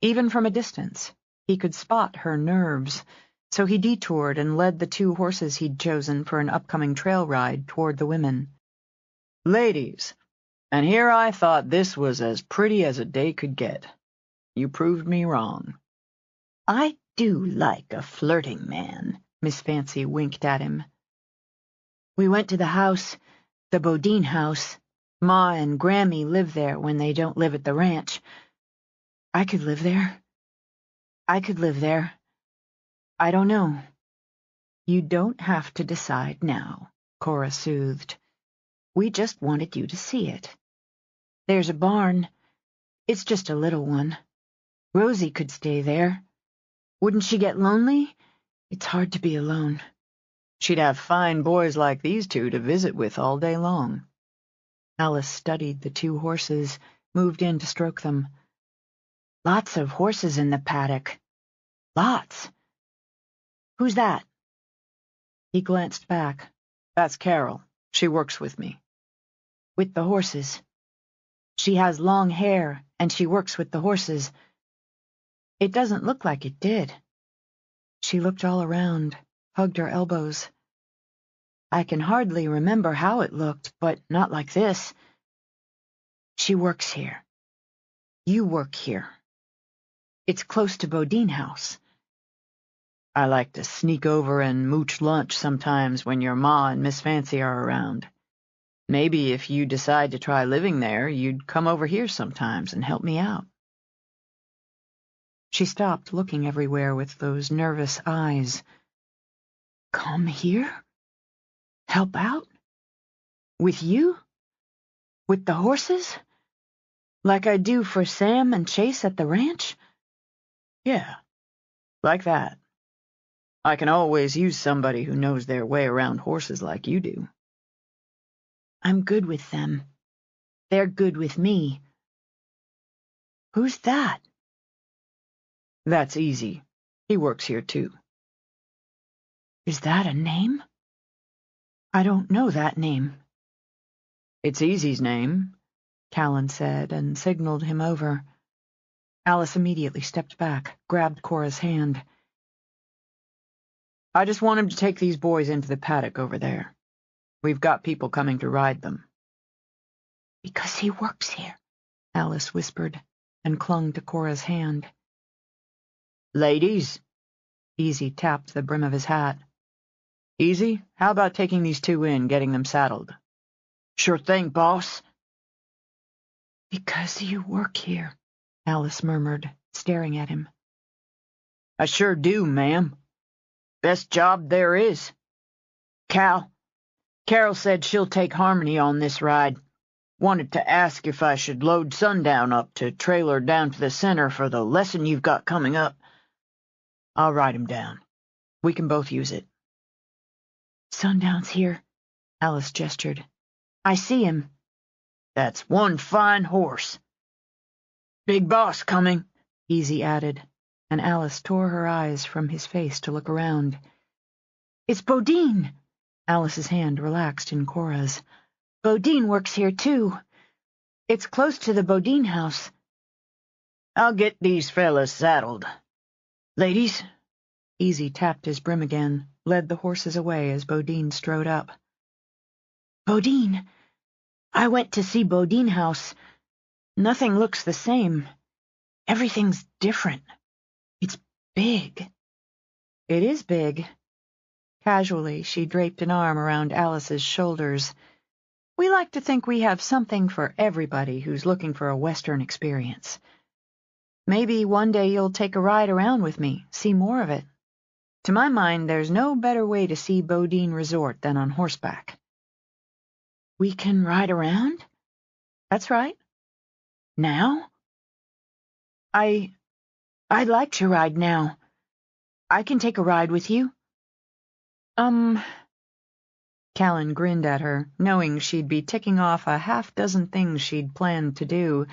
Even from a distance, he could spot her nerves, so he detoured and led the 2 horses he'd chosen for an upcoming trail ride toward the women. Ladies, and here I thought this was as pretty as a day could get. You proved me wrong. I do like a flirting man, Miss Fancy winked at him. We went to the house, the Bodine house. Ma and Grammy live there when they don't live at the ranch. I could live there. I could live there. I don't know. You don't have to decide now, Cora soothed. We just wanted you to see it. There's a barn. It's just a little one. Rosie could stay there. Wouldn't she get lonely? It's hard to be alone. She'd have fine boys like these 2 to visit with all day long. Alice studied the 2 horses, moved in to stroke them. Lots of horses in the paddock. Lots. Who's that? He glanced back. That's Carol. She works with me. With the horses. She has long hair, and she works with the horses. It doesn't look like it did. She looked all around, hugged her elbows. I can hardly remember how it looked, but not like this. She works here. You work here. It's close to Bodine House. I like to sneak over and mooch lunch sometimes when your Ma and Miss Fancy are around. Maybe if you decide to try living there, you'd come over here sometimes and help me out. She stopped looking everywhere with those nervous eyes. Come here? Help out? With you? With the horses? Like I do for Sam and Chase at the ranch? Yeah, like that. I can always use somebody who knows their way around horses like you do. I'm good with them. They're good with me. Who's that? That's Easy. He works here too. Is that a name? I don't know that name. It's Easy's name, Callan said, and signaled him over. Alice immediately stepped back, grabbed Cora's hand. I just want him to take these boys into the paddock over there. We've got people coming to ride them. Because he works here, Alice whispered, and clung to Cora's hand. Ladies, Easy tapped the brim of his hat. Easy, how about taking these 2 in, getting them saddled? Sure thing, boss. Because you work here, Alice murmured, staring at him. I sure do, ma'am. Best job there is. Carol said she'll take Harmony on this ride. Wanted to ask if I should load Sundown up to trailer down to the center for the lesson you've got coming up. I'll ride him down. We can both use it. Sundown's here, Alice gestured. I see him. That's one fine horse. Big boss coming, Easy added, and Alice tore her eyes from his face to look around. It's Bodine. Alice's hand relaxed in Cora's. Bodine works here, too. It's close to the Bodine house. I'll get these fellas saddled. Ladies? Easy tapped his brim again, led the horses away as Bodine strode up. Bodine. I went to see Bodine house. Nothing looks the same. Everything's different. It's big. It is big. Casually, she draped an arm around Alice's shoulders. We like to think we have something for everybody who's looking for a Western experience. Maybe one day you'll take a ride around with me, see more of it. To my mind, there's no better way to see Bodine Resort than on horseback. We can ride around? That's right. Now? I'd like to ride now. I can take a ride with you. Callan grinned at her, knowing she'd be ticking off a half-dozen things she'd planned to do,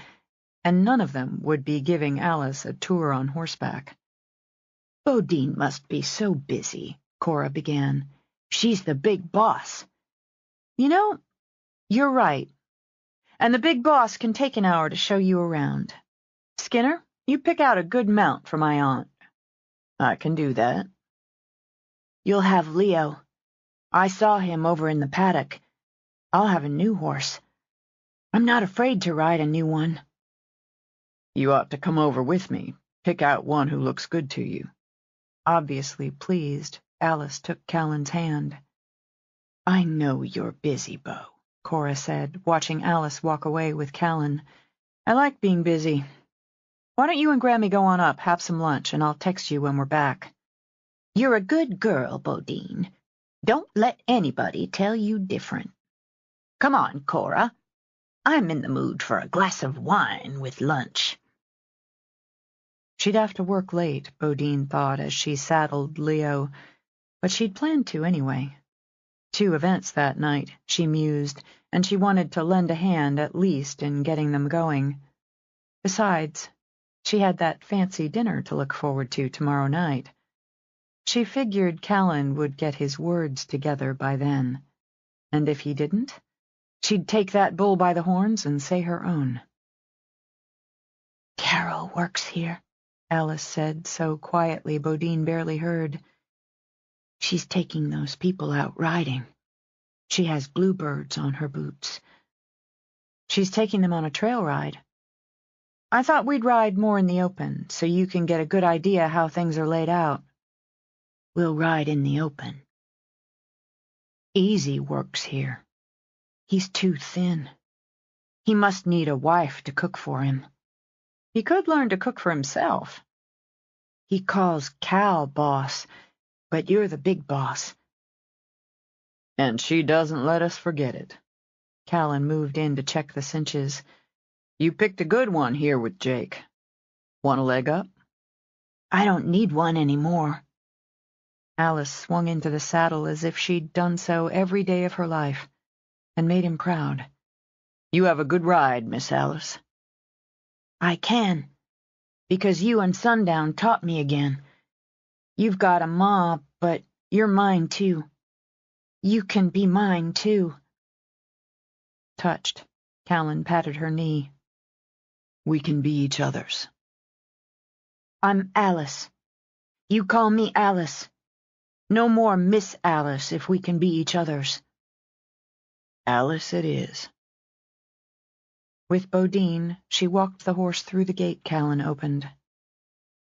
and none of them would be giving Alice a tour on horseback. Bodine must be so busy, Cora began. She's the big boss. You know, you're right. And the big boss can take an hour to show you around. Skinner, you pick out a good mount for my aunt. I can do that. You'll have Leo. I saw him over in the paddock. I'll have a new horse. I'm not afraid to ride a new one. You ought to come over with me. Pick out one who looks good to you. Obviously pleased, Alice took Callan's hand. I know you're busy, Bo, Cora said, watching Alice walk away with Callan. I like being busy. Why don't you and Grammy go on up, have some lunch, and I'll text you when we're back. You're a good girl, Bodine. Don't let anybody tell you different. Come on, Cora. I'm in the mood for a glass of wine with lunch. She'd have to work late, Bodine thought as she saddled Leo, but she'd planned to anyway. 2 events that night, she mused, and she wanted to lend a hand at least in getting them going. Besides, she had that fancy dinner to look forward to tomorrow night. She figured Callan would get his words together by then, and if he didn't, she'd take that bull by the horns and say her own. Carol works here, Alice said so quietly Bodine barely heard. She's taking those people out riding. She has bluebirds on her boots. She's taking them on a trail ride. I thought we'd ride more in the open, so you can get a good idea how things are laid out. We'll ride in the open. Easy works here. He's too thin. He must need a wife to cook for him. He could learn to cook for himself. He calls Cal boss, but you're the big boss. And she doesn't let us forget it. Callan moved in to check the cinches. You picked a good one here with Jake. Want a leg up? I don't need one anymore. Alice swung into the saddle as if she'd done so every day of her life, and made him proud. You have a good ride, Miss Alice. I can, because you and Sundown taught me again. You've got a ma, but you're mine too. You can be mine too. Touched, Callan patted her knee. We can be each other's. I'm Alice. You call me Alice. No more Miss Alice if we can be each other's. Alice it is. With Bodine, she walked the horse through the gate Callan opened.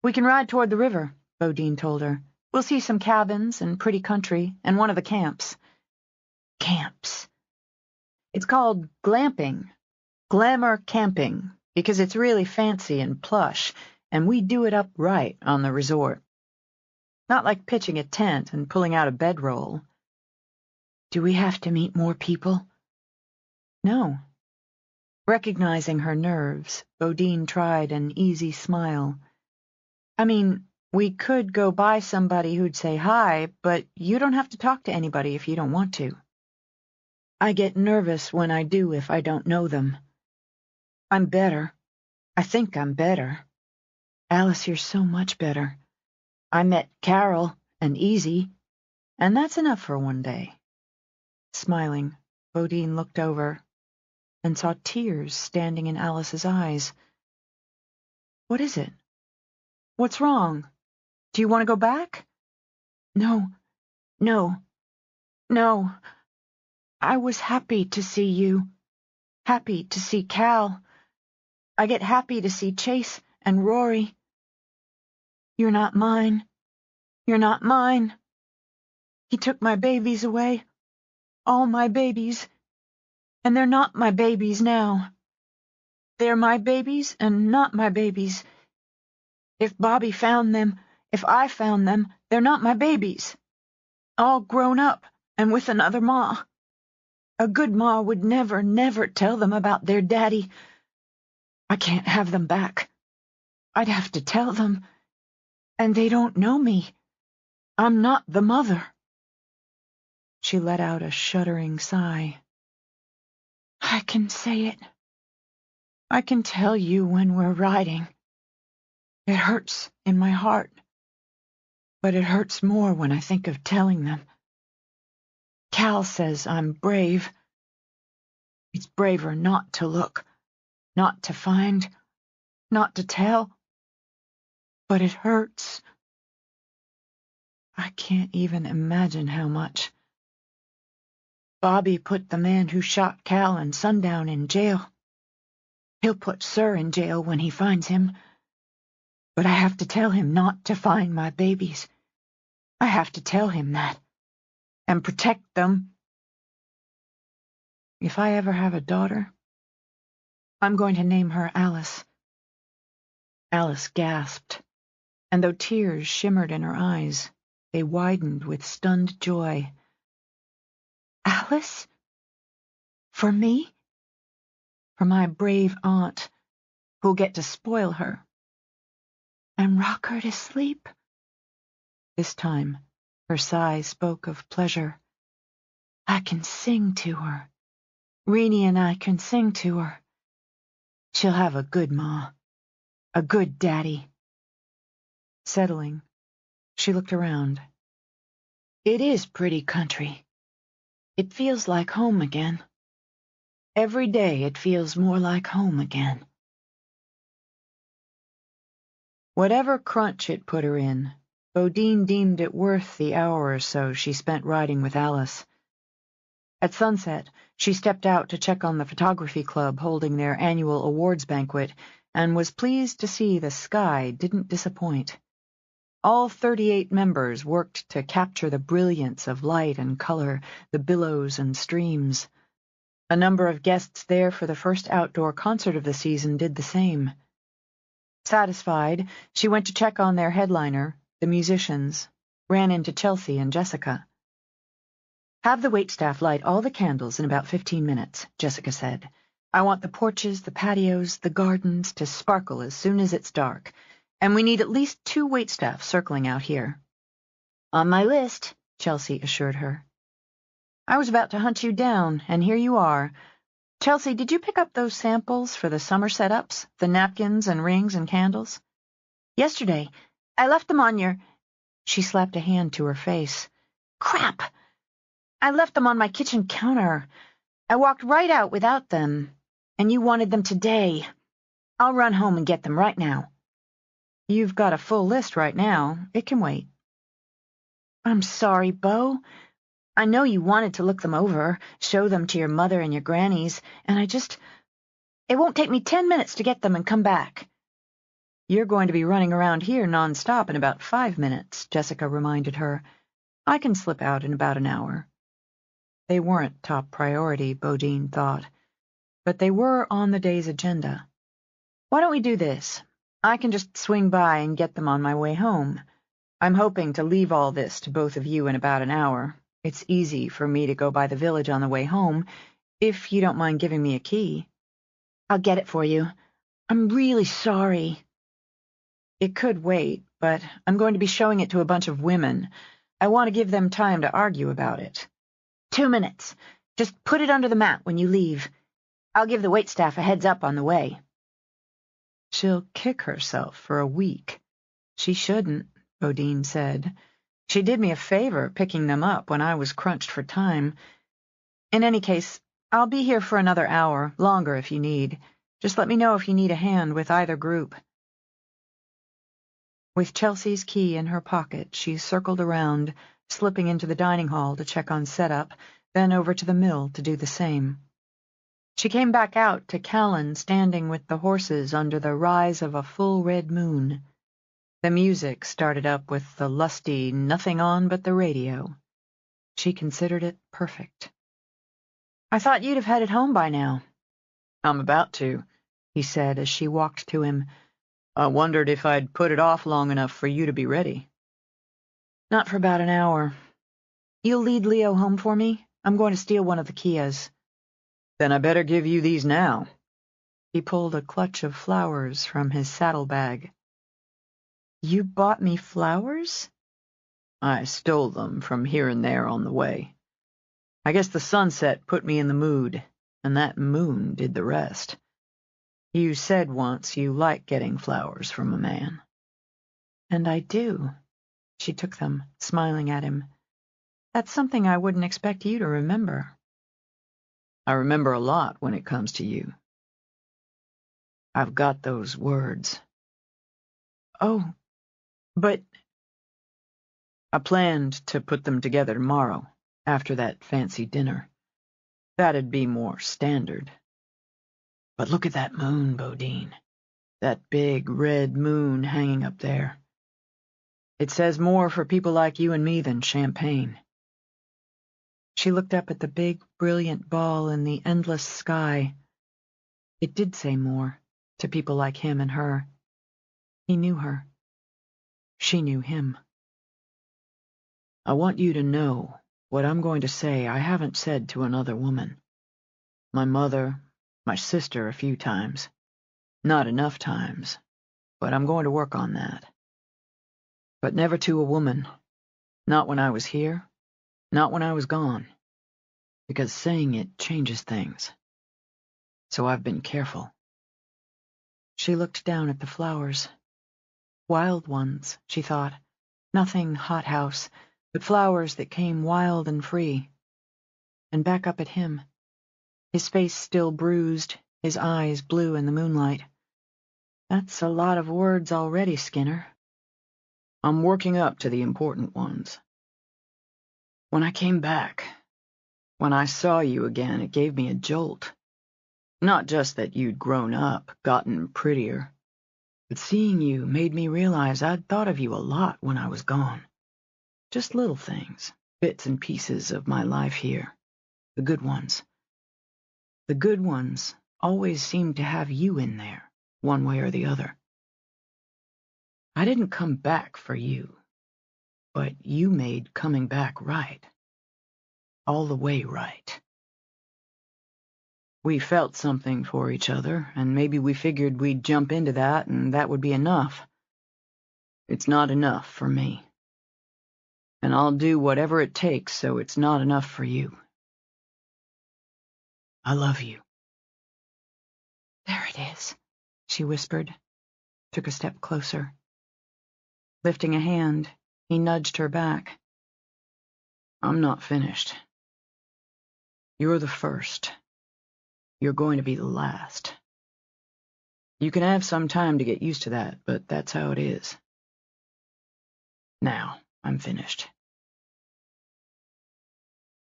We can ride toward the river, Bodine told her. We'll see some cabins and pretty country and one of the camps. Camps? It's called glamping, glamour camping, because it's really fancy and plush, and we do it up right on the resort. Not like pitching a tent and pulling out a bedroll. Do we have to meet more people? No. Recognizing her nerves, Bodine tried an easy smile. I mean, we could go by somebody who'd say hi, but you don't have to talk to anybody if you don't want to. I get nervous when I do if I don't know them. I'm better. I think I'm better. Alice, you're so much better. I met Carol and Easy, and that's enough for one day. Smiling, Bodine looked over. and saw tears standing in Alice's eyes. "What is it? What's wrong? Do you want to go back?" "No, no, no. I was happy to see you. Happy to see Cal. I get happy to see Chase and Rory. You're not mine. You're not mine. He took my babies away. All my babies. And they're not my babies now. They're my babies and not my babies. If Bobby found them, if I found them, they're not my babies. All grown up and with another ma. A good ma would never, never tell them about their daddy. I can't have them back. I'd have to tell them. And they don't know me. I'm not the mother." She let out a shuddering sigh. "I can say it. I can tell you when we're riding. It hurts in my heart, but it hurts more when I think of telling them. Cal says I'm brave. It's braver not to look, not to find, not to tell. But it hurts. I can't even imagine how much. Bobby put the man who shot Cal and Sundown in jail. He'll put Sir in jail when he finds him. But I have to tell him not to find my babies. I have to tell him that. And protect them. If I ever have a daughter, I'm going to name her Alice." Alice gasped, and though tears shimmered in her eyes, they widened with stunned joy. "Alice? For me? For my brave aunt, who'll get to spoil her and rock her to sleep?" This time, her sigh spoke of pleasure. "I can sing to her. Reenie and I can sing to her. She'll have a good ma, a good daddy." Settling, she looked around. It is pretty country. It feels like home again. Every day it feels more like home again. Whatever crunch it put her in, Bodine deemed it worth the hour or so she spent riding with Alice. At sunset, she stepped out to check on the photography club holding their annual awards banquet, and was pleased to see the sky didn't disappoint. All 38 members worked to capture the brilliance of light and color, the billows and streams. A number of guests there for the first outdoor concert of the season did the same. Satisfied, she went to check on their headliner, the musicians, ran into Chelsea and Jessica. "Have the waitstaff light all the candles in about 15 minutes, Jessica said. "I want the porches, the patios, the gardens to sparkle as soon as it's dark, and we need at least 2 waitstaff circling out here." "On my list," Chelsea assured her. "I was about to hunt you down, and here you are. Chelsea, did you pick up those samples for the summer setups, the napkins and rings and candles?" "Yesterday. I left them on your—" She slapped a hand to her face. "Crap! I left them on my kitchen counter. I walked right out without them, and you wanted them today. I'll run home and get them right now." "You've got a full list right now. It can wait." "I'm sorry, Bo. I know you wanted to look them over, show them to your mother and your grannies, and it won't take me 10 minutes to get them and come back." "You're going to be running around here nonstop in about 5 minutes," Jessica reminded her. "I can slip out in about an hour." They weren't top priority, Bodine thought, but they were on the day's agenda. "Why don't we do this? I can just swing by and get them on my way home. I'm hoping to leave all this to both of you in about an hour. It's easy for me to go by the village on the way home, if you don't mind giving me a key." "I'll get it for you. I'm really sorry." "It could wait, but I'm going to be showing it to a bunch of women. I want to give them time to argue about it." 2 minutes. Just put it under the mat when you leave. I'll give the waitstaff a heads up on the way." "She'll kick herself for a week." "She shouldn't," Bodine said. "She did me a favor picking them up when I was crunched for time. In any case, I'll be here for another hour, longer if you need. Just let me know if you need a hand with either group. With Chelsea's key in her pocket, she circled around, slipping into the dining hall to check on setup, then over to the mill to do the same. She came back out to Callan standing with the horses under the rise of a full red moon. The music started up with the lusty nothing on but the radio. She considered it perfect. I thought you'd have headed home by now. I'm about to, he said as she walked to him. I wondered if I'd put it off long enough for you to be ready. Not for about an hour. You'll lead Leo home for me? I'm going to steal one of the Kias. Then I better give you these now. He pulled a clutch of flowers from his saddlebag. You bought me flowers? I stole them from here and there on the way. I guess the sunset put me in the mood, and that moon did the rest. You said once you like getting flowers from a man. And I do. She took them, smiling at him. That's something I wouldn't expect you to remember. I remember a lot when it comes to you. I've got those words. Oh, but... I planned to put them together tomorrow, after that fancy dinner. That'd be more standard. But look at that moon, Bodine. That big red moon hanging up there. It says more for people like you and me than champagne. She looked up at the big, brilliant ball in the endless sky. It did say more to people like him and her. He knew her. She knew him. I want you to know what I'm going to say I haven't said to another woman. My mother, my sister a few times. Not enough times, but I'm going to work on that. But never to a woman. Not when I was here, not when I was gone. Because saying it changes things. So I've been careful. She looked down at the flowers. Wild ones, she thought. Nothing hothouse, but flowers that came wild and free. And back up at him. His face still bruised, his eyes blue in the moonlight. That's a lot of words already, Skinner. I'm working up to the important ones. When I came back, when I saw you again, it gave me a jolt. Not just that you'd grown up, gotten prettier, but seeing you made me realize I'd thought of you a lot when I was gone. Just little things, bits and pieces of my life here. The good ones. The good ones always seemed to have you in there, one way or the other. I didn't come back for you, but you made coming back right. All the way right. We felt something for each other, and maybe we figured we'd jump into that and that would be enough. It's not enough for me. And I'll do whatever it takes so it's not enough for you. I love you. There it is, she whispered, took a step closer. Lifting a hand, he nudged her back. I'm not finished. You're the first. You're going to be the last. You can have some time to get used to that, but that's how it is. Now, I'm finished.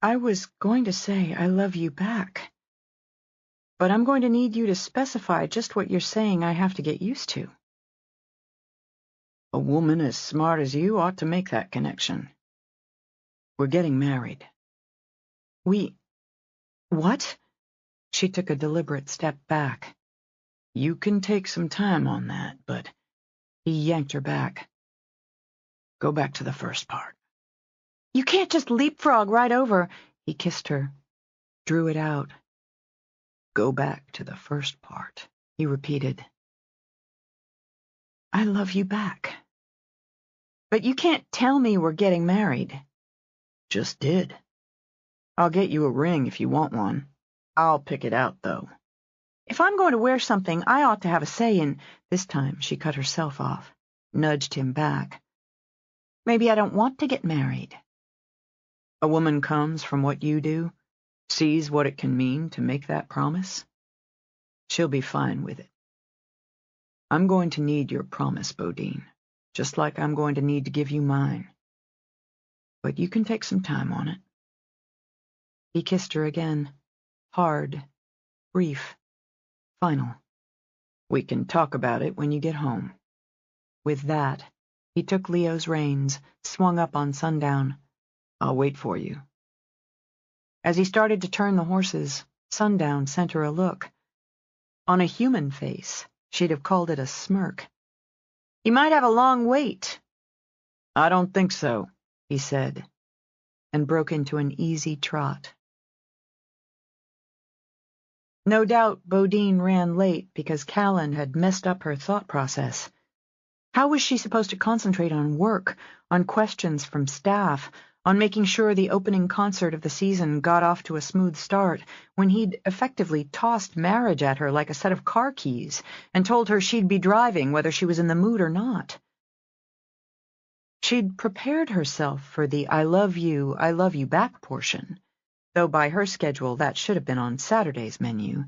I was going to say I love you back, but I'm going to need you to specify just what you're saying I have to get used to. A woman as smart as you ought to make that connection. We're getting married. What? She took a deliberate step back. You can take some time on that, but... He yanked her back. Go back to the first part. You can't just leapfrog right over. He kissed her, drew it out. Go back to the first part, he repeated. I love you back. But you can't tell me we're getting married. Just did. I'll get you a ring if you want one. I'll pick it out, though. If I'm going to wear something, I ought to have a say in... This time she cut herself off, nudged him back. Maybe I don't want to get married. A woman comes from what you do, sees what it can mean to make that promise, she'll be fine with it. I'm going to need your promise, Bodine, just like I'm going to need to give you mine. But you can take some time on it. He kissed her again, hard, brief, final. We can talk about it when you get home. With that, he took Leo's reins, swung up on Sundown. I'll wait for you. As he started to turn the horses, Sundown sent her a look. On a human face, she'd have called it a smirk. "You might have a long wait." "I don't think so," he said, and broke into an easy trot. No doubt Bodine ran late because Callan had messed up her thought process. How was she supposed to concentrate on work, on questions from staff, on making sure the opening concert of the season got off to a smooth start, when he'd effectively tossed marriage at her like a set of car keys and told her she'd be driving whether she was in the mood or not? She'd prepared herself for the I love you back portion, though by her schedule that should have been on Saturday's menu.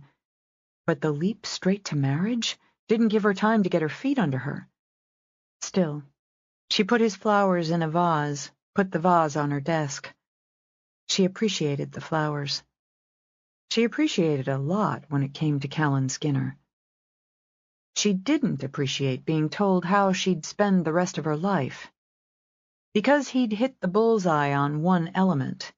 But the leap straight to marriage didn't give her time to get her feet under her. Still, she put his flowers in a vase, put the vase on her desk. She appreciated the flowers. She appreciated a lot when it came to Callan Skinner. She didn't appreciate being told how she'd spend the rest of her life. Because he'd hit the bullseye on one element,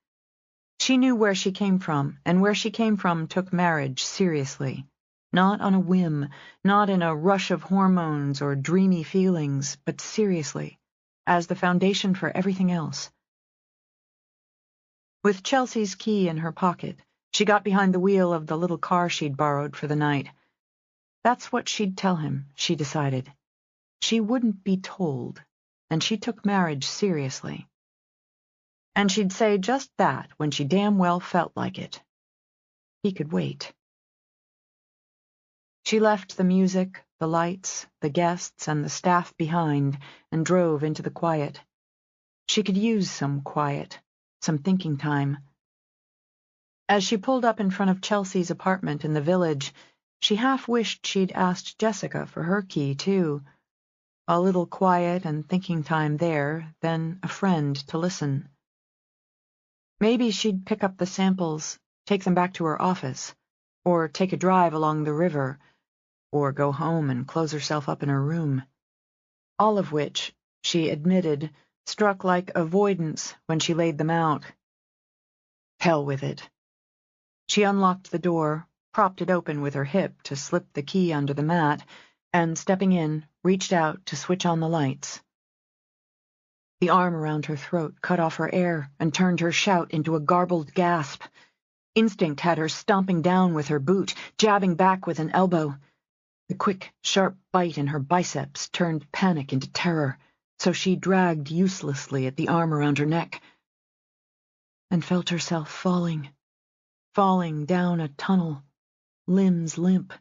she knew where she came from, and where she came from took marriage seriously. Not on a whim, not in a rush of hormones or dreamy feelings, but seriously, as the foundation for everything else. With Chelsea's key in her pocket, she got behind the wheel of the little car she'd borrowed for the night. That's what she'd tell him, she decided. She wouldn't be told, and she took marriage seriously. And she'd say just that when she damn well felt like it. He could wait. She left the music, the lights, the guests, and the staff behind and drove into the quiet. She could use some quiet, some thinking time. As she pulled up in front of Chelsea's apartment in the village, she half wished she'd asked Jessica for her key, too. A little quiet and thinking time there, then a friend to listen. Maybe she'd pick up the samples, take them back to her office, or take a drive along the river, or go home and close herself up in her room. All of which, she admitted, struck like avoidance when she laid them out. Hell with it. She unlocked the door, propped it open with her hip to slip the key under the mat, and, stepping in, reached out to switch on the lights. The arm around her throat cut off her air and turned her shout into a garbled gasp. Instinct had her stomping down with her boot, jabbing back with an elbow. The quick, sharp bite in her biceps turned panic into terror, so she dragged uselessly at the arm around her neck and felt herself falling down a tunnel, limbs limp.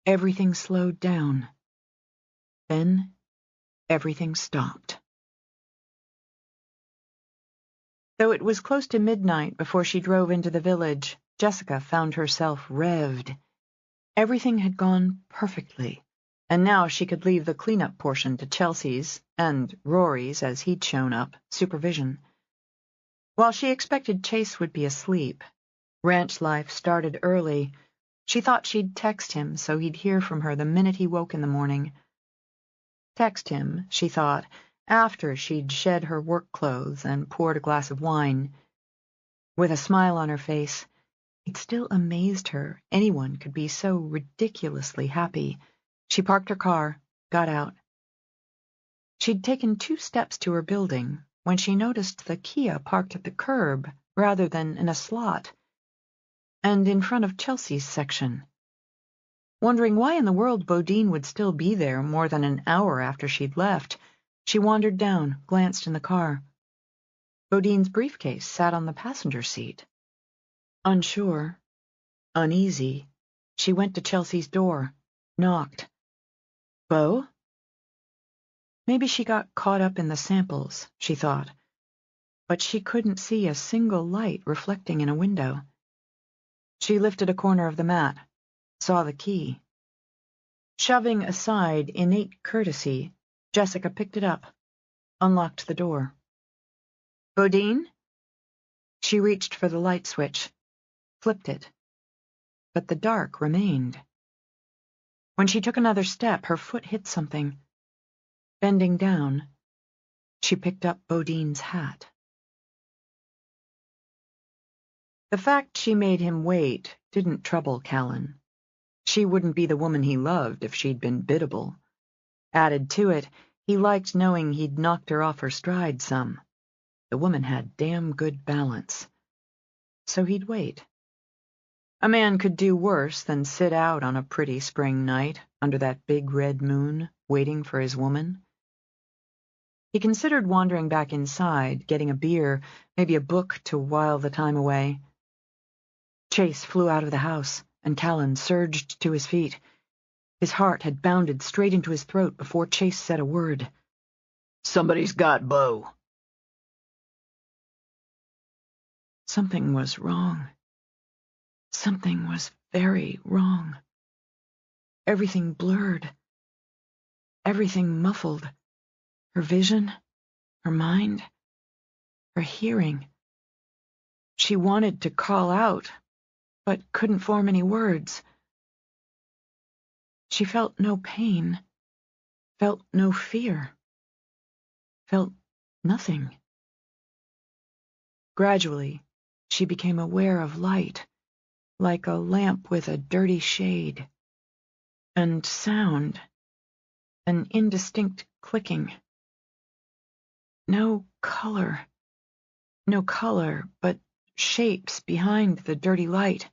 Everything slowed down. Then everything stopped. Though it was close to midnight before she drove into the village, Jessica found herself revved. Everything had gone perfectly, and now she could leave the cleanup portion to Chelsea's, and Rory's as he'd shown up, supervision. While she expected Chase would be asleep, ranch life started early, she thought she'd text him so he'd hear from her the minute he woke in the morning. Text him, she thought, after she'd shed her work clothes and poured a glass of wine. With a smile on her face, it still amazed her anyone could be so ridiculously happy. She parked her car, got out. She'd taken 2 steps to her building when she noticed the Kia parked at the curb rather than in a slot, and in front of Chelsea's section. Wondering why in the world Bodine would still be there more than an hour after she'd left, she wandered down, glanced in the car. Bodine's briefcase sat on the passenger seat. Unsure, uneasy, she went to Chelsea's door, knocked. Beau? Maybe she got caught up in the samples, she thought. but she couldn't see a single light reflecting in a window. She lifted a corner of the mat, saw the key. Shoving aside innate courtesy, Jessica picked it up, unlocked the door. "Bodine?" She reached for the light switch, flipped it, but the dark remained. When she took another step, her foot hit something. Bending down, she picked up Bodine's hat. The fact she made him wait didn't trouble Callan. She wouldn't be the woman he loved if she'd been biddable. Added to it, he liked knowing he'd knocked her off her stride some. The woman had damn good balance. So he'd wait. A man could do worse than sit out on a pretty spring night under that big red moon, waiting for his woman. He considered wandering back inside, getting a beer, maybe a book to while the time away. Chase flew out of the house, and Callan surged to his feet. His heart had bounded straight into his throat before Chase said a word. "Somebody's got Bo." Something was wrong. Something was very wrong. Everything blurred. Everything muffled. Her vision, her mind, her hearing. She wanted to call out, but couldn't form any words. She felt no pain, felt no fear, felt nothing. Gradually, she became aware of light, like a lamp with a dirty shade, and sound, an indistinct clicking. No color, but shapes behind the dirty light.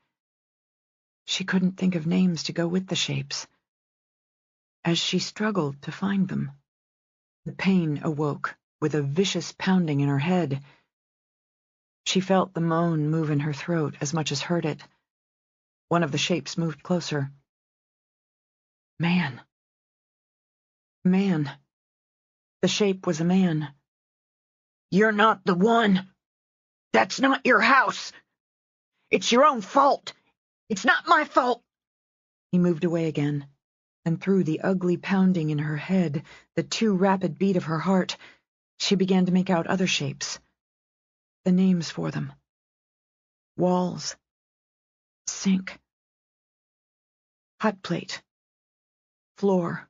She couldn't think of names to go with the shapes. As she struggled to find them, the pain awoke with a vicious pounding in her head. She felt the moan move in her throat as much as heard it. One of the shapes moved closer. Man. Man. The shape was a man. "You're not the one. That's not your house. It's your own fault. It's not my fault." He moved away again, and through the ugly pounding in her head, the too rapid beat of her heart, she began to make out other shapes. The names for them. Walls. Sink. Hot plate. Floor.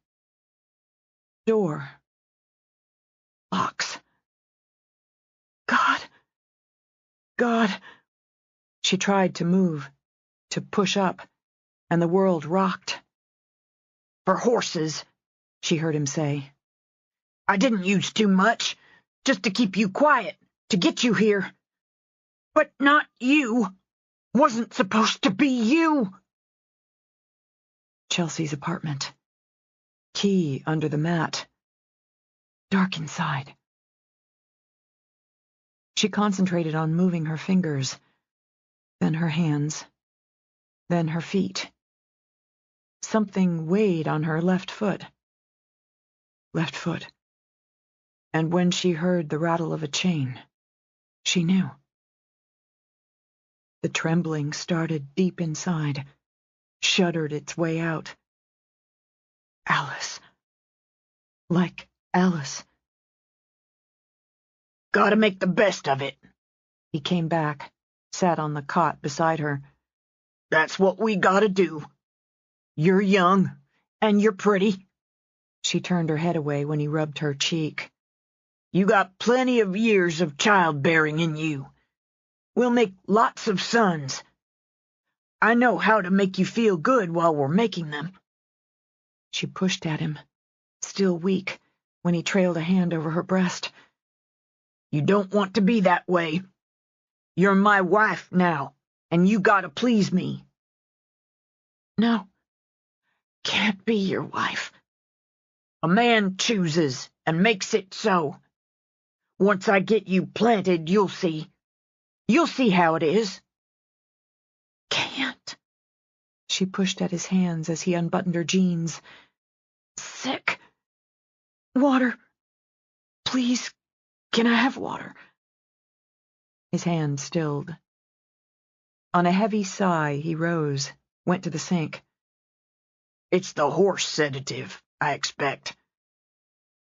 Door. Box. God. She tried to move, to push up, and the world rocked. "For horses," she heard him say. "I didn't use too much, just to keep you quiet, to get you here. But not you. Wasn't supposed to be you." Chelsea's apartment. Key under the mat. Dark inside. She concentrated on moving her fingers, then her hands, then her feet. Something weighed on her left foot. Left foot. And when she heard the rattle of a chain, she knew. The trembling started deep inside, shuddered its way out. Alice. Like Alice. "Gotta make the best of it." He came back, sat on the cot beside her. "That's what we gotta do. You're young, and you're pretty." She turned her head away when he rubbed her cheek. "You got plenty of years of childbearing in you. We'll make lots of sons. I know how to make you feel good while we're making them." She pushed at him, still weak, when he trailed a hand over her breast. "You don't want to be that way. You're my wife now, and you gotta please me." "No, can't be your wife." "A man chooses and makes it so. Once I get you planted, you'll see. You'll see how it is." "Can't." She pushed at his hands as he unbuttoned her jeans. "Sick. Water. Please, can I have water?" His hand stilled. On a heavy sigh, he rose, went to the sink. It's the horse sedative, I expect.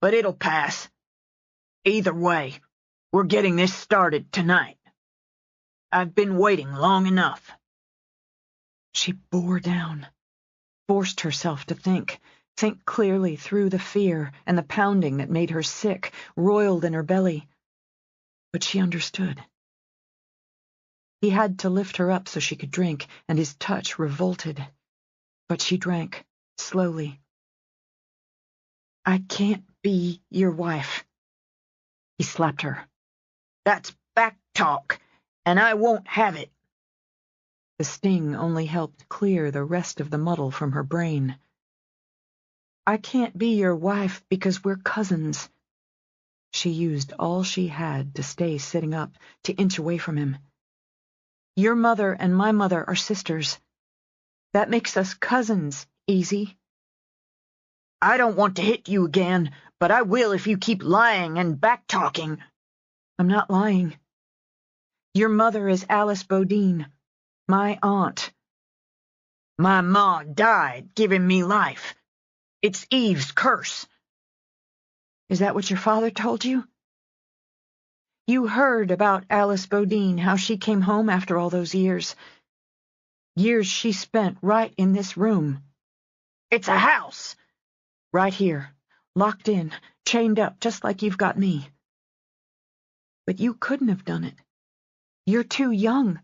But it'll pass. Either way, we're getting this started tonight. I've been waiting long enough. She bore down, forced herself to think clearly through the fear and the pounding that made her sick, roiled in her belly. But she understood. He had to lift her up so she could drink, and his touch revolted. But she drank, slowly. I can't be your wife. He slapped her. That's back talk, and I won't have it. The sting only helped clear the rest of the muddle from her brain. I can't be your wife because we're cousins. She used all she had to stay sitting up, to inch away from him. Your mother and my mother are sisters. That makes us cousins, Easy. I don't want to hit you again, but I will if you keep lying and back-talking. I'm not lying. Your mother is Alice Bodine, my aunt. My ma died giving me life. It's Eve's curse. Is that what your father told you? You heard about Alice Bodine, how she came home after all those years. Years she spent right in this room. It's a house. Right here, locked in, chained up, just like you've got me. But you couldn't have done it. You're too young.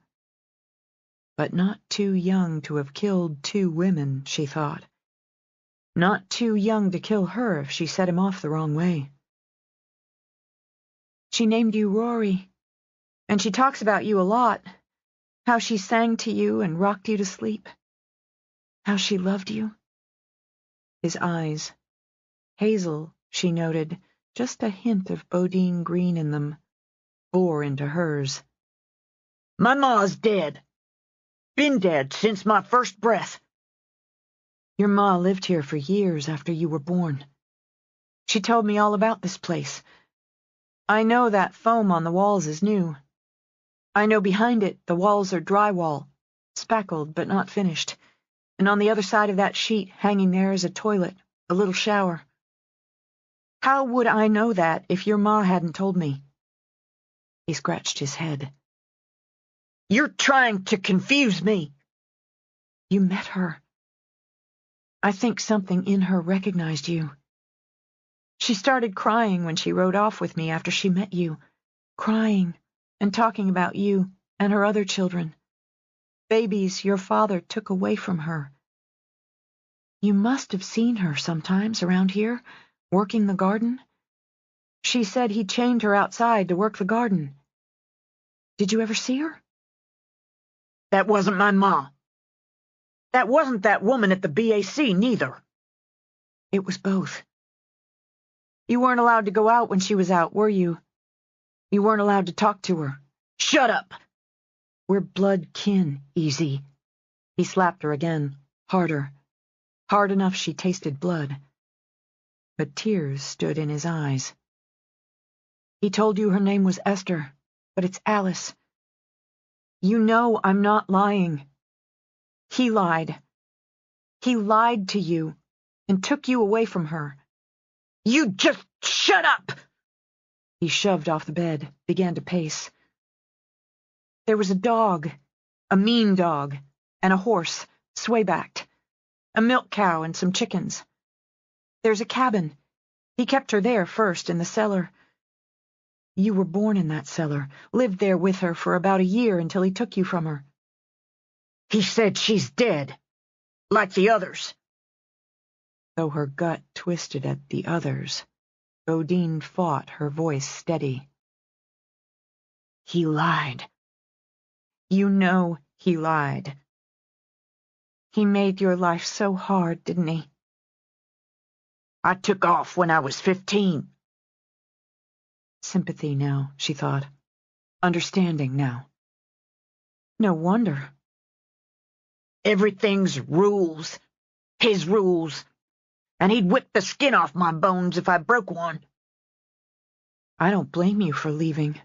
But not too young to have killed 2 women, she thought. Not too young to kill her if she set him off the wrong way. She named you Rory, and she talks about you a lot, how she sang to you and rocked you to sleep, how she loved you. His eyes, hazel, she noted, just a hint of Bodine green in them, bore into hers. My ma's dead. Been dead since my first breath. Your ma lived here for years after you were born. She told me all about this place. I know that foam on the walls is new. I know behind it the walls are drywall, spackled but not finished, and on the other side of that sheet hanging there is a toilet, a little shower. How would I know that if your ma hadn't told me? He scratched his head. You're trying to confuse me. You met her. I think something in her recognized you. She started crying when she rode off with me after she met you, crying and talking about you and her other children, babies your father took away from her. You must have seen her sometimes around here, working the garden. She said he chained her outside to work the garden. Did you ever see her? That wasn't my ma. That wasn't that woman at the BAC, neither. It was both. You weren't allowed to go out when she was out, were you? You weren't allowed to talk to her. Shut up! We're blood kin, Easy. He slapped her again, harder. Hard enough she tasted blood. But tears stood in his eyes. He told you her name was Esther, but it's Alice. You know I'm not lying. He lied. He lied to you and took you away from her. You just shut up! He shoved off the bed, began to pace. There was a dog, a mean dog, and a horse, sway-backed, a milk cow and some chickens. There's a cabin. He kept her there first, in the cellar. You were born in that cellar, lived there with her for about a year until he took you from her. He said she's dead, like the others. Though her gut twisted at the others, Bodine fought, her voice steady. He lied. You know he lied. He made your life so hard, didn't he? I took off when I was 15. Sympathy now, she thought. Understanding now. No wonder. Everything's rules. His rules. And he'd whip the skin off my bones if I broke one. I don't blame you for leaving.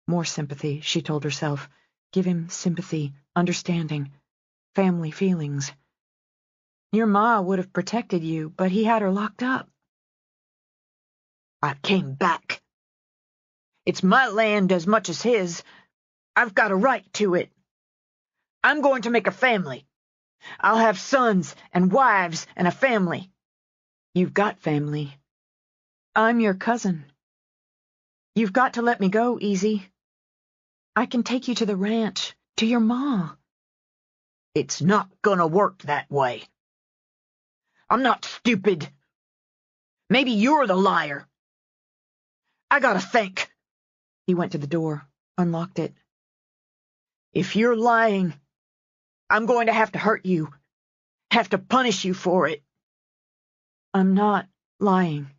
More sympathy, she told herself. Give him sympathy, understanding, family feelings. Your ma would have protected you, but he had her locked up. I came back. It's my land as much as his. I've got a right to it. I'm going to make a family. I'll have sons and wives and a family. You've got family. I'm your cousin. You've got to let me go, Easy. I can take you to the ranch, to your ma. It's not gonna work that way. I'm not stupid. Maybe you're the liar. I gotta think. He went to the door, unlocked it. If you're lying, I'm going to have to hurt you, have to punish you for it. I'm not lying.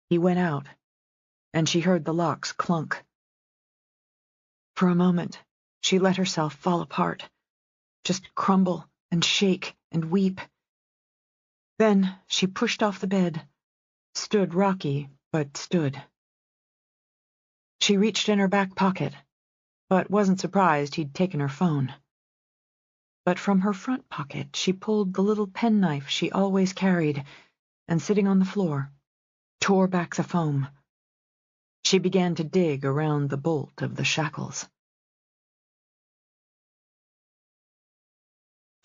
He went out, and she heard the locks clunk. For a moment, she let herself fall apart, just crumble and shake and weep. Then she pushed off the bed, stood rocky, but stood. She reached in her back pocket, but wasn't surprised he'd taken her phone. But from her front pocket she pulled the little penknife she always carried, and sitting on the floor, tore back the foam. She began to dig around the bolt of the shackles.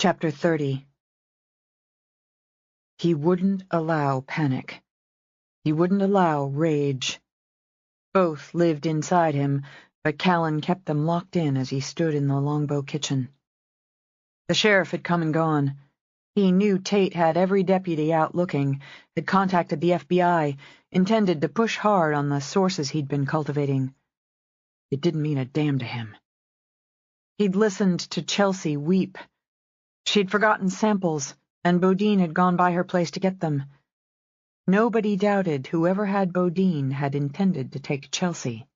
Chapter 30. He wouldn't allow panic. He wouldn't allow rage. Both lived inside him, but Callan kept them locked in as he stood in the Longbow kitchen. The sheriff had come and gone. He knew Tate had every deputy out looking, had contacted the FBI, intended to push hard on the sources he'd been cultivating. It didn't mean a damn to him. He'd listened to Chelsea weep. She'd forgotten samples, and Bodine had gone by her place to get them. Nobody doubted whoever had Bodine had intended to take Chelsea.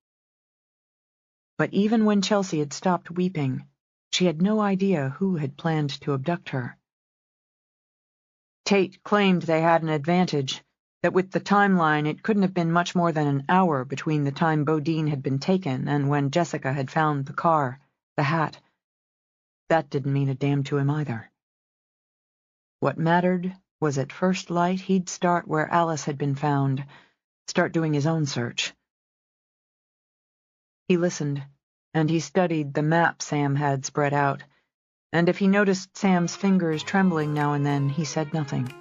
But even when Chelsea had stopped weeping, she had no idea who had planned to abduct her. Tate claimed they had an advantage, that with the timeline it couldn't have been much more than an hour between the time Bodine had been taken and when Jessica had found the car, the hat. That didn't mean a damn to him either. What mattered was at first light he'd start where Alice had been found, start doing his own search. He listened, and he studied the map Sam had spread out, and if he noticed Sam's fingers trembling now and then, he said nothing.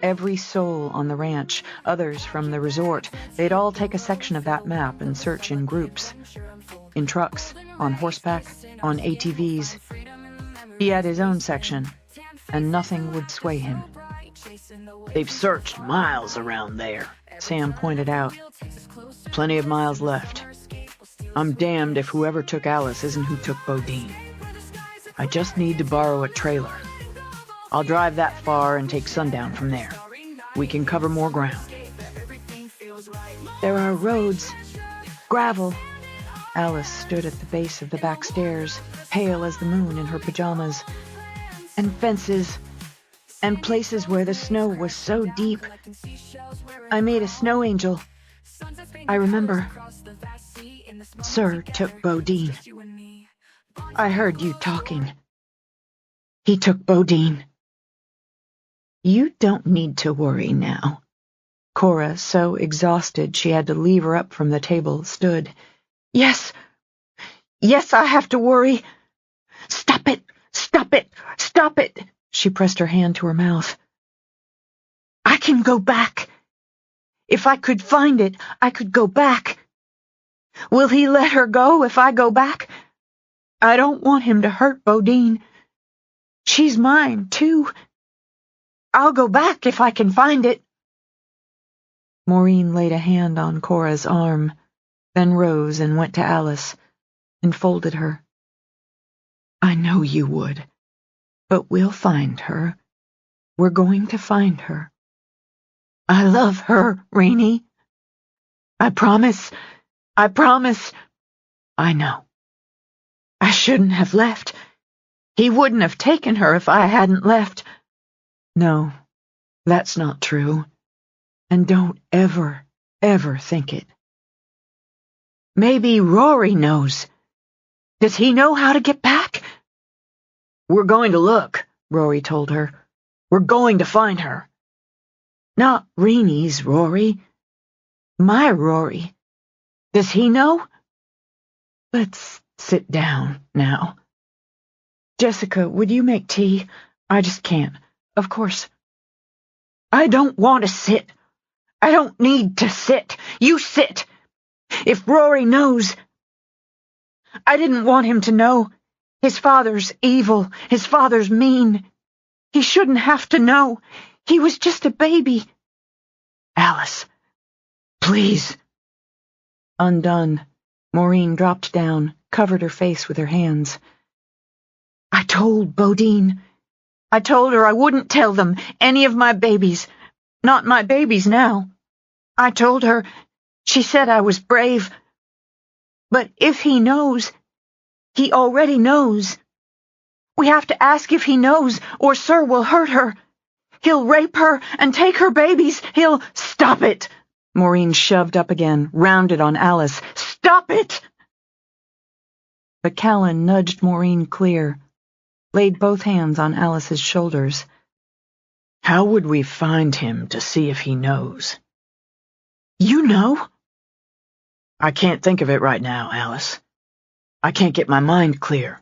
Every soul on the ranch, others from the resort, they'd all take a section of that map and search in groups. In trucks, on horseback, on ATVs. He had his own section, and nothing would sway him. They've searched miles around there, Sam pointed out. Plenty of miles left. I'm damned if whoever took Alice isn't who took Bodine. I just need to borrow a trailer. I'll drive that far and take Sundown from there. We can cover more ground. There are roads, gravel. Alice stood at the base of the back stairs, pale as the moon in her pajamas, and fences, and places where the snow was so deep. I made a snow angel. I remember. Sir took Bodine. I heard you talking. He took Bodine. You don't need to worry now. Cora, so exhausted she had to leave her up from the table, stood. Yes, I have to worry. Stop it, stop it, stop it. She pressed her hand to her mouth. I can go back. If I could find it, I could go back. Will he let her go if I go back? I don't want him to hurt Bodine. She's mine, too. I'll go back if I can find it. Maureen laid a hand on Cora's arm, then rose and went to Alice, and folded her. I know you would, but we'll find her. We're going to find her. I love her, Rainey. I promise. I promise. I know. I shouldn't have left. He wouldn't have taken her if I hadn't left. No, that's not true. And don't ever, ever think it. Maybe Rory knows. Does he know how to get back? We're going to look, Rory told her. We're going to find her. Not Reenie's Rory. My Rory. Does he know? Let's sit down now. Jessica, would you make tea? I just can't. Of course. I don't want to sit. I don't need to sit. You sit. If Rory knows. I didn't want him to know. His father's evil. His father's mean. He shouldn't have to know. He was just a baby. Alice, please. Undone, Maureen dropped down, covered her face with her hands. I told Bodine. I told her I wouldn't tell them any of my babies. Not my babies now. I told her. She said I was brave. But if he knows, he already knows. We have to ask if he knows, or Sir will hurt her. He'll rape her and take her babies. He'll... Stop it! Maureen shoved up again, rounded on Alice. Stop it! But Callan nudged Maureen clear, laid both hands on Alice's shoulders. How would we find him to see if he knows? You know? I can't think of it right now, Alice. I can't get my mind clear.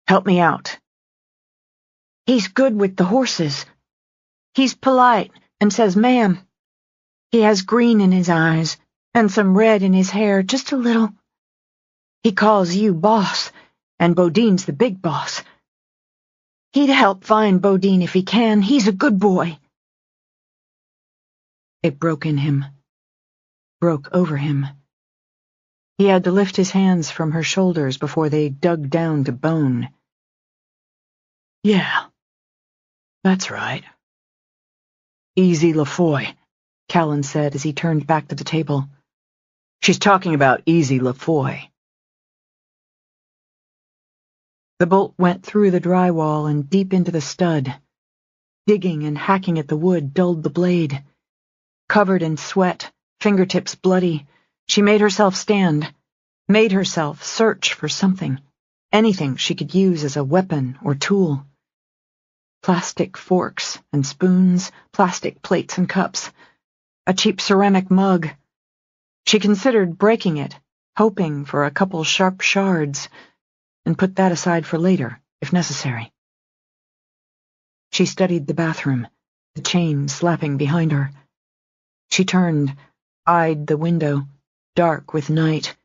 Help me out. He's good with the horses. He's polite and says, ma'am. He has green in his eyes and some red in his hair, just a little. He calls you boss, and Bodine's the big boss. He'd help find Bodine if he can. He's a good boy. It broke in him, broke over him. He had to lift his hands from her shoulders before they dug down to bone. Yeah, that's right. Easy LaFoy, Callan said as he turned back to the table. She's talking about Easy LaFoy. The bolt went through the drywall and deep into the stud. Digging and hacking at the wood dulled the blade. Covered in sweat, fingertips bloody, she made herself stand, made herself search for something, anything she could use as a weapon or tool. Plastic forks and spoons, plastic plates and cups, a cheap ceramic mug. She considered breaking it, hoping for a couple sharp shards, and put that aside for later, if necessary. She studied the bathroom, the chain slapping behind her. She turned, eyed the window, dark with night.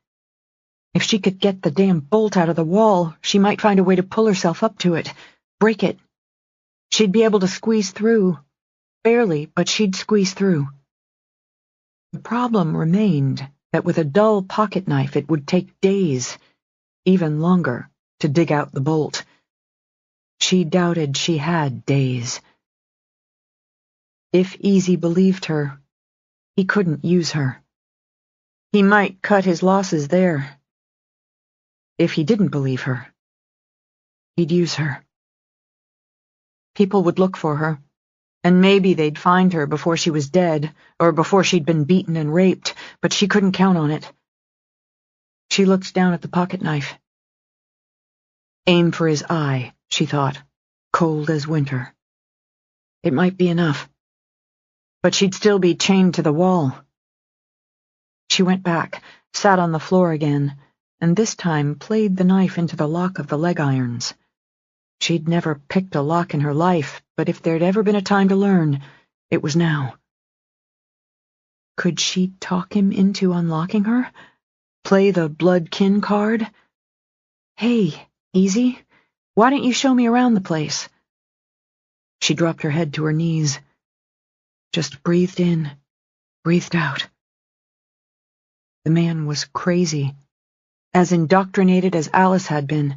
If she could get the damn bolt out of the wall, she might find a way to pull herself up to it, break it. She'd be able to squeeze through. Barely, but she'd squeeze through. The problem remained that with a dull pocket knife it would take days, even longer, to dig out the bolt. She doubted she had days. If Easy believed her, he couldn't use her. He might cut his losses there. If he didn't believe her, he'd use her. People would look for her, and maybe they'd find her before she was dead, or before she'd been beaten and raped, but she couldn't count on it. She looked down at the pocket knife. Aim for his eye, she thought, cold as winter. It might be enough. But she'd still be chained to the wall. She went back, sat on the floor again, and this time played the knife into the lock of the leg irons. She'd never picked a lock in her life, but if there'd ever been a time to learn, it was now. Could she talk him into unlocking her? Play the blood kin card? Hey, Easy, why don't you show me around the place? She dropped her head to her knees. Just breathed in, breathed out. The man was crazy, as indoctrinated as Alice had been,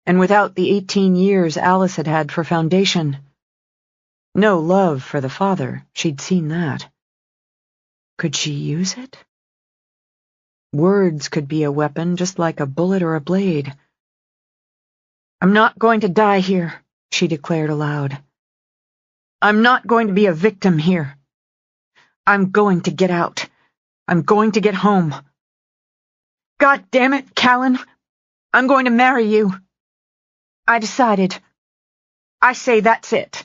and without the 18 years Alice had had for foundation. No love for the father, she'd seen that. Could she use it? Words could be a weapon, just like a bullet or a blade. I'm not going to die here, she declared aloud. I'm not going to be a victim here. I'm going to get out. I'm going to get home. God damn it, Callan. I'm going to marry you. I decided. I say that's it.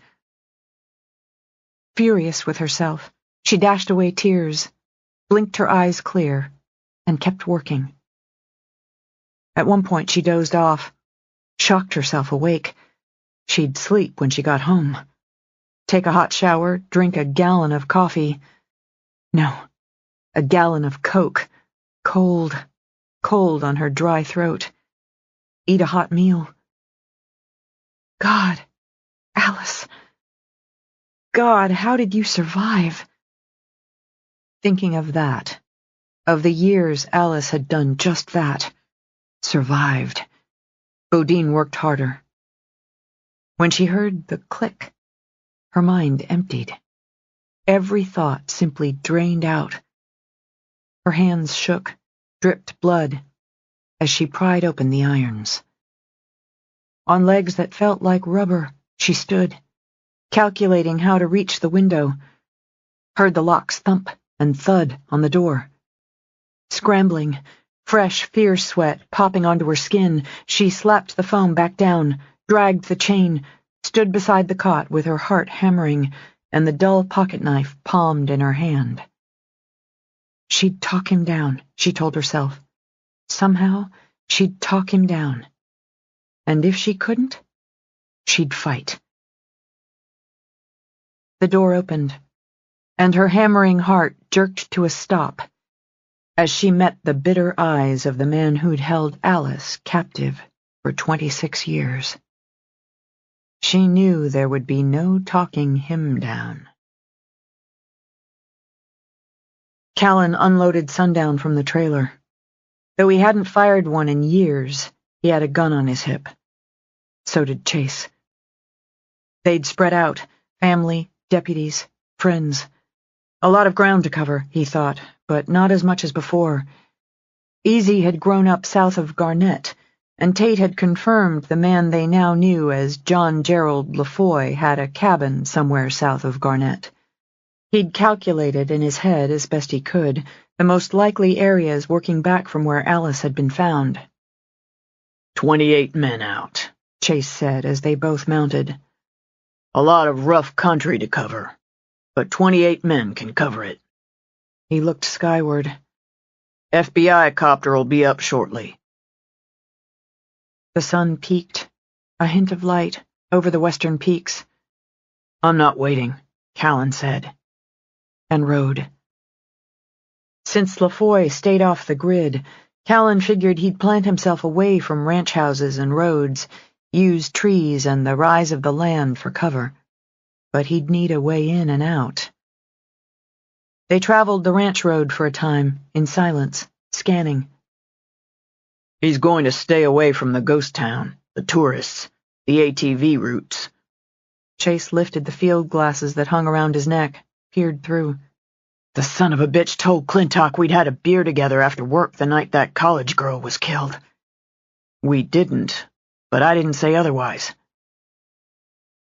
Furious with herself, she dashed away tears, blinked her eyes clear, and kept working. At one point she dozed off, shocked herself awake. She'd sleep when she got home. Take a hot shower, drink a gallon of coffee. No, a gallon of Coke, cold on her dry throat. Eat a hot meal. God, Alice. God, how did you survive? Thinking of that, of the years Alice had done just that, survived, Bodine worked harder. When she heard the click, her mind emptied. Every thought simply drained out. Her hands shook, dripped blood, as she pried open the irons. On legs that felt like rubber, she stood, calculating how to reach the window, heard the locks thump and thud on the door. Scrambling, fresh fear sweat popping onto her skin, she slapped the phone back down, dragged the chain, stood beside the cot with her heart hammering and the dull pocketknife palmed in her hand. She'd talk him down, she told herself. Somehow, she'd talk him down. And if she couldn't, she'd fight. The door opened, and her hammering heart jerked to a stop as she met the bitter eyes of the man who'd held Alice captive for 26 years. She knew there would be no talking him down. Callan unloaded Sundown from the trailer. Though he hadn't fired one in years, he had a gun on his hip. So did Chase. They'd spread out, family, deputies, friends. A lot of ground to cover, he thought, but not as much as before. Easy had grown up south of Garnett, and Tate had confirmed the man they now knew as John Gerald LaFoy had a cabin somewhere south of Garnett. He'd calculated in his head, as best he could, the most likely areas working back from where Alice had been found. 28 men out, Chase said as they both mounted. A lot of rough country to cover, but 28 men can cover it. He looked skyward. FBI copter'll be up shortly. The sun peaked, a hint of light, over the western peaks. I'm not waiting, Callan said, and rode. Since LaFoy stayed off the grid, Callan figured he'd plant himself away from ranch houses and roads, use trees and the rise of the land for cover. But he'd need a way in and out. They traveled the ranch road for a time, in silence, scanning. He's going to stay away from the ghost town, the tourists, the ATV routes. Chase lifted the field glasses that hung around his neck, peered through. The son of a bitch told Clintock we'd had a beer together after work the night that college girl was killed. We didn't, but I didn't say otherwise.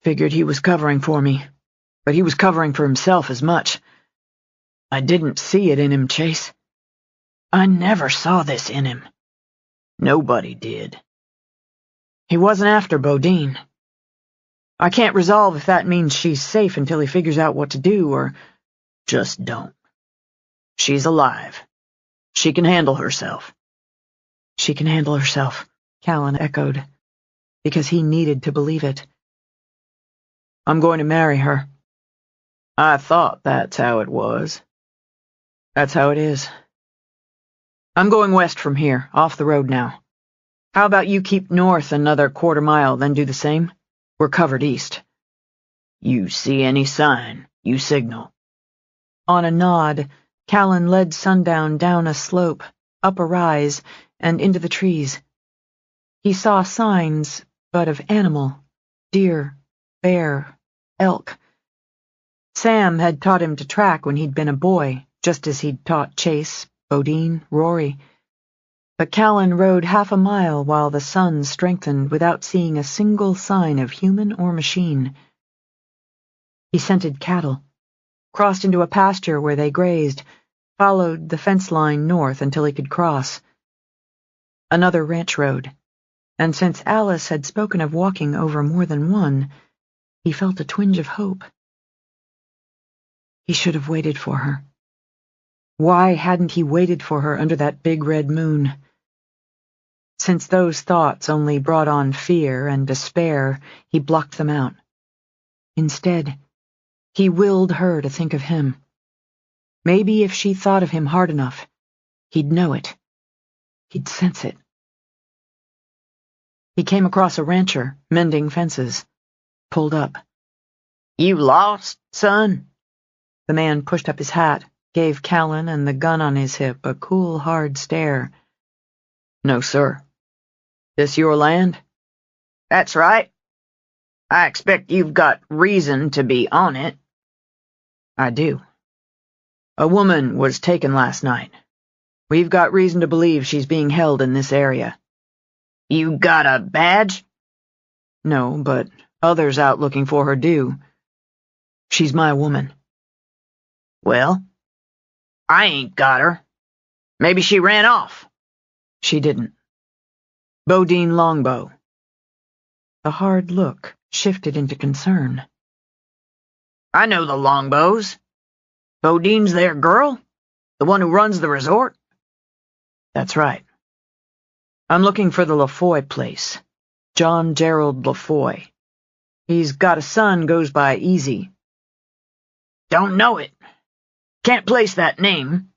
Figured he was covering for me, but he was covering for himself as much. I didn't see it in him, Chase. I never saw this in him. Nobody did. He wasn't after Bodine. I can't resolve if that means she's safe until he figures out what to do, or just don't. She's alive. She can handle herself. She can handle herself, Callan echoed, because he needed to believe it. I'm going to marry her. I thought that's how it was. That's how it is. I'm going west from here, off the road now. How about you keep north another quarter mile, then do the same? We're covered east. You see any sign, you signal. On a nod, Callan led Sundown down a slope, up a rise, and into the trees. He saw signs, but of animal, deer, bear, elk. Sam had taught him to track when he'd been a boy, just as he'd taught Chase, Bodine, Rory. But Callan rode half a mile while the sun strengthened without seeing a single sign of human or machine. He scented cattle, crossed into a pasture where they grazed, followed the fence line north until he could cross. another ranch road, and since Alice had spoken of walking over more than one, he felt a twinge of hope. He should have waited for her. Why hadn't he waited for her under that big red moon? Since those thoughts only brought on fear and despair, he blocked them out. Instead, he willed her to think of him. Maybe if she thought of him hard enough, he'd know it. He'd sense it. He came across a rancher, mending fences. Pulled up. "You lost, son?" The man pushed up his hat, gave Callan and the gun on his hip a cool, hard stare. "No, sir. This your land?" "That's right. I expect you've got reason to be on it." "I do. A woman was taken last night. We've got reason to believe she's being held in this area." "You got a badge?" "No, but others out looking for her do. She's my woman." "Well, I ain't got her. Maybe she ran off." "She didn't. Bodine Longbow." The hard look shifted into concern. "I know the Longbows. Bodine's their girl? The one who runs the resort?" "That's right. I'm looking for the LaFoy place. John Gerald LaFoy. He's got a son goes by Easy." "Don't know it. Can't place that name."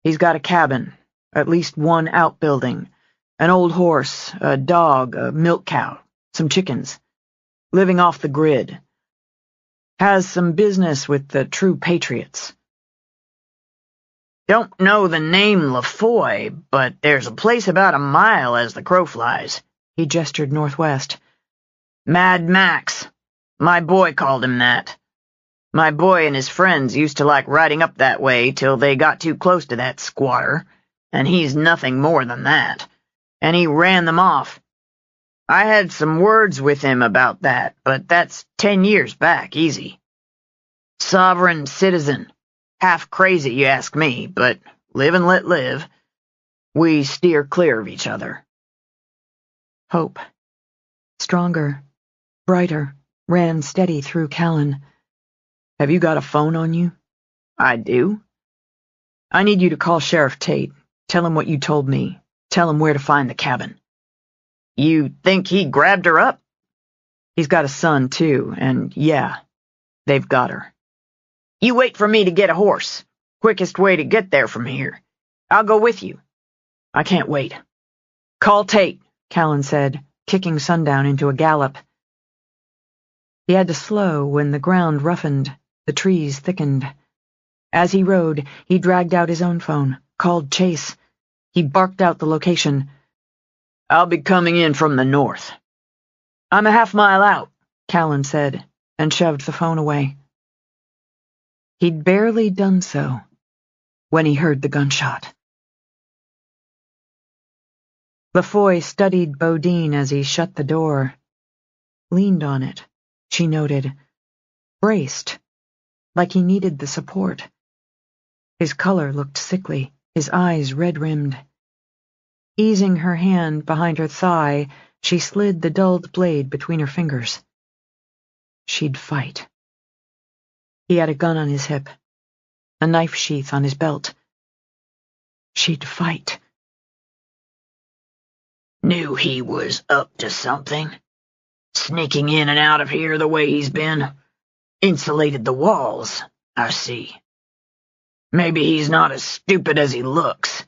"He's got a cabin, at least one outbuilding, an old horse, a dog, a milk cow, some chickens. Living off the grid. Has some business with the True Patriots." "Don't know the name LaFoy, but there's a place about a mile as the crow flies." He gestured northwest. "Mad Max. My boy called him that. My boy and his friends used to like riding up that way till they got too close to that squatter, and he's nothing more than that, and he ran them off. I had some words with him about that, but that's 10 years back, easy. Sovereign citizen. Half crazy, you ask me, but live and let live. We steer clear of each other." Hope, stronger, brighter, ran steady through Callan. "Have you got a phone on you?" "I do." "I need you to call Sheriff Tate. Tell him what you told me. Tell him where to find the cabin." "You think he grabbed her up?" "He's got a son, too, and yeah, they've got her." "You wait for me to get a horse. Quickest way to get there from here. I'll go with you." "I can't wait." "Call Tate," Callan said, kicking Sundown into a gallop. He had to slow when the ground roughened, the trees thickened. As he rode, he dragged out his own phone, called Chase. He barked out the location. "I'll be coming in from the north." "I'm a half-mile out," Callan said, and shoved the phone away. He'd barely done so when he heard the gunshot. LaFoy studied Bodine as he shut the door. Leaned on it, she noted. Braced, like he needed the support. His color looked sickly, his eyes red-rimmed. Easing her hand behind her thigh, she slid the dulled blade between her fingers. She'd fight. He had a gun on his hip, a knife sheath on his belt. She'd fight. "Knew he was up to something. Sneaking in and out of here the way he's been. Insulated the walls, I see. Maybe he's not as stupid as he looks."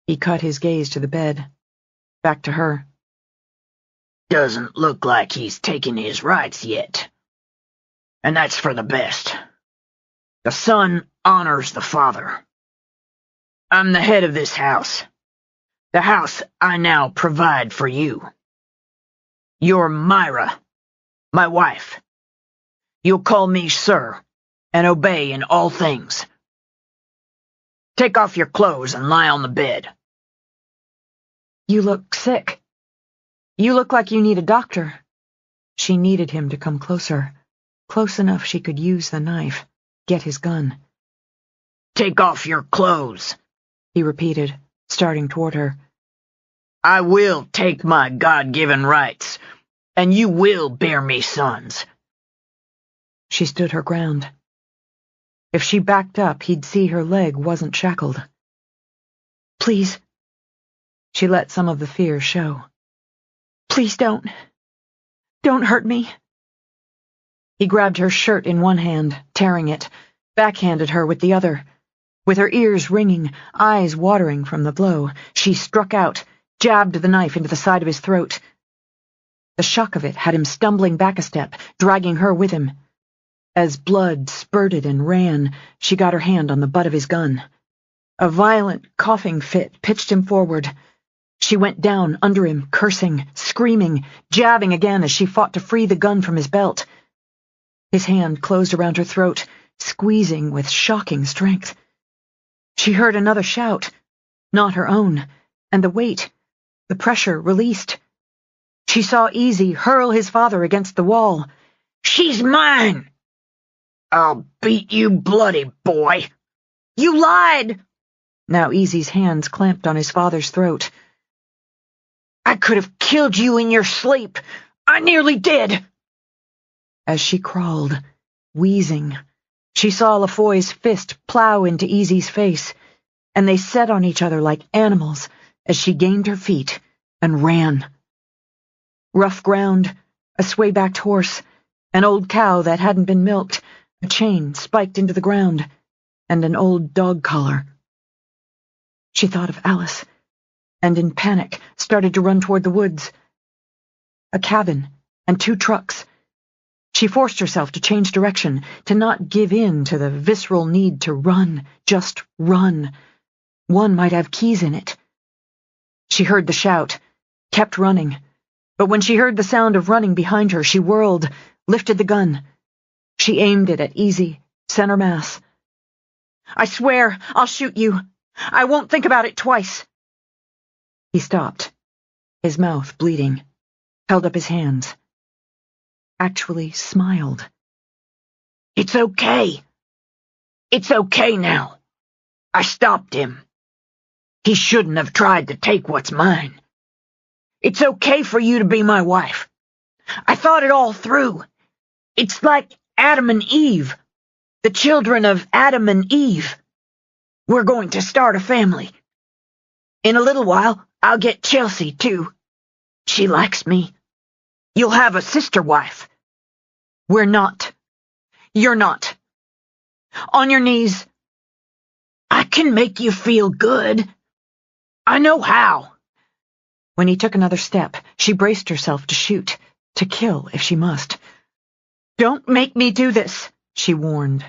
He cut his gaze to the bed, back to her. "Doesn't look like he's taken his rights yet. And that's for the best. The son honors the father. I'm the head of this house. The house I now provide for you. You're Myra, my wife. You'll call me sir, and obey in all things. Take off your clothes and lie on the bed." "You look sick. You look like you need a doctor." She needed him to come closer, close enough she could use the knife, get his gun. "Take off your clothes," he repeated, starting toward her. I will take my God-given rights, and you will bear me sons. She stood her ground. If she backed up, he'd see her leg wasn't shackled. Please. She let some of the fear show. Please don't. Don't hurt me. He grabbed her shirt in one hand, tearing it, backhanded her with the other. With her ears ringing, eyes watering from the blow, she struck out, jabbed the knife into the side of his throat. The shock of it had him stumbling back a step, dragging her with him. As blood spurted and ran, she got her hand on the butt of his gun. A violent coughing fit pitched him forward. She went down under him, cursing, screaming, jabbing again as she fought to free the gun from his belt. His hand closed around her throat, squeezing with shocking strength. She heard another shout, not her own, and the weight, the pressure released. She saw Easy hurl his father against the wall. She's mine! I'll beat you bloody, boy! You lied! Now Easy's hands clamped on his father's throat. I could have killed you in your sleep. I nearly did. As she crawled, wheezing, she saw LaFoy's fist plow into Easy's face, and they set on each other like animals as she gained her feet and ran. Rough ground, a sway-backed horse, an old cow that hadn't been milked, a chain spiked into the ground, and an old dog collar. She thought of Alice, and in panic started to run toward the woods. A cabin and 2 trucks. She forced herself to change direction, to not give in to the visceral need to run, just run. One might have keys in it. She heard the shout, kept running, but when she heard the sound of running behind her, she whirled, lifted the gun. She aimed it at Easy, center mass. I swear I'll shoot you. I won't think about it twice. He stopped, his mouth bleeding, held up his hands. Actually smiled. It's okay. It's okay now. I stopped him. He shouldn't have tried to take what's mine. It's okay for you to be my wife. I thought it all through. It's like Adam and Eve, the children of Adam and Eve. We're going to start a family. In a little while, I'll get Chelsea, too. She likes me. You'll have a sister wife. We're not. You're not. On your knees. I can make you feel good. I know how. When he took another step, she braced herself to shoot, to kill if she must. Don't make me do this, she warned.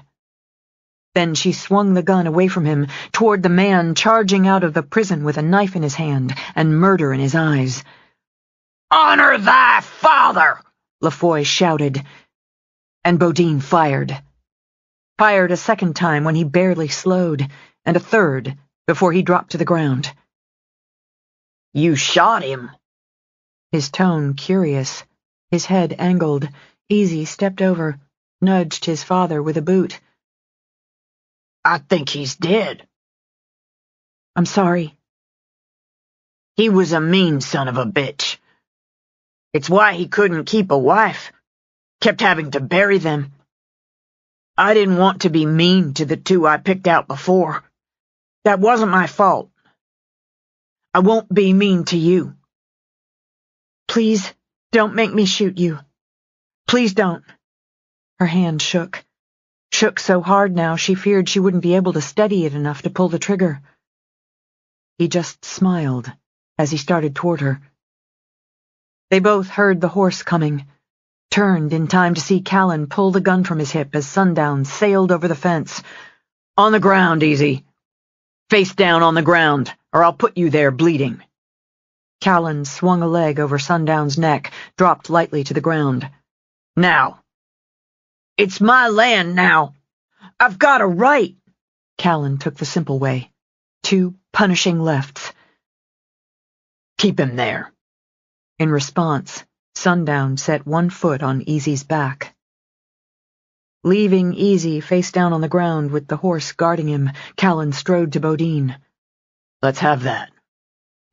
Then she swung the gun away from him, toward the man charging out of the prison with a knife in his hand and murder in his eyes. Honor thy father! LaFoy shouted, and Bodine fired. Fired a second time when he barely slowed, and a third before he dropped to the ground. You shot him? His tone curious, his head angled. Easy stepped over, nudged his father with a boot. I think he's dead. I'm sorry. He was a mean son of a bitch. It's why he couldn't keep a wife. Kept having to bury them. I didn't want to be mean to the 2 I picked out before. That wasn't my fault. I won't be mean to you. Please, don't make me shoot you. Please don't. Her hand shook. Shook so hard now she feared she wouldn't be able to steady it enough to pull the trigger. He just smiled as he started toward her. They both heard the horse coming, turned in time to see Callan pull the gun from his hip as Sundown sailed over the fence. On the ground, Easy. Face down on the ground, or I'll put you there bleeding. Callan swung a leg over Sundown's neck, dropped lightly to the ground. Now. It's my land now. I've got a right. Callan took the simple way. 2 punishing lefts. Keep him there. In response, Sundown set 1 foot on Easy's back. Leaving Easy face down on the ground with the horse guarding him, Callan strode to Bodine. Let's have that.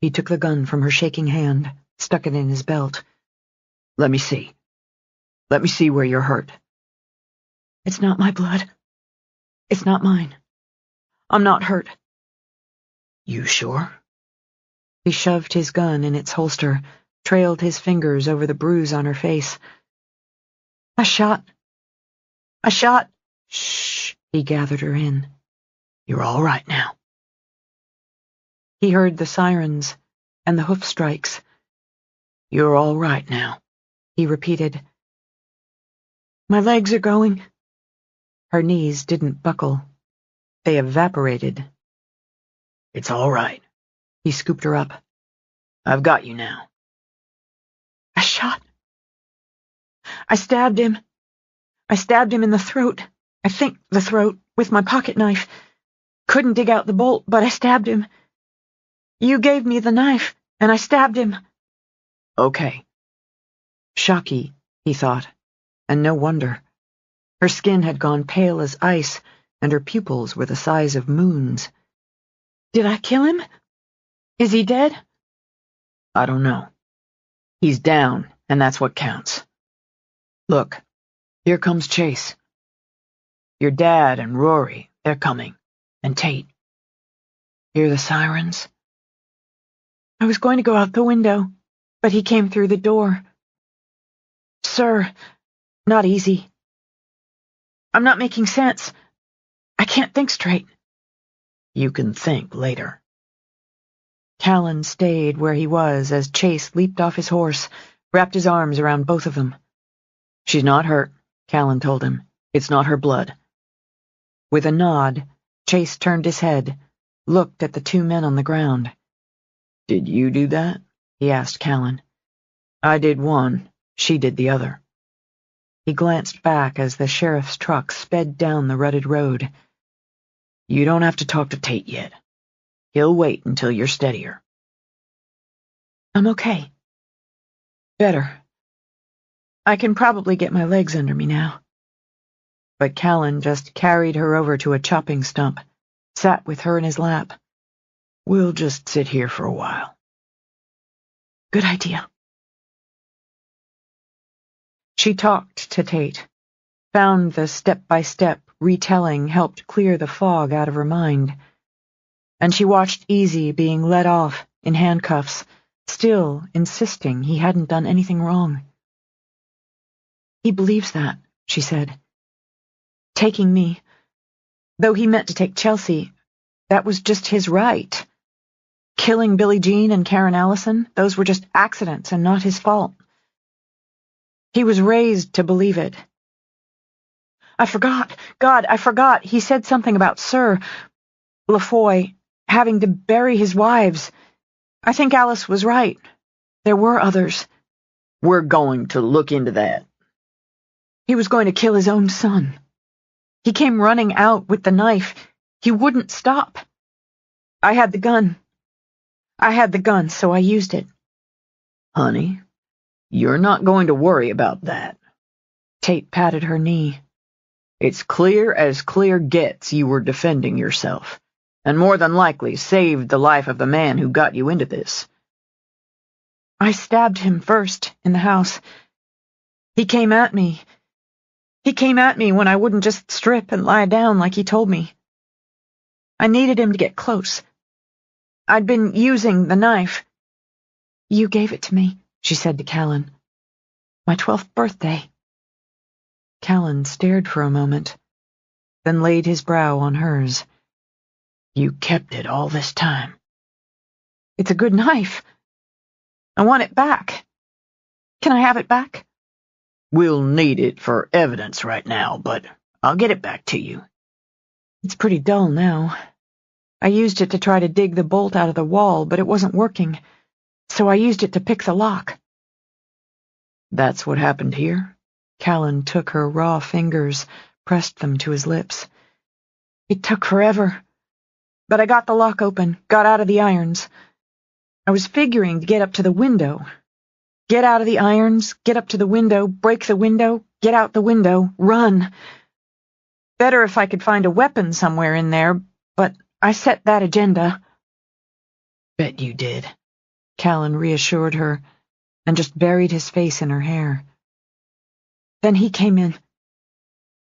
He took the gun from her shaking hand, stuck it in his belt. Let me see. Let me see where you're hurt. It's not my blood. It's not mine. I'm not hurt. You sure? He shoved his gun in its holster, trailed his fingers over the bruise on her face. I shot. Shh, he gathered her in. You're all right now. He heard the sirens and the hoof strikes. You're all right now, he repeated. My legs are going. Her knees didn't buckle. They evaporated. It's all right. He scooped her up. I've got you now. I shot. I stabbed him. I stabbed him in the throat. I think the throat, with my pocket knife. Couldn't dig out the bolt, but I stabbed him. You gave me the knife, and I stabbed him. Okay. Shocky, he thought, and no wonder. Her skin had gone pale as ice, and her pupils were the size of moons. Did I kill him? Is he dead? I don't know. He's down, and that's what counts. Look, here comes Chase. Your dad and Rory, they're coming. And Tate. Hear the sirens? I was going to go out the window, but he came through the door. Sir, not easy. I'm not making sense. I can't think straight. You can think later. Callan stayed where he was as Chase leaped off his horse, wrapped his arms around both of them. She's not hurt, Callan told him. It's not her blood. With a nod, Chase turned his head, looked at the two men on the ground. Did you do that? He asked Callan. I did one. She did the other. He glanced back as the sheriff's truck sped down the rutted road. You don't have to talk to Tate yet. He'll wait until you're steadier. I'm okay. Better. I can probably get my legs under me now. But Callan just carried her over to a chopping stump, sat with her in his lap. We'll just sit here for a while. Good idea. She talked to Tate, found the step-by-step retelling helped clear the fog out of her mind, and she watched Easy being led off in handcuffs, still insisting he hadn't done anything wrong. He believes that, she said. Taking me, though he meant to take Chelsea, that was just his right. Killing Billie Jean and Karen Allison, those were just accidents and not his fault. He was raised to believe it. I forgot. God, I forgot. He said something about Sir Lafoy having to bury his wives. I think Alice was right. There were others. We're going to look into that. He was going to kill his own son. He came running out with the knife. He wouldn't stop. I had the gun. So I used it. Honey, you're not going to worry about that. Tate patted her knee. It's clear as clear gets you were defending yourself, and more than likely saved the life of the man who got you into this. I stabbed him first in the house. He came at me. He came at me when I wouldn't just strip and lie down like he told me. I needed him to get close. I'd been using the knife. You gave it to me, she said to Callan. My 12th birthday. Callan stared for a moment, then laid his brow on hers. You kept it all this time. It's a good knife. I want it back. Can I have it back? We'll need it for evidence right now, but I'll get it back to you. It's pretty dull now. I used it to try to dig the bolt out of the wall, but it wasn't working, so I used it to pick the lock. That's what happened here? Callan took her raw fingers, pressed them to his lips. It took forever, but I got the lock open, got out of the irons. I was figuring to get up to the window. Get out of the irons, get up to the window, break the window, get out the window, run. Better if I could find a weapon somewhere in there, but I set that agenda. Bet you did. Callan reassured her, and just buried his face in her hair. Then he came in.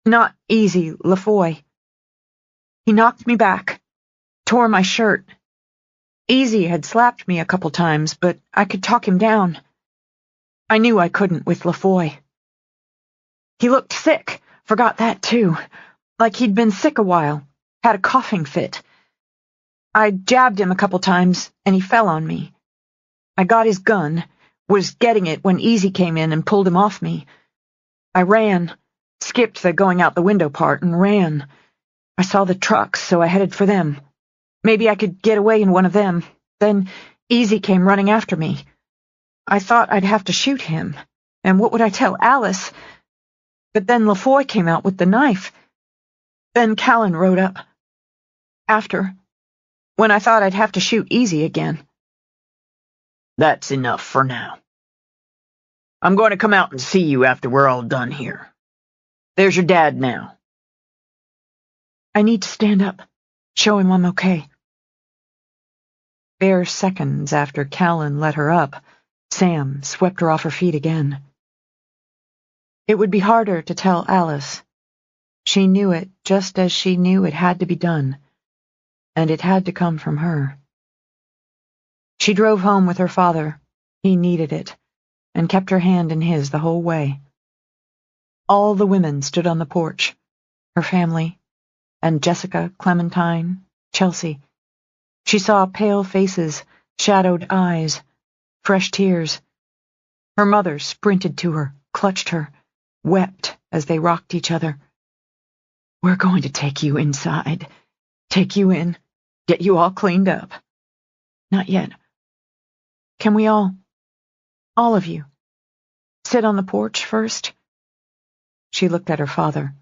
Not easy, Lafoy. He knocked me back, tore my shirt. Easy had slapped me a couple times, but I could talk him down. I knew I couldn't with Lafoy. He looked sick, forgot that too, like he'd been sick a while, had a coughing fit. I jabbed him a couple times, and he fell on me. I got his gun, was getting it when Easy came in and pulled him off me. I ran, skipped the going out the window part and ran. I saw the trucks, so I headed for them. Maybe I could get away in one of them. Then Easy came running after me. I thought I'd have to shoot him, and what would I tell Alice? But then Lafoy came out with the knife. Then Callan rode up. After, when I thought I'd have to shoot Easy again. That's enough for now. I'm going to come out and see you after we're all done here. There's your dad now. I need to stand up, show him I'm okay. Bare seconds after Callan let her up, Sam swept her off her feet again. It would be harder to tell Alice. She knew it just as she knew it had to be done, and it had to come from her. She drove home with her father. He needed it, and kept her hand in his the whole way. All the women stood on the porch, her family, and Jessica, Clementine, Chelsea. She saw pale faces, shadowed eyes, fresh tears. Her mother sprinted to her, clutched her, wept as they rocked each other. We're going to take you inside, take you in, get you all cleaned up. Not yet. Can we all of you, sit on the porch first? She looked at her father.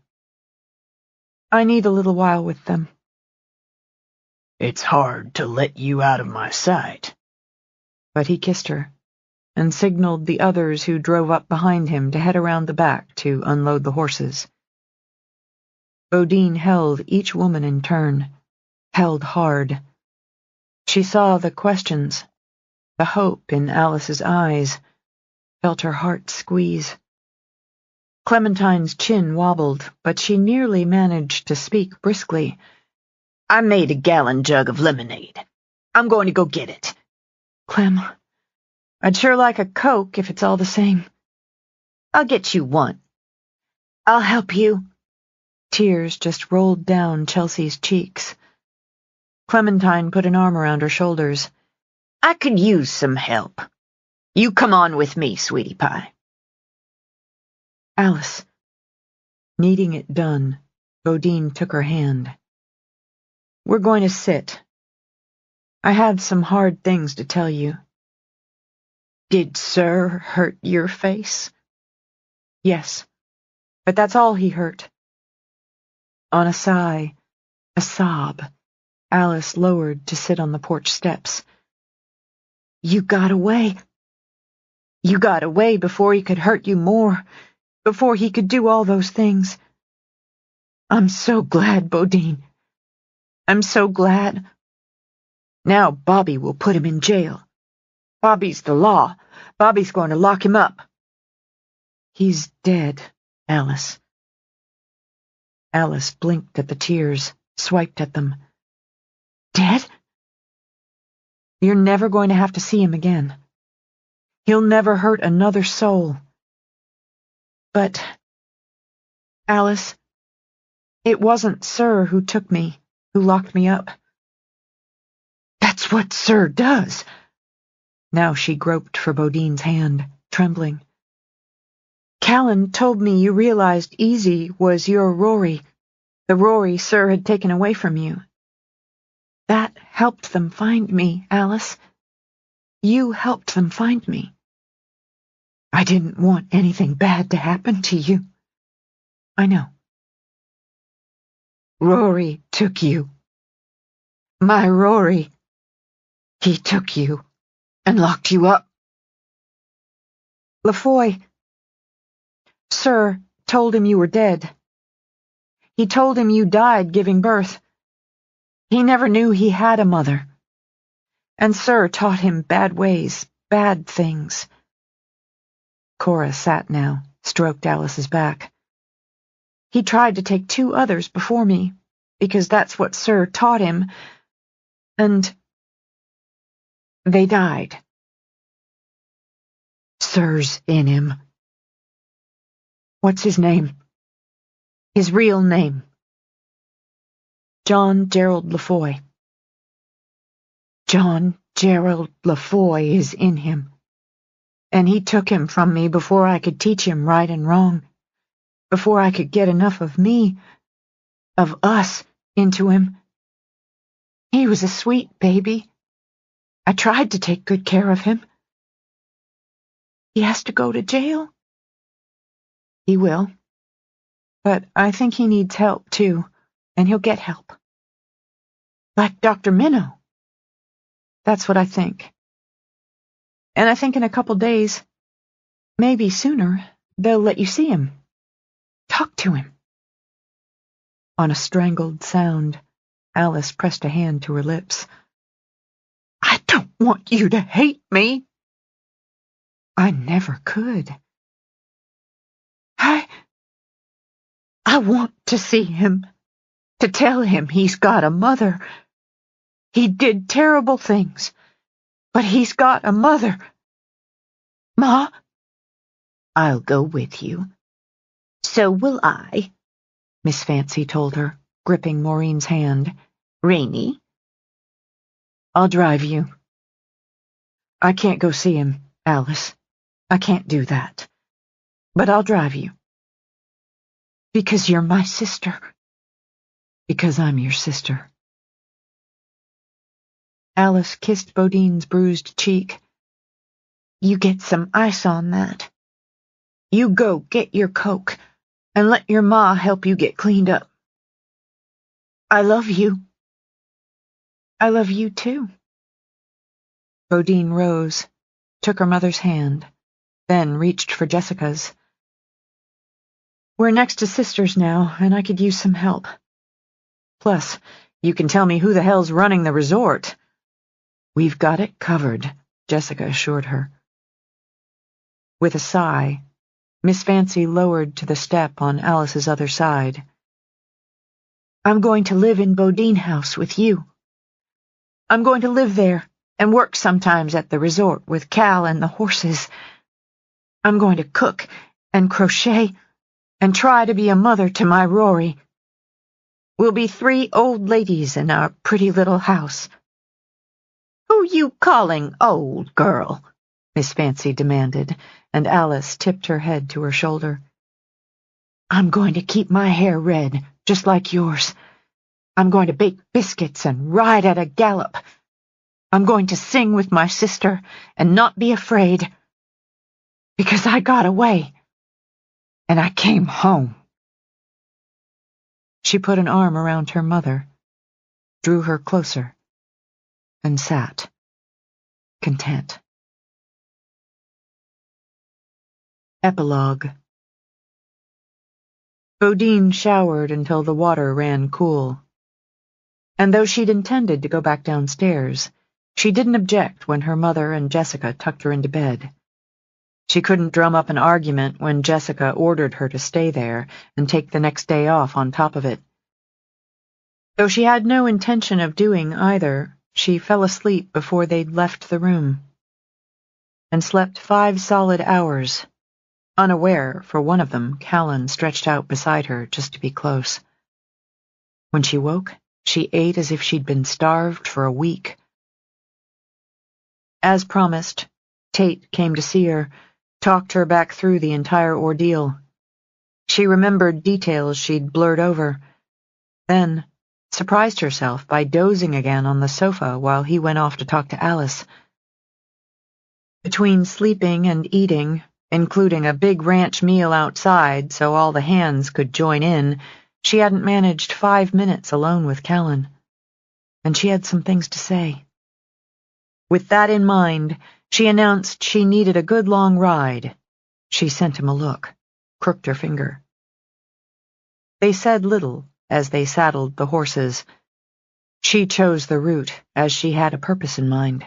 I need a little while with them. It's hard to let you out of my sight. But he kissed her, and signaled the others who drove up behind him to head around the back to unload the horses. Bodine held each woman in turn, held hard. She saw the questions, the hope in Alice's eyes, felt her heart squeeze. Clementine's chin wobbled, but she nearly managed to speak briskly. I made a gallon jug of lemonade. I'm going to go get it. Clem, I'd sure like a Coke if it's all the same. I'll get you one. I'll help you. Tears just rolled down Chelsea's cheeks. Clementine put an arm around her shoulders. I could use some help. You come on with me, sweetie pie. Alice. Needing it done, Bodine took her hand. We're going to sit. I had some hard things to tell you. Did Sir hurt your face? Yes, but that's all he hurt. On a sigh, a sob, Alice lowered to sit on the porch steps. You got away. You got away before he could hurt you more, before he could do all those things. I'm so glad, Bodine. I'm so glad. Now Bobby will put him in jail. Bobby's the law. Bobby's going to lock him up. He's dead, Alice. Alice blinked at the tears, swiped at them. Dead? You're never going to have to see him again. He'll never hurt another soul. But, Alice, it wasn't Sir who took me, who locked me up. That's what Sir does. Now she groped for Bodine's hand, trembling. Callan told me you realized Easy was your Rory, the Rory Sir had taken away from you. That helped them find me, Alice. You helped them find me. I didn't want anything bad to happen to you. I know. Rory took you. My Rory. He took you and locked you up. Lafoy. Sir told him you were dead. He told him you died giving birth. He never knew he had a mother. And Sir taught him bad ways, bad things. Cora sat now, stroked Alice's back. He tried to take 2 others before me, because that's what Sir taught him, and they died. Sir's in him. What's his name? His real name. John Gerald Lafoy. John Gerald Lafoy is in him, and he took him from me before I could teach him right and wrong, before I could get enough of me, of us, into him. He was a sweet baby. I tried to take good care of him. He has to go to jail. He will. But I think he needs help, too, and he'll get help. Like Dr. Minnow. That's what I think. And I think in a couple days, maybe sooner, they'll let you see him. Talk to him. On a strangled sound, Alice pressed a hand to her lips. I don't want you to hate me. I never could. I want to see him, to tell him he's got a mother. He did terrible things, but he's got a mother. Ma? I'll go with you. So will I, Miss Fancy told her, gripping Maureen's hand. Rainy? I'll drive you. I can't go see him, Alice. I can't do that. But I'll drive you. Because you're my sister. Because I'm your sister. Alice kissed Bodine's bruised cheek. You get some ice on that. You go get your Coke, and let your ma help you get cleaned up. I love you. I love you too. Bodine rose, took her mother's hand, then reached for Jessica's. We're next to sisters now, and I could use some help. Plus, you can tell me who the hell's running the resort. We've got it covered, Jessica assured her. With a sigh, Miss Fancy lowered to the step on Alice's other side. I'm going to live in Bodine House with you. I'm going to live there and work sometimes at the resort with Cal and the horses. I'm going to cook and crochet and try to be a mother to my Rory. We'll be 3 old ladies in our pretty little house. Who you calling old, girl? Miss Fancy demanded, and Alice tipped her head to her shoulder. I'm going to keep my hair red, just like yours. I'm going to bake biscuits and ride at a gallop. I'm going to sing with my sister and not be afraid. Because I got away. And I came home. She put an arm around her mother, drew her closer, and sat, content. Epilogue. Bodine showered until the water ran cool. And though she'd intended to go back downstairs, she didn't object when her mother and Jessica tucked her into bed. She couldn't drum up an argument when Jessica ordered her to stay there and take the next day off on top of it. Though she had no intention of doing either, she fell asleep before they'd left the room, and slept 5 solid hours, unaware, for one of them, Callan stretched out beside her just to be close. When she woke, she ate as if she'd been starved for a week. As promised, Tate came to see her, talked her back through the entire ordeal. She remembered details she'd blurred over, then surprised herself by dozing again on the sofa while he went off to talk to Alice. Between sleeping and eating, including a big ranch meal outside so all the hands could join in, she hadn't managed 5 minutes alone with Callan, and she had some things to say. With that in mind, she announced she needed a good long ride. She sent him a look, crooked her finger. They said little as they saddled the horses. She chose the route, as she had a purpose in mind.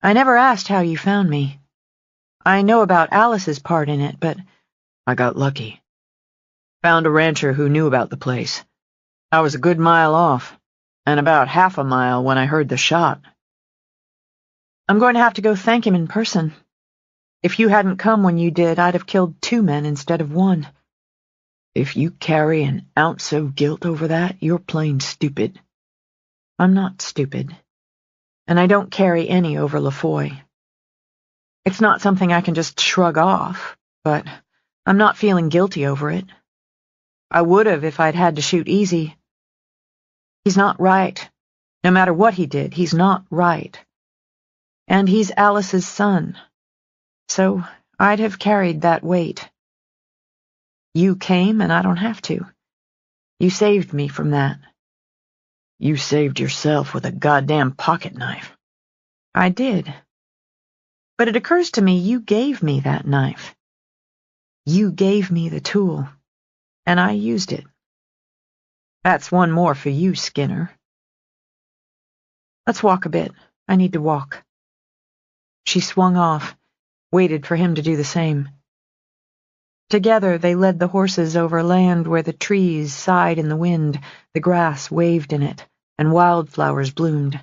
I never asked how you found me. I know about Alice's part in it, but I got lucky. Found a rancher who knew about the place. I was a good mile off, and about half a mile when I heard the shot. I'm going to have to go thank him in person. If you hadn't come when you did, I'd have killed 2 men instead of 1. If you carry an ounce of guilt over that, you're plain stupid. I'm not stupid, and I don't carry any over LaFoy. It's not something I can just shrug off, but I'm not feeling guilty over it. I would have if I'd had to shoot easy. He's not right. No matter what he did, he's not right. And he's Alice's son. So I'd have carried that weight. You came, and I don't have to. You saved me from that. You saved yourself with a goddamn pocket knife. I did. But it occurs to me you gave me that knife. You gave me the tool, and I used it. That's 1 more for you, Skinner. Let's walk a bit. I need to walk. She swung off, waited for him to do the same. Together they led the horses over land where the trees sighed in the wind, the grass waved in it, and wildflowers bloomed.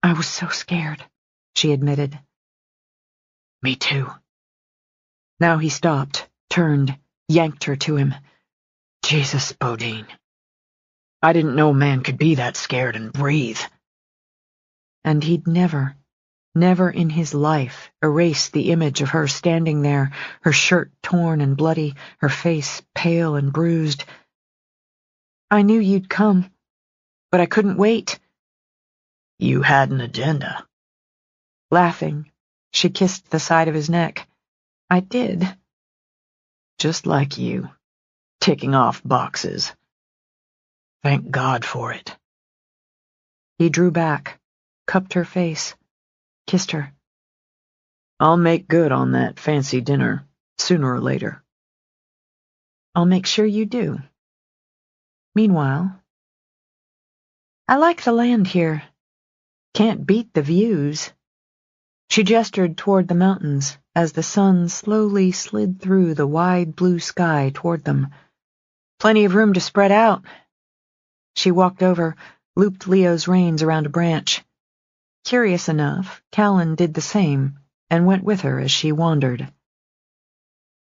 I was so scared, she admitted. Me too. Now he stopped, turned, yanked her to him. Jesus, Bodine. I didn't know a man could be that scared and breathe. And he'd never in his life erase the image of her standing there, her shirt torn and bloody, her face pale and bruised. I knew you'd come, but I couldn't wait. You had an agenda. Laughing, she kissed the side of his neck. I did. Just like you, ticking off boxes. Thank God for it. He drew back, cupped her face, kissed her. I'll make good on that fancy dinner, sooner or later. I'll make sure you do. Meanwhile, I like the land here. Can't beat the views. She gestured toward the mountains as the sun slowly slid through the wide blue sky toward them. Plenty of room to spread out. She walked over, looped Leo's reins around a branch. Curious enough, Callan did the same and went with her as she wandered.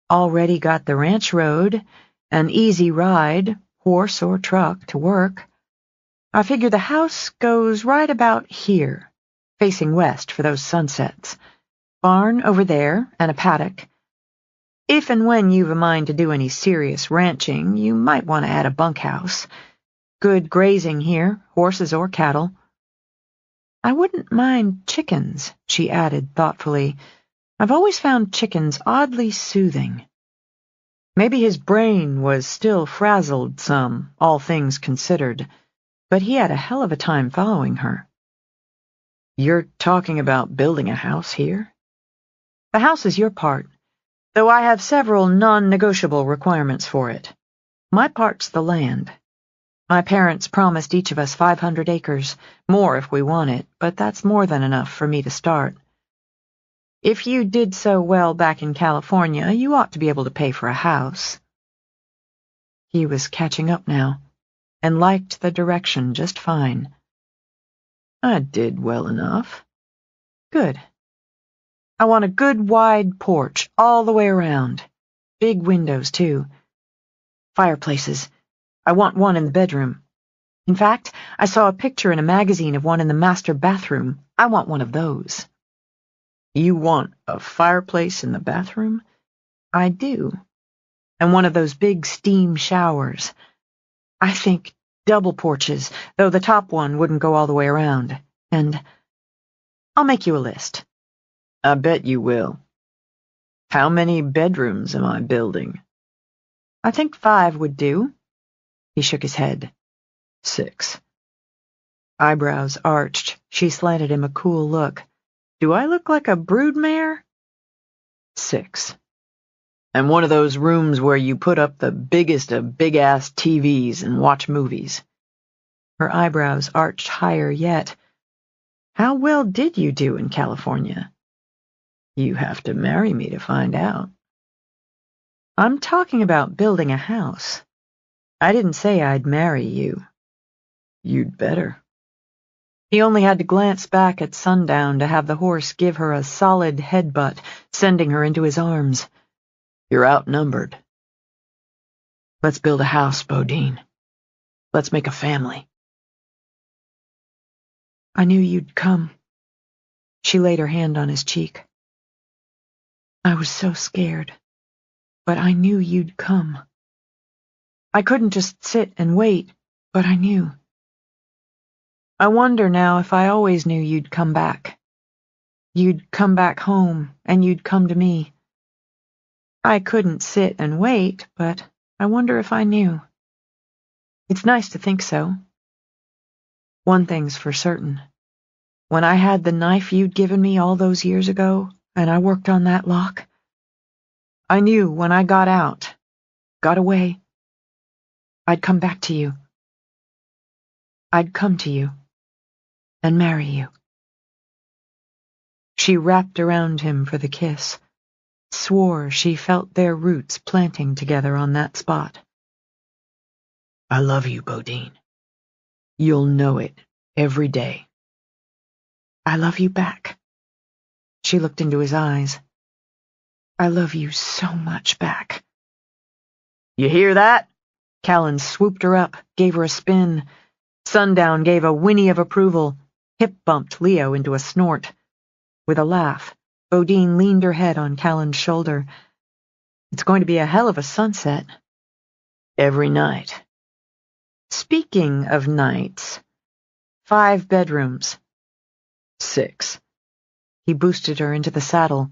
Already got the ranch road, an easy ride, horse or truck, to work. I figure the house goes right about here, facing west for those sunsets. Barn over there and a paddock. If and when you've a mind to do any serious ranching, you might want to add a bunkhouse. Good grazing here, horses or cattle. I wouldn't mind chickens, she added thoughtfully. I've always found chickens oddly soothing. Maybe his brain was still frazzled some, all things considered, but he had a hell of a time following her. You're talking about building a house here? The house is your part, though I have several non-negotiable requirements for it. My part's the land. My parents promised each of us 500 acres, more if we want it, but that's more than enough for me to start. If you did so well back in California, you ought to be able to pay for a house. He was catching up now, and liked the direction just fine. I did well enough. Good. I want a good wide porch all the way around. Big windows, too. Fireplaces. I want one in the bedroom. In fact, I saw a picture in a magazine of one in the master bathroom. I want one of those. You want a fireplace in the bathroom? I do. And one of those big steam showers. I think double porches, though the top one wouldn't go all the way around. And I'll make you a list. I bet you will. How many bedrooms am I building? I think 5 would do. He shook his head. 6. Eyebrows arched, she slanted him a cool look. Do I look like a broodmare? 6. And one of those rooms where you put up the biggest of big-ass TVs and watch movies. Her eyebrows arched higher yet. How well did you do in California? You have to marry me to find out. I'm talking about building a house. I didn't say I'd marry you. You'd better. He only had to glance back at Sundown to have the horse give her a solid headbutt, sending her into his arms. You're outnumbered. Let's build a house, Bodine. Let's make a family. I knew you'd come. She laid her hand on his cheek. I was so scared, but I knew you'd come. I couldn't just sit and wait, but I knew. I wonder now if I always knew you'd come back. You'd come back home, and you'd come to me. I couldn't sit and wait, but I wonder if I knew. It's nice to think so. One thing's for certain. When I had the knife you'd given me all those years ago, and I worked on that lock, I knew when I got out, got away, I'd come back to you. I'd come to you and marry you. She wrapped around him for the kiss, swore she felt their roots planting together on that spot. I love you, Bodine. You'll know it every day. I love you back. She looked into his eyes. I love you so much back. You hear that? Callan swooped her up, gave her a spin. Sundown gave a whinny of approval, hip-bumped Leo into a snort. With a laugh, Bodine leaned her head on Callan's shoulder. It's going to be a hell of a sunset. Every night. Speaking of nights, 5 bedrooms. 6. He boosted her into the saddle,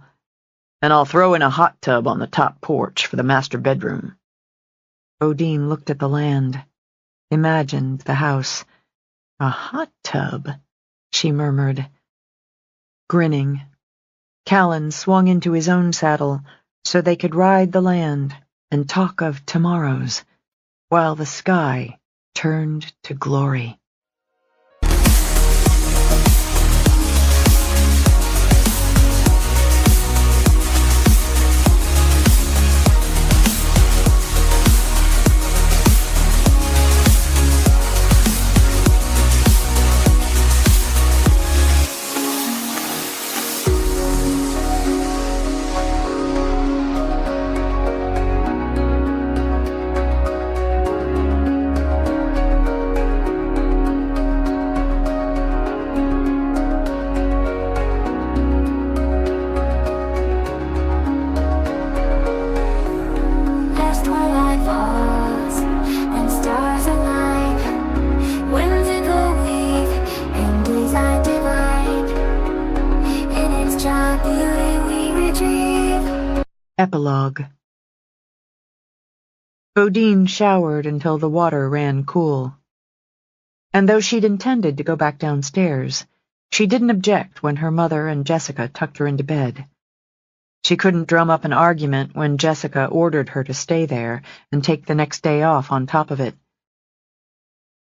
and I'll throw in a hot tub on the top porch for the master bedroom. Bodine looked at the land, imagined the house. A hot tub, she murmured. Grinning, Callan swung into his own saddle so they could ride the land and talk of tomorrows, while the sky turned to glory. Epilogue. Bodine showered until the water ran cool. And though she'd intended to go back downstairs, she didn't object when her mother and Jessica tucked her into bed. She couldn't drum up an argument when Jessica ordered her to stay there and take the next day off on top of it.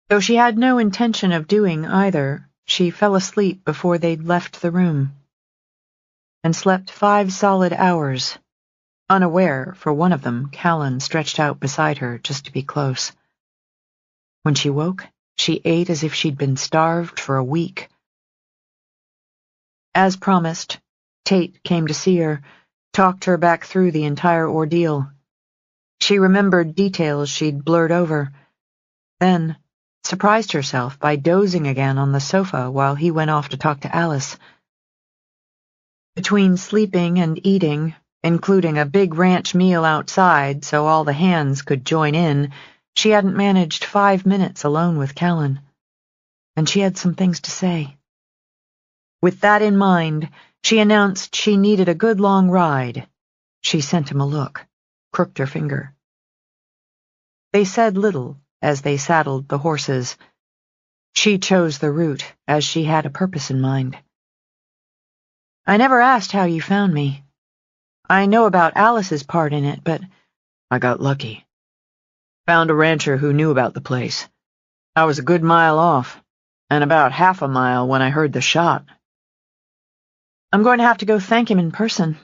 Though she had no intention of doing either, she fell asleep before they'd left the room, and slept 5 solid hours. Unaware, for one of them, Callan stretched out beside her just to be close. When she woke, she ate as if she'd been starved for a week. As promised, Tate came to see her, talked her back through the entire ordeal. She remembered details she'd blurred over, then surprised herself by dozing again on the sofa while he went off to talk to Alice. Between sleeping and eating, including a big ranch meal outside so all the hands could join in, she hadn't managed 5 minutes alone with Callan. And she had some things to say. With that in mind, she announced she needed a good long ride. She sent him a look, crooked her finger. They said little as they saddled the horses. She chose the route as she had a purpose in mind. I never asked how you found me. I know about Alice's part in it, but I got lucky. Found a rancher who knew about the place. I was a good mile off, and about half a mile when I heard the shot. I'm going to have to go thank him in person.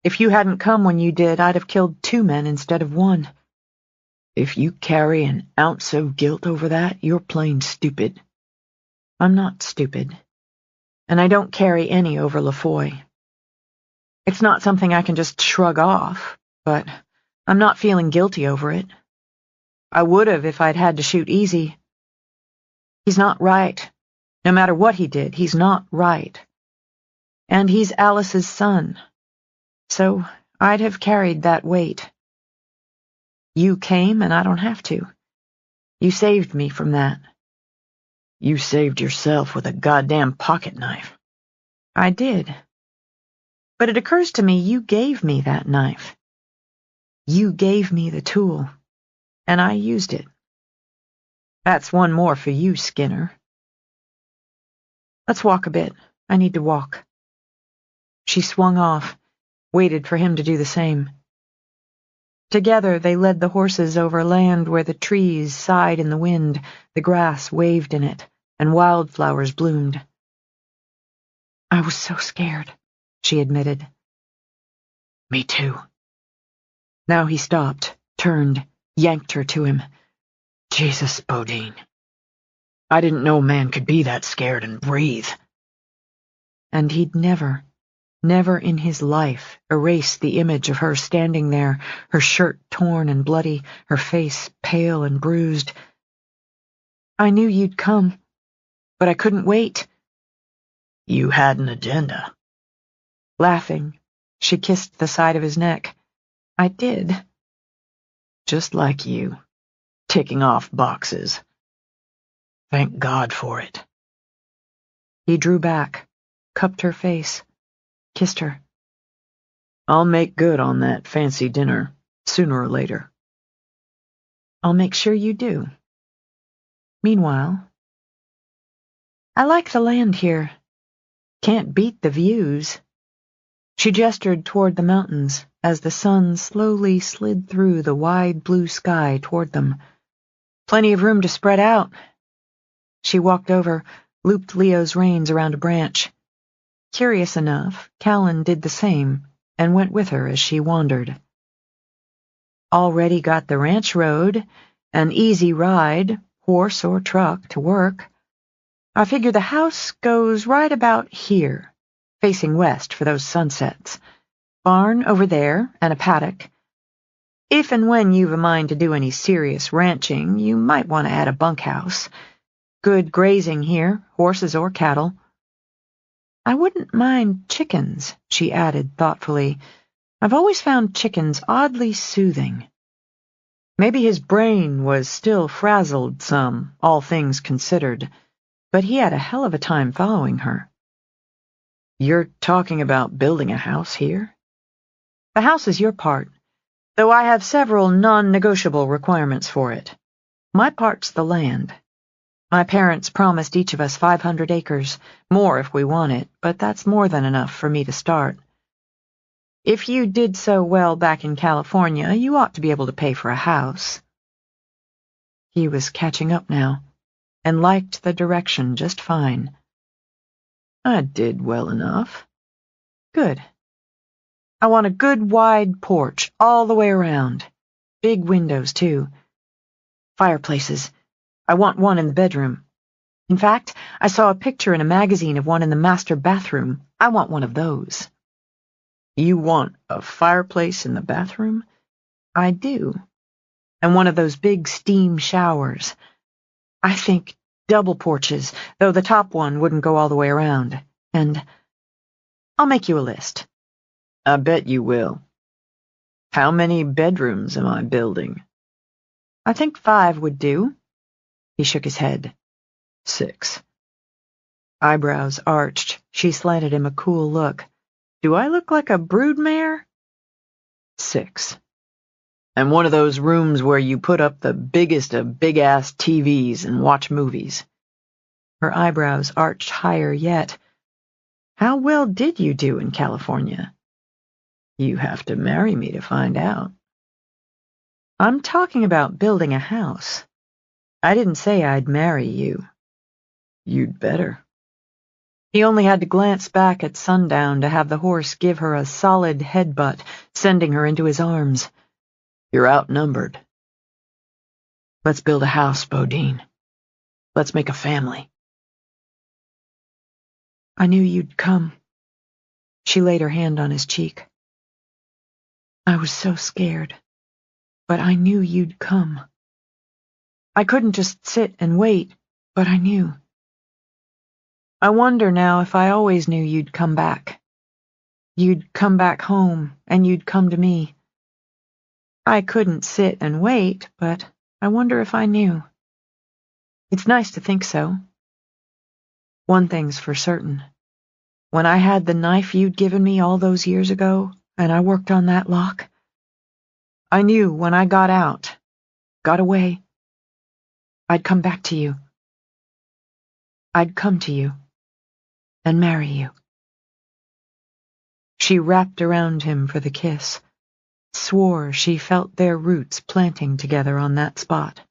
If you hadn't come when you did, I'd have killed 2 men instead of 1. If you carry an ounce of guilt over that, you're plain stupid. I'm not stupid, and I don't carry any over LaFoy. It's not something I can just shrug off, but I'm not feeling guilty over it. I would have if I'd had to shoot easy. He's not right. No matter what he did, he's not right. And he's Alice's son. So I'd have carried that weight. You came, and I don't have to. You saved me from that. You saved yourself with a goddamn pocket knife. I did. But it occurs to me you gave me that knife. You gave me the tool, and I used it. That's 1 more for you, Skinner. Let's walk a bit. I need to walk. She swung off, waited for him to do the same. Together they led the horses over land where the trees sighed in the wind, the grass waved in it, and wildflowers bloomed. I was so scared, she admitted. Me too. Now he stopped, turned, yanked her to him. Jesus, Bodine. I didn't know a man could be that scared and breathe. And he'd never in his life erase the image of her standing there, her shirt torn and bloody, her face pale and bruised. I knew you'd come, but I couldn't wait. You had an agenda. Laughing, she kissed the side of his neck. I did. Just like you, ticking off boxes. Thank God for it. He drew back, cupped her face, kissed her. I'll make good on that fancy dinner, sooner or later. I'll make sure you do. Meanwhile, I like the land here. Can't beat the views. She gestured toward the mountains as the sun slowly slid through the wide blue sky toward them. Plenty of room to spread out. She walked over, looped Leo's reins around a branch. Curious enough, Callan did the same and went with her as she wandered. Already got the ranch road, an easy ride, horse or truck, to work. I figure the house goes right about here, facing west for those sunsets. Barn over there and a paddock. If and when you've a mind to do any serious ranching, you might want to add a bunkhouse. Good grazing here, horses or cattle. I wouldn't mind chickens, she added thoughtfully. I've always found chickens oddly soothing. Maybe his brain was still frazzled some, all things considered, but he had a hell of a time following her. You're talking about building a house here? The house is your part, though I have several non-negotiable requirements for it. My part's the land. My parents promised each of us 500 acres, more if we want it, but that's more than enough for me to start. If you did so well back in California, you ought to be able to pay for a house. He was catching up now, and liked the direction just fine. I did well enough. Good. I want a good wide porch all the way around. Big windows, too. Fireplaces. I want one in the bedroom. In fact, I saw a picture in a magazine of one in the master bathroom. I want one of those. You want a fireplace in the bathroom? I do. And one of those big steam showers. I think double porches, though the top one wouldn't go all the way around. And I'll make you a list. I bet you will. How many bedrooms am I building? I think 5 would do. He shook his head. 6. Eyebrows arched, she slanted him a cool look. Do I look like a broodmare? 6. And one of those rooms where you put up the biggest of big-ass TVs and watch movies. Her eyebrows arched higher yet. How well did you do in California? You have to marry me to find out. I'm talking about building a house. I didn't say I'd marry you. You'd better. He only had to glance back at Sundown to have the horse give her a solid headbutt, sending her into his arms. You're outnumbered. Let's build a house, Bodine. Let's make a family. I knew you'd come. She laid her hand on his cheek. I was so scared, but I knew you'd come. I couldn't just sit and wait, but I knew. I wonder now if I always knew you'd come back. You'd come back home, and you'd come to me. I couldn't sit and wait, but I wonder if I knew. It's nice to think so. One thing's for certain. When I had the knife you'd given me all those years ago, and I worked on that lock, I knew when I got out, got away, I'd come back to you. I'd come to you and marry you. She wrapped around him for the kiss, swore she felt their roots planting together on that spot.